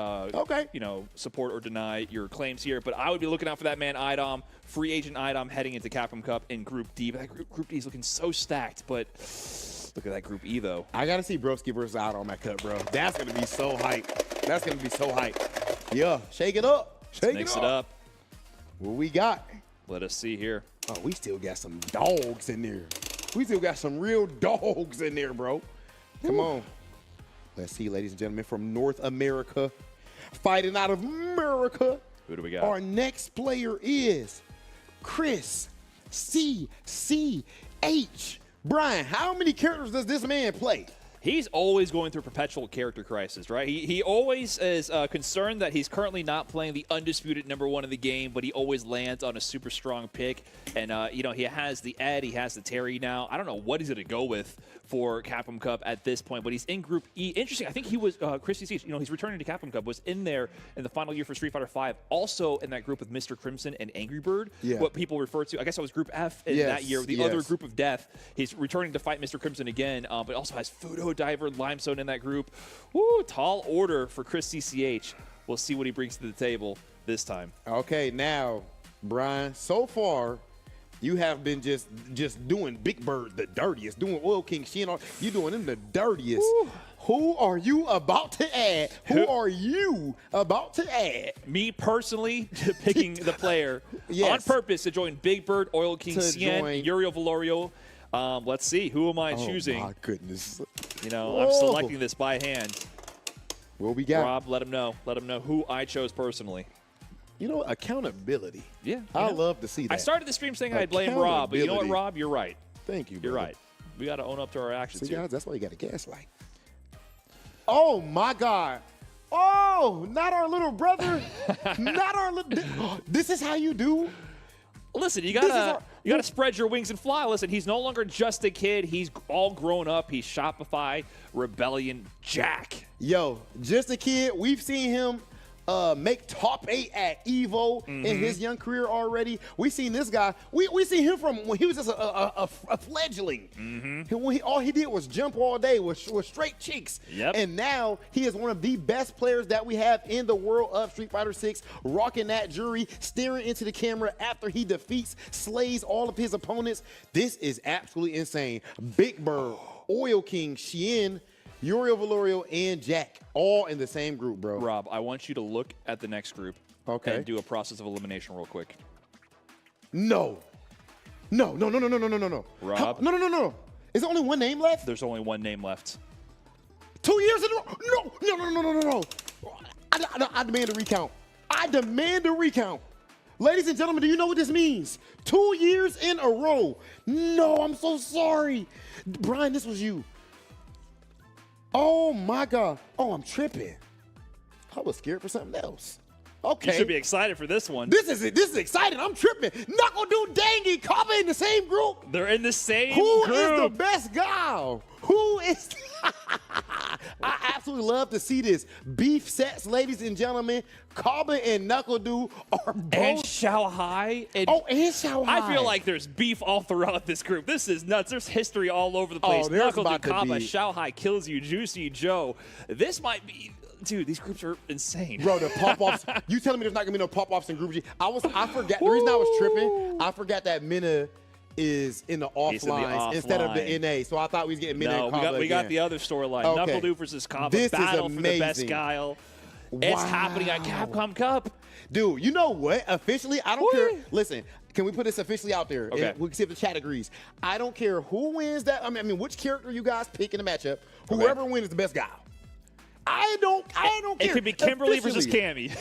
support or deny your claims here, but I would be looking out for that man IDOM, free agent IDOM heading into Capcom Cup in Group D. But that Group D is looking so stacked, but look at that Group E though. I gotta see Broski versus IDOM that cut, bro. That's gonna be so hype. That's gonna be so hype. Yeah, shake it up. Mix it up. What we got? Let us see here. Oh, we still got some dogs in there. We still got some real dogs in there, bro. Come on. Let's see, ladies and gentlemen, from North America, fighting out of America. Who do we got? Our next player is Chris CCH. Brian, how many characters does this man play? He's always going through perpetual character crisis, right? He always is concerned that he's currently not playing the undisputed #1 of the game, but he always lands on a super strong pick. And, he has the Ed, he has the Terry now. I don't know what he's going to go with for Capcom Cup at this point, but he's in Group E. Interesting, I think he was, Chris CCH, he's returning to Capcom Cup, was in there in the final year for Street Fighter V, also in that group with Mr. Crimson and Angry Bird, what people refer to, I guess that was Group F in that year, the other group of death. He's returning to fight Mr. Crimson again, but also has Fudo Diver, Limestone in that group. Woo, tall order for Chris CCH. We'll see what he brings to the table this time. Okay, now, Brian, so far, you have been just doing Big Bird the dirtiest, doing Oil King Shin. You doing him the dirtiest. Woo. Who are you about to add? Who are you about to add? Me personally picking the player on purpose to join Big Bird, Oil King Sien, Uriel Valorio. Let's see. Who am I choosing? Oh, my goodness. I'm selecting this by hand. What we got? Rob, let him know. Let him know who I chose personally. You know, accountability. Yeah. I love to see that. I started the stream saying I blame Rob, but you know what, Rob? You're right. Thank you, You're brother. right. We got to own up to our actions See, here. guys, that's why you got to gaslight. Oh, my God. Oh, not our little brother. Not our little... This is how you do? Listen, you gotta spread your wings and fly. Listen, he's no longer just a kid. He's all grown up. He's Shopify Rebellion Jack. Yo, just a kid. We've seen him make top 8 at Evo in his young career already. We seen this guy. We seen him from when he was just a fledgling. All he did was jump all day with straight cheeks. Yep. And now he is one of the best players that we have in the world of Street Fighter 6, rocking that jury, staring into the camera after he slays all of his opponents. This is absolutely insane. Big Bird, Oil King, Shien, Uriel Valorio, and Jack, all in the same group, bro. Rob, I want you to look at the next group and do a process of elimination real quick. No. No. Rob? No. Is there only one name left? There's only one name left. 2 years in a row? No. I demand a recount. I demand a recount. Ladies and gentlemen, do you know what this means? 2 years in a row. No, I'm so sorry. Brian, this was you. Oh, my God. Oh, I'm tripping. I was scared for something else. Okay. You should be excited for this one. This is exciting. I'm tripping. Knuckle Dude, Dangy, Kaba in the same group. They're in the same group. Who is the best guy? Who is... I absolutely love to see this. Beef sets, ladies and gentlemen. Kaba and Knuckle Dude are both... And Xiao Hai. And Xiao Hai. I feel like there's beef all throughout this group. This is nuts. There's history all over the place. There's Knuckle about Dude, to Kaba, be- Xiao Hai, Kills You, Juicy Joe. This might be... Dude, these groups are insane. Bro, the pop-offs. You telling me there's not going to be no pop-offs in Group G? I forgot. The reason I was tripping, I forgot that Mina is in the offlines instead of the NA. So I thought we was getting Mina and Kaba we got again. the other storyline. Okay. Knuckle Dude versus Kaba. This Battle is for the best amazing. guile. It's happening at Capcom Cup. Dude, you know what? Officially, I don't care. Listen, can we put this officially out there? Okay. And we can see if the chat agrees. I don't care who wins that. I mean, which character you guys pick in the matchup. Whoever wins is the best guy. I don't care. It could be Kimberly versus Cammy.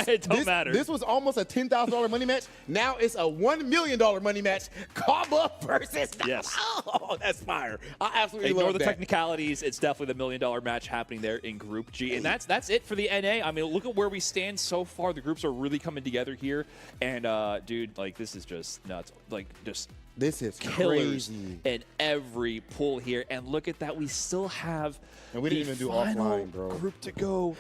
It don't matter. This was almost a $10,000 money match. Now it's a $1 million money match. Kaba versus... Yes. Oh, that's fire. I absolutely Ignore love the that. technicalities. It's definitely the $1 million match happening there in Group G. And that's it for the NA. I mean, look at where we stand so far. The groups are really coming together here. And, dude, like, this is just nuts. Like, just... This is killers crazy. in every pool here. And look at that. We still have And we didn't even do offline, bro. Group to go.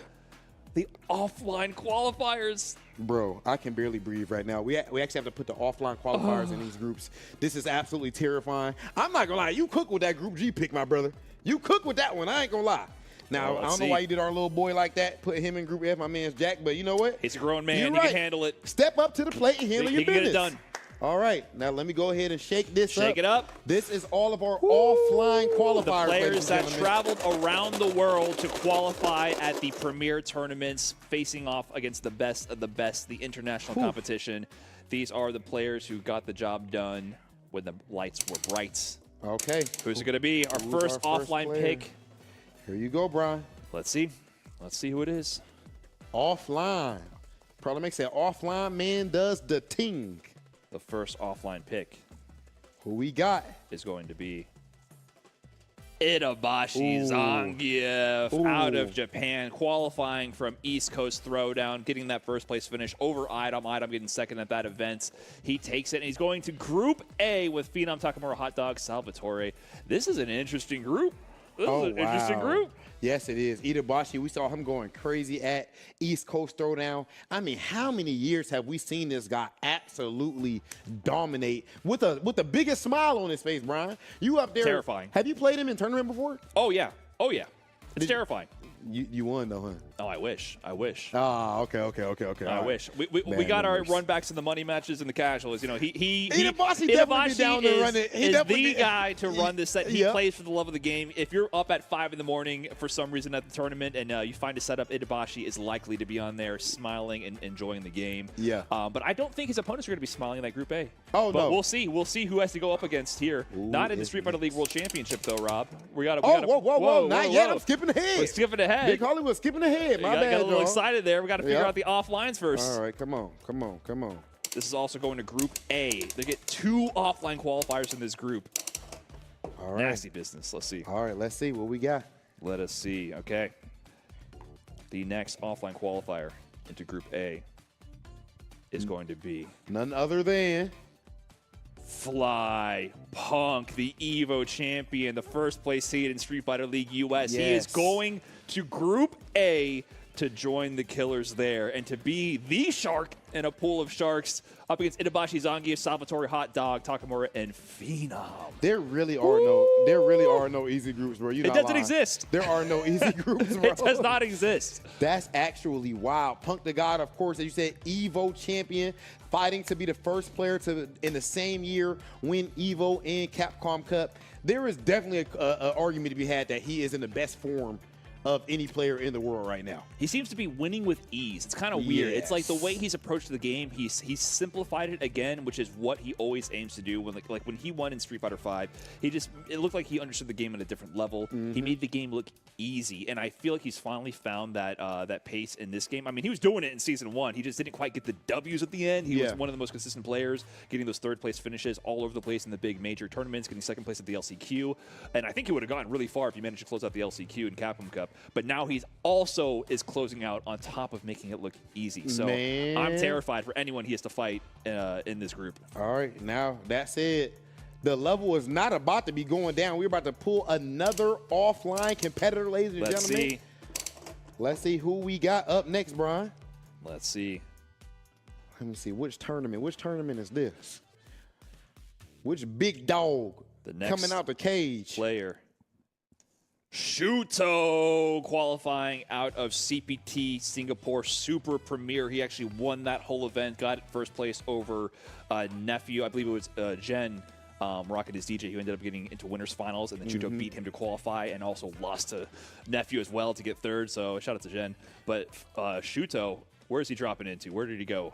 The offline qualifiers. Bro, I can barely breathe right now. We actually have to put the offline qualifiers in these groups. This is absolutely terrifying. I'm not going to lie. You cook with that Group G pick, my brother. You cook with that one. I ain't going to lie. Now, I don't know why you did our little boy like that, put him in Group F, my man's Jack, but you know what? He's a grown man. You're He right. can handle it. Step up to the plate and handle your He can business. get it done. All right, now let me go ahead and shake this up. Shake it up. This is all of our offline qualifiers. The players ladies that and gentlemen. traveled around the world to qualify at the premier tournaments, facing off against the best of the best, the international competition. These are the players who got the job done when the lights were bright. Okay. Who's it going to be? Our Who's first our first offline player? pick. Here you go, Brian. Let's see. Let's see who it is. Offline. Probably makes it offline man does the ting. The first offline pick. Who we got? Is going to be Itabashi Ooh. Zangief out of Ooh. Japan, qualifying from East Coast Throwdown, getting that first place finish over Idom. Idom getting second at that event. He takes it, and he's going to Group A with Phenom, Takamura, Hot Dog, Salvatore. This is an interesting group. This is an interesting group. Yes, it is. Itabashi, we saw him going crazy at East Coast Throwdown. I mean, how many years have we seen this guy absolutely dominate with the biggest smile on his face, Brian? You up there. Terrifying. Have you played him in tournament before? Oh, yeah. Oh, yeah. It's terrifying. You won, though, huh? Oh, I wish. I wish. Ah, okay. I wish. We got our run backs in the money matches and the casuals. You know, Itabashi definitely be down to run it. He is definitely the be- guy to run this set. He Yep. plays for the love of the game. If you're up at 5 in the morning for some reason at the tournament and you find a setup, Itabashi is likely to be on there smiling and enjoying the game. Yeah. But I don't think his opponents are going to be smiling in that Group A. Oh, but no. we'll see. We'll see who has to go up against here. Ooh, Not in the Street Fighter League World Championship, though, Rob. We got to. Whoa. Not yet. I'm skipping ahead. We're skipping ahead. Big Holly was skipping ahead. ahead. My bad, got a little dog. excited there. We got to figure Yep. out the offlines first. All right, come on. This is also going to Group A. They get 2 offline qualifiers in this group. All right. Nasty business. Let's see. All right, let's see what we got. Let us see. Okay. The next offline qualifier into Group A is going to be none other than Fly Punk, the Evo champion, the first place seed in Street Fighter League US. He is Yes. going to Group A to join the Killers there and to be the shark in a pool of sharks up against Itabashi, Zangief, Salvatore, Hot Dog, Takamura, and Phenom. There really are no easy groups, bro. It doesn't exist. There are no easy groups, bro. It does not exist. That's actually wild. Punk the God, of course, as you said, Evo champion, fighting to be the first player to, in the same year, win Evo and Capcom Cup. There is definitely an argument to be had that he is in the best form of any player in the world right now. He seems to be winning with ease. It's kind of weird. Yes. It's like the way he's approached the game. He's simplified it again, which is what he always aims to do. When like when he won in Street Fighter V, it looked like he understood the game at a different level. He made the game look easy, and I feel like he's finally found that that pace in this game. I mean, he was doing it in Season 1. He just didn't quite get the W's at the end. He was one of the most consistent players, getting those third-place finishes all over the place in the big major tournaments, getting second place at the LCQ. And I think he would have gone really far if he managed to close out the LCQ and Capcom Cup. But now he's also is closing out on top of making it look easy. So Man. I'm terrified for anyone he has to fight in this group. All right, now that's it. The level is not about to be going down. We're about to pull another offline competitor, ladies and Let's gentlemen. see. Let's see who we got up next, Brian. Let's see. Let me see. Which tournament? Which tournament is this? Which big dog The next coming out the cage? Player. Shuto qualifying out of CPT Singapore Super Premier. He actually won that whole event, got first place over Nephew. I believe it was Jen. Rocket is DJ, who ended up getting into winners finals, and then Shuto beat him to qualify and also lost to Nephew as well to get third. So shout out to Jen. But Shuto, where is he dropping into? Where did he go?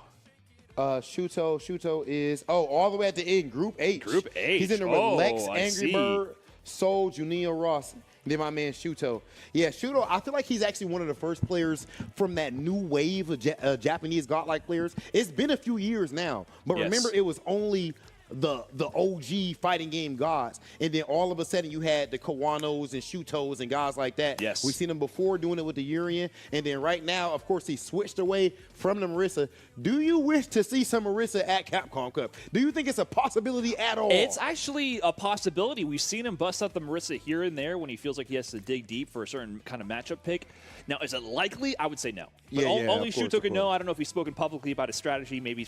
Shuto is all the way at the end, Group H. Group H. He's in the Oh, Relax, I Angry see. Bird, Soul, Junia Ross. Then my man Shuto. Yeah, Shuto, I feel like he's actually one of the first players from that new wave of Japanese godlike players. It's been a few years now, but Yes. remember it was only the OG fighting game gods, and then all of a sudden you had the Kawanos and Shutos and guys like that. Yes. We've seen him before doing it with the Urian, and then right now, of course, he switched away from the Marissa. Do you wish to see some Marissa at Capcom Cup? Do you think it's a possibility at all? It's actually a possibility. We've seen him bust out the Marissa here and there when he feels like he has to dig deep for a certain kind of matchup pick. Now, is it likely? I would say no. But only of course, Shuto of can know. course. I don't know if he's spoken publicly about his strategy. Maybe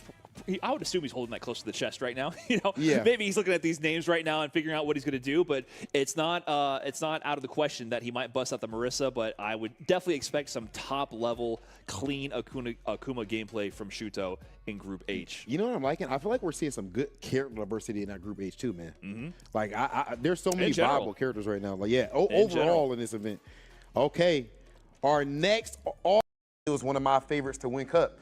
I would assume he's holding that close to the chest right now. Yeah. Maybe he's looking at these names right now and figuring out what he's going to do. But it's not out of the question that he might bust out the Marissa. But I would definitely expect some top level, clean Akuma gameplay from Shuto in Group H. You know what I'm liking? I feel like we're seeing some good character diversity in that Group H too, man. Mm-hmm. Like there's so many general. viable characters right now. Like general. overall in this event. Okay, our next was one of my favorites to win Cup.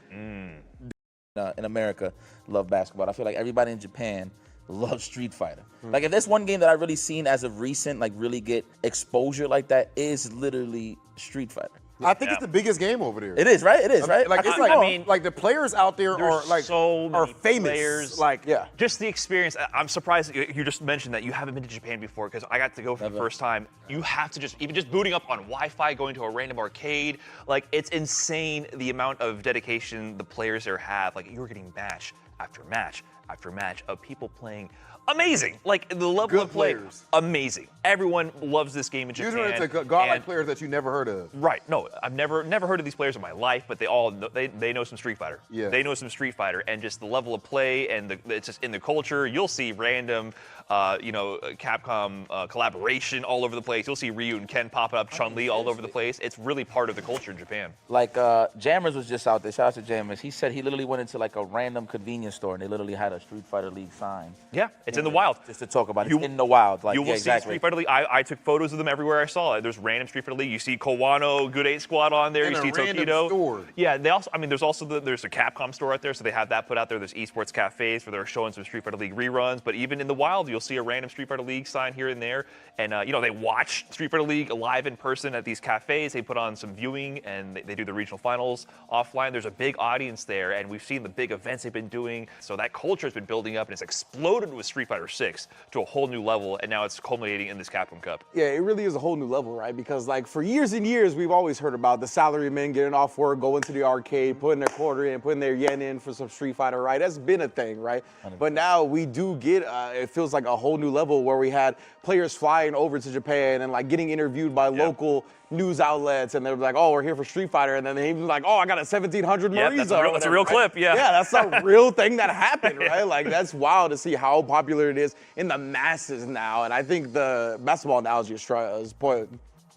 In America love basketball. I feel like everybody in Japan loves Street Fighter. Like if there's one game that I really seen as of recent, like really get exposure like that, is literally Street Fighter. I think it's the biggest game over there. It is, right? It is, right? Like it's like, I mean, like the players out there There's are like so many are famous. players. Like just the experience. I'm surprised you just mentioned that you haven't been to Japan before, because I got to go for the first time. You have to even just booting up on Wi-Fi, going to a random arcade. Like it's insane the amount of dedication the players there have. Like you're getting match after match after match of people playing amazing. Like the level Good of play, players. amazing. Everyone loves this game in Japan. usually it's a godlike and- players that you never heard of. Right. No, I've never heard of these players in my life, but they all know, they know some Street Fighter. Yeah. They know some Street Fighter, and just the level of play and it's just in the culture. You'll see random, Capcom collaboration all over the place. You'll see Ryu and Ken popping up, Chun-Li all over the place. It's really part of the culture in Japan. Like Jammers was just out there. Shout out to Jammers. He said he literally went into like a random convenience store and they literally had a Street Fighter League sign. Yeah, It's in the wild. Just to talk about it. It's in the wild. Like, You will yeah, see exactly. Street Fighter League. I took photos of them everywhere I saw it. There's random Street Fighter League. You see Kowano, Good 8 Squad on there. And you a see random Tokido. store. Yeah, they also. I mean, there's also there's a Capcom store out there, so they have that put out there. There's esports cafes where they're showing some Street Fighter League reruns. But even in the wild, you'll see a random Street Fighter League sign here and there. And they watch Street Fighter League live in person at these cafes. They put on some viewing and they do the regional finals offline. There's a big audience there, and we've seen the big events they've been doing. So that culture has been building up, and it's exploded with Street Fighter 6 to a whole new level, and now it's culminating in this Capcom Cup. Yeah, it really is a whole new level, right? Because like for years and years, we've always heard about the salarymen getting off work, going to the arcade, putting their quarter in, putting their yen in for some Street Fighter, right? That's been a thing, right? 100%. But now we do get, it feels like a whole new level where we had players flying over to Japan and like getting interviewed by local news outlets, and they're like, "Oh, we're here for Street Fighter," and then they even like, "Oh, I got a 1700 Yeah, Marisa." that's a real clip. Yeah, yeah, that's a real thing that happened, right? Like that's wild to see how popular it is in the masses now. And I think the basketball analogy is point.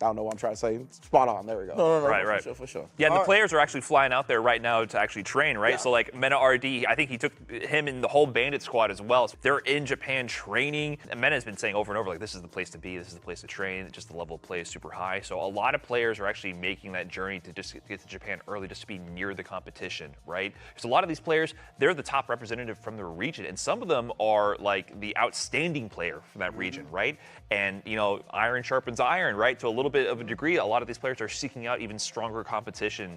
I don't know what I'm trying to say. Spot on. There we go. No, Right. For sure. Yeah, and the players are actually flying out there right now to actually train, right? So like Mena RD, I think he took him and the whole Bandit squad as well. So they're in Japan training. And Mena's been saying over and over, like, this is the place to be, this is the place to train. Just the level of play is super high. So a lot of players are actually making that journey to just get to Japan early, just to be near the competition, right? Because a lot of these players, they're the top representative from their region. And some of them are like the outstanding player from that region, right? And, iron sharpens iron, right? To a little bit of a degree, a lot of these players are seeking out even stronger competition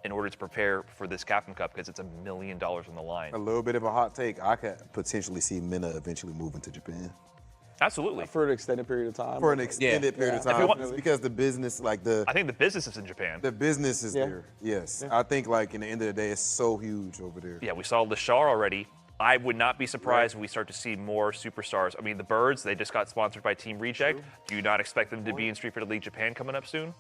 in order to prepare for this Capcom Cup because it's $1 million on the line. A little bit of a hot take. I could potentially see Mena eventually moving to Japan. Absolutely. For an extended period of time. For an extended period of time. It's because the business, I think the business is in Japan. The business is there. Yes. I think like in the end of the day, it's so huge over there. Yeah, we saw Lashar already. I would not be surprised if we start to see more superstars. I mean, the Birds, they just got sponsored by Team Reject. Do you not expect them to be in Street Fighter League Japan coming up soon?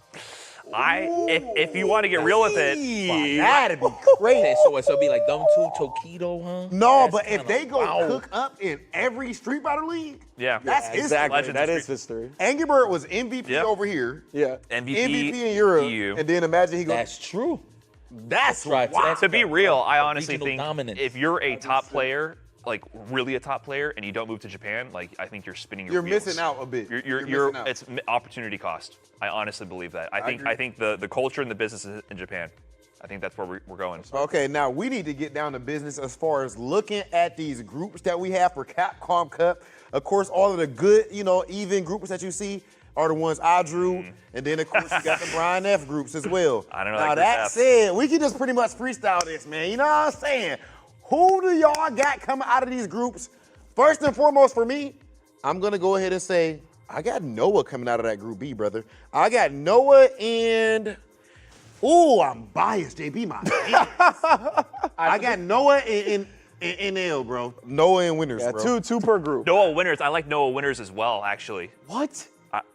If you want to get real with it, That'd be crazy. So it'll be like them two, Tokido, huh? No, but if they go cook up in every Street Fighter League, that's history. Exactly. That is history. Angry Bird was MVP over here. Yeah. MVP in Europe. EU. And then imagine he goes. That's true. That's right. To be real, I honestly Regional think dominance. if you're a top player, like really a top player, and you don't move to Japan, like I think you're spinning your You're wheels. missing out a bit. You're missing out. It's opportunity cost. I honestly believe that. I agree. think the culture and the business is in Japan. I think that's where we're going. Okay, now we need to get down to business as far as looking at these groups that we have for Capcom Cup. Of course, all of the good, even groups that you see are the ones I drew. And then, of course, you got the Brian F groups as well. I don't know. Now, that said, we can just pretty much freestyle this, man. You know what I'm saying? Who do y'all got coming out of these groups? First and foremost, for me, I'm going to go ahead and say, I got Noah coming out of that Group B, brother. I got Noah and... Ooh, I'm biased, JB, my man. I got Noah and NL, bro. Noah and Winners, bro. Two per group. Noah Winners. I like Noah Winners as well, actually. What?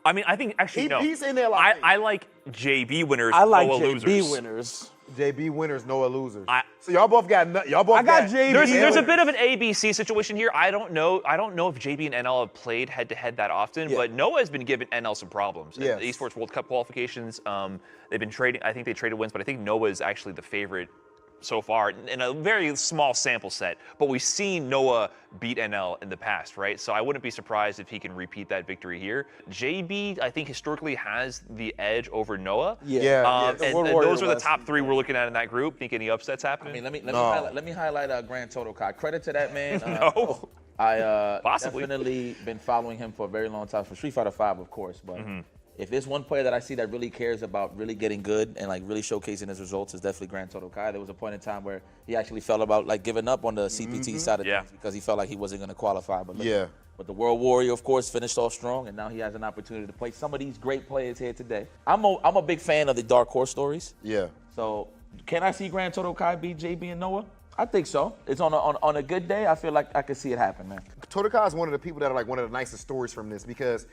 I think actually no. He's in there I like JB Winners. I like Noah JB Losers. Winners. JB Winners, Noah Losers. So y'all both got I got JB. There's a bit of an ABC situation here. I don't know if JB and NL have played head to head that often, but Noah has been giving NL some problems. Yes. In the Esports World Cup qualifications, they've been trading. I think they traded wins, but I think Noah is actually the favorite so far in a very small sample set. But we've seen Noah beat NL in the past, right? So I wouldn't be surprised if he can repeat that victory here. JB, I think historically has the edge over Noah. And those are the top three we're looking at in that group. Think any upsets happening? I mean, let me highlight Grand Total Kai. Credit to that man. No. I Possibly. definitely been following him for a very long time, for Street Fighter 5, of course. But if there's one player that I see that really cares about really getting good and like really showcasing his results, is definitely Grand Total Kai. There was a point in time where he actually felt about like giving up on the CPT side of things because he felt like he wasn't going to qualify. But look, but the World Warrior, of course, finished off strong, and now he has an opportunity to play some of these great players here today. I'm a big fan of the Dark Horse stories. Yeah. So can I see Grand Total Kai beat JB and Noah? I think so. It's on a good day. I feel like I could see it happen, man. Totokai is one of the people that are like one of the nicest stories from this because,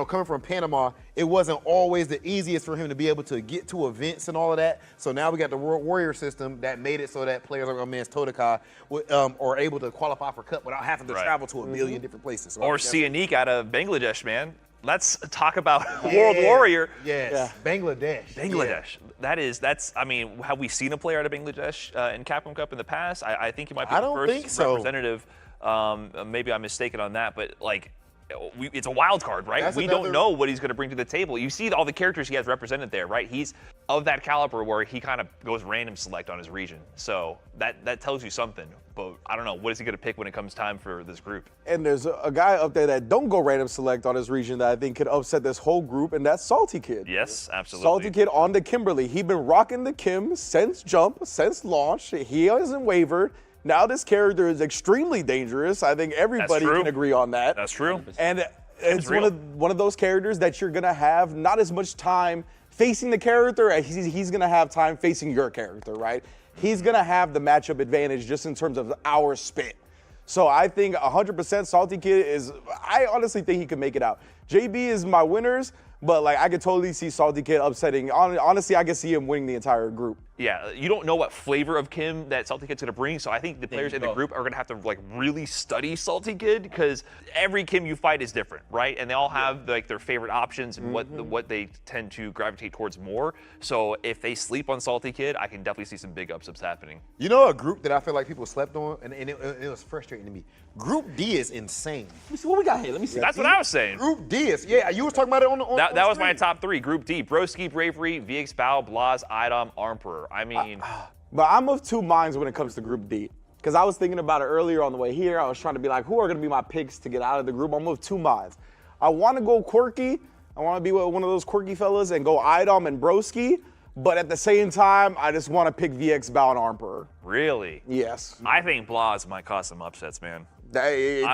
coming from Panama, it wasn't always the easiest for him to be able to get to events and all of that. So now we got the World Warrior system that made it so that players like my man's Totokai are able to qualify for Cup without having to travel to a million different places. So or Sianik out of Bangladesh, man. Let's talk about World Warrior. Yes. Yeah. Bangladesh. That's. I mean, have we seen a player out of Bangladesh in Capcom Cup in the past? I think he might be the first representative Maybe I'm mistaken on that, but like, it's a wild card, right? That's We don't know what he's going to bring to the table. You see all the characters he has represented there, right? He's of that caliber where he kind of goes random select on his region. So that tells you something. But I don't know, what is he going to pick when it comes time for this group? And there's a guy up there that don't go random select on his region that I think could upset this whole group, and that's Salty Kid. Yes, absolutely. Salty Kid on the Kimberly. He's been rocking the Kim since jump, since launch. He hasn't wavered. Now this character is extremely dangerous. I think everybody can agree on that. That's true. And it's one of those characters that you're gonna have not as much time facing the character as he's gonna have time facing your character, right? He's gonna have the matchup advantage just in terms of hours spent. So I think 100% Salty Kid I honestly think he could make it out. JB is my winners, but like I could totally see Salty Kid upsetting. Honestly, I could see him winning the entire group. Yeah, you don't know what flavor of Kim that Salty Kid's gonna bring, so I think the players in the group are gonna have to like really study Salty Kid because every Kim you fight is different, right? And they all have like their favorite options and what they tend to gravitate towards more. So if they sleep on Salty Kid, I can definitely see some big upsets happening. You know a group that I feel like people slept on, and it was frustrating to me. Group D is insane. Let me see what we got here. Let me see. That's what I was saying. Group D is, yeah, you was talking about it on that was my top three. Group D: Broski, Bravery, VX Bao, Blaz, Idom, Armper. I mean, but I'm of two minds when it comes to Group D. Because I was thinking about it earlier on the way here. I was trying to be like, who are going to be my picks to get out of the group? I'm of two minds. I want to go quirky. I want to be one of those quirky fellas and go Idom and Broski. But at the same time, I just want to pick VX Bao and Armper. Really? Yes. I think Blaz might cause some upsets, man. It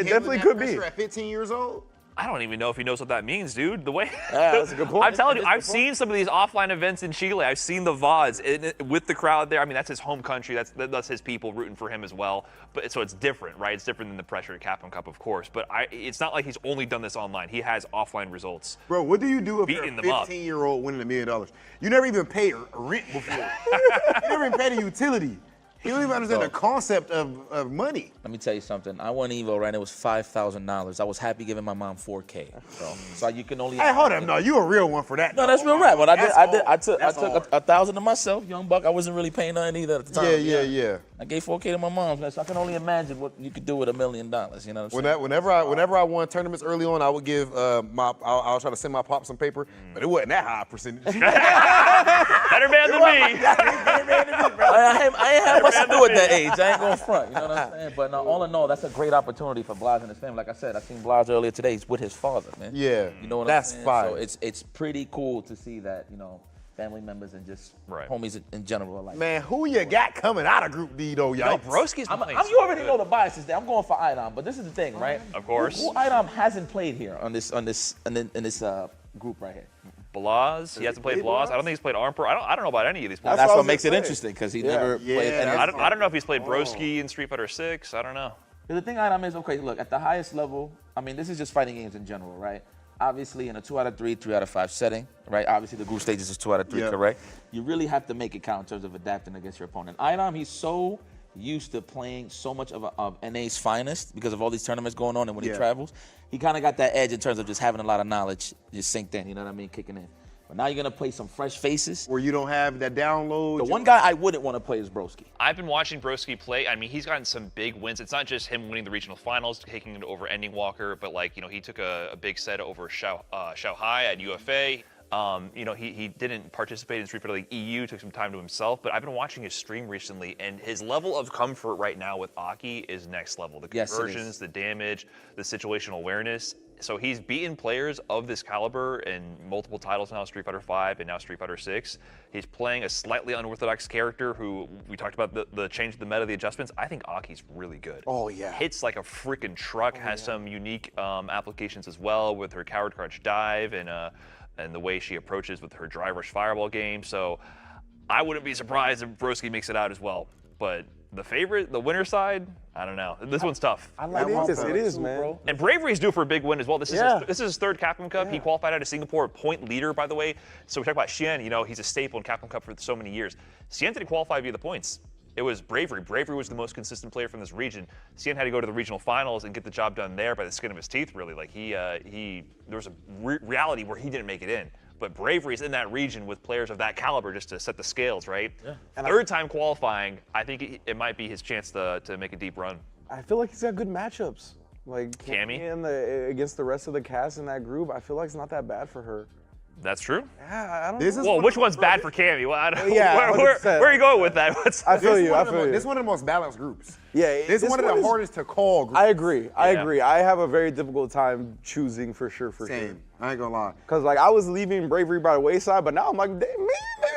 definitely could be. At 15 years old? I don't even know if he knows what that means, dude. The way that's a good point. I'm telling you, I've seen some of these offline events in Chile. I've seen the VODs with the crowd there. I mean, that's his home country. That's his people rooting for him as well. But so it's different, right? It's different than the pressure at Capcom Cup, of course. But it's not like he's only done this online. He has offline results. Bro, what do you do if you're a 15-year-old winning $1 million? You never even paid rent before. You never even paid a utility. He don't even understand the concept of money. Let me tell you something. I won Evo, right? It was $5,000. I was happy giving my mom $4K. So you can only. Hey, hold up. No, you a real one for that. No, that's real rap. But I took $1,000 to myself, young buck. I wasn't really paying nothing either at the time. Yeah. I gave $4K to my mom, so I can only imagine what you could do with $1 million. You know what I'm saying? Whenever I won tournaments early on, I would give I'll try to send my pop some paper, but it wasn't that high percentage. Better man than me. I ain't had much to do at that age. I ain't going front. You know what I'm saying? But all in all, that's a great opportunity for Blaz and his family. Like I said, I seen Blaz earlier today. He's with his father, man. Yeah. You know what I'm saying? Fire. So it's pretty cool to see that, family members and just homies in general are like. Man, who you got coming out of Group D though, y'all? No, Broski's playing. You already know the biases there. I'm going for Idom, but this is the thing, right? Of course. Who Idom hasn't played here in this group right here? Blaz. He hasn't played Blaz. I don't think he's played Armper. I don't know about any of these players. That's what makes it interesting because he never played any. I don't know if he's played Broski in Street Fighter 6. I don't know. The thing Idom is, okay, look, at the highest level, I mean, this is just fighting games in general, right? Obviously, in a 2 out of 3, 3 out of 5 setting, right? Obviously, the group stages is 2 out of 3, correct? You really have to make it count in terms of adapting against your opponent. Idom, he's so used to playing so much of NA's finest because of all these tournaments going on and when he travels, he kind of got that edge in terms of just having a lot of knowledge just synced in, you know what I mean, kicking in. But now you're going to play some fresh faces. Where you don't have that download. The one guy I wouldn't want to play is Broski. I've been watching Broski play. I mean, he's gotten some big wins. It's not just him winning the regional finals, taking it over Ending Walker, but he took a big set over Shanghai at UFA. He didn't participate in Street Fighter League EU, took some time to himself, but I've been watching his stream recently, and his level of comfort right now with Aki is next level. The conversions, the damage, the situational awareness. So he's beaten players of this caliber in multiple titles now, Street Fighter 5 and now Street Fighter 6. He's playing a slightly unorthodox character who, we talked about the change of the meta, the adjustments. I think Aki's really good. Oh, yeah. Hits like a freaking truck, has some unique applications as well with her Coward Crouch dive and the way she approaches with her Drive Rush Fireball game. So I wouldn't be surprised if Broski makes it out as well. But the favorite, the winner side, I don't know. This one's tough. I like it is, man. Bro. And Bravery's due for a big win as well. This is his third Capcom Cup. He qualified out of Singapore, point leader, by the way. So we talk about Xian, he's a staple in Capcom Cup for so many years. Xian didn't qualify via the points. It was Bravery. Bravery was the most consistent player from this region. Xian had to go to the regional finals and get the job done there by the skin of his teeth, really. Like there was a reality where he didn't make it in. But Bravery's in that region with players of that caliber just to set the scales, right? Yeah. Third time qualifying, I think it might be his chance to make a deep run. I feel like he's got good matchups. Like Cammy and against the rest of the cast in that group, I feel like it's not that bad for her. That's true. Yeah, I don't know. Well, which one's bad for Cammy? Well, I don't, Yeah, where are you going with that? I feel you. This is one of the most balanced groups. Yeah, this is one of the hardest to call groups. I agree. I agree. I have a very difficult time choosing for sure. Same. I ain't gonna lie. Because like I was leaving Bravery by the wayside, but now I'm like, maybe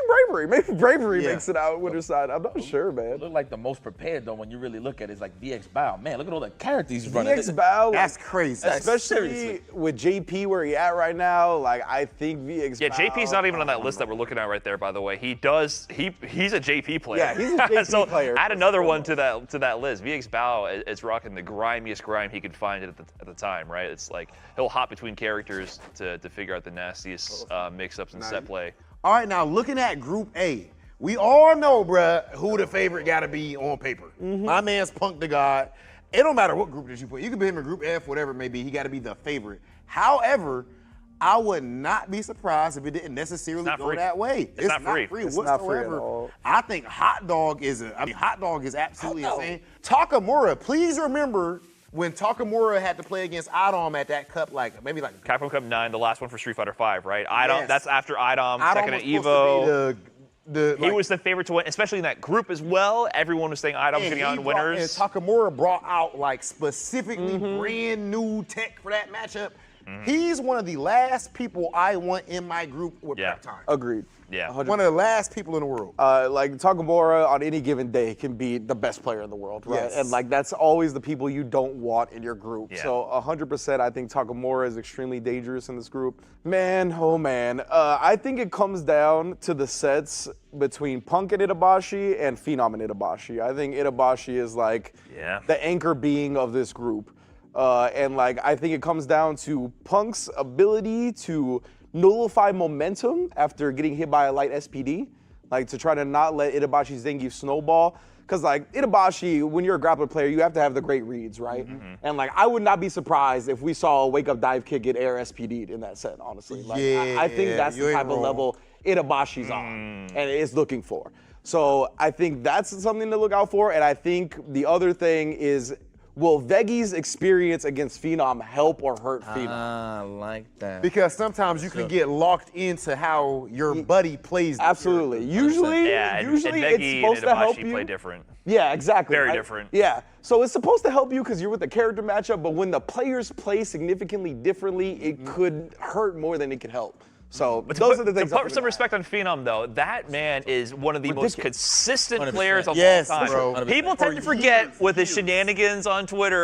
Bravery. Maybe Bravery makes it out winner's side. I'm not sure, man. Look like the most prepared though when you really look at it. It's like VX Bow. Man, look at all the characters he's running. VX Bow. That's crazy. Especially with JP where he at right now. Like I think VX Bow. Yeah, JP's not even on that list that we're looking at right there, by the way. He's a JP player. Yeah, he's a JP so player. Add another one to that list. VX Bow is rocking the grimiest grime he could find at the time, right? It's like he'll hop between characters to figure out the nastiest mix-ups in set play. All right, now looking at Group A, we all know, bruh, who the favorite got to be on paper. My man's Punk the God. It don't matter what group that you put. You can put him in Group F, whatever it may be. He got to be the favorite. However, I would not be surprised if it didn't necessarily go that way. It's not free. It's not free whatsoever. at all. I think Hot Dog is absolutely insane. Takamura, please remember when Takamura had to play against Idom at that cup, maybe Capcom Cup 9, the last one for Street Fighter 5, right? Idom, Yes. that's after Idom, second at was supposed to Evo. be He was the favorite to win, especially in that group as well. Everyone was saying Idom's getting out in winners. And Takamura brought out specifically brand new tech for that matchup. He's one of the last people I want in my group with prep time. Agreed. Yeah. 100%. One of the last people in the world. Like Takamura on any given day can be the best player in the world, right? Yes. And like that's always the people you don't want in your group. Yeah. So 100%, I think Takamura is extremely dangerous in this group. Man, oh man, I think it comes down to the sets between Punk and Itabashi and Phenom and Itabashi. I think Itabashi is like the anchor being of this group. And like I think it comes down to Punk's ability to nullify momentum after getting hit by a light SPD, like to try to not let Itabashi Zangief snowball. Because like Itabashi, when you're a grappler player, you have to have the great reads, right? And like I would not be surprised if we saw a wake up dive kick get air SPD'd in that set, honestly. Like I think that's the type of level Itabashi's on and is looking for. So I think that's something to look out for. And I think the other thing is, will Vegi's experience against Phenom help or hurt Phenom? I like that. Because sometimes you can get locked into how your buddy plays. Absolutely. Usually and it's Vegi supposed and to help Itabashi you. play different. Yeah, exactly. Very different. Yeah. So it's supposed to help you because you're with the character matchup, but when the players play significantly differently, it could hurt more than it could help. So those are the things. To put some respect on Phenom, though, that man is one of the most consistent 100%. players of Yes, all time. bro. People tend to forget with his shenanigans on Twitter